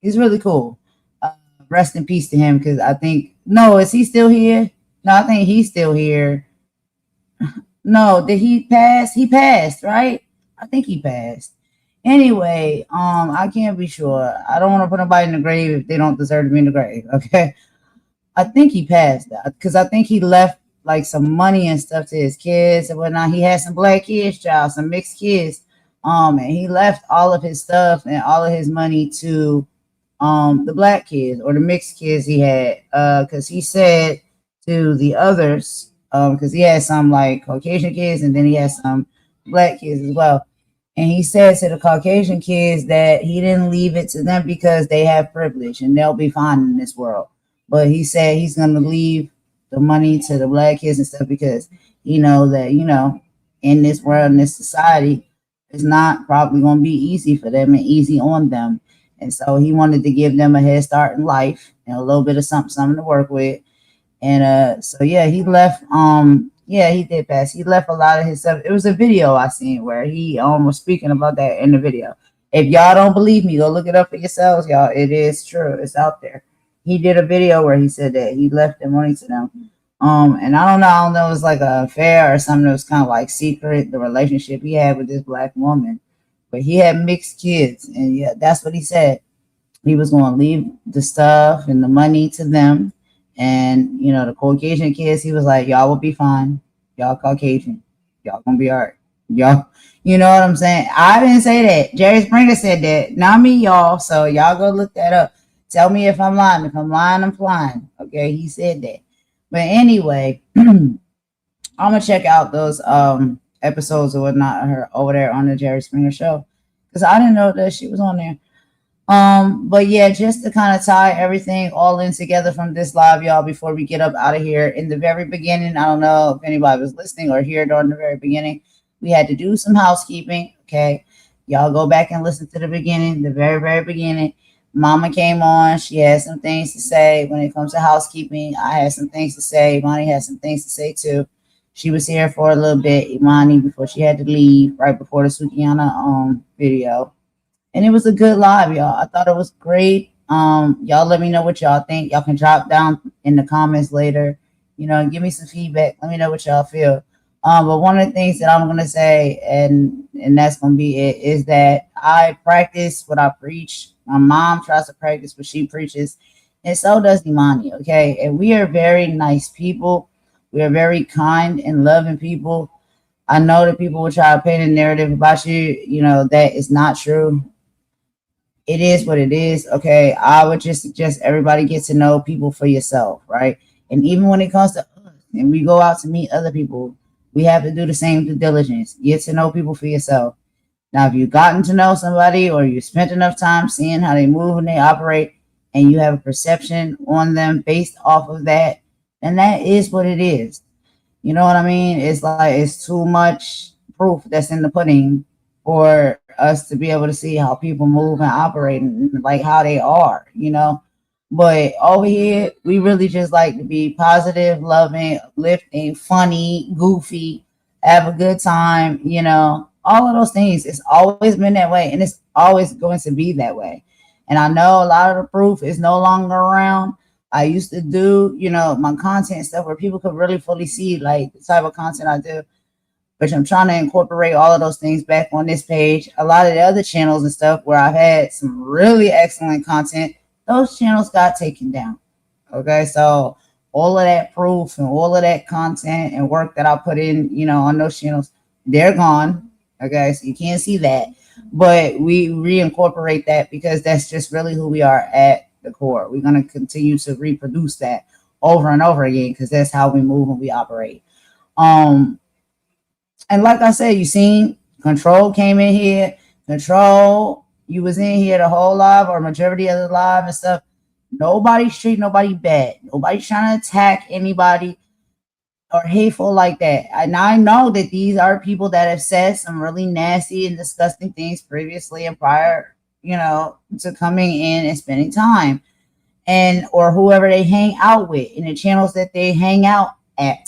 He's really cool. Rest in peace to him, because I think, no, is he still here? No, I think he's still here. No, did he pass? He passed, right? I think he passed. Anyway, I can't be sure. I don't want to put nobody in the grave if they don't deserve to be in the grave. Okay. I think he passed because I think he left like some money and stuff to his kids and whatnot. He had some black kids, child, some mixed kids. And he left all of his stuff and all of his money to the black kids or the mixed kids he had. Because he said to the others, because he had some like Caucasian kids and then he had some black kids as well. And he said to the Caucasian kids that he didn't leave it to them because they have privilege and they'll be fine in this world. But he said he's going to leave the money to the black kids and stuff because he knows that, you know, in this world, in this society, it's not probably going to be easy for them and easy on them. And so he wanted to give them a head start in life and a little bit of something to work with. And so yeah, he left. Yeah, he did pass. He left a lot of his stuff. It was a video I seen where he was speaking about that in the video. If y'all don't believe me, go look it up for yourselves, y'all. It is true. It's out there. He did a video where he said that he left the money to them. And I don't know, it was like an affair or something that was kind of like secret, the relationship he had with this black woman. But he had mixed kids, and yeah, that's what he said. He was going to leave the stuff and the money to them. And, you know, the Caucasian kids, he was like, y'all will be fine. Y'all Caucasian. Y'all gonna be all right. Y'all, you know what I'm saying? I didn't say that. Jerry Springer said that. Not me, y'all. So y'all go look that up. Tell me if I'm lying. If I'm lying, I'm flying. Okay, he said that. But anyway, I'm going to check out those episodes or whatnot her over there on the Jerry Springer Show. Because I didn't know that she was on there. But yeah, just to kind of tie everything all in together from this live, y'all, before we get up out of here. In the very beginning, I don't know if anybody was listening or here during the very beginning, we had to do some housekeeping. Okay, y'all go back and listen to the beginning, the very, very beginning. Mama came on. She had some things to say when it comes to housekeeping. I had some things to say. Imani had some things to say too. She was here for a little bit, Imani, before she had to leave, right before the Sukihana video. And it was a good live, y'all. I thought it was great. Y'all let me know what y'all think. Y'all can drop down in the comments later, you know, and give me some feedback. Let me know what y'all feel. But one of the things that I'm gonna say, and that's gonna be it, is that I practice what I preach. My mom tries to practice what she preaches, and so does Imani. Okay, and we are very nice people. We are very kind and loving people. I know that people will try to paint a narrative about you, that is not true. It is what it is. Okay. I would just suggest everybody get to know people for yourself, right? And even when it comes to us and we go out to meet other people, we have to do the same due diligence. Get to know people for yourself. Now, if you've gotten to know somebody or you spent enough time seeing how they move and they operate, and you have a perception on them based off of that, then that is what it is. You know what I mean? It's like it's too much proof that's in the pudding for us to be able to see how people move and operate and like how they are, But over here, we really just like to be positive, loving, uplifting, funny, goofy, have a good time, all of those things. It's always been that way, and it's always going to be that way. And I know a lot of the proof is no longer around. I used to do, my content stuff where people could really fully see like the type of content I do, which I'm trying to incorporate all of those things back on this page. A lot of the other channels and stuff where I've had some really excellent content, those channels got taken down. Okay, so all of that proof and all of that content and work that I put in, on those channels, they're gone. Okay, so you can't see that. But we reincorporate that because that's just really who we are at the core. We're going to continue to reproduce that over and over again because that's how we move and we operate. And like I said, you seen Control came in here. Control, you was in here the whole live or majority of the live and stuff. Nobody's treating nobody bad. Nobody's trying to attack anybody or hateful like that. And I know that these are people that have said some really nasty and disgusting things previously and prior, to coming in and spending time, and or whoever they hang out with in the channels that they hang out at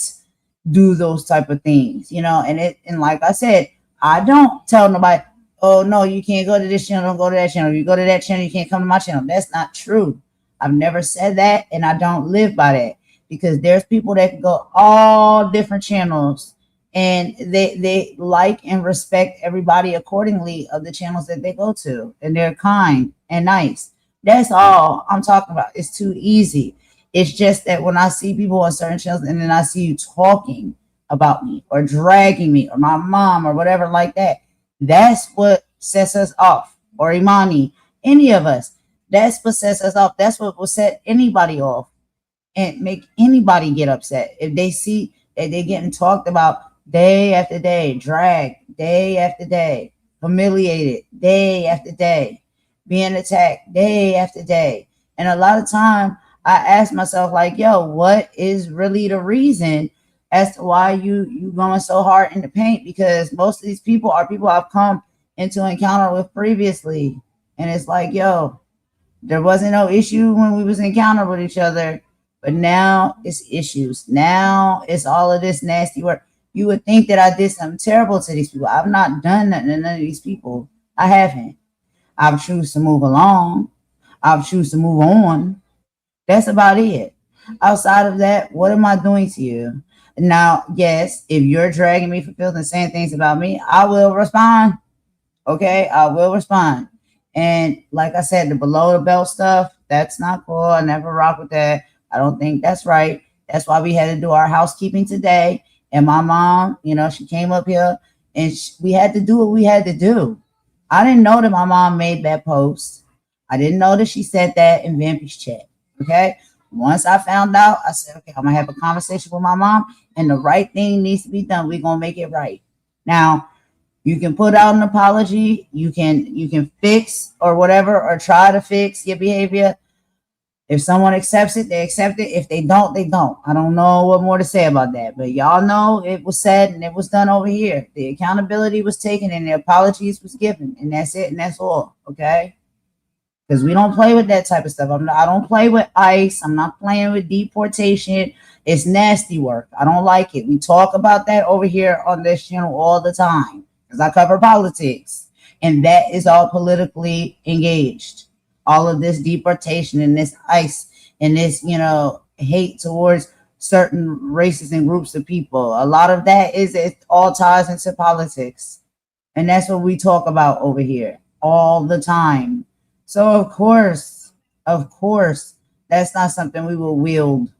do those type of things, and like I said, I don't tell nobody, oh no, you can't go to this channel, don't go to that channel. You go to that channel, you can't come to my channel. That's not true. I've never said that, and I don't live by that. Because there's people that can go all different channels and they like and respect everybody accordingly of the channels that they go to. And they're kind and nice. That's all I'm talking about. It's too easy. It's just that when I see people on certain channels and then I see you talking about me or dragging me or my mom or whatever like that, that's what sets us off. Or Imani, any of us. That's what sets us off. That's what will set anybody off and make anybody get upset if they see that they're getting talked about day after day, dragged day after day, humiliated day after day, being attacked day after day. And a lot of time I ask myself like, yo, what is really the reason as to why you going so hard in the paint? Because most of these people are people I've come into encounter with previously. And it's like, yo, there wasn't no issue when we was encountered with each other. But now it's issues. Now it's all of this nasty work. You would think that I did something terrible to these people. I've not done nothing to none of these people. I haven't. I've choose to move along. I've choose to move on. That's about it. Outside of that, what am I doing to you? Now, yes, if you're dragging me for filth and saying things about me, I will respond. Okay, I will respond. And like I said, the below the belt stuff, that's not cool. I never rock with that. I don't think that's right. That's why we had to do our housekeeping today. And my mom, she came up here and we had to do what we had to do. I didn't know that my mom made that post. I didn't know that she said that in Vampy's chat. Okay. Once I found out, I said, okay, I'm going to have a conversation with my mom and the right thing needs to be done. We're going to make it right. Now, you can put out an apology. You can fix or whatever, or try to fix your behavior. If someone accepts it, they accept it. If they don't, they don't. I don't know what more to say about that. But y'all know it was said and it was done over here. The accountability was taken and the apologies was given. And that's it and that's all. Okay? Because we don't play with that type of stuff. I don't play with ICE. I'm not playing with deportation. It's nasty work. I don't like it. We talk about that over here on this channel all the time. Because I cover politics. And that is all politically engaged. All of this deportation and this ICE and this, hate towards certain races and groups of people. A lot of that it all ties into politics. And that's what we talk about over here all the time. So of course, that's not something we will wield.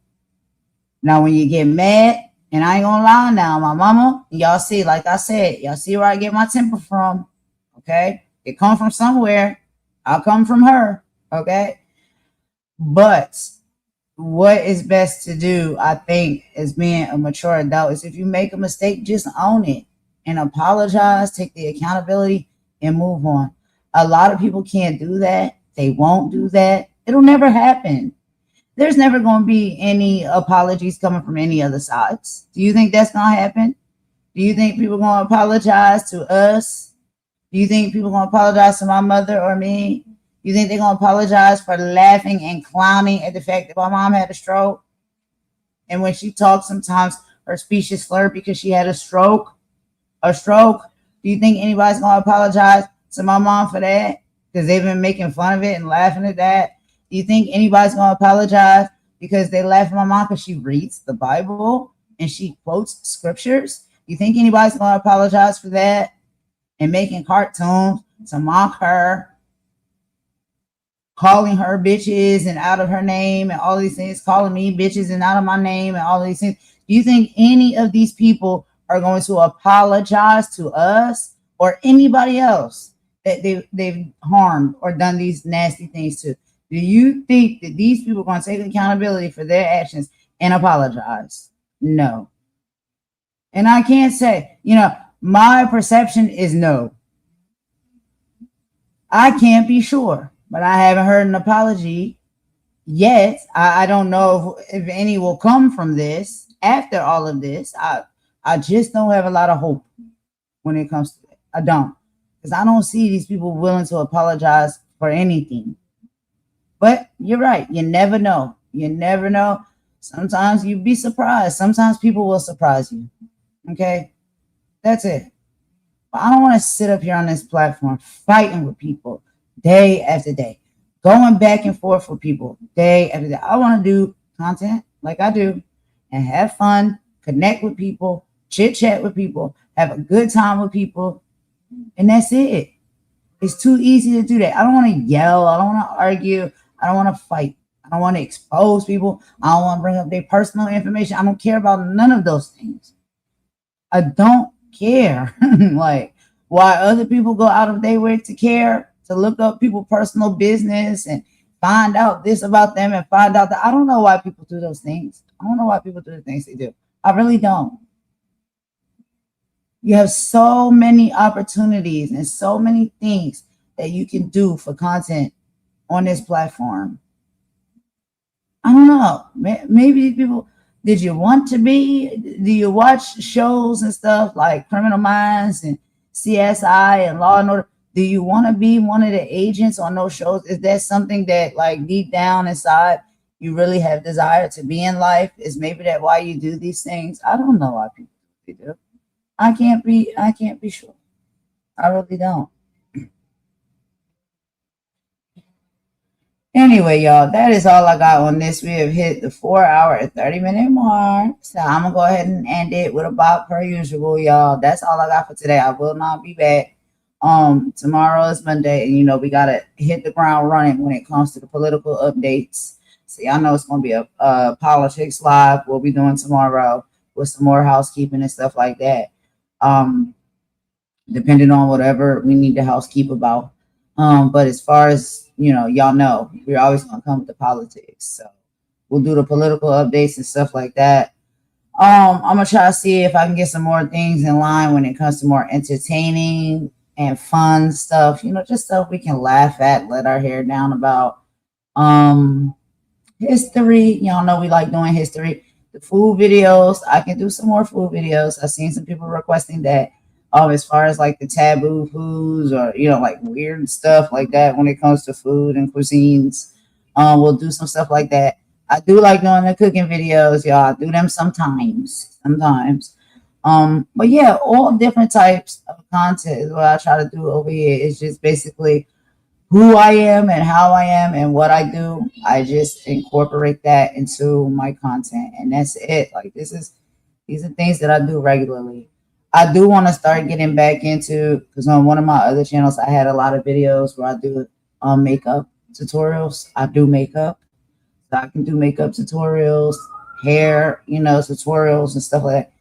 Now, when you get mad And I ain't gonna lie now, my mama, y'all see, like I said, y'all see where I get my temper from. Okay. It comes from somewhere. I'll come from her. Okay. But what is best to do, I think, as being a mature adult, is if you make a mistake, just own it and apologize, take the accountability, and move on. A lot of people can't do that. They won't do that. It'll never happen. There's never going to be any apologies coming from any other sides. Do you think that's going to happen? Do you think people are going to apologize to us? Do you think people are going to apologize to my mother or me? You think they're going to apologize for laughing and clowning at the fact that my mom had a stroke? And when she talks, sometimes her speech is slurred because she had a stroke. Do you think anybody's going to apologize to my mom for that? Because they've been making fun of it and laughing at that. Do you think anybody's going to apologize because they laugh at my mom because she reads the Bible and she quotes scriptures? Do you think anybody's going to apologize for that and making cartoons to mock her, calling her bitches and out of her name and all these things, calling me bitches and out of my name and all these things? Do you think any of these people are going to apologize to us or anybody else that they've harmed or done these nasty things to? Do you think that these people are going to take accountability for their actions and apologize? No. And I can't say, my perception is no. I can't be sure, but I haven't heard an apology yet. I don't know if any will come from this after all of this. I just don't have a lot of hope when it comes to it. I don't. Because I don't see these people willing to apologize for anything. But you're right. You never know. You never know. Sometimes you'd be surprised. Sometimes people will surprise you. Okay? That's it. But I don't want to sit up here on this platform fighting with people day after day, going back and forth with people day after day. I want to do content like I do and have fun, connect with people, chit-chat with people, have a good time with people, and that's it. It's too easy to do that. I don't want to yell. I don't want to argue. I don't want to fight. I don't want to expose people. I don't want to bring up their personal information. I don't care about none of those things. I don't care. Like, why other people go out of their way to care, to look up people's personal business and find out this about them and find out that. I don't know why people do those things. I don't know why people do the things they do. I really don't. You have so many opportunities and so many things that you can do for content on this platform. I don't know. Maybe people, did you want to be? Do you watch shows and stuff like Criminal Minds and CSI and Law and Order? Do you want to be one of the agents on those shows? Is that something that, like, deep down inside you really have desire to be in life? Is maybe that why you do these things? I don't know why people do. I can't be sure. I really don't. Anyway, y'all, that is all I got on this. We have hit the 4-hour and 30-minute mark. So I'm going to go ahead and end it with a bop per usual, y'all. That's all I got for today. I will not be back. Tomorrow is Monday, and we got to hit the ground running when it comes to the political updates. So y'all know it's going to be a politics live we'll be doing tomorrow with some more housekeeping and stuff like that. Depending on whatever we need to housekeep about. But as far as, y'all know, we're always going to come with the politics. So we'll do the political updates and stuff like that. I'm going to try to see if I can get some more things in line when it comes to more entertaining and fun stuff, just stuff we can laugh at, let our hair down about. History, y'all know we like doing history. The food videos, I can do some more food videos. I've seen some people requesting that. As far as like the taboo foods or, like weird stuff like that when it comes to food and cuisines. We'll do some stuff like that. I do like doing the cooking videos, y'all. I do them sometimes. But yeah, all different types of content is what I try to do over here. It's just basically who I am and how I am and what I do. I just incorporate that into my content, and that's it. Like, these are things that I do regularly. I do want to start getting back into, because on one of my other channels, I had a lot of videos where I do makeup tutorials. I do makeup. So I can do makeup tutorials hair, tutorials and stuff like that.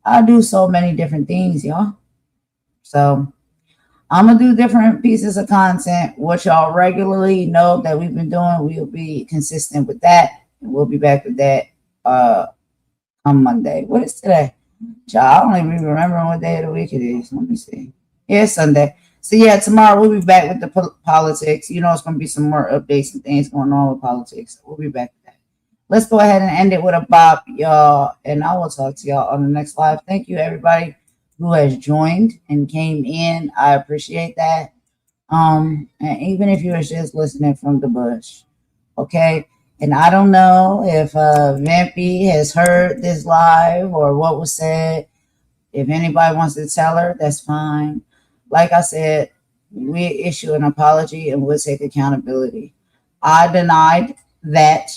I do so many different things, y'all. So I'm going to do different pieces of content. What y'all regularly know that we've been doing, we'll be consistent with that. And we'll be back with that on Monday. What is today? Y'all, I don't even remember what day of the week it is. Let me see. Yeah, it's Sunday. So yeah, tomorrow we'll be back with the politics. It's going to be some more updates and things going on with politics. So we'll be back with that. Let's go ahead and end it with a bop, y'all. And I will talk to y'all on the next live. Thank you, everybody who has joined and came in. I appreciate that. And even if you were just listening from the bush, okay? And I don't know if Vampy has heard this live or what was said. If anybody wants to tell her, that's fine. Like I said, we issue an apology and we'll take accountability. I denied that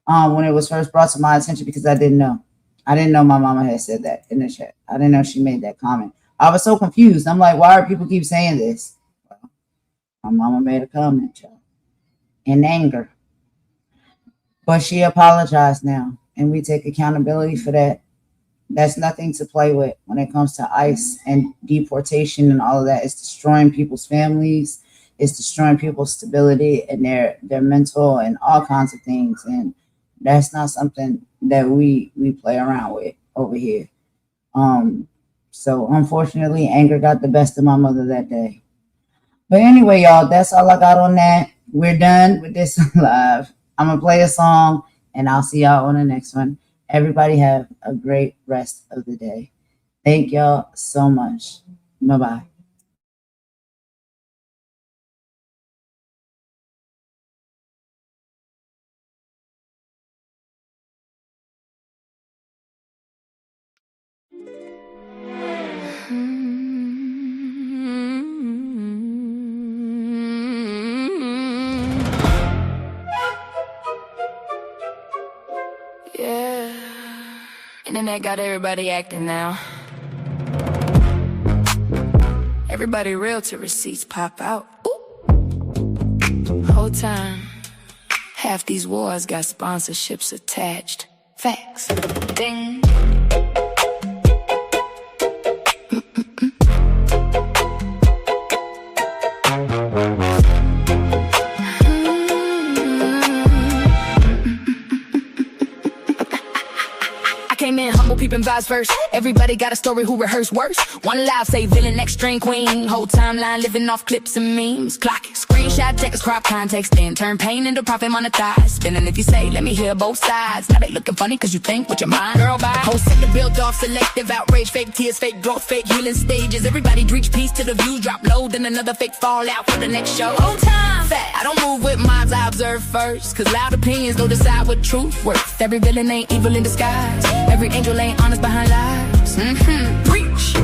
when it was first brought to my attention because I didn't know. I didn't know my mama had said that in the chat. I didn't know she made that comment. I was so confused. I'm like, why are people keep saying this? Well, my mama made a comment, y'all, in anger. But she apologized now, and we take accountability for that. That's nothing to play with when it comes to ICE and deportation and all of that. It's destroying people's families. It's destroying people's stability and their mental and all kinds of things. And that's not something that we play around with over here. So unfortunately, anger got the best of my mother that day. But anyway, y'all, that's all I got on that. We're done with this live. I'm going to play a song, and I'll see y'all on the next one. Everybody have a great rest of the day. Thank y'all so much. Bye-bye. Yeah, internet got everybody acting now. Everybody real till receipts pop out. Ooh. Whole time, half these wars got sponsorships attached. Facts. Ding. Came in humble, peeping vibes first. Everybody got a story who rehearsed worse. One live say villain, next string queen. Whole timeline living off clips and memes. Clock it, screenshot, text, crop context, then turn pain into profit monetized. Spinning if you say, let me hear both sides. Now they looking funny cause you think with your mind. Girl, bye. Whole sector built off selective outrage, fake tears, fake growth, fake healing stages. Everybody reach peace till the views drop low, then another fake fallout for the next show. Whole time, fat. I don't move with minds, I observe first. Cause loud opinions don't decide what truth worth. Every villain ain't evil in disguise. Every angel ain't honest behind lies. Preach.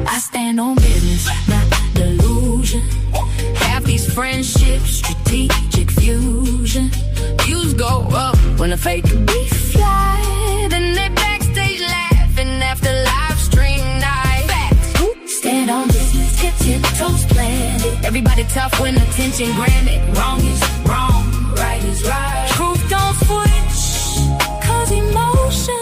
I stand on business, not delusion. Half these friendships, strategic fusion. Views go up when a fake beef fly. Then they backstage laughing after live stream night. Facts. Stand on business, tip toes planted. Everybody tough when attention granted. Wrong is wrong, right is right. Truth don't switch, cause emotion.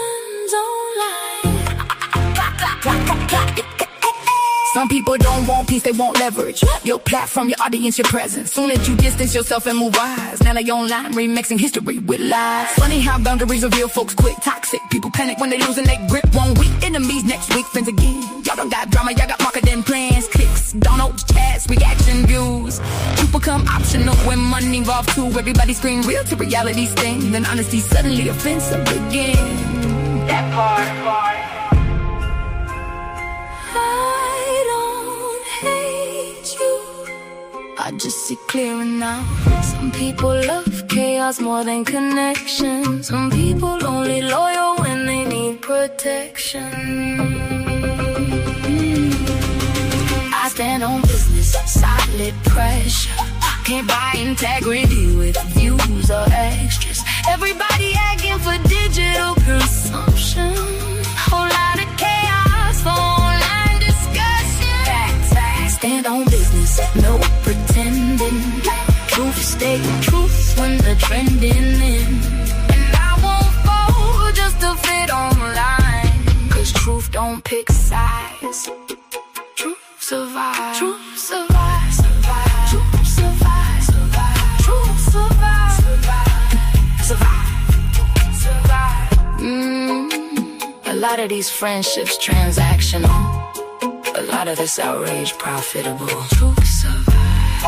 Some people don't want peace, they want leverage. Your platform, your audience, your presence. Soon as you distance yourself and move wise, now they online remixing history with lies. Funny how boundaries reveal folks quick. Toxic people panic when they losing their grip. 1 week, enemies next week, friends again. Y'all don't got drama, y'all got marketing plans. Clicks, downloads, chats, reaction views. Truth become optional when money involved too. Everybody scream real to reality sting. Then honesty suddenly offensive again. That part. I just see clearer now. Some people love chaos more than connection. Some people only loyal when they need protection. I stand on business, solid pressure. Can't buy integrity with views or extras. Everybody asking for digital consumption. Whole lot of chaos for online discussion. Facts. Stand on business, no pretending. Truth stay truth when the trending in. And I won't fall just to don't pick sides. Truth survive. Truth survive. Survive. Truth survive. Survive. Truth survive. Survive. Survive. Survive. A lot of these friendships transactional. A lot of this outrage profitable. Truth survive.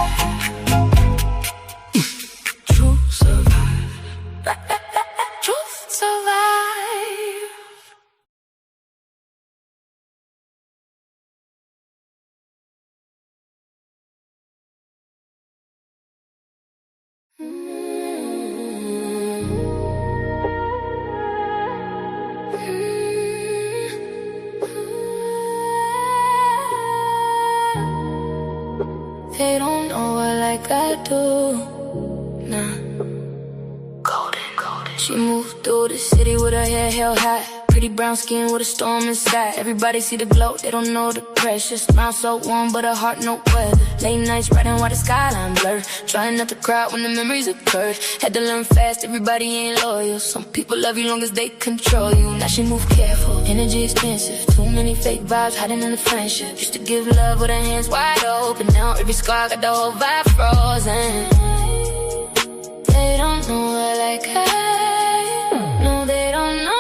Truth survive. Truth survive. They don't know her like I do. Nah. Golden. She moved through the city with her hair held high. Pretty brown skin with a storm inside. Everybody see the glow, they don't know the pressure. Smile so warm, but her heart no weather. Late nights riding while the skyline blur. Trying not to cry when the memories occurred. Had to learn fast, everybody ain't loyal. Some people love you long as they control you. Now she move careful, energy expensive. Too many fake vibes hiding in the friendship. Used to give love with her hands wide open. Now every scar got the whole vibe frozen. They don't know her like I. No, they don't know.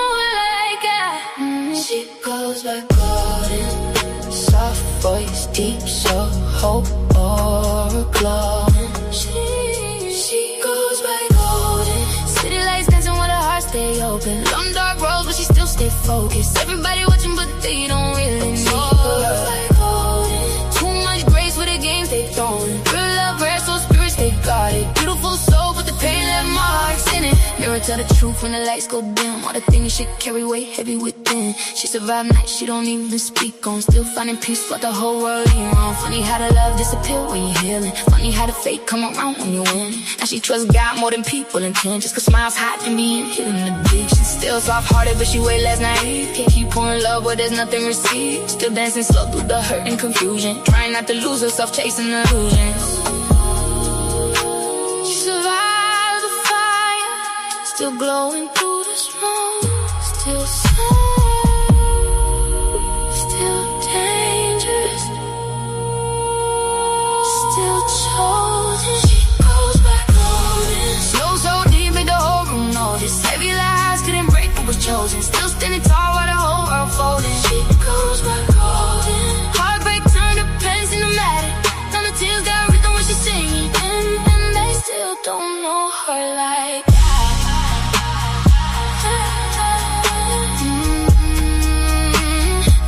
She goes by golden, soft voice, deep soul, hope or glowing. She goes by golden. City lights dancing with her heart stay open. Long dark roads, but she still stay focused. Everybody watching, but they don't really know. She goes by golden. Too much grace with the games they throwing. Real love, rare, so spirits they got it. Beautiful soul, but the pain left marks in it. Mirror tell the truth when the lights go dim. All the things she carry weight heavy within. She survived nights she don't even speak on. Still finding peace but the whole world ain't wrong. Funny how the love disappear when you're healing. Funny how the fate come around when you win. Now she trusts God more than people intend. Just cause smiles hot and being hidden in the big. She's still soft-hearted but she way less naive. Can't keep pouring love but there's nothing received. Still dancing slow through the hurt and confusion. Trying not to lose herself chasing illusions. She survived the fire. Still glowing through this room. Still still dangerous. Still chosen. She goes back golden. Snow so deep made the whole room notice. Heavy lies couldn't break what was chosen. Still standing tall while the whole world folding. She goes back golden. Heartbreak turned to pains in the matter. Now the tears got rhythm when she's singing. And they still don't know her like that.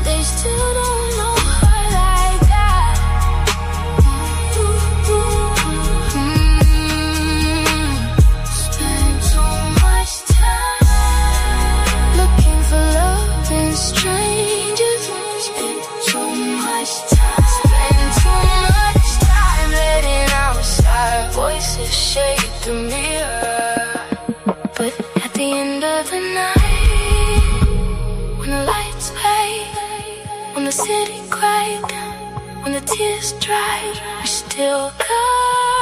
They still don't know her like that. Spend too much time looking for love in strangers. Spend too much time. Spend too much time letting outside voices shake the mirror. But at the end of the night, when the lights fade, when the city cried, when the tears dried, we still got